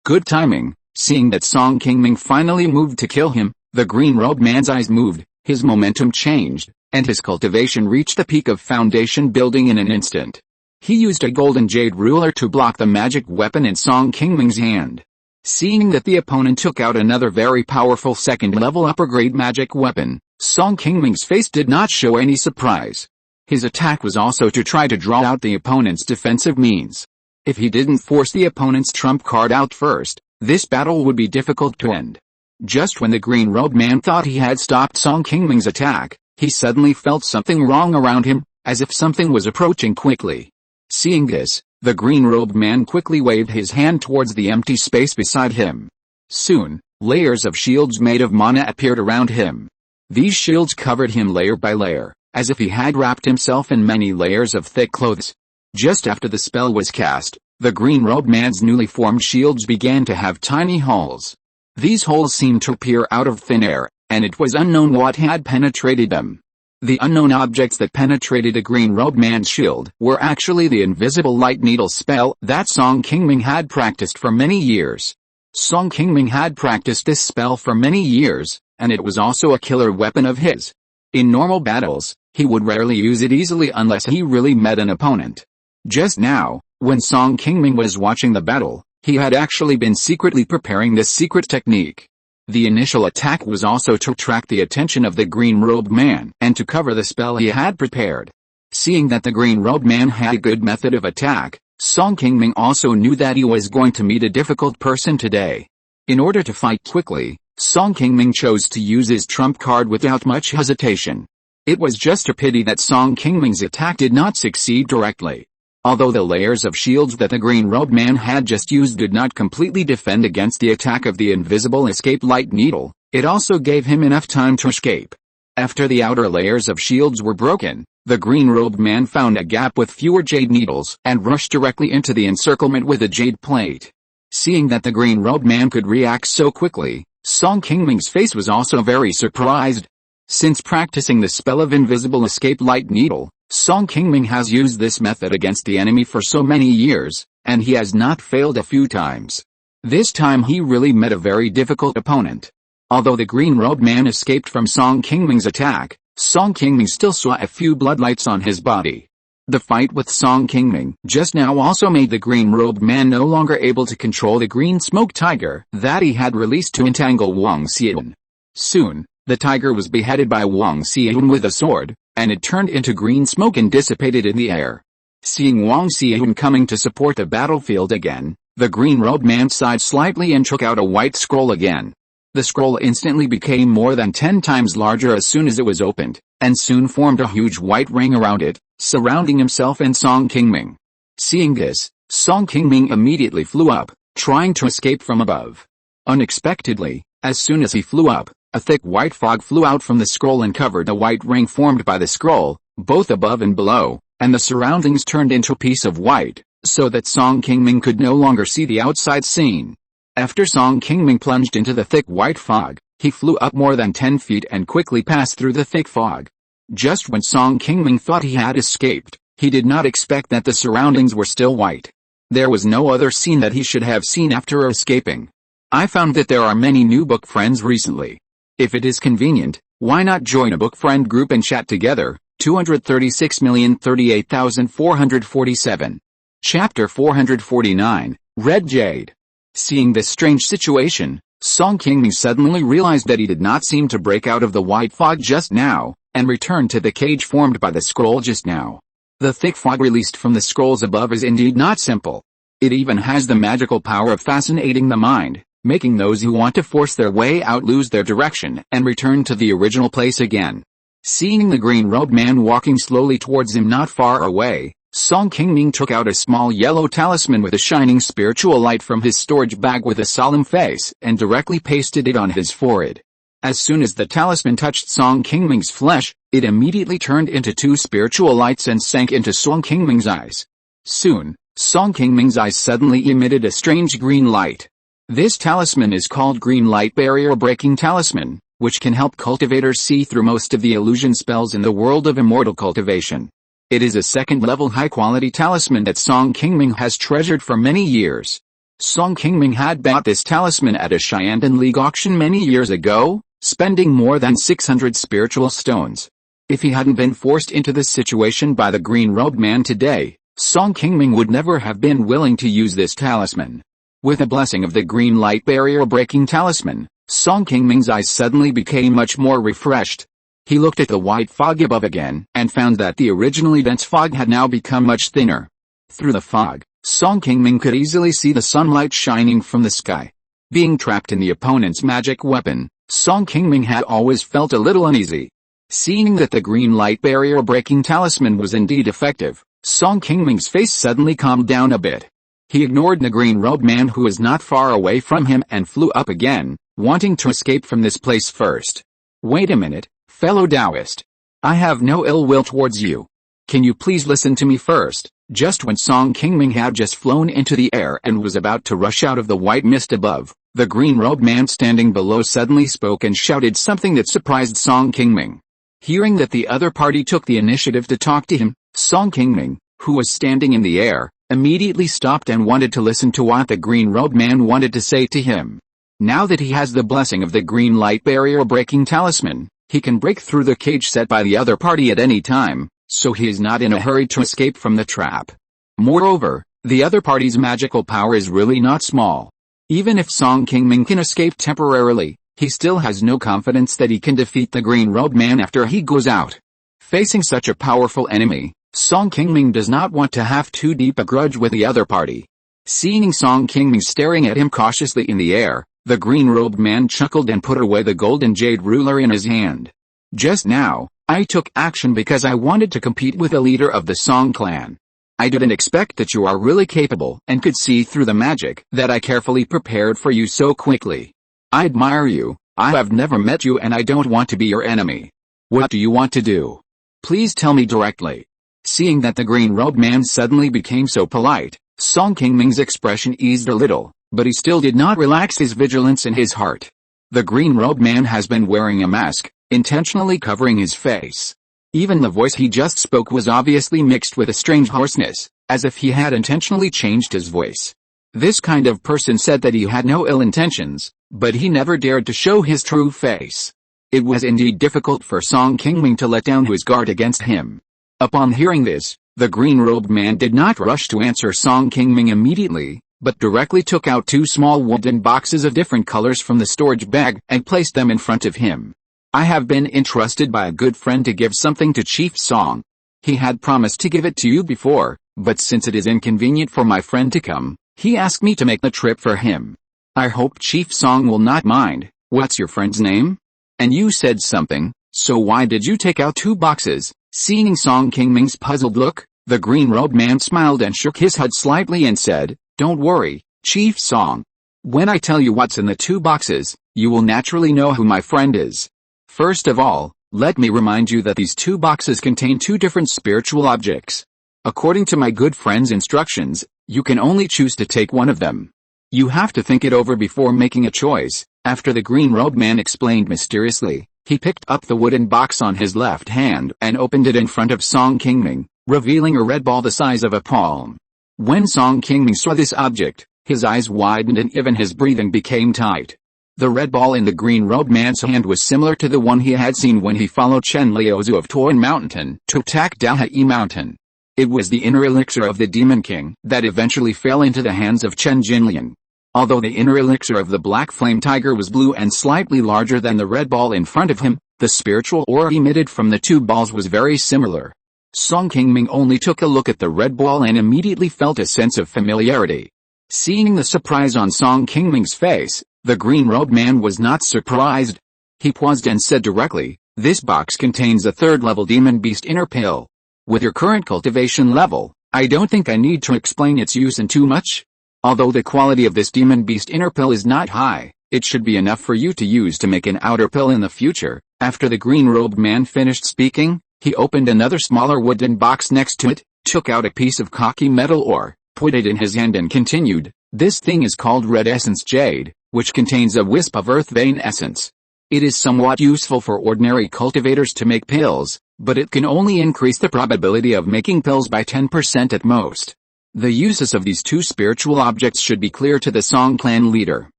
Good timing. Seeing that Song Qingming finally moved to kill him, the green-robed man's eyes moved, his momentum changed, and his cultivation reached the peak of foundation building in an instant. He used a golden jade ruler to block the magic weapon in Song Qingming's hand. Seeing that the opponent took out another very powerful second-level upper-grade magic weapon, Song Qingming's face did not show any surprise. His attack was also to try to draw out the opponent's defensive means. If he didn't force the opponent's trump card out first, this battle would be difficult to end. Just when the green-robed man thought he had stopped Song Qingming's attack, he suddenly felt something wrong around him, as if something was approaching quickly. Seeing this, the green-robed man quickly waved his hand towards the empty space beside him. Soon, layers of shields made of mana appeared around him. These shields covered him layer by layer, as if he had wrapped himself in many layers of thick clothes. Just after the spell was cast, the green-robed man's newly formed shields began to have tiny holes. These holes seemed to appear out of thin air, and it was unknown what had penetrated them. The unknown objects that penetrated the green-robed man's shield were actually the invisible light needle spell that Song Qingming had practiced for many years. Song Qingming had practiced this spell for many years, and it was also a killer weapon of his. In normal battles, he would rarely use it easily unless he really met an opponent. Just now, when Song Qingming was watching the battle, he had actually been secretly preparing this secret technique. The initial attack was also to attract the attention of the green-robed man and to cover the spell he had prepared. Seeing that the green-robed man had a good method of attack, Song Qingming also knew that he was going to meet a difficult person today. In order to fight quickly, Song Qingming chose to use his trump card without much hesitation. It was just a pity that Song Qingming's attack did not succeed directly. Although the layers of shields that the green-robed man had just used did not completely defend against the attack of the invisible escape light needle, it also gave him enough time to escape. After the outer layers of shields were broken, the green-robed man found a gap with fewer jade needles and rushed directly into the encirclement with a jade plate. Seeing that the green-robed man could react so quickly, Song Qingming's face was also very surprised. Since practicing the spell of invisible escape light needle, Song Qingming has used this method against the enemy for so many years, and he has not failed a few times. This time he really met a very difficult opponent. Although the green-robed man escaped from Song Qingming's attack, Song Qingming still saw a few bloodlights on his body. The fight with Song Qingming just now also made the green-robed man no longer able to control the green smoke tiger that he had released to entangle Wang Xian. Soon, the tiger was beheaded by Wang Xian with a sword, and it turned into green smoke and dissipated in the air. Seeing Wang Xian coming to support the battlefield again, the green-robed man sighed slightly and took out a white scroll again. The scroll instantly became more than 10 times larger as soon as it was opened, and soon formed a huge white ring around it, surrounding himself and Song Qingming. Seeing this, Song Qingming immediately flew up, trying to escape from above. Unexpectedly, as soon as he flew up, a thick white fog flew out from the scroll and covered the white ring formed by the scroll, both above and below, and the surroundings turned into a piece of white, so that Song Qingming could no longer see the outside scene. After Song Qingming plunged into the thick white fog, he flew up more than 10 feet and quickly passed through the thick fog. Just when Song Qingming thought he had escaped, he did not expect that the surroundings were still white. There was no other scene that he should have seen after escaping. I found that there are many new book friends recently. If it is convenient, why not join a book friend group and chat together? 236,038,447. Chapter 449, Red Jade. Seeing this strange situation, Song Qingming suddenly realized that he did not seem to break out of the white fog just now, and returned to the cage formed by the scroll just now. The thick fog released from the scrolls above is indeed not simple. It even has the magical power of fascinating the mind, making those who want to force their way out lose their direction and return to the original place again. Seeing the green-robed man walking slowly towards him not far away, Song Qingming took out a small yellow talisman with a shining spiritual light from his storage bag with a solemn face and directly pasted it on his forehead. As soon as the talisman touched Song Qingming's flesh, it immediately turned into 2 spiritual lights and sank into Song Qingming's eyes. Soon, Song Qingming's eyes suddenly emitted a strange green light. This talisman is called Green Light Barrier Breaking Talisman, which can help cultivators see through most of the illusion spells in the world of immortal cultivation. It is a second-level high-quality talisman that Song Qingming has treasured for many years. Song Qingming had bought this talisman at a Xiandan League auction many years ago, spending more than 600 spiritual stones. If he hadn't been forced into this situation by the green-robed man today, Song Qingming would never have been willing to use this talisman. With the blessing of the Green Light Barrier Breaking Talisman, Song Qingming's eyes suddenly became much more refreshed. He looked at the white fog above again, and found that the originally dense fog had now become much thinner. Through the fog, Song Qingming could easily see the sunlight shining from the sky. Being trapped in the opponent's magic weapon, Song Qingming had always felt a little uneasy. Seeing that the Green Light Barrier Breaking Talisman was indeed effective, Song Qingming's face suddenly calmed down a bit. He ignored the green-robed man who was not far away from him and flew up again, wanting to escape from this place first. Wait a minute, fellow Taoist. I have no ill will towards you. Can you please listen to me first? Just when Song Qingming had just flown into the air and was about to rush out of the white mist above, the green-robed man standing below suddenly spoke and shouted something that surprised Song Qingming. Hearing that the other party took the initiative to talk to him, Song Qingming, who was standing in the air, immediately stopped and wanted to listen to what the green-robed man wanted to say to him. Now that he has the blessing of the green light barrier breaking talisman, he can break through the cage set by the other party at any time, so he is not in a hurry to escape from the trap. Moreover, the other party's magical power is really not small. Even if Song Qingming can escape temporarily, he still has no confidence that he can defeat the green-robed man after he goes out. Facing such a powerful enemy, Song Qingming does not want to have too deep a grudge with the other party. Seeing Song Qingming staring at him cautiously in the air, the green-robed man chuckled and put away the golden jade ruler in his hand. Just now, I took action because I wanted to compete with a leader of the Song clan. I didn't expect that you are really capable and could see through the magic that I carefully prepared for you so quickly. I admire you. I have never met you and I don't want to be your enemy. What do you want to do? Please tell me directly. Seeing that the green-robed man suddenly became so polite, Song Qingming's expression eased a little, but he still did not relax his vigilance in his heart. The green-robed man has been wearing a mask, intentionally covering his face. Even the voice he just spoke was obviously mixed with a strange hoarseness, as if he had intentionally changed his voice. This kind of person said that he had no ill intentions, but he never dared to show his true face. It was indeed difficult for Song Qingming to let down his guard against him. Upon hearing this, the green-robed man did not rush to answer Song Qingming immediately, but directly took out 2 small wooden boxes of different colors from the storage bag and placed them in front of him. I have been entrusted by a good friend to give something to Chief Song. He had promised to give it to you before, but since it is inconvenient for my friend to come, he asked me to make the trip for him. I hope Chief Song will not mind. What's your friend's name? And you said something, so why did you take out 2 boxes? Seeing Song Qingming's puzzled look, the green-robed man smiled and shook his head slightly and said, "Don't worry, Chief Song. When I tell you what's in the 2 boxes, you will naturally know who my friend is. First of all, let me remind you that these 2 boxes contain 2 different spiritual objects. According to my good friend's instructions, you can only choose to take one of them. You have to think it over before making a choice." After the green-robed man explained mysteriously, he picked up the wooden box on his left hand and opened it in front of Song Qingming, revealing a red ball the size of a palm. When Song Qingming saw this object, his eyes widened and even his breathing became tight. The red ball in the green-robed man's hand was similar to the one he had seen when he followed Chen Liuzu of Qi Mountain to attack Qi Mountain. It was the inner elixir of the Demon King that eventually fell into the hands of Chen Jinlian. Although the inner elixir of the Black Flame Tiger was blue and slightly larger than the red ball in front of him, the spiritual aura emitted from the 2 balls was very similar. Song Qingming only took a look at the red ball and immediately felt a sense of familiarity. Seeing the surprise on Song Qingming's face, the green-robed man was not surprised. He paused and said directly, "This box contains a 3rd-level demon beast inner pill. With your current cultivation level, I don't think I need to explain its use in too much. Although the quality of this demon beast inner pill is not high, it should be enough for you to use to make an outer pill in the future." After the green-robed man finished speaking, he opened another smaller wooden box next to it, took out a piece of cocky metal ore, put it in his hand and continued, "This thing is called Red Essence Jade, which contains a wisp of earth vein essence. It is somewhat useful for ordinary cultivators to make pills, but it can only increase the probability of making pills by 10% at most. The uses of these 2 spiritual objects should be clear to the Song clan leader.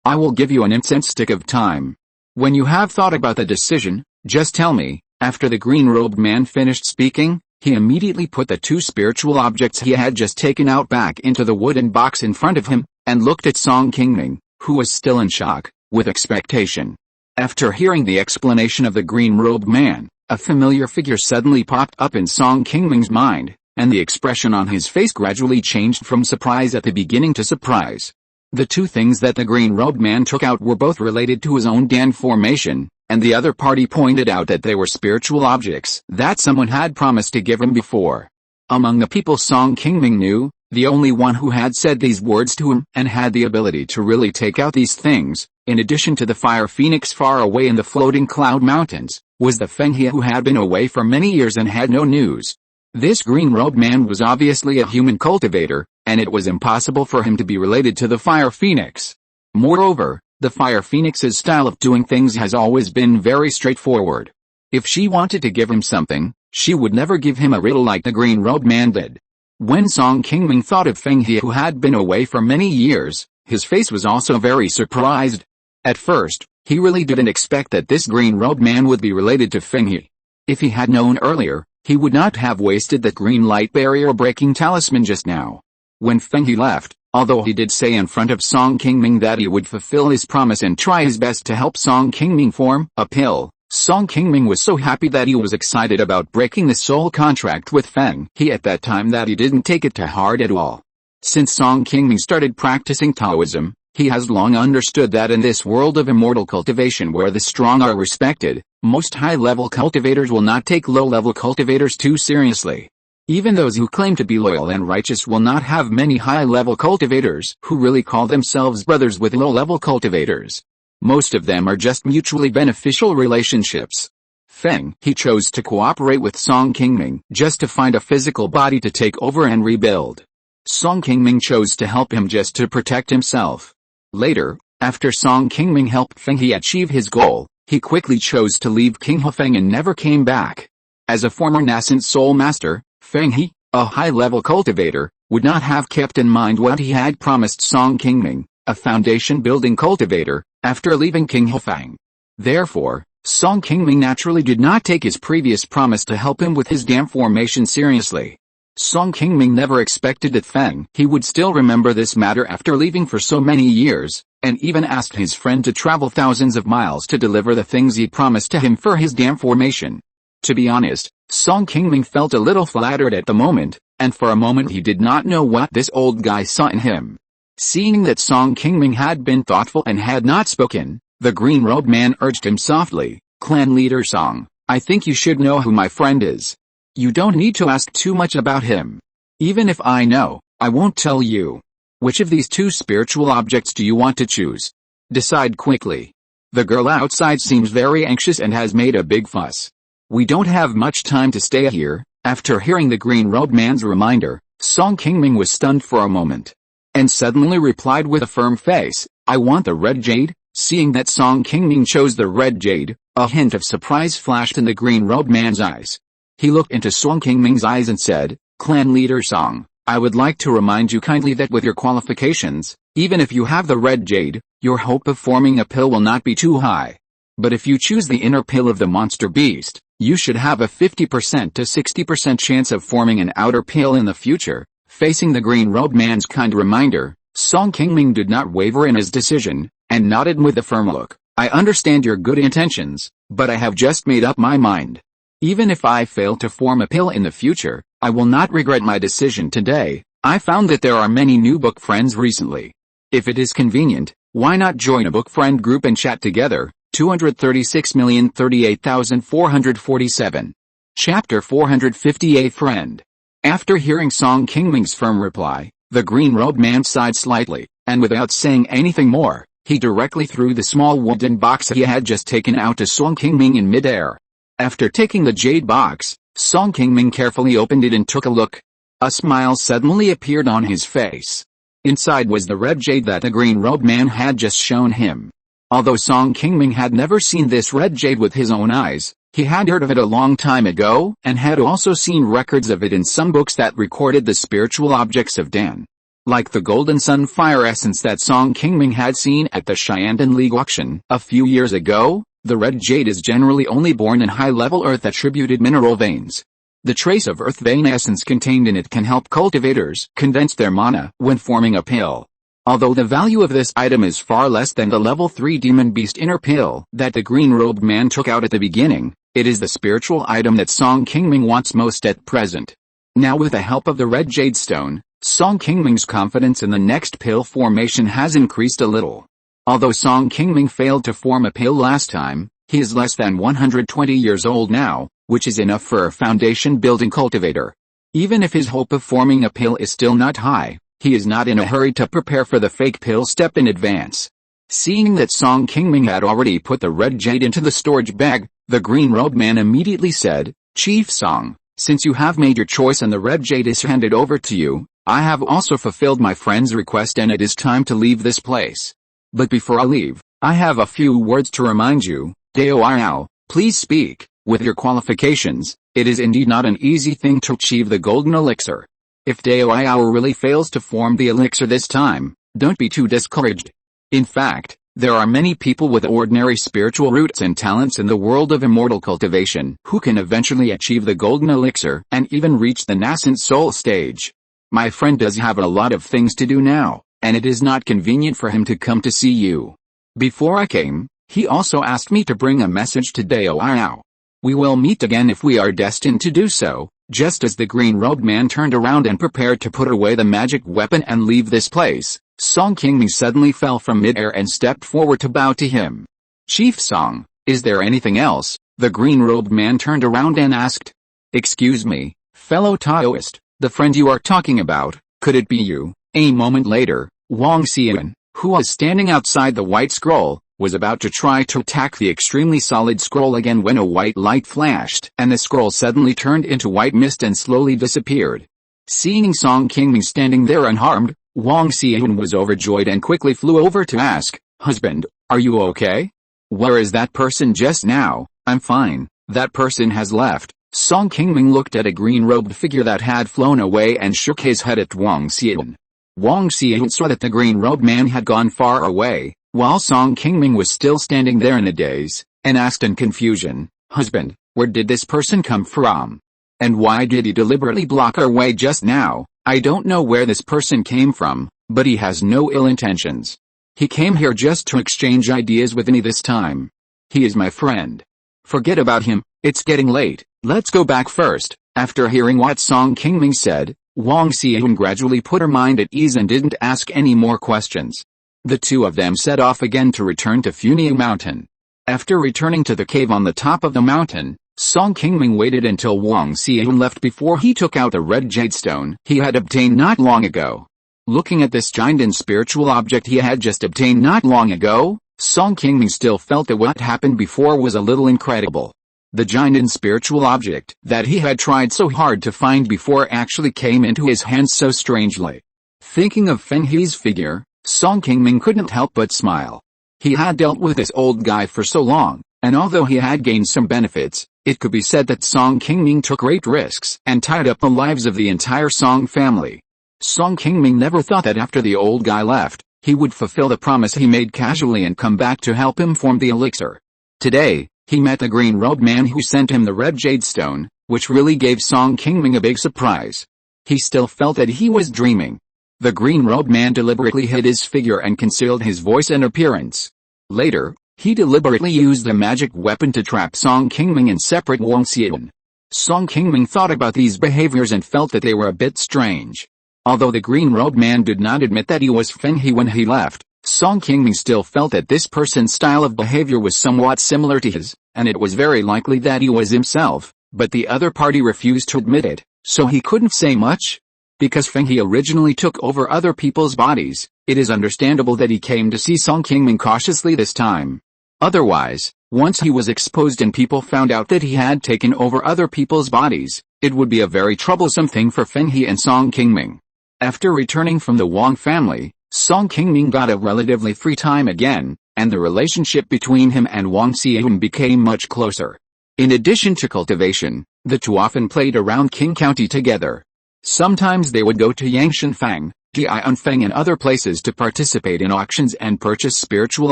I will give you an incense stick of time. When you have thought about the decision, just tell me." After the green-robed man finished speaking, he immediately put the 2 spiritual objects he had just taken out back into the wooden box in front of him, and looked at Song Qingming, who was still in shock, with expectation. After hearing the explanation of the green-robed man, a familiar figure suddenly popped up in Song Qingming's mind, and the expression on his face gradually changed from surprise at the beginning to surprise. The 2 things that the green-robed man took out were both related to his own Dan formation, and the other party pointed out that they were spiritual objects that someone had promised to give him before. Among the people Song Qingming knew, the only one who had said these words to him and had the ability to really take out these things, in addition to the fire phoenix far away in the floating cloud mountains, was the Feng He who had been away for many years and had no news. This green-robed man was obviously a human cultivator, and it was impossible for him to be related to the Fire Phoenix. Moreover, the Fire Phoenix's style of doing things has always been very straightforward. If she wanted to give him something, she would never give him a riddle like the green-robed man did. When Song Qingming thought of Feng He, who had been away for many years, his face was also very surprised. At first, he really didn't expect that this green-robed man would be related to Feng He. If he had known earlier, he would not have wasted the green light barrier breaking talisman just now. When Feng He left, although he did say in front of Song Qingming that he would fulfill his promise and try his best to help Song Qingming form a pill, Song Qingming was so happy that he was excited about breaking the soul contract with Feng He at that time that he didn't take it to heart at all. Since Song Qingming started practicing Taoism, he has long understood that in this world of immortal cultivation where the strong are respected, most high-level cultivators will not take low-level cultivators too seriously. Even those who claim to be loyal and righteous will not have many high-level cultivators who really call themselves brothers with low-level cultivators. Most of them are just mutually beneficial relationships. Feng He chose to cooperate with Song Qingming just to find a physical body to take over and rebuild. Song Qingming chose to help him just to protect himself. Later, after Song Qingming helped Feng He achieve his goal, he quickly chose to leave King Hefeng and never came back. As a former nascent soul master, Feng He, a high-level cultivator, would not have kept in mind what he had promised Song Qingming, a foundation-building cultivator, after leaving King Hefeng. Therefore, Song Qingming naturally did not take his previous promise to help him with his dam formation seriously. Song Qingming never expected that Feng He would still remember this matter after leaving for so many years, and even asked his friend to travel thousands of miles to deliver the things he promised to him for his dam formation. To be honest, Song Qingming felt a little flattered at the moment, and for a moment he did not know what this old guy saw in him. Seeing that Song Qingming had been thoughtful and had not spoken, the green-robed man urged him softly, "Clan leader Song, I think you should know who my friend is. You don't need to ask too much about him. Even if I know, I won't tell you. Which of these two spiritual objects do you want to choose? Decide quickly. The girl outside seems very anxious and has made a big fuss. We don't have much time to stay here." After hearing the green-robed man's reminder, Song Qingming was stunned for a moment, and suddenly replied with a firm face, "I want the red jade." Seeing that Song Qingming chose the red jade, a hint of surprise flashed in the green-robed man's eyes. He looked into Song Qingming's eyes and said, "Clan leader Song, I would like to remind you kindly that with your qualifications, even if you have the red jade, your hope of forming a pill will not be too high. But if you choose the inner pill of the monster beast, you should have a 50% to 60% chance of forming an outer pill in the future." Facing the green-robed man's kind reminder, Song Qingming did not waver in his decision, and nodded with a firm look. "I understand your good intentions, but I have just made up my mind. Even if I fail to form a pill in the future, I will not regret my decision today. I found that there are many new book friends recently. If it is convenient, why not join a book friend group and chat together?" 236,038,447. Chapter 458 Friend. After hearing Song Qingming's firm reply, the green-robed man sighed slightly, and without saying anything more, he directly threw the small wooden box he had just taken out to Song Qingming in midair. After taking the jade box, Song Qingming carefully opened it and took a look. A smile suddenly appeared on his face. Inside was the red jade that the green-robed man had just shown him. Although Song Qingming had never seen this red jade with his own eyes, he had heard of it a long time ago and had also seen records of it in some books that recorded the spiritual objects of Dan. Like the golden sun fire essence that Song Qingming had seen at the Xiandan League auction a few years ago, the red jade is generally only born in high-level earth-attributed mineral veins. The trace of earth vein essence contained in it can help cultivators condense their mana when forming a pill. Although the value of this item is far less than the level 3 demon beast inner pill that the green-robed man took out at the beginning, it is the spiritual item that Song Qingming wants most at present. Now with the help of the red jade stone, Song Qingming's confidence in the next pill formation has increased a little. Although Song Qingming failed to form a pill last time, he is less than 120 years old now, which is enough for a foundation-building cultivator. Even if his hope of forming a pill is still not high, he is not in a hurry to prepare for the fake pill step in advance. Seeing that Song Qingming had already put the red jade into the storage bag, the green-robed man immediately said, "Chief Song, Since you have made your choice and the red jade is handed over to you, I have also fulfilled my friend's request and it is time to leave this place. But before I leave, I have a few words to remind you. Dao Yao, please speak. With your qualifications, it is indeed not an easy thing to achieve the golden elixir. If Dao Yao really fails to form the elixir this time, don't be too discouraged. In fact, there are many people with ordinary spiritual roots and talents in the world of immortal cultivation who can eventually achieve the golden elixir and even reach the nascent soul stage. My friend does have a lot of things to do now, and it is not convenient for him to come to see you. Before I came, he also asked me to bring a message to Dao Yao. We will meet again if we are destined to do so. Just as the green-robed man turned around and prepared to put away the magic weapon and leave this place, Song Qingming suddenly fell from mid-air and stepped forward to bow to him. Chief Song, is there anything else? The green-robed man turned around and asked. Excuse me, fellow Taoist, the friend you are talking about, could it be you? A moment later, Wang Xian, who was standing outside the white scroll, was about to try to attack the extremely solid scroll again when a white light flashed and the scroll suddenly turned into white mist and slowly disappeared. Seeing Song Qingming standing there unharmed, Wang Xian was overjoyed and quickly flew over to ask, "Husband, are you okay? Where is that person just now?" "I'm fine, that person has left." Song Qingming looked at a green-robed figure that had flown away and shook his head at Wang Xian. Wang Xian saw that the green-robed man had gone far away, while Song Qingming was still standing there in a daze, and asked in confusion, "Husband, where did this person come from? And why did he deliberately block our way just now? I don't know where this person came from, but he has no ill intentions. He came here just to exchange ideas with me this time. He is my friend. Forget about him, it's getting late, let's go back first." After hearing what Song Qingming said, Wang Xian gradually put her mind at ease and didn't ask any more questions. The two of them set off again to return to Funiu Mountain. After returning to the cave on the top of the mountain, Song Qingming waited until Wang Xian left before he took out the red jade stone he had obtained not long ago. Looking at this giant and spiritual object he had just obtained not long ago, Song Qingming still felt that what happened before was a little incredible. The giant and spiritual object that he had tried so hard to find before actually came into his hands so strangely. Thinking of Feng He's figure, Song Qingming couldn't help but smile. He had dealt with this old guy for so long, and although he had gained some benefits, it could be said that Song Qingming took great risks and tied up the lives of the entire Song family. Song Qingming never thought that after the old guy left, he would fulfill the promise he made casually and come back to help him form the elixir. Today, he met the green-robed man who sent him the red jade stone, which really gave Song Qingming a big surprise. He still felt that he was dreaming. The green-robed man deliberately hid his figure and concealed his voice and appearance. Later, he deliberately used the magic weapon to trap Song Qingming and separate Wang Xian. Song Qingming thought about these behaviors and felt that they were a bit strange. Although the green-robed man did not admit that he was Feng He when he left, Song Qingming still felt that this person's style of behavior was somewhat similar to his, and it was very likely that he was himself, but the other party refused to admit it, so he couldn't say much. Because Feng He originally took over other people's bodies, it is understandable that he came to see Song Qingming cautiously this time. Otherwise, once he was exposed and people found out that he had taken over other people's bodies, it would be a very troublesome thing for Feng He and Song Qingming. After returning from the Wang family, Song Qingming got a relatively free time again, and the relationship between him and Wang Xian became much closer. In addition to cultivation, the two often played around Qing County together. Sometimes they would go to Yangshanfang, Jianfeng and other places to participate in auctions and purchase spiritual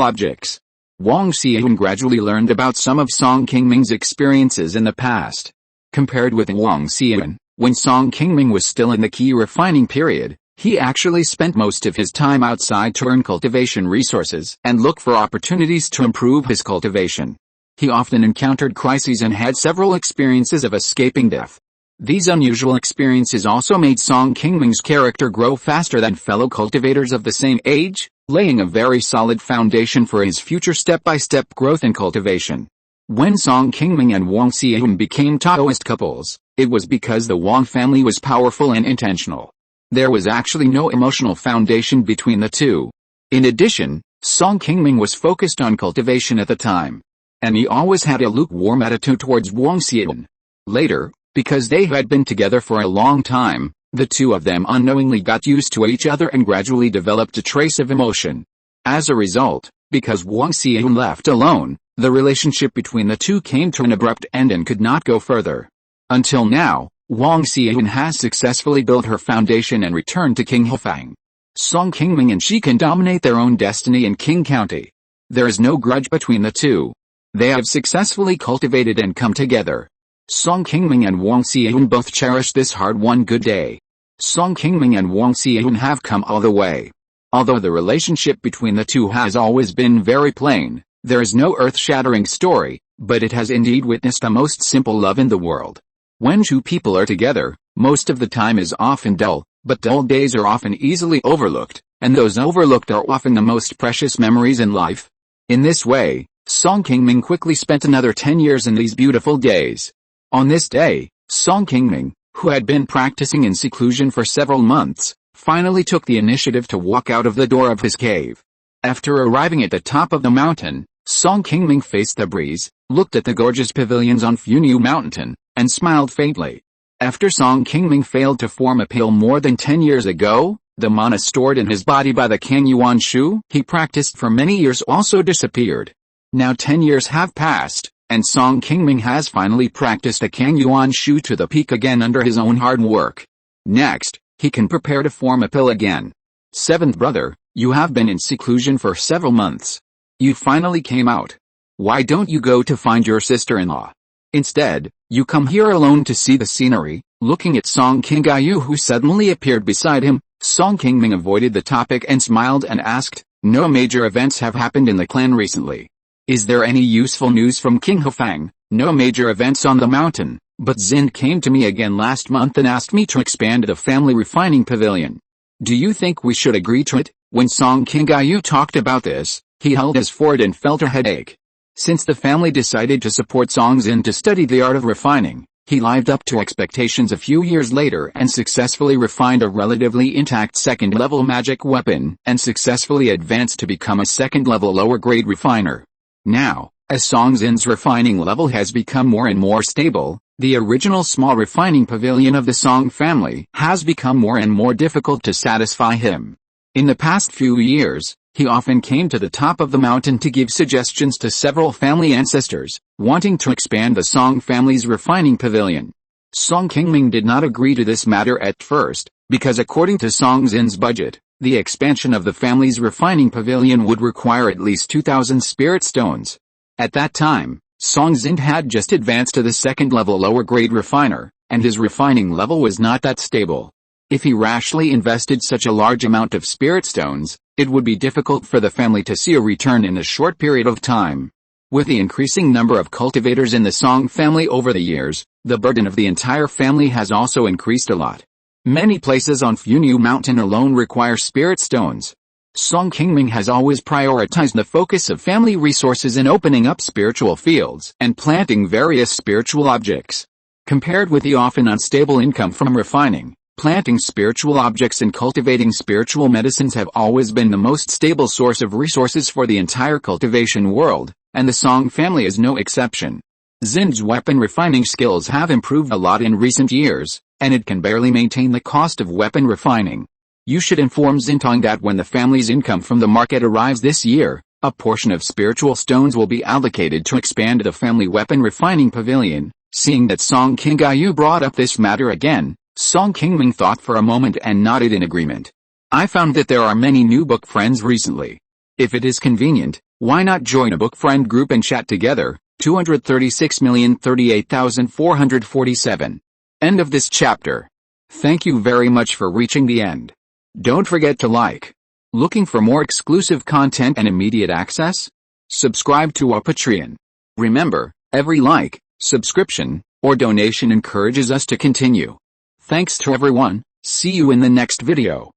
objects. Wang Xian gradually learned about some of Song Qingming's experiences in the past. Compared with Wang Xian, when Song Qingming was still in the Qi refining period, he actually spent most of his time outside to earn cultivation resources and look for opportunities to improve his cultivation. He often encountered crises and had several experiences of escaping death. These unusual experiences also made Song Qingming's character grow faster than fellow cultivators of the same age, laying a very solid foundation for his future step-by-step growth in cultivation. When Song Qingming and Wang Xian became Taoist couples, it was because the Wang family was powerful and intentional. There was actually no emotional foundation between the two. In addition, Song Qingming was focused on cultivation at the time, and he always had a lukewarm attitude towards Wang Xian. Later, Because they had been together for a long time, the two of them unknowingly got used to each other and gradually developed a trace of emotion. As a result, because Wang Xian left alone, the relationship between the two came to an abrupt end and could not go further. Until now, Wang Xian has successfully built her foundation and returned to King Hefang. Song Qingming and she can dominate their own destiny in Qing County. There is no grudge between the two. They have successfully cultivated and come together. Song Qingming and Wang Xian both cherish this hard-won good day. Song Qingming and Wang Xian have come all the way. Although the relationship between the two has always been very plain, there is no earth-shattering story, but it has indeed witnessed the most simple love in the world. When two people are together, most of the time is often dull, but dull days are often easily overlooked, and those overlooked are often the most precious memories in life. In this way, Song Qingming quickly spent another 10 years in these beautiful days. On this day, Song Qingming, who had been practicing in seclusion for several months, finally took the initiative to walk out of the door of his cave. After arriving at the top of the mountain, Song Qingming faced the breeze, looked at the gorgeous pavilions on Funiu Mountain, and smiled faintly. After Song Qingming failed to form a pill more than 10 years ago, the mana stored in his body by the Qingyuan Shu he practiced for many years also disappeared. Now 10 years have passed, and Song Qingming has finally practiced a Qingyuan Shu to the peak again under his own hard work. Next, he can prepare to form a pill again. Seventh brother, you have been in seclusion for several months. You finally came out. Why don't you go to find your sister-in-law? Instead, you come here alone to see the scenery. Looking at Song Qingyu who suddenly appeared beside him, Song Qingming avoided the topic and smiled and asked, no major events have happened in the clan recently. Is there any useful news from King Hefang? No major events on the mountain, but Zind came to me again last month and asked me to expand the family refining pavilion. Do you think we should agree to it? When Song Qingyu talked about this, he held his forehead and felt a headache. Since the family decided to support Song Zind to study the art of refining, he lived up to expectations a few years later and successfully refined a relatively intact second-level magic weapon and successfully advanced to become a second-level lower-grade refiner. Now, as Song Zind's refining level has become more and more stable, the original small refining pavilion of the Song family has become more and more difficult to satisfy him. In the past few years, he often came to the top of the mountain to give suggestions to several family ancestors, wanting to expand the Song family's refining pavilion. Song Qingming did not agree to this matter at first, because according to Song Zind's budget, the expansion of the family's refining pavilion would require at least 2,000 spirit stones. At that time, Song Zind had just advanced to the second-level lower-grade refiner, and his refining level was not that stable. If he rashly invested such a large amount of spirit stones, it would be difficult for the family to see a return in a short period of time. With the increasing number of cultivators in the Song family over the years, the burden of the entire family has also increased a lot. Many places on Funiu Mountain alone require spirit stones. Song Qingming has always prioritized the focus of family resources in opening up spiritual fields and planting various spiritual objects. Compared with the often unstable income from refining, planting spiritual objects and cultivating spiritual medicines have always been the most stable source of resources for the entire cultivation world, and the Song family is no exception. Zind's weapon refining skills have improved a lot in recent years, and it can barely maintain the cost of weapon refining. You should inform Zintong that when the family's income from the market arrives this year, a portion of spiritual stones will be allocated to expand the family weapon refining pavilion. Seeing that Song Qingyu brought up this matter again, Song Qingming thought for a moment and nodded in agreement. I found that there are many new book friends recently. If it is convenient, why not join a book friend group and chat together? 236,038,447. End of this chapter. Thank you very much for reaching the end. Don't forget to like. Looking for more exclusive content and immediate access? Subscribe to our Patreon. Remember, every like, subscription, or donation encourages us to continue. Thanks to everyone. See you in the next video.